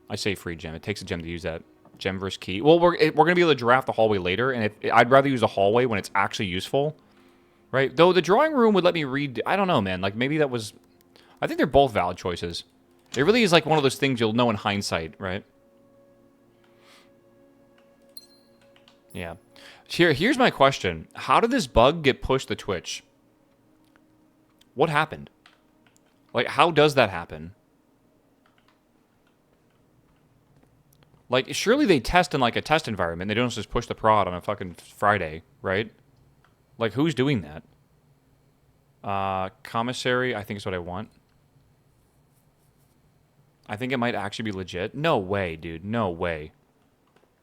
I say free gem. It takes a gem to use that. Gem versus key. Well, we're going to be able to draft the hallway later, and I'd rather use the hallway when it's actually useful. Right? Though the drawing room would let me read... I don't know, man. Like, maybe that was... I think they're both valid choices. It really is like one of those things you'll know in hindsight, right? Yeah. Here's my question. How did this bug get pushed to Twitch? What happened? Like, how does that happen? Like, surely they test in, like, a test environment. They don't just push the prod on a fucking Friday, right? Like, who's doing that? Commissary, I think is what I want. I think it might actually be legit. No way, dude. No way.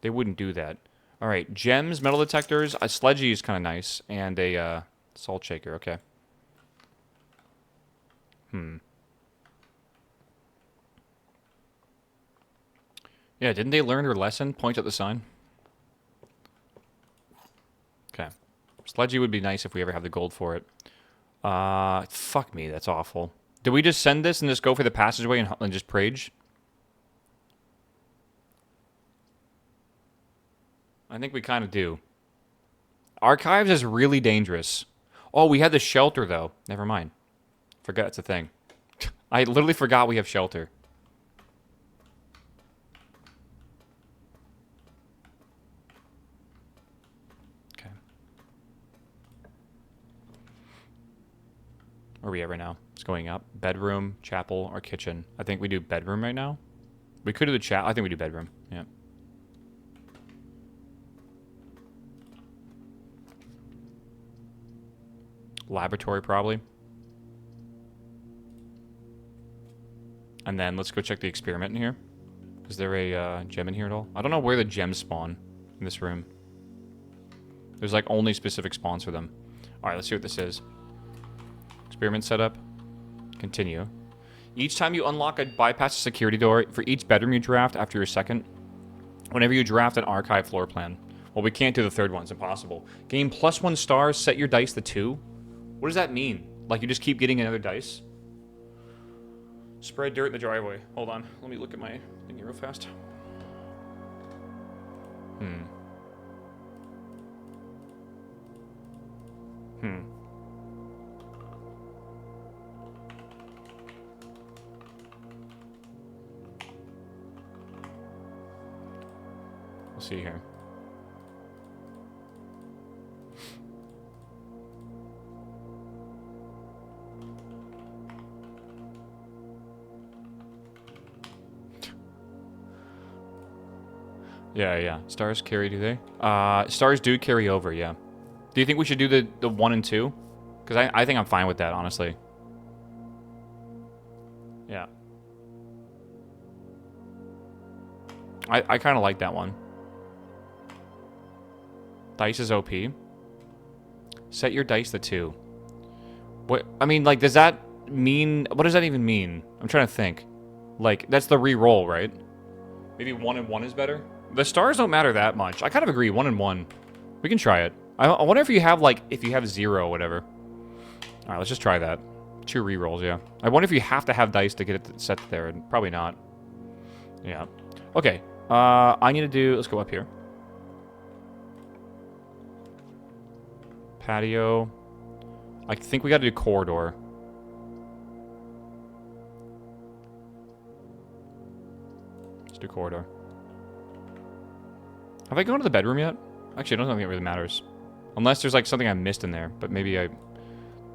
They wouldn't do that. All right, gems, metal detectors. A sledgy is kind of nice. And a salt shaker, okay. Yeah, didn't they learn their lesson? Point at the sign. Okay. Sledgy would be nice if we ever have the gold for it. Fuck me, that's awful. Do we just send this and just go for the passageway and just prage? I think we kind of do. Archives is really dangerous. Oh, we had the shelter, though. Never mind. Forgot it's a thing. I literally forgot we have shelter. Okay. Where are we at right now? It's going up. Bedroom, chapel, or kitchen. I think we do bedroom right now. We could do the chat. I think we do bedroom. Yeah. Laboratory, probably. And then let's go check the experiment in here. Is there a gem in here at all? I don't know where the gems spawn in this room. There's like only specific spawns for them. Alright, let's see what this is. Experiment setup. Continue. Each time you unlock a bypass security door for each bedroom you draft after your second, whenever you draft an archive floor plan. Well, we can't do the third one. It's impossible. Gain +1 stars. Set your dice to 2. What does that mean? Like you just keep getting another dice? Spread dirt in the driveway. Hold on. Let me look at my thingy real fast. We'll see here. Yeah. Stars carry, do they? Stars do carry over, yeah. Do you think we should do the 1 and 2? Because I think I'm fine with that, honestly. Yeah. I kind of like that one. Dice is OP. Set your dice to 2. What? I mean, like, does that mean... What does that even mean? I'm trying to think. Like, that's the re-roll, right? Maybe 1 and 1 is better? The stars don't matter that much. I kind of agree. 1 and 1. We can try it. I wonder if you have, like, if you have 0 or whatever. Alright, let's just try that. 2 re-rolls, yeah. I wonder if you have to have dice to get it set there. And probably not. Yeah. Okay. I need to do... Let's go up here. Patio. I think we got to do corridor. Let's do corridor. Have I gone to the bedroom yet? Actually, I don't think it really matters. Unless there's like something I missed in there, but maybe I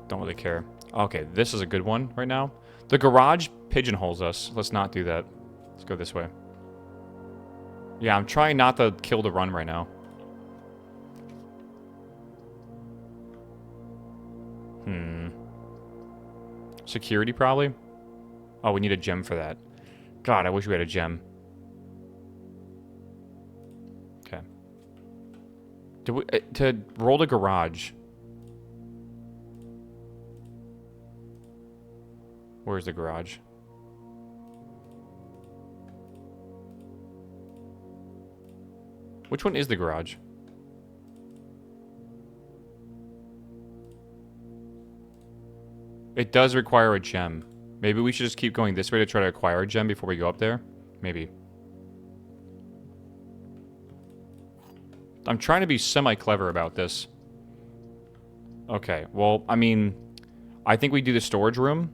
don't really care. Okay, this is a good one right now. The garage pigeonholes us. Let's not do that. Let's go this way. Yeah, I'm trying not to kill the run right now. Security, probably? Oh, we need a gem for that. God, I wish we had a gem. Okay. To roll the garage. Where's the garage? Which one is the garage? It does require a gem. Maybe we should just keep going this way to try to acquire a gem before we go up there. Maybe. I'm trying to be semi-clever about this. Okay, well, I mean, I think we do the storage room.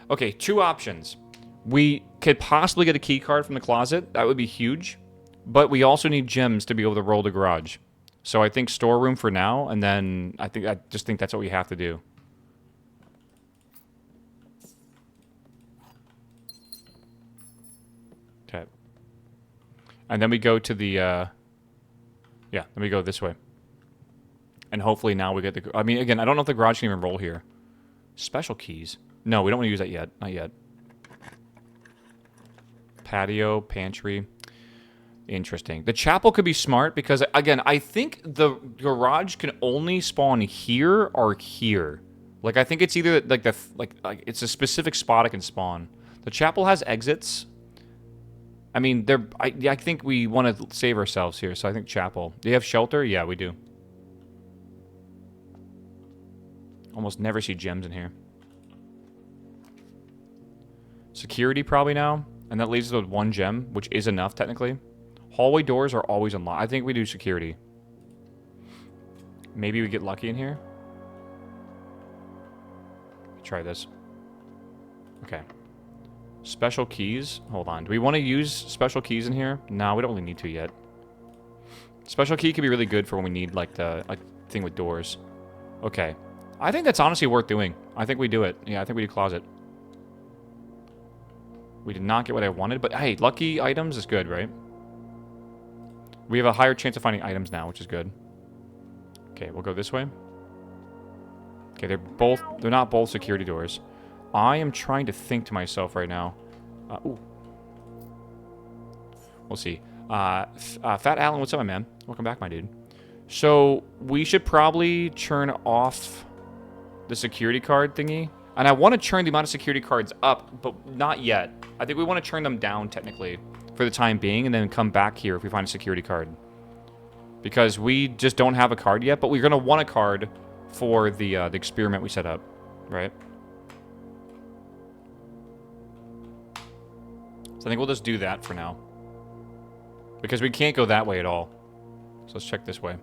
Okay, 2 options. We could possibly get a key card from the closet. That would be huge. But we also need gems to be able to roll the garage. So I think storeroom for now, and then I just think that's what we have to do. Okay. And then we go to the, yeah, then we go this way. And hopefully now we get the, I mean, again, I don't know if the garage can even roll here. Special keys. No, we don't want to use that yet. Not yet. Patio, pantry. Interesting. The chapel could be smart because, again, I think the garage can only spawn here or here. Like, I think it's either, like, it's a specific spot it can spawn. The chapel has exits. I mean, I think we want to save ourselves here, so I think chapel. Do you have shelter? Yeah, we do. Almost never see gems in here. Security probably now. And that leaves us with 1 gem, which is enough, technically. Hallway doors are always unlocked. I think we do security. Maybe we get lucky in here. Try this. Okay. Special keys. Hold on. Do we want to use special keys in here? No, we don't really need to yet. Special key could be really good for when we need, like, the thing with doors. Okay. I think that's honestly worth doing. I think we do it. Yeah, I think we do closet. We did not get what I wanted, but hey, lucky items is good, right? We have a higher chance of finding items now, which is good. Okay, we'll go this way. Okay, they're not both security doors. I am trying to think to myself right now. Ooh. We'll see. Fat Alan, what's up, my man? Welcome back, my dude. So, we should probably turn off the security card thingy. And I want to turn the amount of security cards up, but not yet. I think we want to turn them down, technically, for the time being, and then come back here if we find a security card. Because we just don't have a card yet, but we're going to want a card for the experiment we set up, right? So I think we'll just do that for now. Because we can't go that way at all. So let's check this way.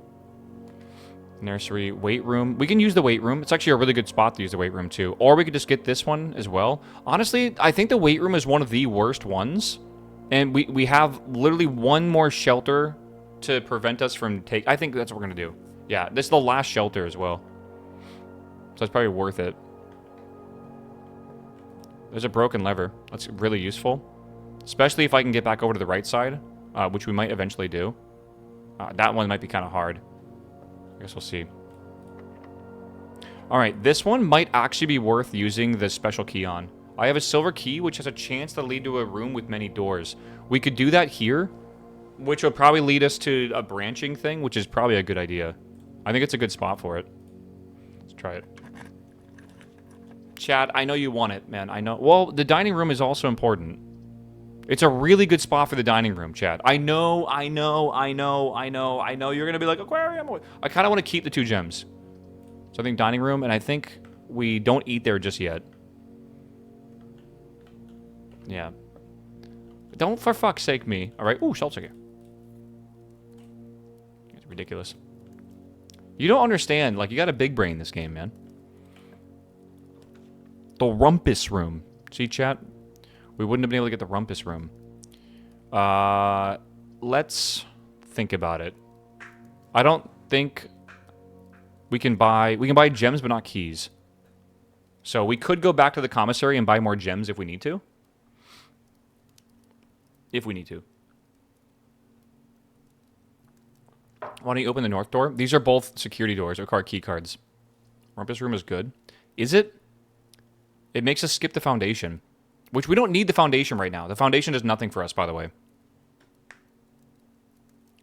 Nursery, weight room. We can use the weight room. It's actually a really good spot to use the weight room, too. Or we could just get this one as well. Honestly, I think the weight room is one of the worst ones. And we have literally 1 more shelter to prevent us from I think that's what we're going to do. Yeah, this is the last shelter as well. So it's probably worth it. There's a broken lever. That's really useful. Especially if I can get back over to the right side, which we might eventually do. That one might be kind of hard. I guess we'll see. Alright, this one might actually be worth using the special key on. I have a silver key, which has a chance to lead to a room with many doors. We could do that here, which will probably lead us to a branching thing, which is probably a good idea. I think it's a good spot for it. Let's try it. Chad, I know you want it, man. I know. Well, the dining room is also important. It's a really good spot for the dining room, Chad. I know you're going to be like, aquarium. I kind of want to keep the 2 gems. So I think dining room, and I think we don't eat there just yet. Yeah. Don't for fuck's sake me. All right. Ooh, shelter here. It's ridiculous. You don't understand. Like, you got a big brain in this game, man. The rumpus room. See, chat? We wouldn't have been able to get the rumpus room. Let's think about it. I don't think we can buy gems, but not keys. So we could go back to the commissary and buy more gems if we need to. If we need to. Why don't you open the north door? These are both security doors, or key cards. Rumpus room is good. Is it? It makes us skip the foundation. Which we don't need the foundation right now. The foundation does nothing for us, by the way.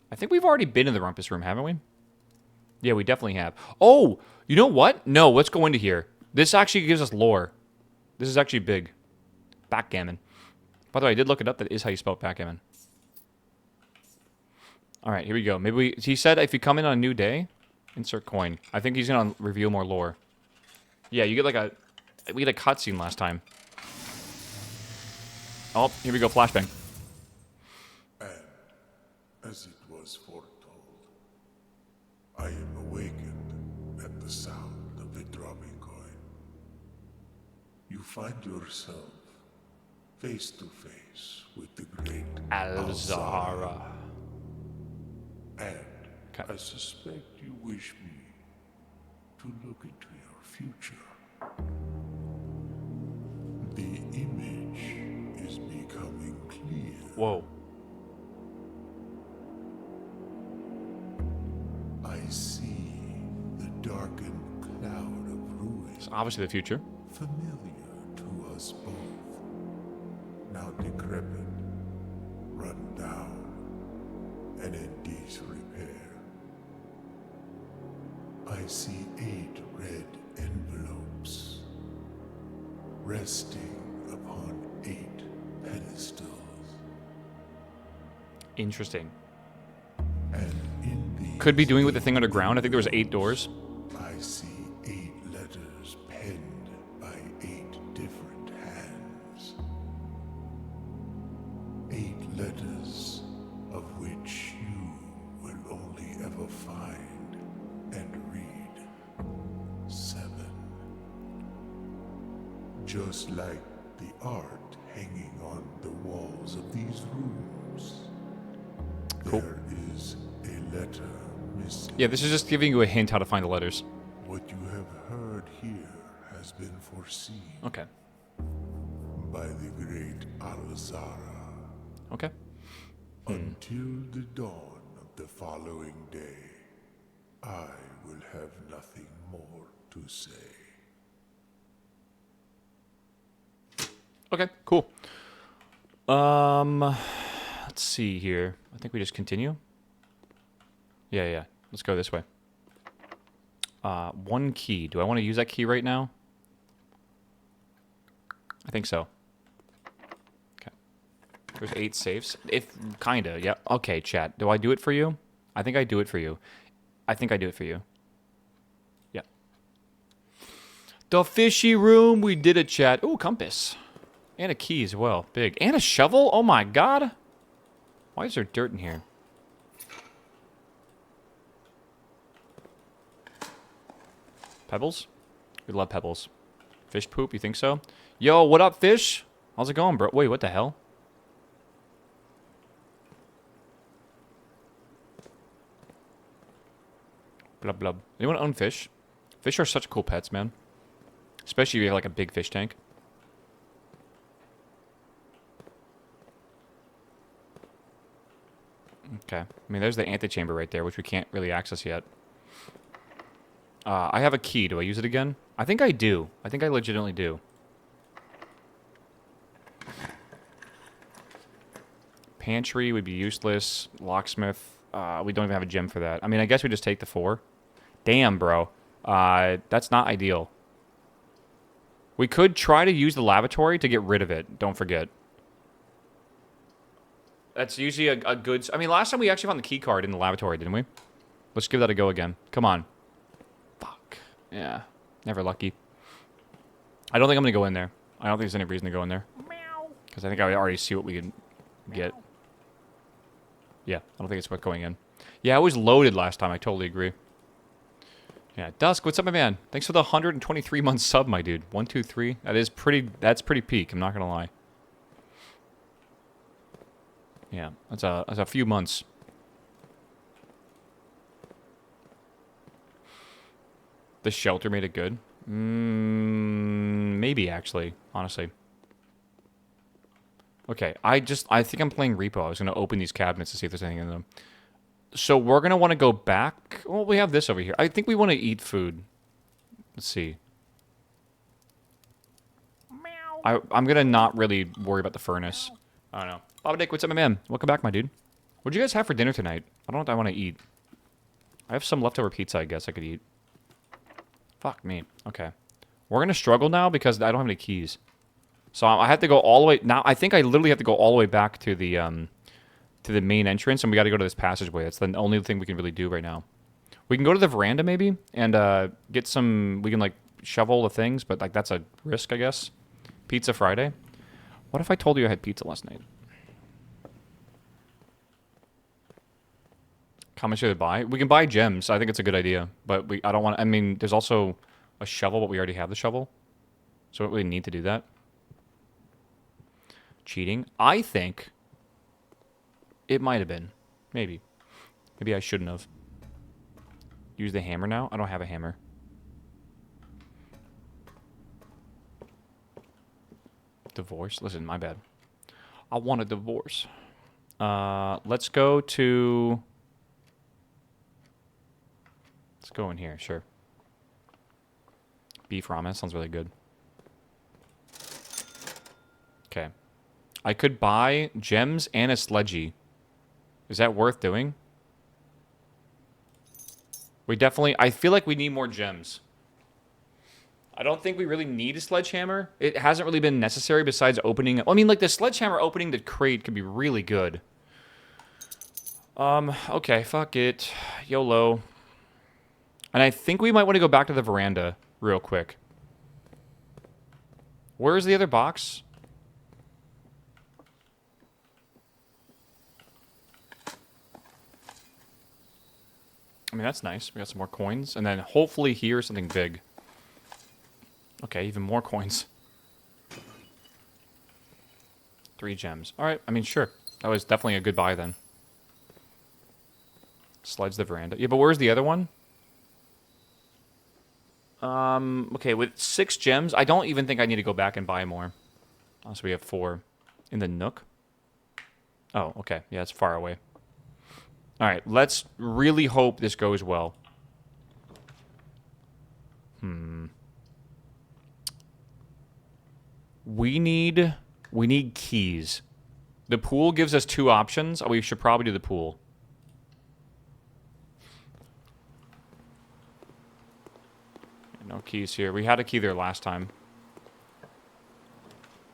I think we've already been in the rumpus room, haven't we? Yeah, we definitely have. Oh, you know what? No, let's go into here. This actually gives us lore. This is actually big. Backgammon. By the way, I did look it up. That is how you spell backgammon. All right, here we go. He said if you come in on a new day, insert coin. I think he's going to reveal more lore. Yeah, you get like a we had a cutscene last time. Oh, here we go, flashbang. And as it was foretold, I am awakened at the sound of the dropping coin. You find yourself face to face with the great Alzara. And Okay. I suspect you wish me to look into your future. The image is becoming clear. Whoa. I see the darkened cloud of ruin, It's obviously the future. familiar to us both. Now decrepit, run down, and in disrepair. I see 8 red envelopes resting upon 8 pedestals. Interesting. And in these Could be doing with the thing underground. I think there was 8 doors. I see 8 letters penned by 8 different hands. 8 letters of which you will only ever find and read 7. Just like the art hanging on the walls of these rooms. Cool. There is a letter missing. Yeah, this is just giving you a hint how to find the letters. What you have heard here has been foreseen Okay. by the great Alzara. Okay. Until the dawn of the following day, I will have nothing more to say. Okay, cool. Let's see here. I think we just continue. Yeah. Let's go this way. 1 key. Do I want to use that key right now? I think so. Okay. There's 8 safes. Kinda, yeah. Okay, chat. Do I do it for you? I think I do it for you. I think I do it for you. Yeah. The fishy room. We did it, chat. Ooh, compass. And a key as well. Big. And a shovel? Oh my god. Why is there dirt in here? Pebbles? We love pebbles. Fish poop, you think so? Yo, what up, fish? How's it going, bro? Wait, what the hell? Blub blub. Anyone own fish? Fish are such cool pets, man. Especially if you have like a big fish tank. Okay. I mean, there's the antechamber right there, which we can't really access yet. I have a key. Do I use it again? I think I do. I think I legitimately do. Pantry would be useless. Locksmith. We don't even have a gem for that. I mean, I guess we just take the 4. Damn, bro. That's not ideal. We could try to use the lavatory to get rid of it. Don't forget. That's usually a good... I mean, last time we actually found the key card in the lavatory, didn't we? Let's give that a go again. Come on. Fuck. Yeah. Never lucky. I don't think I'm going to go in there. I don't think there's any reason to go in there. Because I think I already see what we can get. Yeah, I don't think it's worth going in. Yeah, it was loaded last time. I totally agree. Yeah, Dusk, what's up, my man? Thanks for the 123-month sub, my dude. 1, 2, 3. That's pretty peak. I'm not going to lie. Yeah, that's a few months. The shelter made it good? Maybe, actually, honestly. Okay, I think I'm playing Repo. I was going to open these cabinets to see if there's anything in them. So we're going to want to go back. Well, we have this over here. I think we want to eat food. Let's see. I'm going to not really worry about the furnace. I don't know. Bob Dick, what's up, my man? Welcome back, my dude. What did you guys have for dinner tonight? I don't know what I want to eat. I have some leftover pizza, I guess I could eat. Fuck me. Okay. We're going to struggle now because I don't have any keys. So I have to go all the way... Now, I think I literally have to go all the way back to the main entrance, and we got to go to this passageway. That's the only thing we can really do right now. We can go to the veranda, maybe, and get some... We can, like, shovel the things, but like that's a risk, I guess. Pizza Friday. What if I told you I had pizza last night? How much should I buy? We can buy gems. I think it's a good idea, but I don't want. I mean, there's also a shovel, but we already have the shovel, so we don't really need to do that. Cheating. I think it might have been. Maybe I shouldn't have. Use the hammer now? I don't have a hammer. Divorce? Listen, my bad. I want a divorce. Let's go to... Let's go in here, sure. Beef ramen sounds really good. Okay. I could buy gems and a sledgy. Is that worth doing? We definitely... I feel like we need more gems. I don't think we really need a sledgehammer. It hasn't really been necessary besides opening... I mean, like, the sledgehammer opening the crate could be really good. Okay, fuck it. YOLO. And I think we might want to go back to the veranda real quick. Where's the other box? I mean, that's nice. We got some more coins. And then hopefully here something big. Okay, even more coins. 3 gems. Alright, I mean, sure. That was definitely a good buy then. Sledge the veranda. Yeah, but where's the other one? Okay, with 6 gems, I don't even think I need to go back and buy more. So we have 4 in the nook. Oh, okay. Yeah, it's far away. Alright, let's really hope this goes well. We need keys. The pool gives us 2 options. We should probably do the pool. No keys here. We had a key there last time.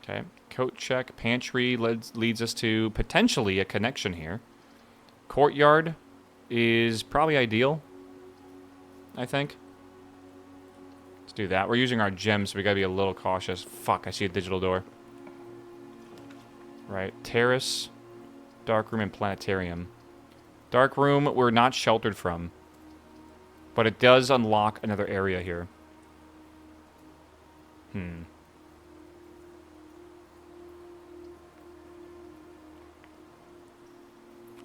Okay. Coat check. Pantry leads us to potentially a connection here. Courtyard is probably ideal, I think. Let's do that. We're using our gems, so we gotta be a little cautious. Fuck, I see a digital door. Right. Terrace, dark room, and planetarium. Dark room, we're not sheltered from. But it does unlock another area here.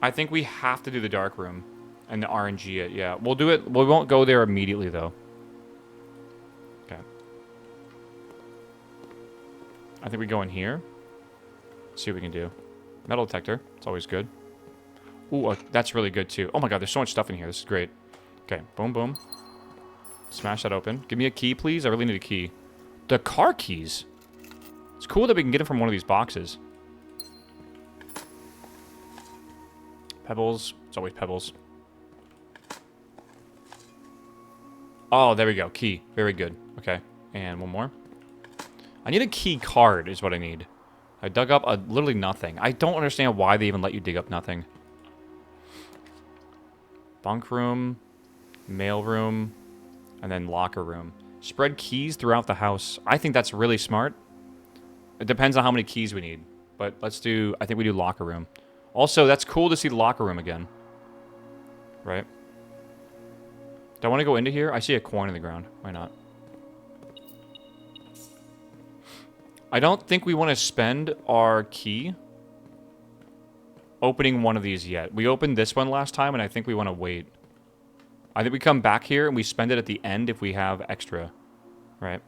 I think we have to do the dark room and the RNG it. Yeah, we'll do it. We won't go there immediately, though. Okay. I think we go in here. See what we can do. Metal detector. It's always good. Ooh, that's really good, too. Oh, my God. There's so much stuff in here. This is great. Okay. Boom, boom. Smash that open. Give me a key, please. I really need a key. The car keys. It's cool that we can get it from one of these boxes. Pebbles. It's always pebbles. Oh, there we go. Key. Very good. Okay. And one more. I need a key card is what I need. I dug up literally nothing. I don't understand why they even let you dig up nothing. Bunk room. Mail room. And then locker room. Spread keys throughout the house. I think that's really smart. It depends on how many keys we need. But let's do... I think we do locker room. Also, that's cool to see the locker room again. Right? Do I want to go into here? I see a coin in the ground. Why not? I don't think we want to spend our key opening one of these yet. We opened this one last time, and I think we want to wait. I think we come back here, and we spend it at the end if we have extra. Right?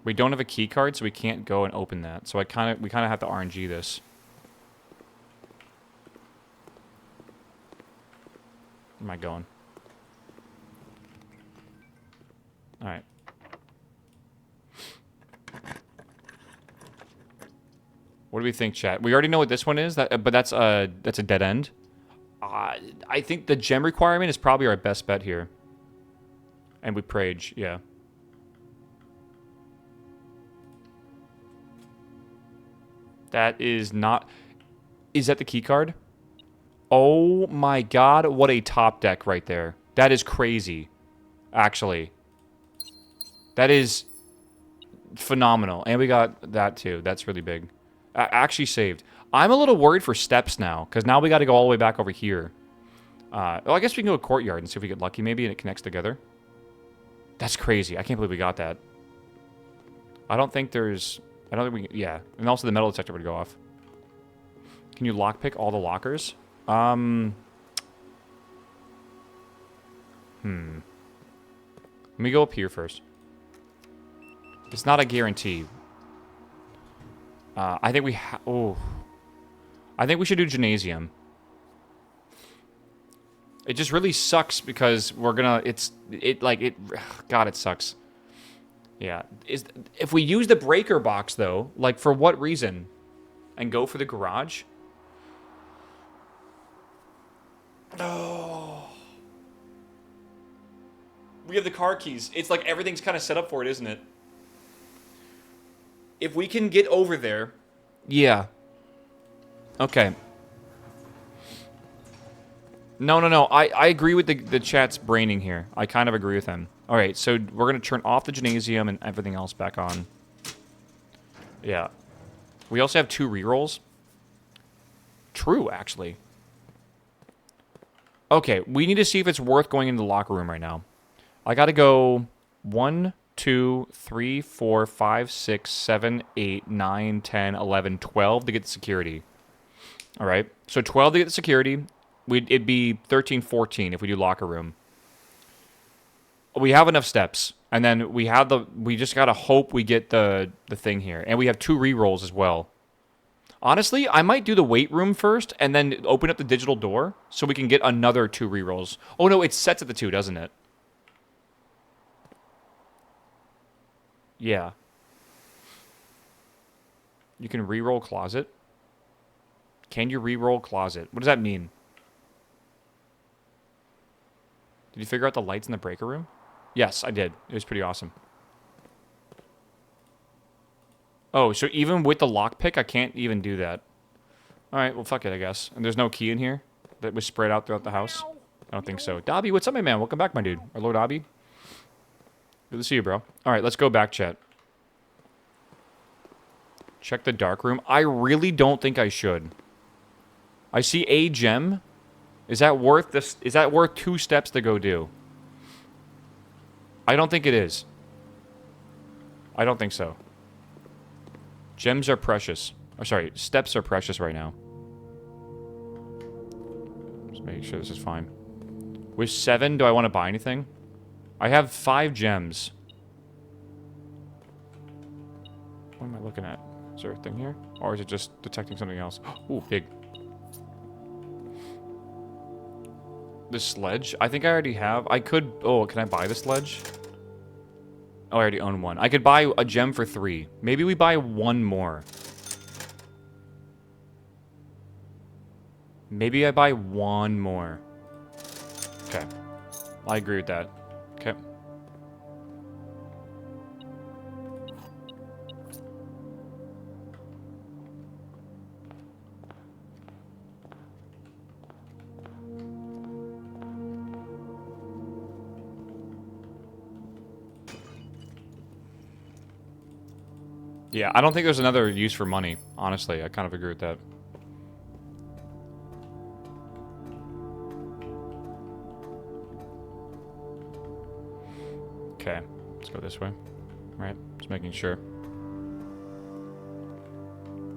We don't have a key card, so we can't go and open that. So we kind of have to RNG this. Where am I going? All right. What do we think, chat? We already know what this one is, but that's a dead end. I think the gem requirement is probably our best bet here. And we prage, yeah. That is not... Is that the key card? Oh my god, what a top deck right there. That is crazy. actually. That is phenomenal. And we got that too. That's really big. Actually saved. I'm a little worried for steps now, because now we got to go all the way back over here. Well, I guess we can go to courtyard and see if we get lucky maybe and it connects together. That's crazy. I can't believe we got that. I don't think there's... I don't think we... Yeah. And also the metal detector would go off. Can you lockpick all the lockers? Let me go up here first. It's not a guarantee. I think we I think we should do gymnasium. It just really sucks because we're gonna... God, it sucks. Yeah. If we use the breaker box, though, like, for what reason? And go for the garage? Oh. We have the car keys. It's like everything's kind of set up for it, isn't it? If we can get over there... Yeah. Okay. No. I agree with the chat's braining here. I kind of agree with him. Alright, so we're going to turn off the gymnasium and everything else back on. Yeah. We also have 2 rerolls. True, actually. Okay, we need to see if it's worth going into the locker room right now. I got to go 1, 2, 3, 4, 5, 6, 7, 8, 9, 10, 11, 12 to get the security. Alright, so 12 to get the security. It'd be 13, 14 if we do locker room. We have enough steps. And then we just gotta hope we get the thing here. And we have 2 rerolls as well. Honestly, I might do the weight room first and then open up the digital door so we can get another 2 rerolls. Oh no, it sets at the 2, doesn't it? Yeah. You can reroll closet. Can you reroll closet? What does that mean? Did you figure out the lights in the breaker room? Yes, I did. It was pretty awesome. Oh, so even with the lockpick, I can't even do that. Alright, well, fuck it, I guess. And there's no key in here that was spread out throughout the house? I don't think so. Dobby, what's up, my man? Welcome back, my dude. Our Lord Dobby. Good to see you, bro. Alright, let's go back, chat. Check the dark room. I really don't think I should. I see a gem. Is that worth this? Is that worth 2 steps to go do? I don't think it is. I don't think so. Gems are precious. Oh, sorry, steps are precious right now. Just making sure this is fine. With 7, do I want to buy anything? I have 5 gems. What am I looking at? Is there a thing here? Or is it just detecting something else? Ooh, pig. The sledge? I think I already have. I could... Oh, can I buy the sledge? Oh, I already own 1. I could buy a gem for 3. Maybe we buy 1 more. Maybe I buy 1 more. Okay. I agree with that. Okay. Yeah, I don't think there's another use for money, honestly. I kind of agree with that. Okay, let's go this way. Right, just making sure.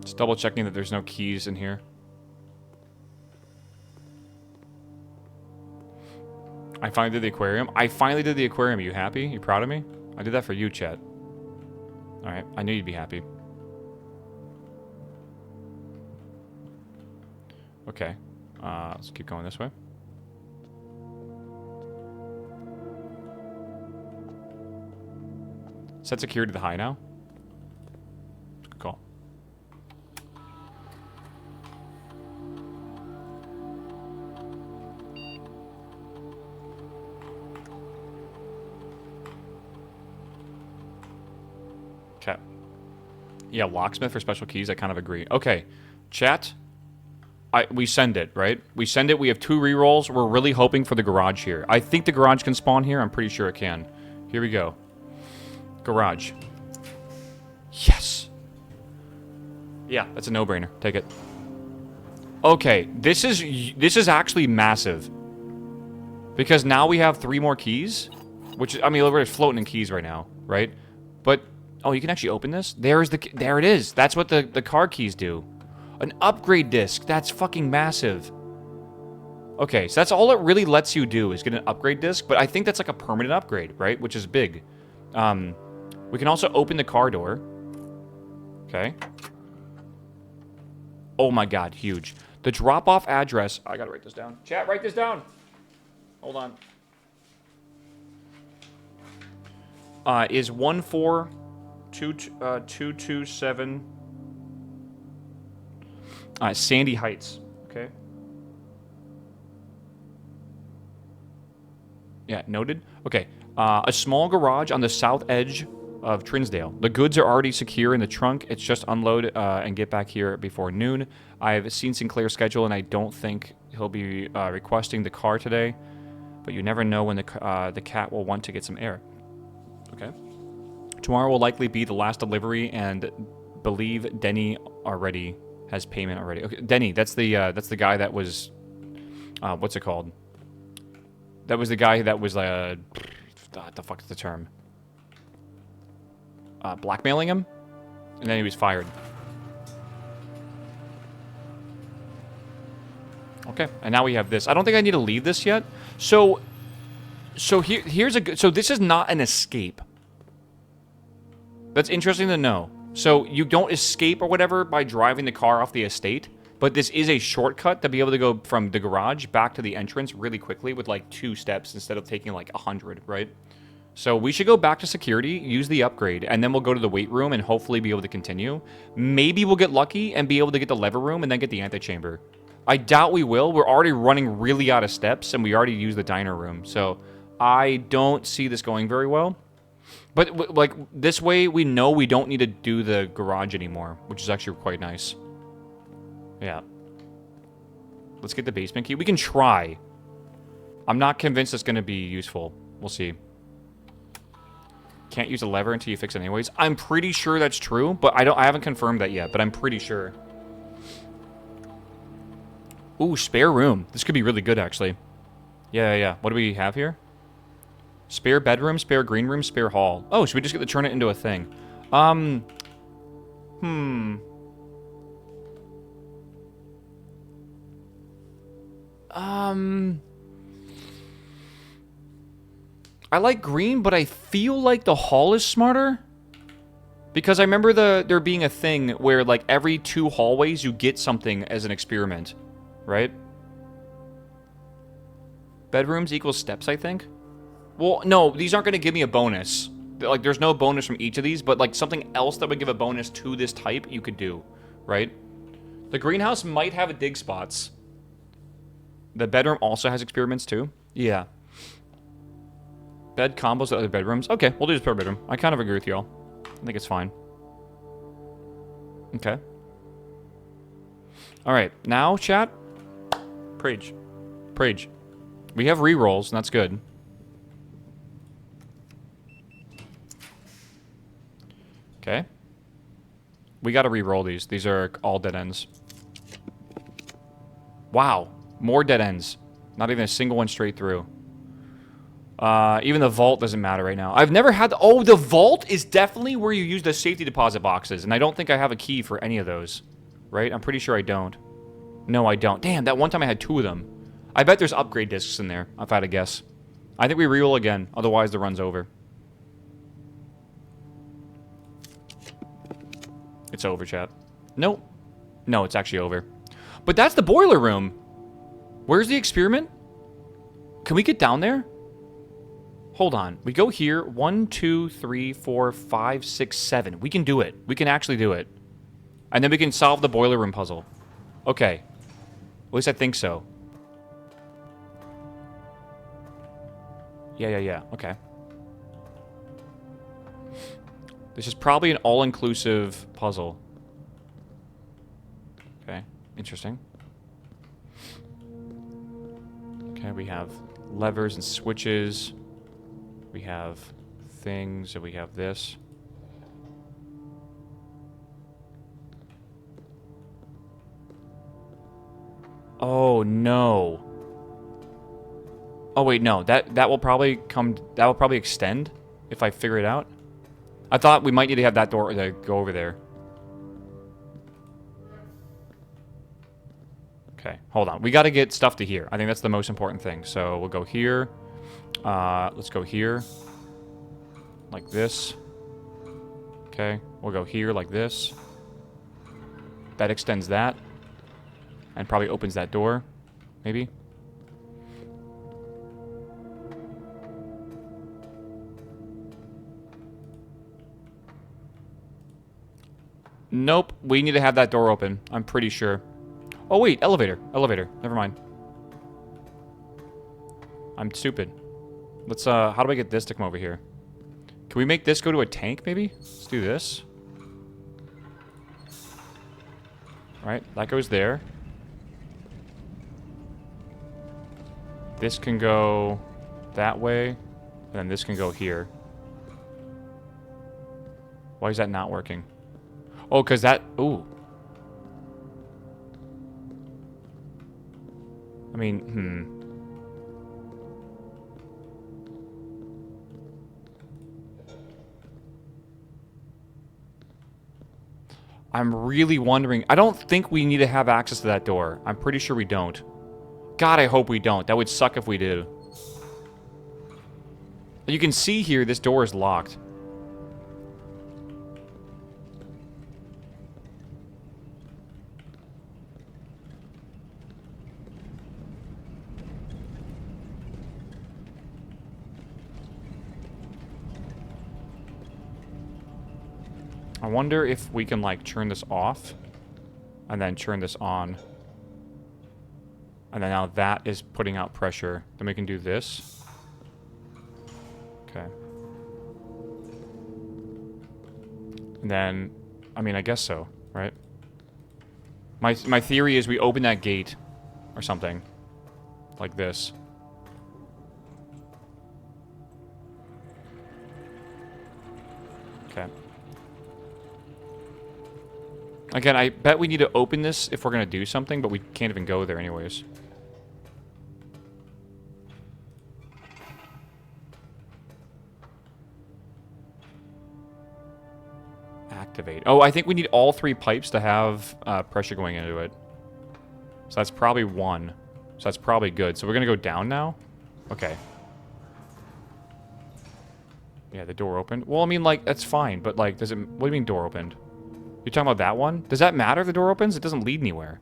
Just double checking that there's no keys in here. I finally did the aquarium. I finally did the aquarium. You happy? You proud of me? I did that for you, chat. Alright, I knew you'd be happy. Okay. Let's keep going this way. Set security to high now. Good call. Okay. Yeah, locksmith for special keys, I kind of agree. Okay, chat. we send it, right? We send it. We have 2 rerolls. We're really hoping for the garage here. I think the garage can spawn here. I'm pretty sure it can. Here we go. Garage. Yes. Yeah, that's a no-brainer. Take it. Okay, this is actually massive. Because now we have 3 more keys. Which, I mean, we're floating in keys right now, right? But, oh, you can actually open this? There it is. That's what the car keys do. An upgrade disc. That's fucking massive. Okay, so that's all it really lets you do is get an upgrade disc, but I think that's like a permanent upgrade, right? Which is big. We can also open the car door. Okay. Oh my god, huge. The drop-off address... I gotta write this down. Chat, write this down! Hold on. Is 14227... Sandy Heights. Okay. Yeah, noted. Okay. A small garage on the south edge of Trinsdale. The goods are already secure in the trunk. It's just unload and get back here before noon. I've seen Sinclair's schedule, and I don't think he'll be requesting the car today. But you never know when the cat will want to get some air. Okay. Tomorrow will likely be the last delivery, and believe Denny already has payment already. Okay, Denny, that's the guy that was, what's it called? That was the guy that was, what the fuck is the term? Blackmailing him? And then he was fired. Okay, and now we have this. I don't think I need to leave this yet. So here's a good... So this is not an escape. That's interesting to know. So you don't escape or whatever by driving the car off the estate, but this is a shortcut to be able to go from the garage back to the entrance really quickly with like 2 steps instead of taking like 100, right? So we should go back to security, use the upgrade, and then we'll go to the weight room and hopefully be able to continue. Maybe we'll get lucky and be able to get the lever room and then get the antechamber. I doubt we will. We're already running really out of steps, and we already used the diner room. So I don't see this going very well. But, like, this way we know we don't need to do the garage anymore, which is actually quite nice. Yeah. Let's get the basement key. We can try. I'm not convinced it's going to be useful. We'll see. Can't use a lever until you fix it anyways. I'm pretty sure that's true, but I haven't confirmed that yet, but I'm pretty sure. Ooh, spare room. This could be really good, actually. Yeah. What do we have here? Spare bedroom, spare green room, spare hall. Oh, should we just get to turn it into a thing? I like green, but I feel like the hall is smarter. Because I remember there being a thing where, like, every 2 hallways you get something as an experiment. Right? Bedrooms equals steps, I think? Well, no, these aren't going to give me a bonus. Like, there's no bonus from each of these, but, like, something else that would give a bonus to this type, you could do. Right? The greenhouse might have a dig spots. The bedroom also has experiments, too. Yeah. Bed combos with other bedrooms. Okay, we'll do this per bedroom. I kind of agree with y'all. I think it's fine. Okay. Alright, now, chat. Prage. We have rerolls, and that's good. Okay. We gotta reroll these. These are all dead ends. Wow. More dead ends. Not even a single one straight through. Even the vault doesn't matter right now. I've never had... Oh, the vault is definitely where you use the safety deposit boxes, and I don't think I have a key for any of those. Right? I'm pretty sure I don't. No, I don't. Damn, that one time I had 2 of them. I bet there's upgrade discs in there, if I had to guess. I think we reroll again, otherwise the run's over. It's over, chat. Nope. No, it's actually over. But that's the boiler room. Where's the experiment? Can we get down there? Hold on. We go here. 1, 2, 3, 4, 5, 6, 7. We can do it. We can actually do it. And then we can solve the boiler room puzzle. Okay. At least I think so. Yeah. Okay. This is probably an all-inclusive puzzle. Okay. Interesting. Okay, we have levers and switches. We have things, and we have this. Oh, no. Oh, wait, no. That will probably extend if I figure it out. I thought we might need to have that door to go over there. Okay, hold on. We got to get stuff to here. I think that's the most important thing. So we'll go here. Let's go here. Like this. Okay, we'll go here like this. That extends that. And probably opens that door. Maybe. Nope, we need to have that door open. I'm pretty sure. Oh, wait, elevator. Elevator. Never mind. I'm stupid. Let's, how do I get this to come over here? Can we make this go to a tank, maybe? Let's do this. Alright, that goes there. This can go that way. And then this can go here. Why is that not working? Oh, because that... Ooh. I mean, I'm really wondering... I don't think we need to have access to that door. I'm pretty sure we don't. God, I hope we don't. That would suck if we did. You can see here, this door is locked. I wonder if we can, like, turn this off and then turn this on. And then now that is putting out pressure. Then we can do this. Okay. And then, I mean, I guess so, right? My theory is we open that gate or something. Like this. Okay. Again, I bet we need to open this if we're going to do something, but we can't even go there anyways. Activate. Oh, I think we need all 3 pipes to have pressure going into it. So that's probably 1. So that's probably good. So we're going to go down now? Okay. Yeah, the door opened. Well, I mean, like, that's fine, but, like, does it... What do you mean door opened? You're talking about that one? Does that matter if the door opens? It doesn't lead anywhere.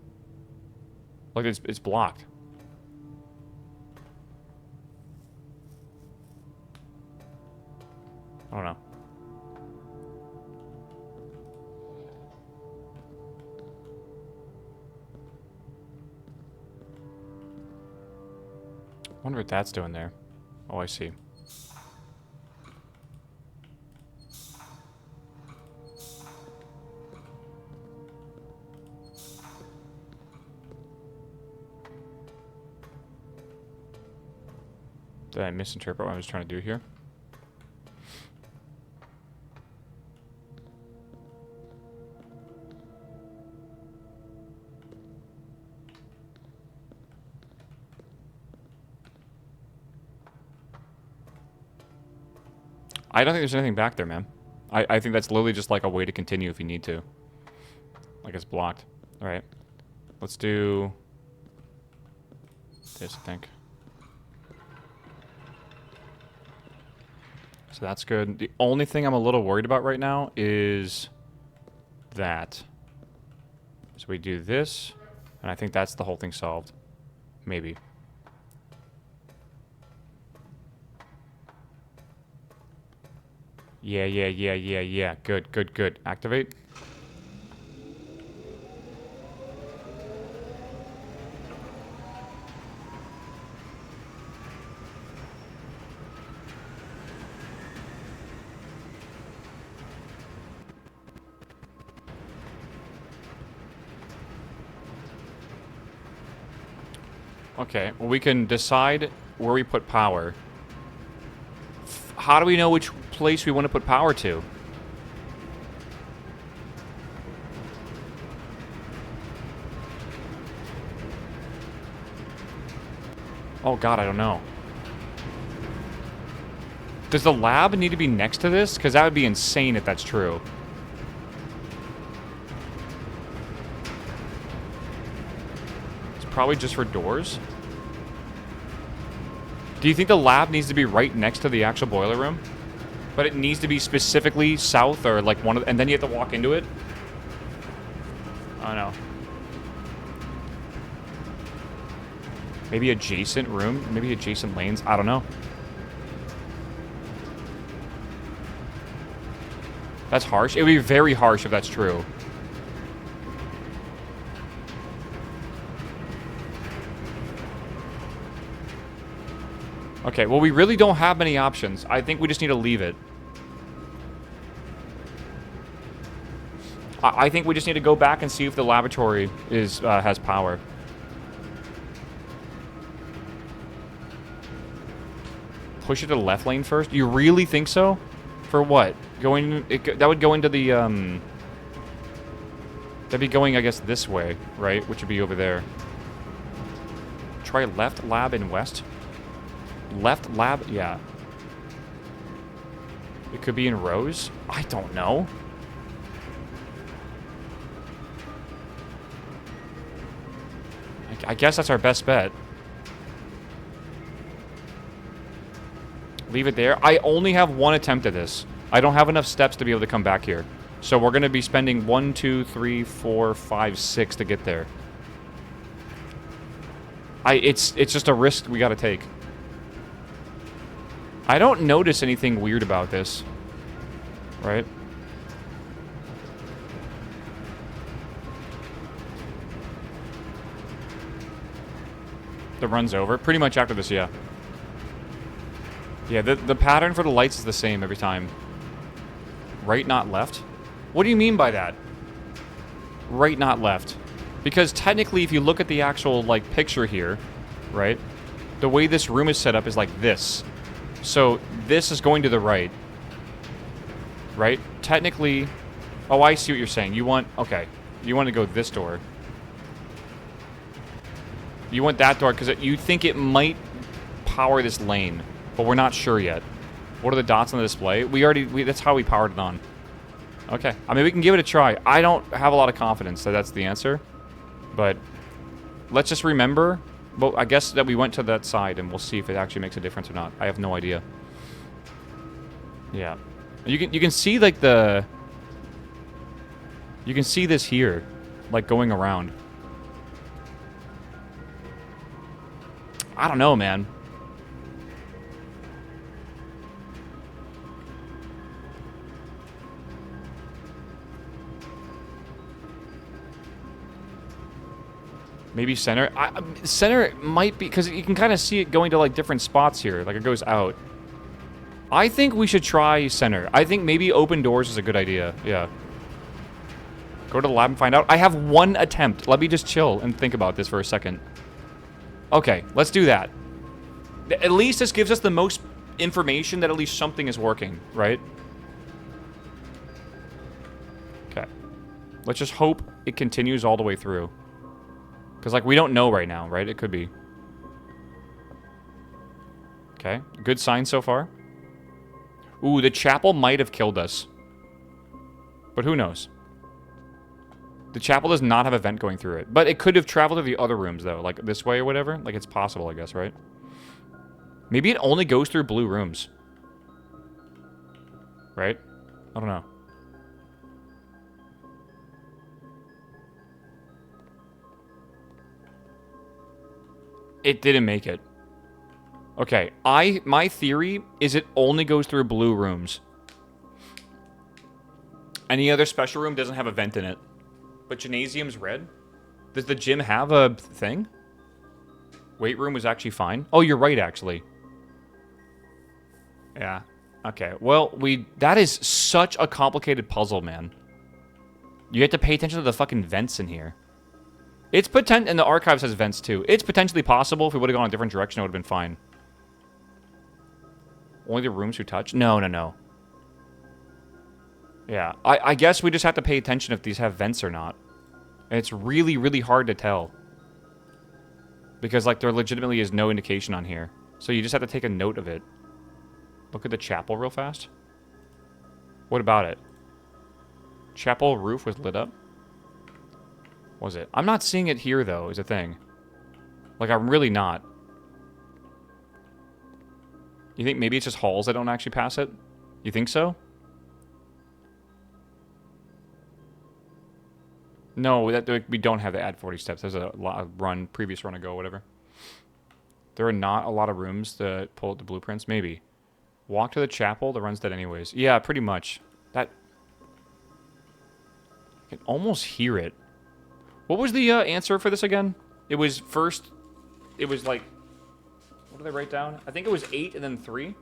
Like, it's blocked. I don't know. I wonder what that's doing there. Oh, I see. Did I misinterpret what I was trying to do here? I don't think there's anything back there, man. I think that's literally just like a way to continue if you need to. Like it's blocked. Alright. Let's do this, I think. So that's good. The only thing I'm a little worried about right now is that. So we do this, and I think that's the whole thing solved. Maybe. Yeah. Good. Activate. Okay, well, we can decide where we put power. How do we know which place we want to put power to? Oh god, I don't know. Does the lab need to be next to this? Because that would be insane if that's true. It's probably just for doors. Do you think the lab needs to be right next to the actual boiler room? But it needs to be specifically south or like one of the, and then you have to walk into it? I don't know. Maybe adjacent room? Maybe adjacent lanes? I don't know. That's harsh. It would be very harsh if that's true. Okay, well, we really don't have many options. I think we just need to leave it. I think we just need to go back and see if the laboratory is has power. Push it to the left lane first? You really think so? For what? That would go into the, that'd be going, I guess, this way, right? Which would be over there. Try left lab and west. Left lab? Yeah. It could be in rows? I don't know. I guess that's our best bet. Leave it there. I only have one attempt at this. I don't have enough steps to be able to come back here. So we're going to be spending 1, 2, 3, 4, 5, 6 to get there. It's just a risk we got to take. I don't notice anything weird about this. Right? The run's over. Pretty much after this, yeah. Yeah, the pattern for the lights is the same every time. Right, not left? What do you mean by that? Right, not left. Because technically, if you look at the actual, like, picture here, right? The way this room is set up is like this. So, this is going to the right. Right? Technically... Oh, I see what you're saying. You want... Okay. You want to go this door. You want that door because you think it might power this lane. But we're not sure yet. What are the dots on the display? That's how we powered it on. Okay. I mean, we can give it a try. I don't have a lot of confidence that that's the answer. But let's just remember... Well, I guess that we went to that side, and we'll see if it actually makes a difference or not. I have no idea. Yeah. You can see, like, the... You can see this here. Like, going around. I don't know, man. Maybe center. Center might be, because you can kind of see it going to, like, different spots here. Like, it goes out. I think we should try center. I think maybe open doors is a good idea. Yeah. Go to the lab and find out. I have one attempt. Let me just chill and think about this for a second. Okay, let's do that. At least this gives us the most information that at least something is working, right? Okay. Let's just hope it continues all the way through. Because, like, we don't know right now, right? It could be. Okay. Good sign so far. Ooh, the chapel might have killed us. But who knows? The chapel does not have a vent going through it. But it could have traveled to the other rooms, though. Like, this way or whatever. Like, it's possible, I guess, right? Maybe it only goes through blue rooms. Right? I don't know. It didn't make it. Okay, my theory is it only goes through blue rooms. Any other special room doesn't have a vent in it. But gymnasium's red? Does the gym have a thing? Weight room was actually fine. Oh, you're right, actually. Yeah. Okay, well, that is such a complicated puzzle, man. You have to pay attention to the fucking vents in here. It's potent, and the archives has vents too. It's potentially possible. If we would have gone a different direction, it would have been fine. Only the rooms who touch? No, no, no. Yeah, I guess we just have to pay attention if these have vents or not. And it's really, really hard to tell. Because, like, there legitimately is no indication on here. So you just have to take a note of it. Look at the chapel real fast. What about it? Chapel roof was lit up? Was it? I'm not seeing it here, though, is a thing. Like, I'm really not. You think maybe it's just halls that don't actually pass it? You think so? No, we don't have the add 40 steps. There's a previous run ago, whatever. There are not a lot of rooms to pull up the blueprints. Maybe. Walk to the chapel. The run's dead anyways. Yeah, pretty much. That... I can almost hear it. What was the answer for this again? It was first... It was like... What did I write down? I think it was 8 and then 3.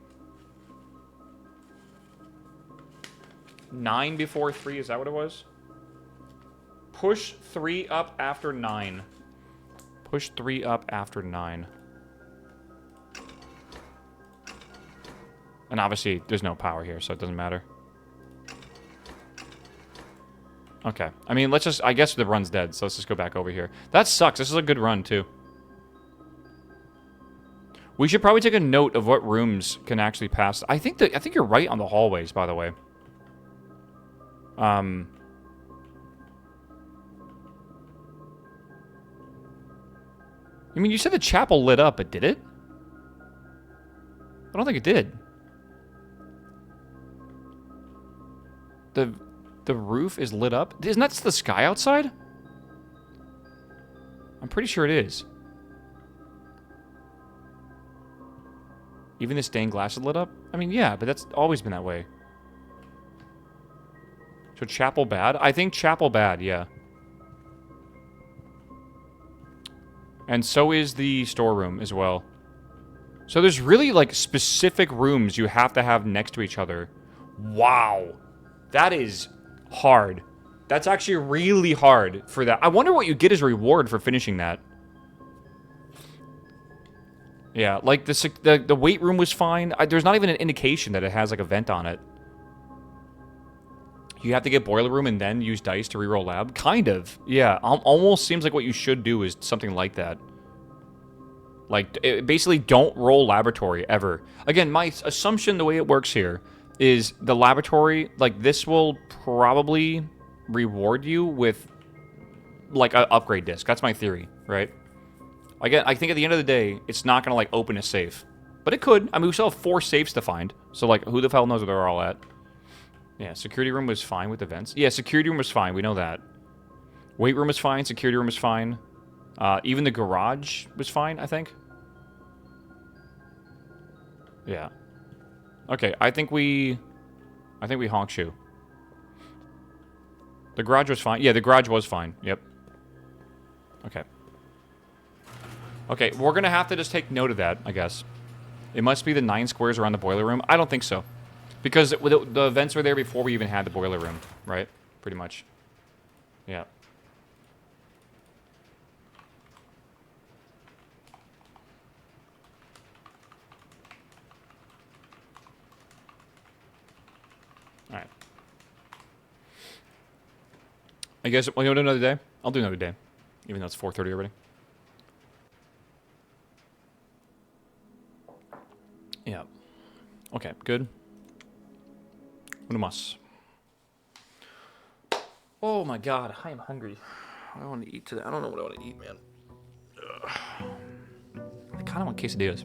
9 before 3, is that what it was? Push 3 up after 9. Push 3 up after 9. And obviously, there's no power here, so it doesn't matter. Okay. I mean, let's just... I guess the run's dead, so let's just go back over here. That sucks. This is a good run, too. We should probably take a note of what rooms can actually pass. I think you're right on the hallways, by the way. I mean, you said the chapel lit up, but did it? I don't think it did. The roof is lit up? Isn't that the sky outside? I'm pretty sure it is. Even the stained glass is lit up? I mean, yeah, but that's always been that way. So chapel bad? I think chapel bad, yeah. And so is the storeroom as well. So there's really, like, specific rooms you have to have next to each other. Wow. That is hard. That's actually really hard for that. I wonder what you get as a reward for finishing that. Yeah, like, the weight room was fine. There's not even an indication that it has, like, a vent on it. You have to get boiler room and then use dice to reroll lab? Kind of. Yeah, almost seems like what you should do is something like that. Like, basically don't roll laboratory, ever. Again, my assumption, the way it works here, is the laboratory, like, this will probably reward you with, like, an upgrade disc. That's my theory, right? Again, I think at the end of the day, it's not gonna, like, open a safe. But it could. I mean, we still have 4 safes to find. So, like, who the hell knows where they're all at? Yeah, security room was fine with events. Yeah, security room was fine. We know that. Weight room was fine. Security room was fine. Even the garage was fine, I think. Yeah. Okay, I think we honk shoe. The garage was fine. Yeah, the garage was fine. Yep. Okay. Okay, we're gonna have to just take note of that, I guess. It must be the 9 squares around the boiler room. I don't think so. Because the vents were there before we even had the boiler room, right? Pretty much. Yeah. Alright. I guess, well, you want to do another day? I'll do another day. Even though it's 4:30 already. Yeah. Okay, good. Unamas. Oh my god, I am hungry. I want to eat today. I don't know what I want to eat, man. I kind of want quesadillas.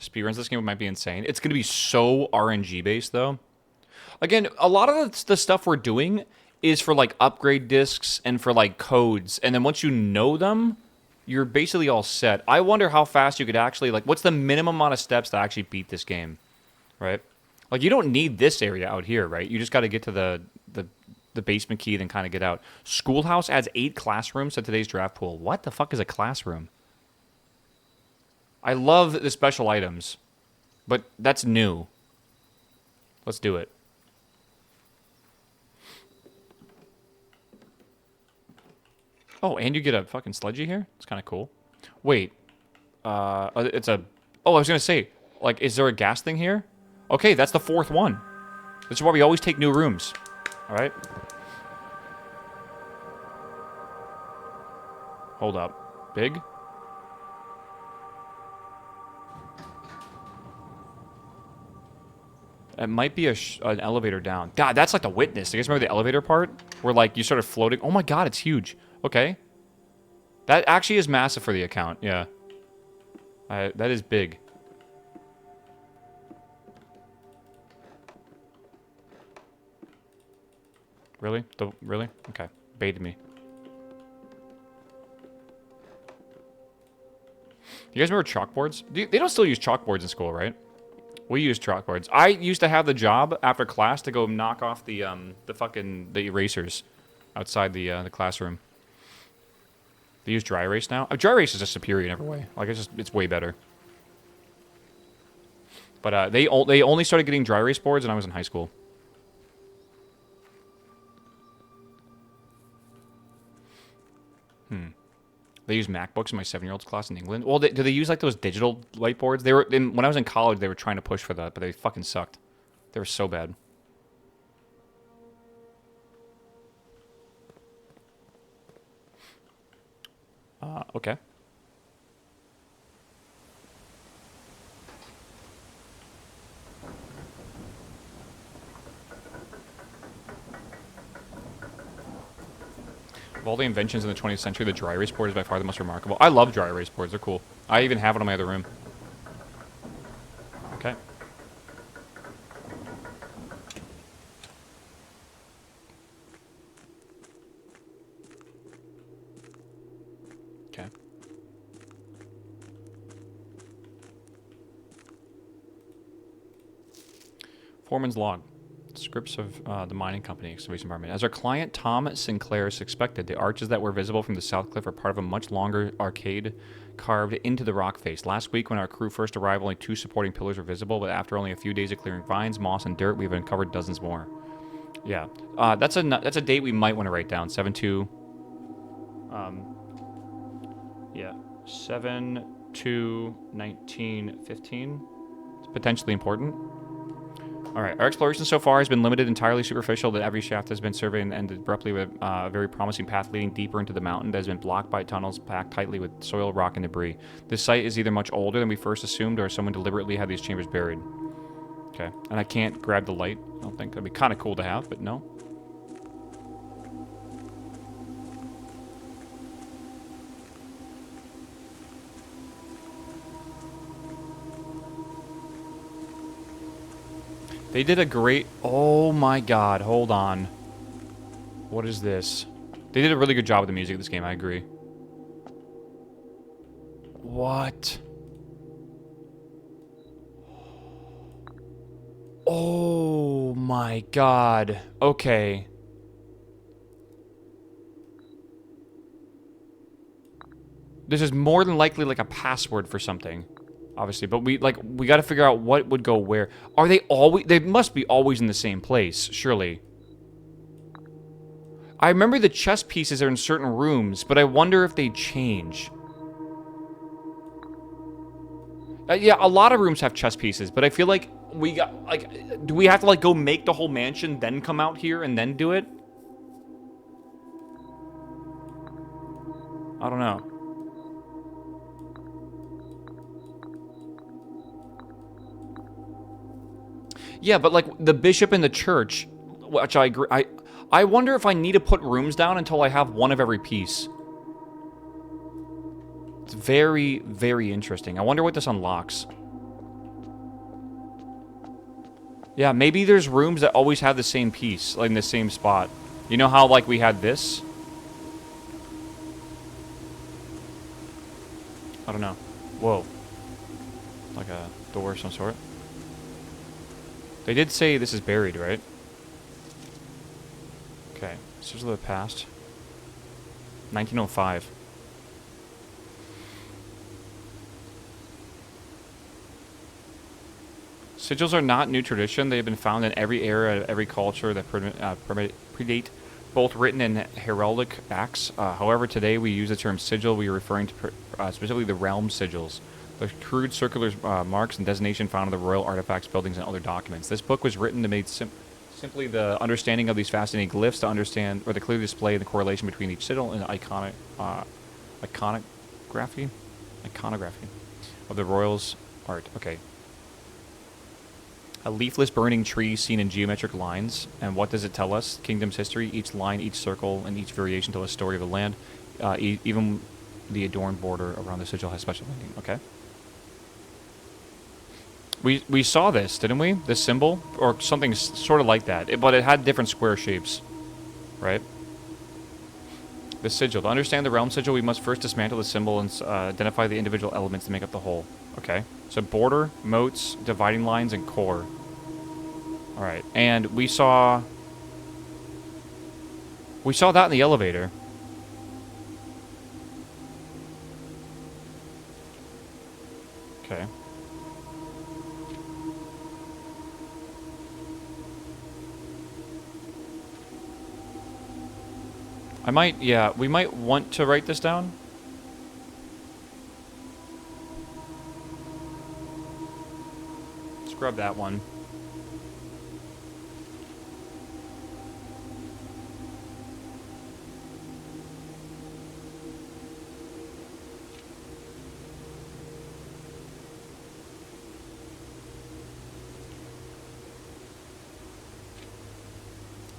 Speedruns this game might be insane. It's going to be so RNG based, though. Again, a lot of the stuff we're doing is for, like, upgrade discs and for, like, codes. And then once you know them, you're basically all set. I wonder how fast you could actually, like, what's the minimum amount of steps to actually beat this game, right? Like, you don't need this area out here, right? You just got to get to the the basement key, then kind of get out. Schoolhouse adds 8 classrooms to today's draft pool. What the fuck is a classroom? I love the special items, but that's new. Let's do it. Oh, and you get a fucking sledgy here? It's kind of cool. Wait. It's a... Oh, I was going to say, like, is there a gas thing here? Okay, that's the 4th one. This is why we always take new rooms. All right? Hold up. Big? It might be an elevator down. God, that's like the Witness. You guys remember the elevator part? Where, like, you started floating? Oh my god, it's huge. Okay. That actually is massive for the account, yeah. That is big. Really? Really? Okay. Baited me. You guys remember chalkboards? They don't still use chalkboards in school, right? We use chalkboards. I used to have the job after class to go knock off the erasers outside the classroom. They use dry erase now. Dry erase is just superior in every way. Like it's way better. But they only started getting dry erase boards when I was in high school. They use MacBooks in my 7-year-old's class in England. Well, do they use like those digital whiteboards? When I was in college, they were trying to push for that, but they fucking sucked. They were so bad. Okay. Of all the inventions in the 20th century, the dry erase board is by far the most remarkable. I love dry erase boards. They're cool. I even have one in my other room. Okay. Okay. Foreman's log. Scripts of the mining company excavation department. As our client Tom Sinclair suspected, the arches that were visible from the south cliff are part of a much longer arcade carved into the rock face. Last week, when our crew first arrived, only 2 supporting pillars were visible, but after only a few days of clearing vines, moss, and dirt, we've uncovered dozens more. Yeah, that's a date we might want to write down. 7/2. Yeah, 7/2/1915. It's potentially important. Alright, our exploration so far has been limited, entirely superficial, that every shaft has been surveyed and ended abruptly with a very promising path leading deeper into the mountain that has been blocked by tunnels packed tightly with soil, rock, and debris. This site is either much older than we first assumed, or someone deliberately had these chambers buried. Okay, and I can't grab the light, I don't think. That'd be kind of cool to have, but no. They did a great... Oh my god, hold on. What is this? They did a really good job with the music of this game, I agree. What? Oh my god. Okay. This is more than likely like a password for something. Obviously, but we got to figure out what would go where. Are they always... They must be always in the same place, surely. I remember the chess pieces are in certain rooms, but I wonder if they change. Yeah, a lot of rooms have chess pieces, but I feel like we got... Like, do we have to, like, go make the whole mansion, then come out here and then do it? I don't know. Yeah, but like the bishop in the church, which I agree. I wonder if I need to put rooms down until I have one of every piece. It's very, very interesting. I wonder what this unlocks. Yeah, maybe there's rooms that always have the same piece, like in the same spot. You know how like we had this? I don't know. Whoa. Like a door of some sort. They did say this is buried, right? Okay, sigil of the past. 1905. Sigils are not new tradition. They have been found in every era, every culture that predate both written and heraldic acts. However, today we use the term sigil. We are referring to specifically the realm sigils, the crude circular marks and designation found in the royal artifacts, buildings, and other documents. This book was written to make simply the understanding of these fascinating glyphs to understand, or to clearly display the correlation between each sigil and iconography of the royals' art. Okay. A leafless burning tree seen in geometric lines. And what does it tell us? Kingdom's history. Each line, each circle, and each variation tell a story of the land. Even the adorned border around the sigil has special meaning. Okay. We saw this, didn't we? This symbol? Or something sort of like that. But it had different square shapes. Right? The sigil. To understand the realm sigil, we must first dismantle the symbol and identify the individual elements to make up the whole. Okay. So border, moats, dividing lines, and core. Alright. And we saw that in the elevator. Okay. We might want to write this down. Let's grab that one.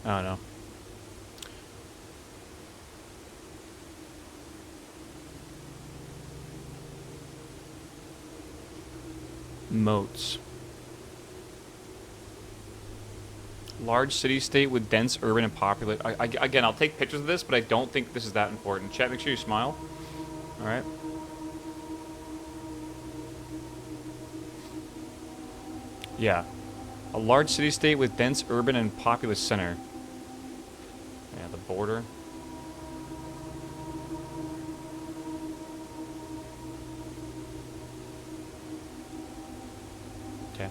I don't know. Moats. Large city-state with dense urban and populated... Again, I'll take pictures of this, but I don't think this is that important. Chat, make sure you smile. Alright. Yeah. A large city-state with dense urban and populous center. Yeah, the border. Okay.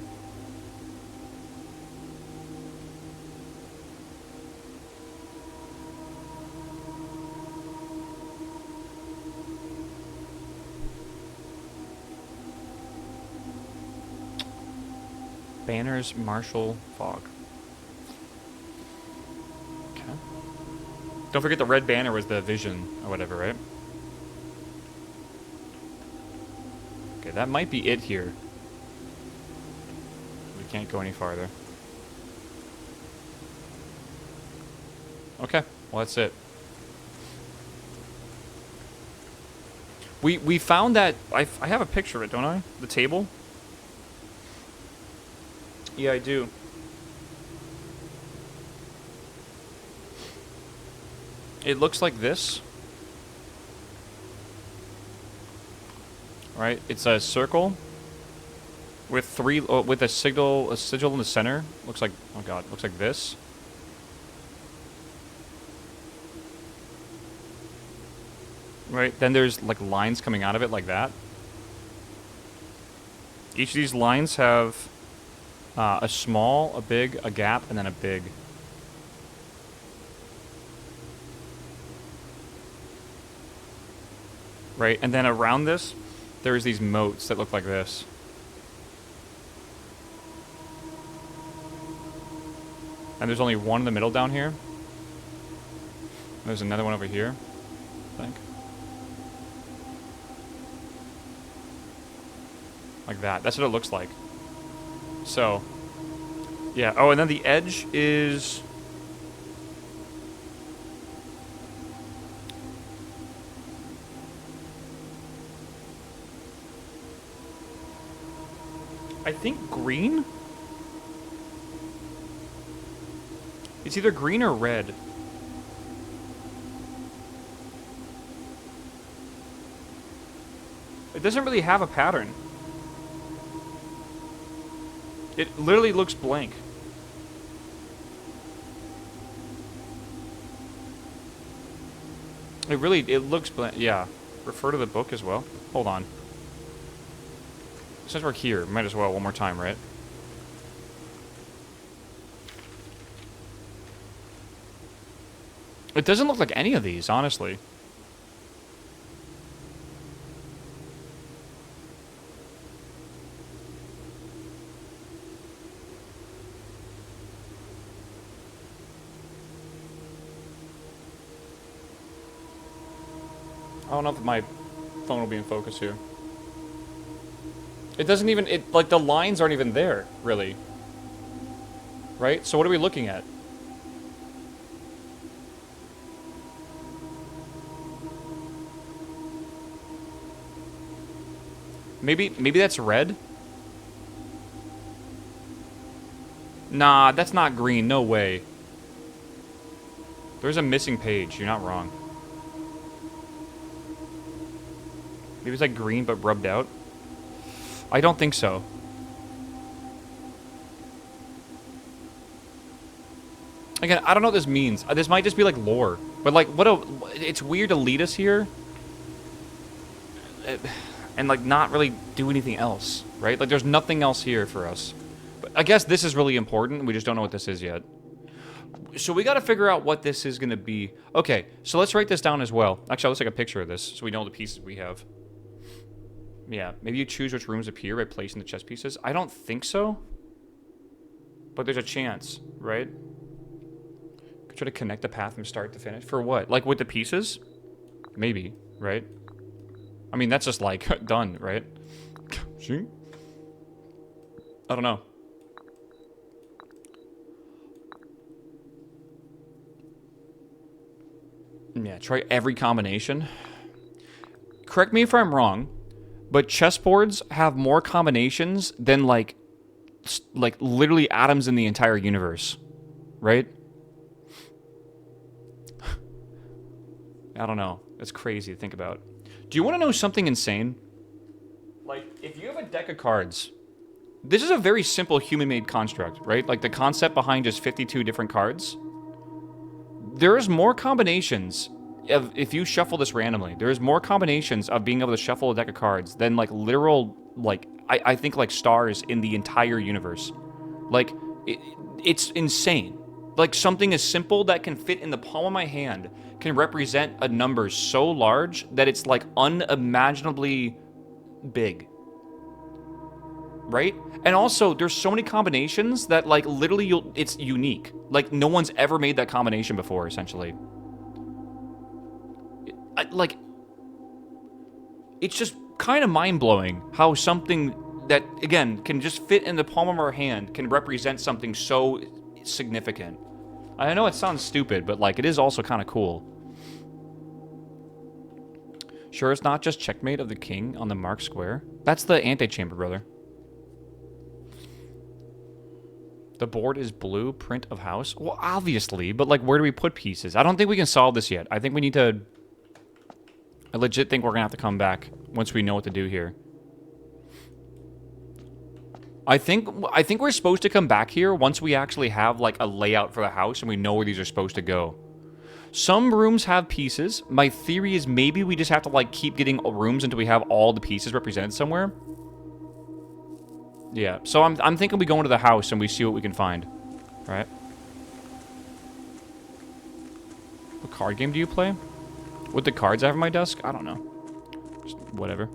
Banners, Marshall, Fog. Okay. Don't forget the red banner was the vision or whatever, right? Okay, that might be it here. We can't go any farther. Okay, well that's it. We found that... I have a picture of it, don't I? The table? Yeah, I do. It looks like this. Right? It's a circle with with a sigil in the center. Looks like, oh god, looks like this. Right? Then there's like lines coming out of it like that. Each of these lines have a small, a big, a gap, and then a big. Right? And then around this, there's these moats that look like this. And there's only one in the middle down here. There's another one over here, I think. Like that. That's what it looks like. So, yeah. Oh, and then the edge is... I think green? It's either green or red. It doesn't really have a pattern. It literally looks blank. It looks bland. Yeah. Refer to the book as well. Hold on. Since we're here, might as well one more time, right? It doesn't look like any of these, honestly. I don't know if my phone will be in focus here. It doesn't even, like, the lines aren't even there, really. Right? So what are we looking at? Maybe that's red? Nah, that's not green. No way. There's a missing page. You're not wrong. Maybe it's like green but rubbed out. I don't think so. Again, I don't know what this means. This might just be like lore. But like, it's weird to lead us here. And like not really do anything else, right? Like there's nothing else here for us. But I guess this is really important. We just don't know what this is yet. So we got to figure out what this is going to be. Okay, so let's write this down as well. Actually, let's take a picture of this so we know the pieces we have. Yeah, maybe you choose which rooms appear by placing the chess pieces. I don't think so. But there's a chance, right? Could try to connect the path from start to finish. For what? Like with the pieces? Maybe, right? I mean, that's just like done, right? See? I don't know. Yeah, try every combination. Correct me if I'm wrong, but chessboards have more combinations than like literally atoms in the entire universe, right? I don't know. It's crazy to think about. Do you want to know something insane? Like, if you have a deck of cards, this is a very simple human-made construct, right? Like, the concept behind just 52 different cards. There's more combinations of, if you shuffle this randomly, there's more combinations of being able to shuffle a deck of cards than, like, literal, like, I think, like, stars in the entire universe. Like, it's insane. Like, something as simple that can fit in the palm of my hand can represent a number so large that it's, like, unimaginably big. Right? And also, there's so many combinations that, like, literally, it's unique. Like, no one's ever made that combination before, essentially. Like, it's just kind of mind-blowing how something that, again, can just fit in the palm of our hand can represent something so significant. I know it sounds stupid, but, like, it is also kind of cool. Sure, it's not just checkmate of the king on the marked square. That's the antechamber, brother. The board is blueprint of house? Well, obviously, but, like, where do we put pieces? I don't think we can solve this yet. I think we need to... I legit think we're gonna have to come back once we know what to do here. I think we're supposed to come back here once we actually have, like, a layout for the house and we know where these are supposed to go. Some rooms have pieces. My theory is maybe we just have to, like, keep getting rooms until we have all the pieces represented somewhere. Yeah, so I'm thinking we go into the house and we see what we can find. Right? What card game do you play? With the cards I have on my desk? I don't know. Just whatever.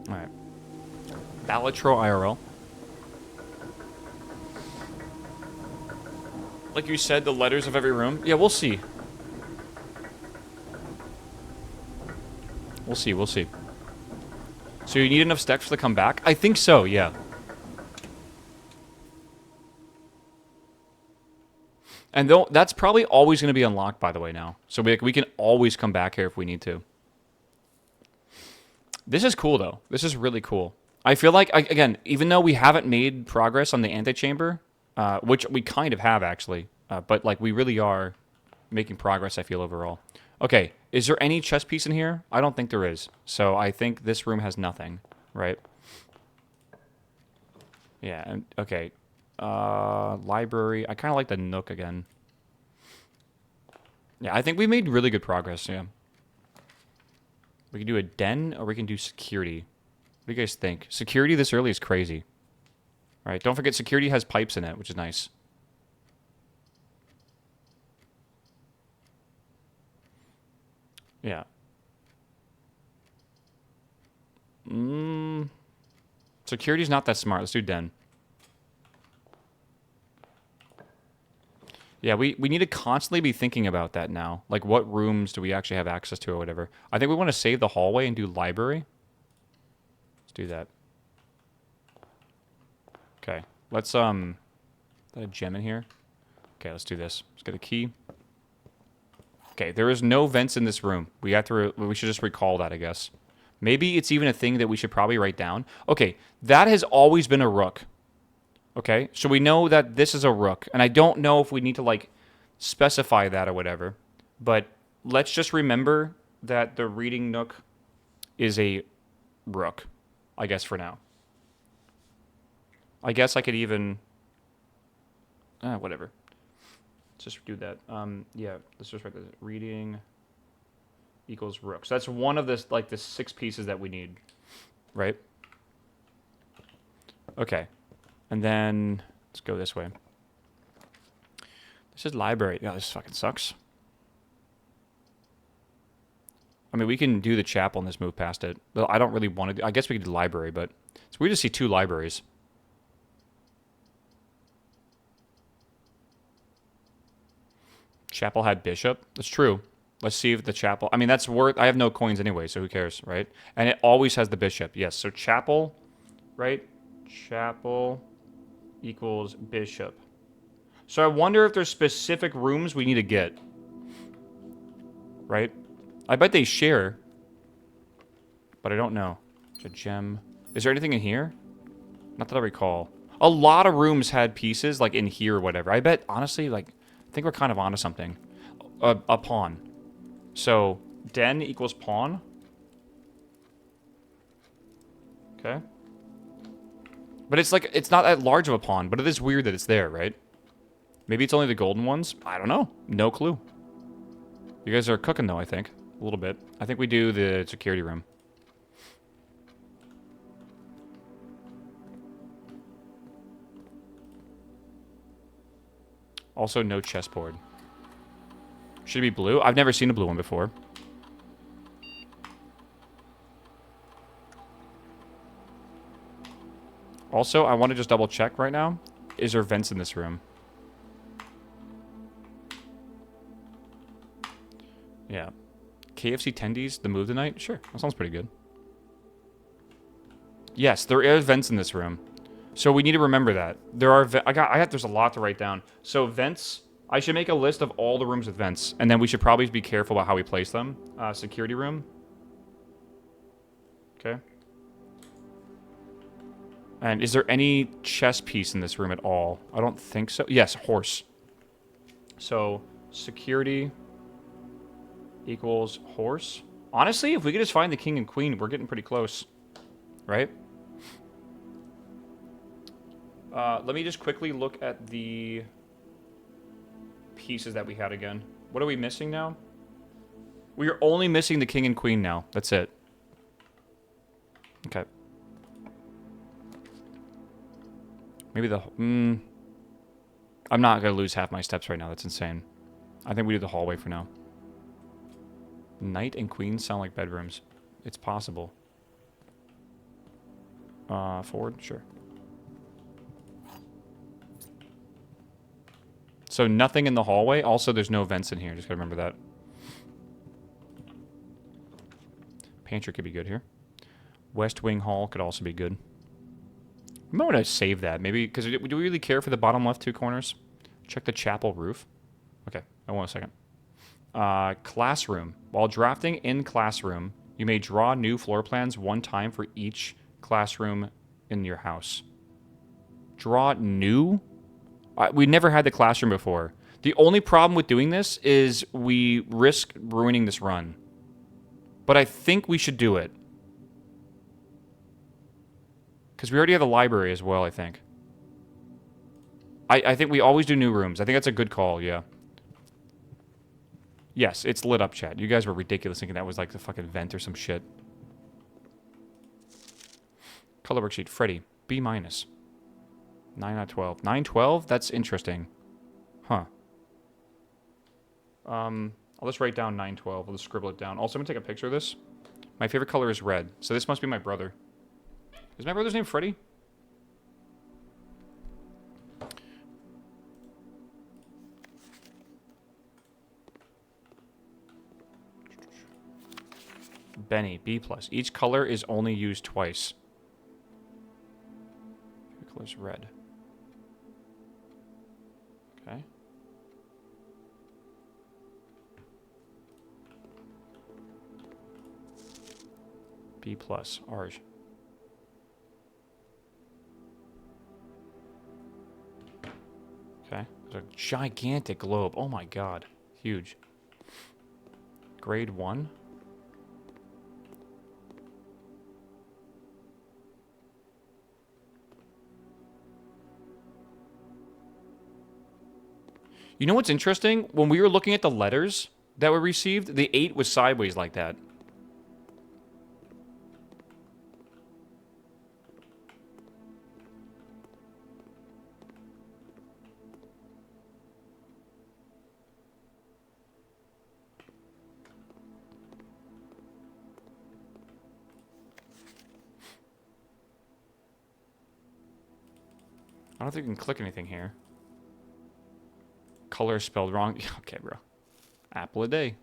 Alright. Balatro IRL. Like you said, the letters of every room. Yeah, we'll see. We'll see, we'll see. So you need enough stacks to come back? I think so, yeah. And though that's probably always going to be unlocked, by the way, now. So we can always come back here if we need to. This is cool, though. This is really cool. I feel like, again, even though we haven't made progress on the antechamber, which we kind of have, actually, but, like, we really are making progress, I feel, overall. Okay, is there any chess piece in here? I don't think there is. So I think this room has nothing, right? Yeah, and, okay. Library. I kind of like the Nook again. Yeah, I think we made really good progress, yeah. We can do a den, or we can do security. What do you guys think? Security this early is crazy. All right, don't forget security has pipes in it, which is nice. Yeah. Security's not that smart. Let's do den. Yeah, we need to constantly be thinking about that now. Like, what rooms do we actually have access to or whatever. I think we want to save the hallway and do library. Let's do that. Okay. Let's, is that a gem in here? Okay, let's do this. Let's get a key. Okay, there is no vents in this room. We have to, we should just recall that, I guess. Maybe it's even a thing that we should probably write down. Okay, that has always been a rook. Okay, so we know that this is a rook. And I don't know if we need to, like, specify that or whatever. But let's just remember that the reading nook is a rook, I guess, for now. I guess I could even... whatever. Let's just do that. Yeah, let's just write this. Reading equals rook. So that's one of the, like, the 6 pieces that we need, right? Okay. And then, let's go this way. This is library. Yeah, this fucking sucks. I mean, we can do the chapel and just move past it. Well, I don't really want to do... I guess we could do library, but it's weird to see 2 libraries. Chapel had bishop. That's true. Let's see if the chapel... I mean, that's worth... I have no coins anyway, so who cares, right? And it always has the bishop. Yes, so chapel, right? Chapel equals bishop. So I wonder if there's specific rooms we need to get. Right? I bet they share. But I don't know. It's a gem. Is there anything in here? Not that I recall. A lot of rooms had pieces, like, in here or whatever. I bet, honestly, like... I think we're kind of onto something. A pawn. So, den equals pawn. Okay. But it's like, it's not that large of a pawn, but it is weird that it's there, right? Maybe it's only the golden ones? I don't know. No clue. You guys are cooking, though, I think. A little bit. I think we do the security room. Also, no chessboard. Should it be blue? I've never seen a blue one before. Also, I want to just double check right now. Is there vents in this room? Yeah. KFC tendies, the move tonight? Sure, that sounds pretty good. Yes, there are vents in this room. So we need to remember that. There are... there's a lot to write down. So vents... I should make a list of all the rooms with vents. And then we should probably be careful about how we place them. Security room. Okay. And is there any chess piece in this room at all? I don't think so. Yes, horse. So, security equals horse. Honestly, if we could just find the king and queen, we're getting pretty close. Right? Let me just quickly look at the pieces that we had again. What are we missing now? We are only missing the king and queen now. That's it. Okay. Maybe the... I'm not going to lose half my steps right now. That's insane. I think we do the hallway for now. Knight and queen sound like bedrooms. It's possible. Forward? Sure. So nothing in the hallway. Also, there's no vents in here. Just gotta remember that. Pantry could be good here. West Wing Hall could also be good. I might want to save that. Maybe, because do we really care for the bottom left 2 corners? Check the chapel roof. Okay, I want a second. Classroom. While drafting in classroom, you may draw new floor plans 1 time for each classroom in your house. Draw new? We never had the classroom before. The only problem with doing this is we risk ruining this run. But I think we should do it. Because we already have the library as well, I think. I think we always do new rooms. I think that's a good call, yeah. Yes, it's lit up, chat. You guys were ridiculous thinking that was like the fucking vent or some shit. Color worksheet, Freddy, B-. 9 out of 12. 9/12? That's interesting. Huh. I'll just write down 9/12. I'll just scribble it down. Also, I'm gonna take a picture of this. My favorite color is red, so this must be my brother. Is my brother's name Freddy? Benny, B+. Each color is only used twice. Favorite color is red. Okay. B+, Arj. Okay. There's a gigantic globe. Oh my god. Huge. Grade 1. You know what's interesting? When we were looking at the letters that were received, the 8 was sideways like that. I don't think we can click anything here. Color spelled wrong. Okay, bro. Apple a day.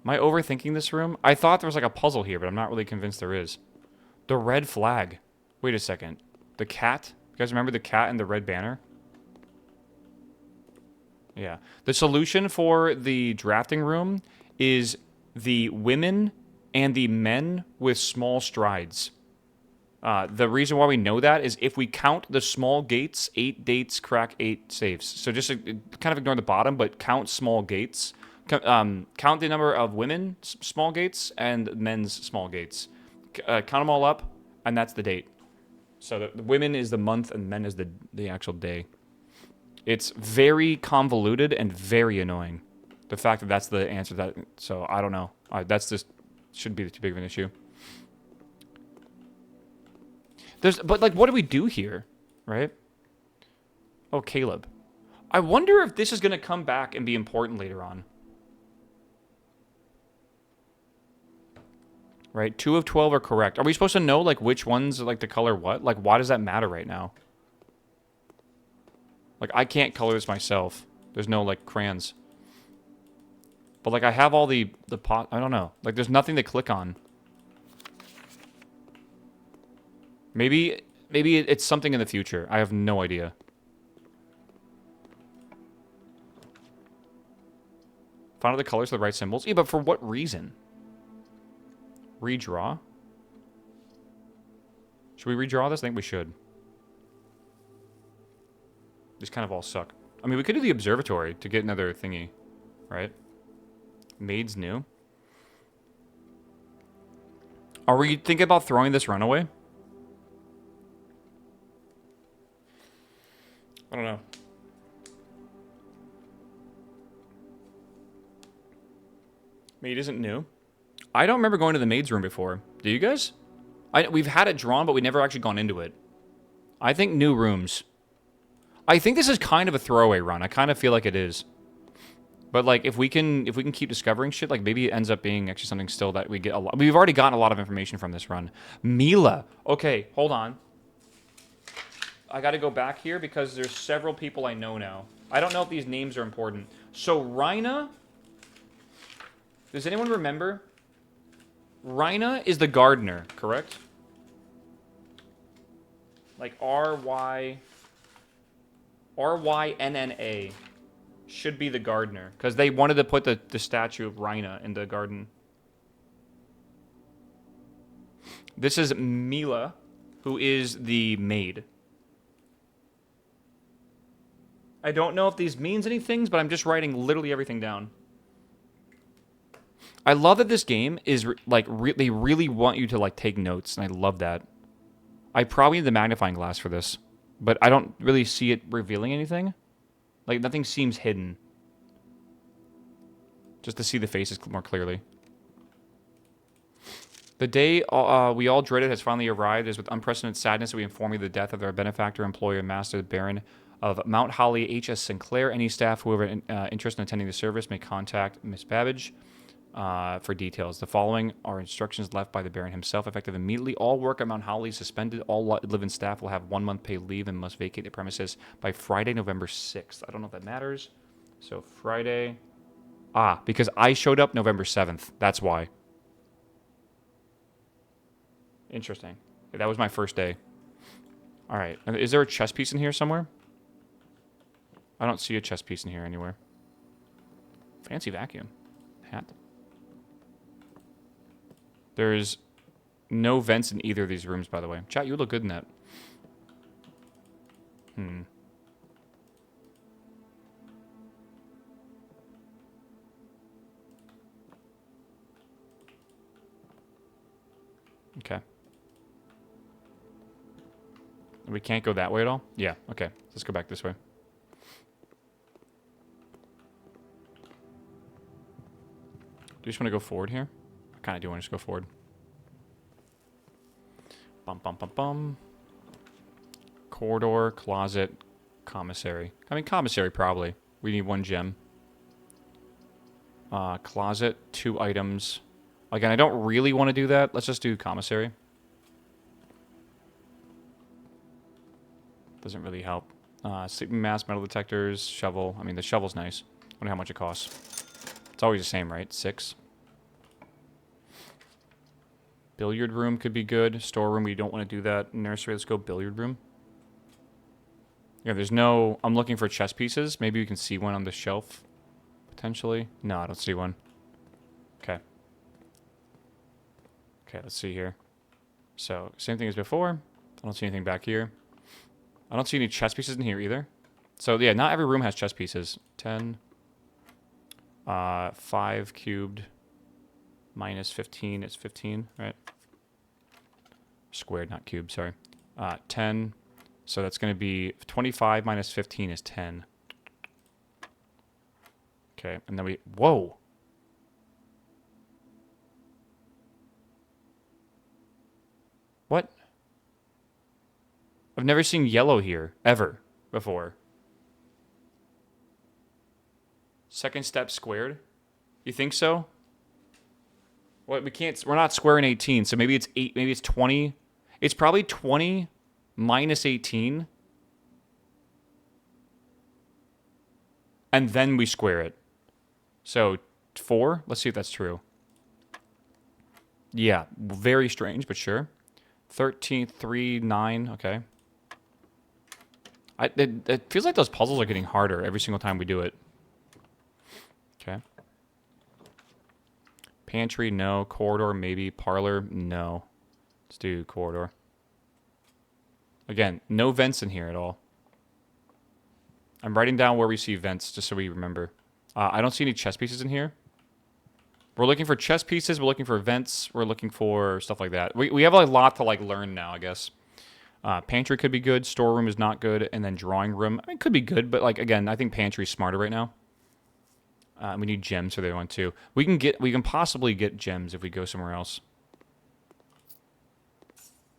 Am I overthinking this room? I thought there was like a puzzle here, but I'm not really convinced there is. The red flag. Wait a second. The cat? You guys remember the cat and the red banner? Yeah. The solution for the drafting room is the women and the men with small strides. The reason why we know that is if we count the small gates, 8 dates crack 8 saves. So just kind of ignore the bottom, but count small gates. Count the number of women small gates and men's small gates. Count them all up, and that's the date. So the women is the month, and men is the actual day. It's very convoluted and very annoying. The fact that that's the answer to that. So I don't know. That's just shouldn't be too big of an issue. But like, what do we do here, right? Oh, Caleb. I wonder if this is going to come back and be important later on. Right? 2 of 12 are correct. Are we supposed to know, like, which ones, like, the color what? Like, why does that matter right now? Like, I can't color this myself. There's no, like, crayons. But, like, I have all the pot... I don't know. Like, there's nothing to click on. Maybe it's something in the future. I have no idea. Find out the colors of the right symbols. Yeah, but for what reason? Redraw? Should we redraw this? I think we should. These kind of all suck. I mean, we could do the observatory to get another thingy, right? Maid's new. Are we thinking about throwing this runaway? I don't know. Maid isn't new. I don't remember going to the maid's room before. Do you guys? We've had it drawn, but we never actually gone into it. I think new rooms. I think this is kind of a throwaway run. I kind of feel like it is. But like, if we can keep discovering shit, like maybe it ends up being actually something still that we get a lot. We've already gotten a lot of information from this run. Mila. Okay, hold on. I got to go back here because there's several people I know now. I don't know if these names are important. So Rhina. Does anyone remember? Rhina is the gardener, correct? Like R-Y-N-N-A should be the gardener. Because they wanted to put the statue of Rhina in the garden. This is Mila, who is the maid. I don't know if these means anything, but I'm just writing literally everything down. I love that this game is, like, they really want you to, like, take notes, and I love that. I probably need the magnifying glass for this. but I don't really see it revealing anything. Like, nothing seems hidden. Just to see the faces more clearly. The day we all dreaded has finally arrived. It is with unprecedented sadness that we inform you of the death of our benefactor, employer, and master, the Baron of Mount Holly, H.S. Sinclair. Any staff, whoever interested in attending the service, may contact Miss Babbage for details. The following are instructions left by the Baron himself. Effective immediately, all work at Mount Holly is suspended. All living staff will have 1 month paid leave and must vacate the premises by Friday, November 6th. I don't know if that matters. So Friday. Because I showed up November 7th. That's why. Interesting. Yeah, that was my first day. All right. Is there a chess piece in here somewhere? I don't see a chess piece in here anywhere. Fancy vacuum. Hat. There's no vents in either of these rooms, by the way. Chat, you look good in that. Okay. We can't go that way at all? Yeah, okay. Let's go back this way. Do you just want to go forward here? I kind of do want to just go forward. Bum, bum, bum, bum. Corridor, closet, commissary. I mean, commissary, probably. We need 1 gem. Closet, 2 items. Again, I don't really want to do that. Let's just do commissary. Doesn't really help. Sleeping mask, metal detectors, shovel. I mean, the shovel's nice. I wonder how much it costs. It's always the same, right? 6. Billiard room could be good. Storeroom, we don't want to do that. Nursery, let's go billiard room. Yeah, there's no... I'm looking for chess pieces. Maybe we can see one on the shelf, potentially. No, I don't see one. Okay. Okay, let's see here. So, same thing as before. I don't see anything back here. I don't see any chess pieces in here either. So, yeah, not every room has chess pieces. 10. 5 cubed minus 15. It's 15, right? Squared, not cubed, sorry. 10. So that's going to be 25 minus 15 is 10. Okay, and then we... Whoa! What? I've never seen yellow here, ever, before. Second step squared? You think so? What, we can't... We're not squaring 18, so maybe it's 8... Maybe it's 20... It's probably 20 minus 18. And then we square it. So, 4? Let's see if that's true. Yeah, very strange, but sure. 13, 3, 9, okay. It feels like those puzzles are getting harder every single time we do it. Okay. Pantry, no. Corridor, maybe. Parlor, no. Let's do corridor. Again, no vents in here at all. I'm writing down where we see vents just so we remember. I don't see any chess pieces in here. We're looking for chess pieces. We're looking for vents. We're looking for stuff like that. We have a lot to like learn now, I guess. Pantry could be good. Storeroom is not good. And then drawing room, I mean, could be good. But like again, I think pantry's smarter right now. We need gems for the other one too. We can possibly get gems if we go somewhere else.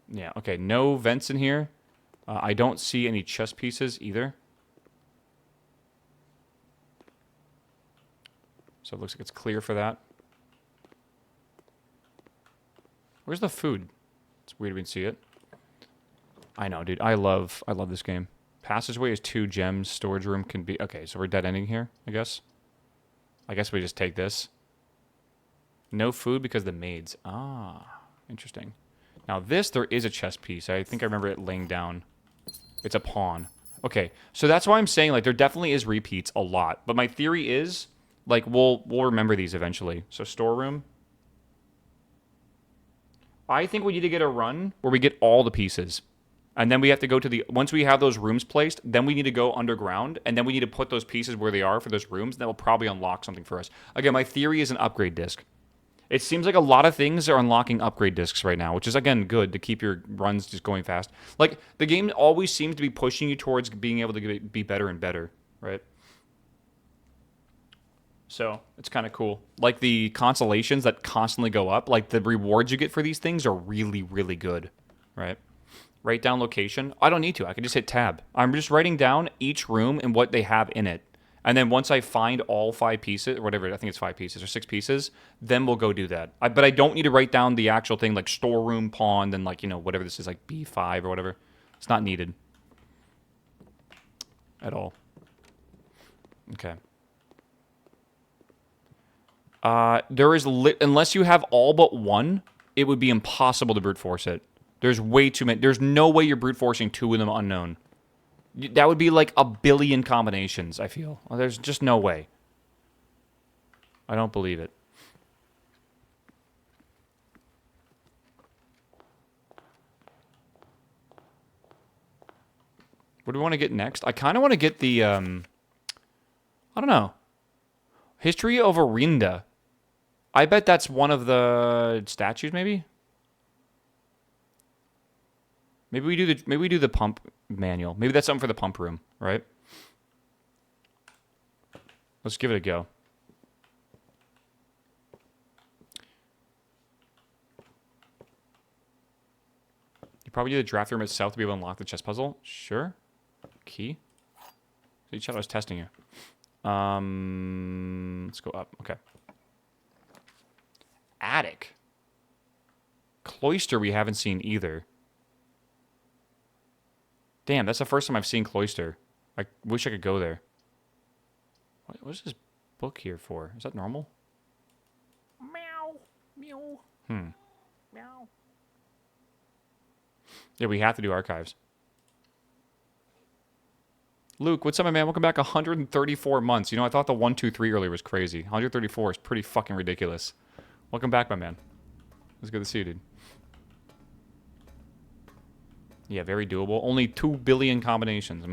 Yeah, okay, no vents in here. I don't see any chess pieces either. So it looks like it's clear for that. Where's the food? It's weird we can see it. I know, dude. I love this game. Passageway is 2 gems. Storage room can be... Okay, so we're dead ending here, I guess. I guess we just take this. No food because the maids. Ah, interesting. Now this, there is a chess piece. I think I remember it laying down. It's a pawn. Okay, so that's why I'm saying, like, there definitely is repeats a lot. But my theory is, like, we'll remember these eventually. So storeroom. I think we need to get a run where we get all the pieces. And then we have to go to the... Once we have those rooms placed, then we need to go underground. And then we need to put those pieces where they are for those rooms. That will probably unlock something for us. Again, my theory is an upgrade disc. It seems like a lot of things are unlocking upgrade discs right now, which is, again, good to keep your runs just going fast. Like, the game always seems to be pushing you towards being able to be better and better, right? So, it's kind of cool. Like, the consolations that constantly go up, like, the rewards you get for these things are really, really good, right? Write down location. I don't need to. I can just hit tab. I'm just writing down each room and what they have in it. And then once I find all 5 pieces, or whatever, I think it's 5 pieces or 6 pieces, then we'll go do that. But I don't need to write down the actual thing like storeroom, pond, and like, you know, whatever this is, like B5 or whatever. It's not needed. At all. Okay. There is, unless you have all but one, it would be impossible to brute force it. There's way too many. There's no way you're brute forcing 2 of them unknown. That would be like a billion combinations, I feel. Well, there's just no way. I don't believe it. What do we want to get next? I kind of want to get the, I don't know. History of Orinda. I bet that's one of the statues, maybe? Maybe we do the pump manual. Maybe that's something for the pump room, right? Let's give it a go. You probably do the draft room itself to be able to unlock the chess puzzle. Sure. Key. So each I was testing you. Let's go up. Okay. Attic. Cloister we haven't seen either. Damn, that's the first time I've seen Cloister. I wish I could go there. What is this book here for? Is that normal? Meow. Meow. Meow. Yeah, we have to do archives. Luke, what's up, my man? Welcome back 134 months. You know, I thought the 123 earlier was crazy. 134 is pretty fucking ridiculous. Welcome back, my man. It's good to see you, dude. Yeah, very doable. Only 2 billion combinations. I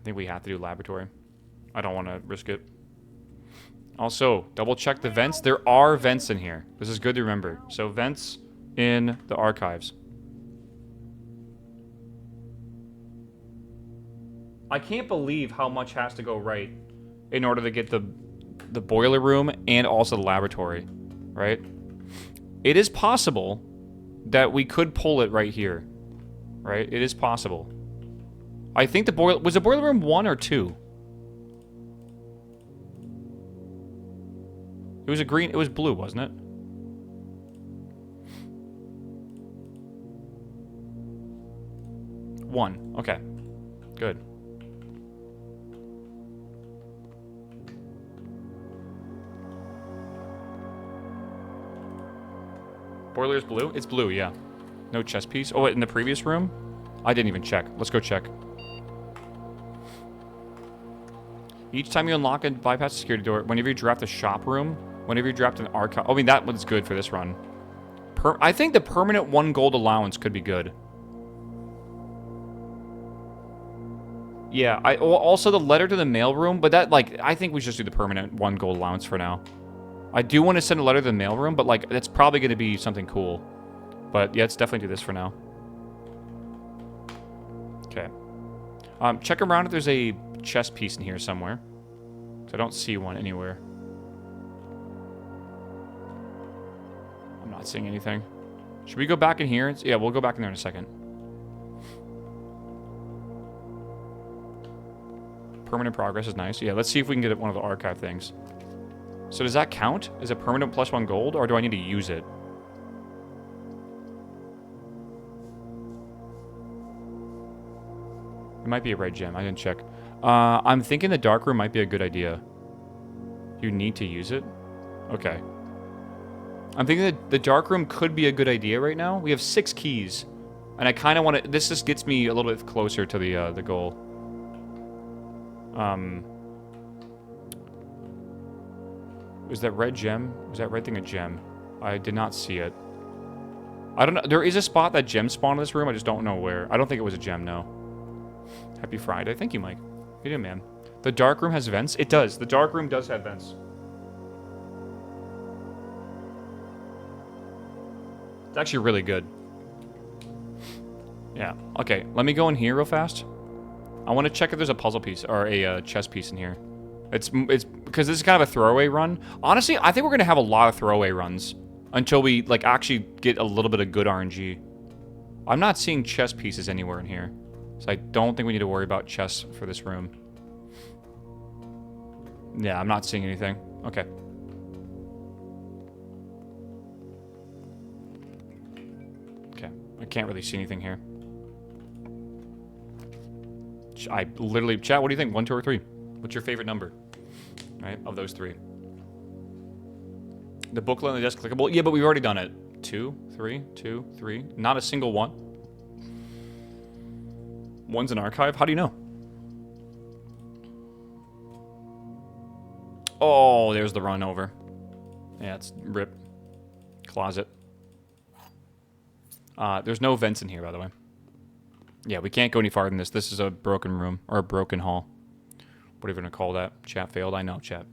think we have to do laboratory. I don't want to risk it. Also, double check the vents. There are vents in here. This is good to remember. So, vents in the archives. I can't believe how much has to go right in order to get the boiler room and also the laboratory, right? It is possible that we could pull it right here, right? It is possible. I think the boiler... Was the boiler room 1 or 2? It was a green... It was blue, wasn't it? One. Okay. Good. Boiler's blue? It's blue, yeah. No chess piece. Oh, wait, in the previous room? I didn't even check. Let's go check. Each time you unlock and bypass the security door, whenever you draft a shop room, whenever you draft an archive... Oh, I mean, that one's good for this run. I think the permanent 1 gold allowance could be good. Yeah, also the letter to the mailroom, but that, like, I think we should just do the permanent 1 gold allowance for now. I do want to send a letter to the mailroom, but, like, that's probably going to be something cool. But, yeah, let's definitely do this for now. Okay. Check around if there's a chess piece in here somewhere. So I don't see one anywhere. I'm not seeing anything. Should we go back in here? Yeah, we'll go back in there in a second. Permanent progress is nice. Yeah, let's see if we can get one of the archive things. So does that count? Is it permanent plus 1 gold, or do I need to use it? It might be a red gem. I didn't check. I'm thinking the dark room might be a good idea. You need to use it? Okay. I'm thinking that the dark room could be a good idea right now. We have 6 keys. And I kind of want to... This just gets me a little bit closer to the goal. Was that red gem? Was that red thing a gem? I did not see it. I don't know. There is a spot that gem spawned in this room. I just don't know where. I don't think it was a gem, no. Happy Friday. Thank you, Mike. You did, man. The dark room has vents? It does. The dark room does have vents. It's actually really good. Yeah. Okay, let me go in here real fast. I want to check if there's a puzzle piece or a chess piece in here. It's because this is kind of a throwaway run. Honestly, I think we're going to have a lot of throwaway runs until we, like, actually get a little bit of good RNG. I'm not seeing chess pieces anywhere in here. So I don't think we need to worry about chess for this room. Yeah, I'm not seeing anything. Okay. Okay, I can't really see anything here. I literally... Chat, what do you think? 1, 2, or 3? What's your favorite number? Right, of those 3. The booklet on the desk clickable? Yeah, but we've already done it. 2, 3, 2, 3. Not a single one. One's an archive? How do you know? Oh, there's the run over. Yeah, it's rip. Closet. There's no vents in here, by the way. Yeah, we can't go any farther than this. This is a broken room, or a broken hall. What are you going to call that? Chat failed? I know, chat.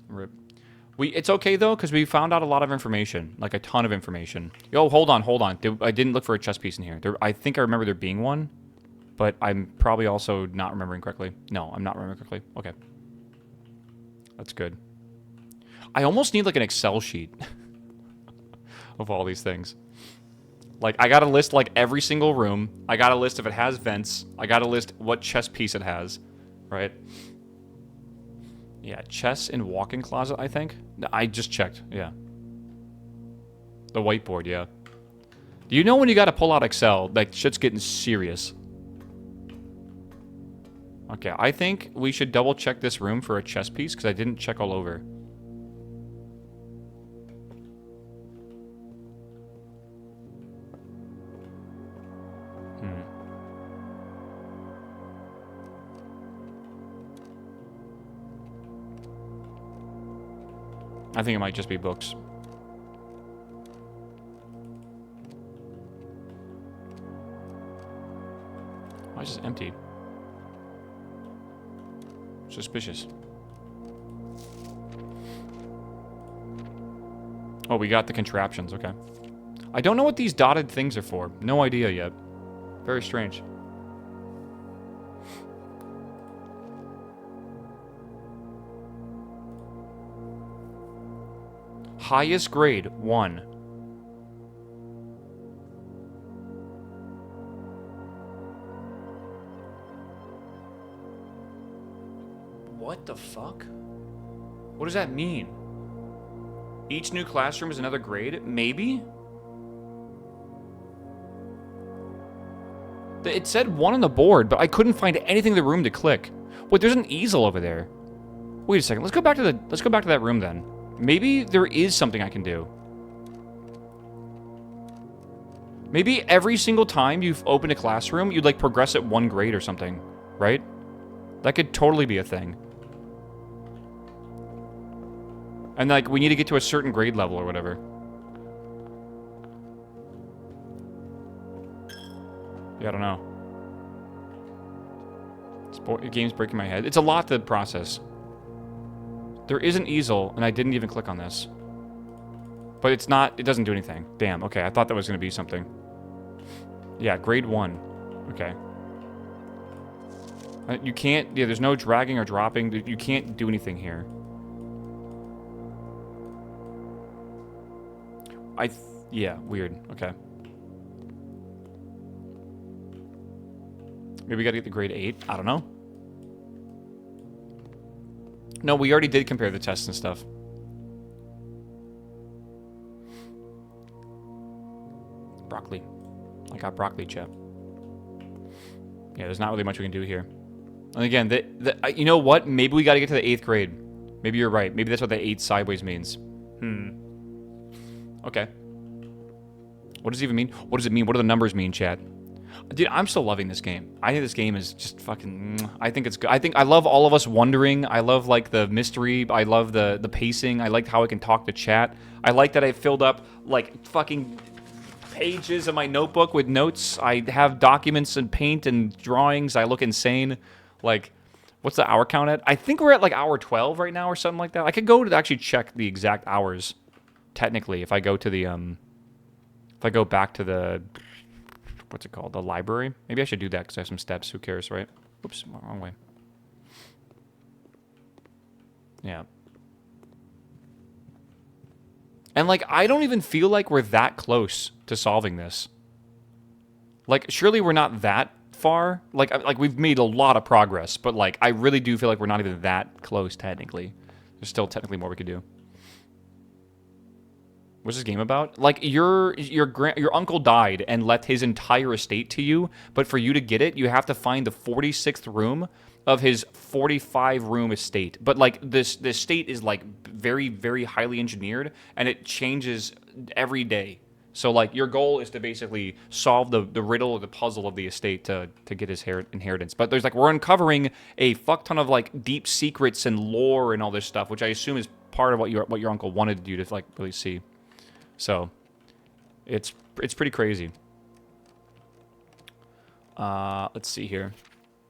Rip. It's okay, though, because we found out a lot of information. Like, a ton of information. Yo, hold on. I didn't look for a chess piece in here. I think I remember there being one, but I'm probably also not remembering correctly. No, I'm not remembering correctly. Okay. That's good. I almost need, like, an Excel sheet of all these things. Like, I gotta list, like, every single room. I gotta list if it has vents. I gotta list what chess piece it has. Right? Yeah, chess and walk-in closet, I think. I just checked, yeah. The whiteboard, yeah. Do you know when you gotta pull out Excel? Like, shit's getting serious. Okay, I think we should double-check this room for a chess piece, because I didn't check all over. I think it might just be books. Why is this empty? Suspicious. Oh, we got the contraptions, okay. I don't know what these dotted things are for. No idea yet. Very strange. Highest grade, 1. What the fuck? What does that mean? Each new classroom is another grade? Maybe? It said 1 on the board, but I couldn't find anything in the room to click. Wait, there's an easel over there. Wait a second. Let's go back to that room then. Maybe there is something I can do. Maybe every single time you've opened a classroom, you'd, like, progress at 1 grade or something, right? That could totally be a thing. And, like, we need to get to a certain grade level or whatever. Yeah, I don't know. The game's breaking my head. It's a lot to process. There is an easel, and I didn't even click on this. But it's not... It doesn't do anything. Damn, okay. I thought that was going to be something. Yeah, grade 1. Okay. You can't... Yeah, there's no dragging or dropping. You can't do anything here. Yeah, weird. Okay. Maybe we gotta get the grade 8? I don't know. No, we already did compare the tests and stuff. Broccoli. I got broccoli, chat. Yeah, there's not really much we can do here. And again, you know what? Maybe we gotta get to the 8th grade. Maybe you're right. Maybe that's what the 8 sideways means. Okay. What does it even mean? What does it mean? What do the numbers mean, chat? Dude, I'm still loving this game. I think this game is just fucking... I think it's good. I love all of us wondering. I love, like, the mystery. I love the pacing. I like how I can talk to chat. I like that I filled up, like, fucking pages of my notebook with notes. I have documents and paint and drawings. I look insane. Like, What's the hour count at? I think we're at like hour 12 right now or something like that. I could go to actually check the exact hours, technically, if I go to the, if I go back to the, what's it called? The library? Maybe I should do that because I have some steps. Who cares, right? Oops, wrong way. Yeah. And, like, I don't even feel like we're that close to solving this. Like, surely we're not that far. Like we've made a lot of progress, but, like, I really do feel like we're not even that close, technically. There's still technically more we could do. What's this game about? Like, your uncle died and left his entire estate to you, but for you to get it, you have to find the 46th room of his 45-room estate. But, like, this estate is, like, very, very highly engineered, and it changes every day. So, like, your goal is to basically solve the riddle or the puzzle of the estate to get his inheritance. But there's, like, we're uncovering a fuck ton of, like, deep secrets and lore and all this stuff, which I assume is part of what your uncle wanted you to, like, really see. So, it's pretty crazy. Let's see here.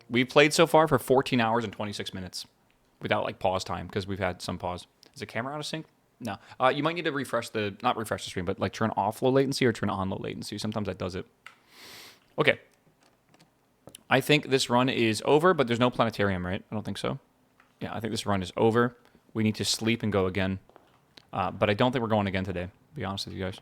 We've played so far for 14 hours and 26 minutes without, like, pause time, because we've had some pause. Is the camera out of sync? No. You might need to not refresh the stream, but, like, turn off low latency or turn on low latency. Sometimes that does it. Okay. I think this run is over, but there's no planetarium, right? I don't think so. Yeah, I think this run is over. We need to sleep and go again. But I don't think we're going again today, to be honest with you guys.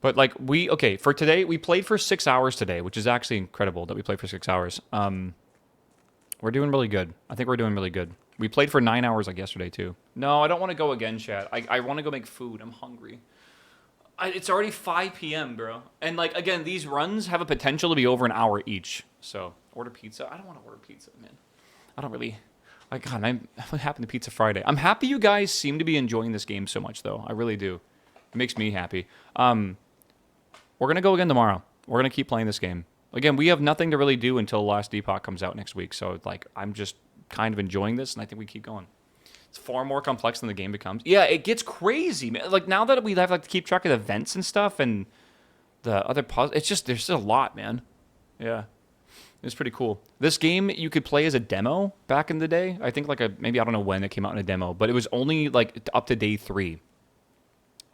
But, like, okay, for today, we played for 6 hours today, which is actually incredible that we played for 6 hours. We're doing really good. I think we're doing really good. We played for 9 hours, like, yesterday, too. No, I don't want to go again, chat. I want to go make food. I'm hungry. It's already 5 p.m., bro. And, like, again, these runs have a potential to be over an hour each. So, order pizza. I don't want to order pizza, man. I don't really... Like, God, what happened to Pizza Friday? I'm happy you guys seem to be enjoying this game so much, though. I really do. It makes me happy. We're going to go again tomorrow. We're going to keep playing this game. Again, we have nothing to really do until Last Epoch comes out next week. So, like, I'm just kind of enjoying this, and I think we keep going. It's far more complex than the game becomes. Yeah, it gets crazy, man. Like, now that we have, like, to keep track of the events and stuff and the other puzzles, it's just, there's just a lot, man. Yeah. It's pretty cool. This game you could play as a demo back in the day. I think, like, maybe I don't know when it came out in a demo, but it was only, like, up to day 3.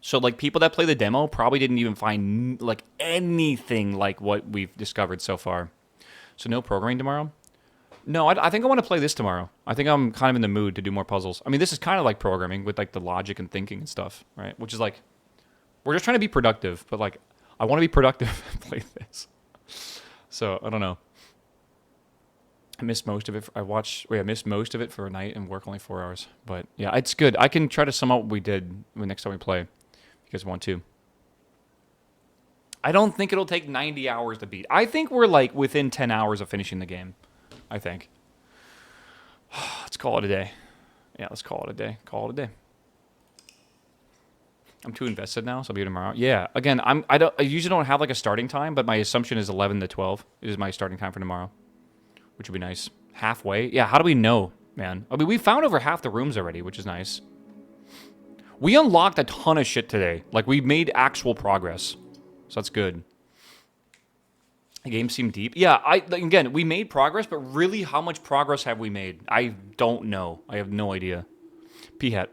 So, like, people that play the demo probably didn't even find, like, anything like what we've discovered so far. So no programming tomorrow? No, I think I want to play this tomorrow. I think I'm kind of in the mood to do more puzzles. I mean, this is kind of like programming with, like, the logic and thinking and stuff, right? Which is, like, we're just trying to be productive, but, like, I want to be productive and play this. So, I don't know. I missed most of it. I missed most of it for a night and work only 4 hours. But, yeah, it's good. I can try to sum up what we did the next time we play. If you guys want to. I don't think it'll take 90 hours to beat. I think we're, like, within 10 hours of finishing the game. I think. Let's call it a day. Yeah, let's call it a day. Call it a day. I'm too invested now, so I'll be here tomorrow. Yeah, again, I usually don't have, like, a starting time, but my assumption is 11 to 12 is my starting time for tomorrow. Which would be nice. Halfway? Yeah, how do we know, man? I mean, we found over half the rooms already, which is nice. We unlocked a ton of shit today. Like, we made actual progress. So that's good. The game seemed deep. Yeah, again, we made progress, but really, how much progress have we made? I don't know. I have no idea. P-Hat.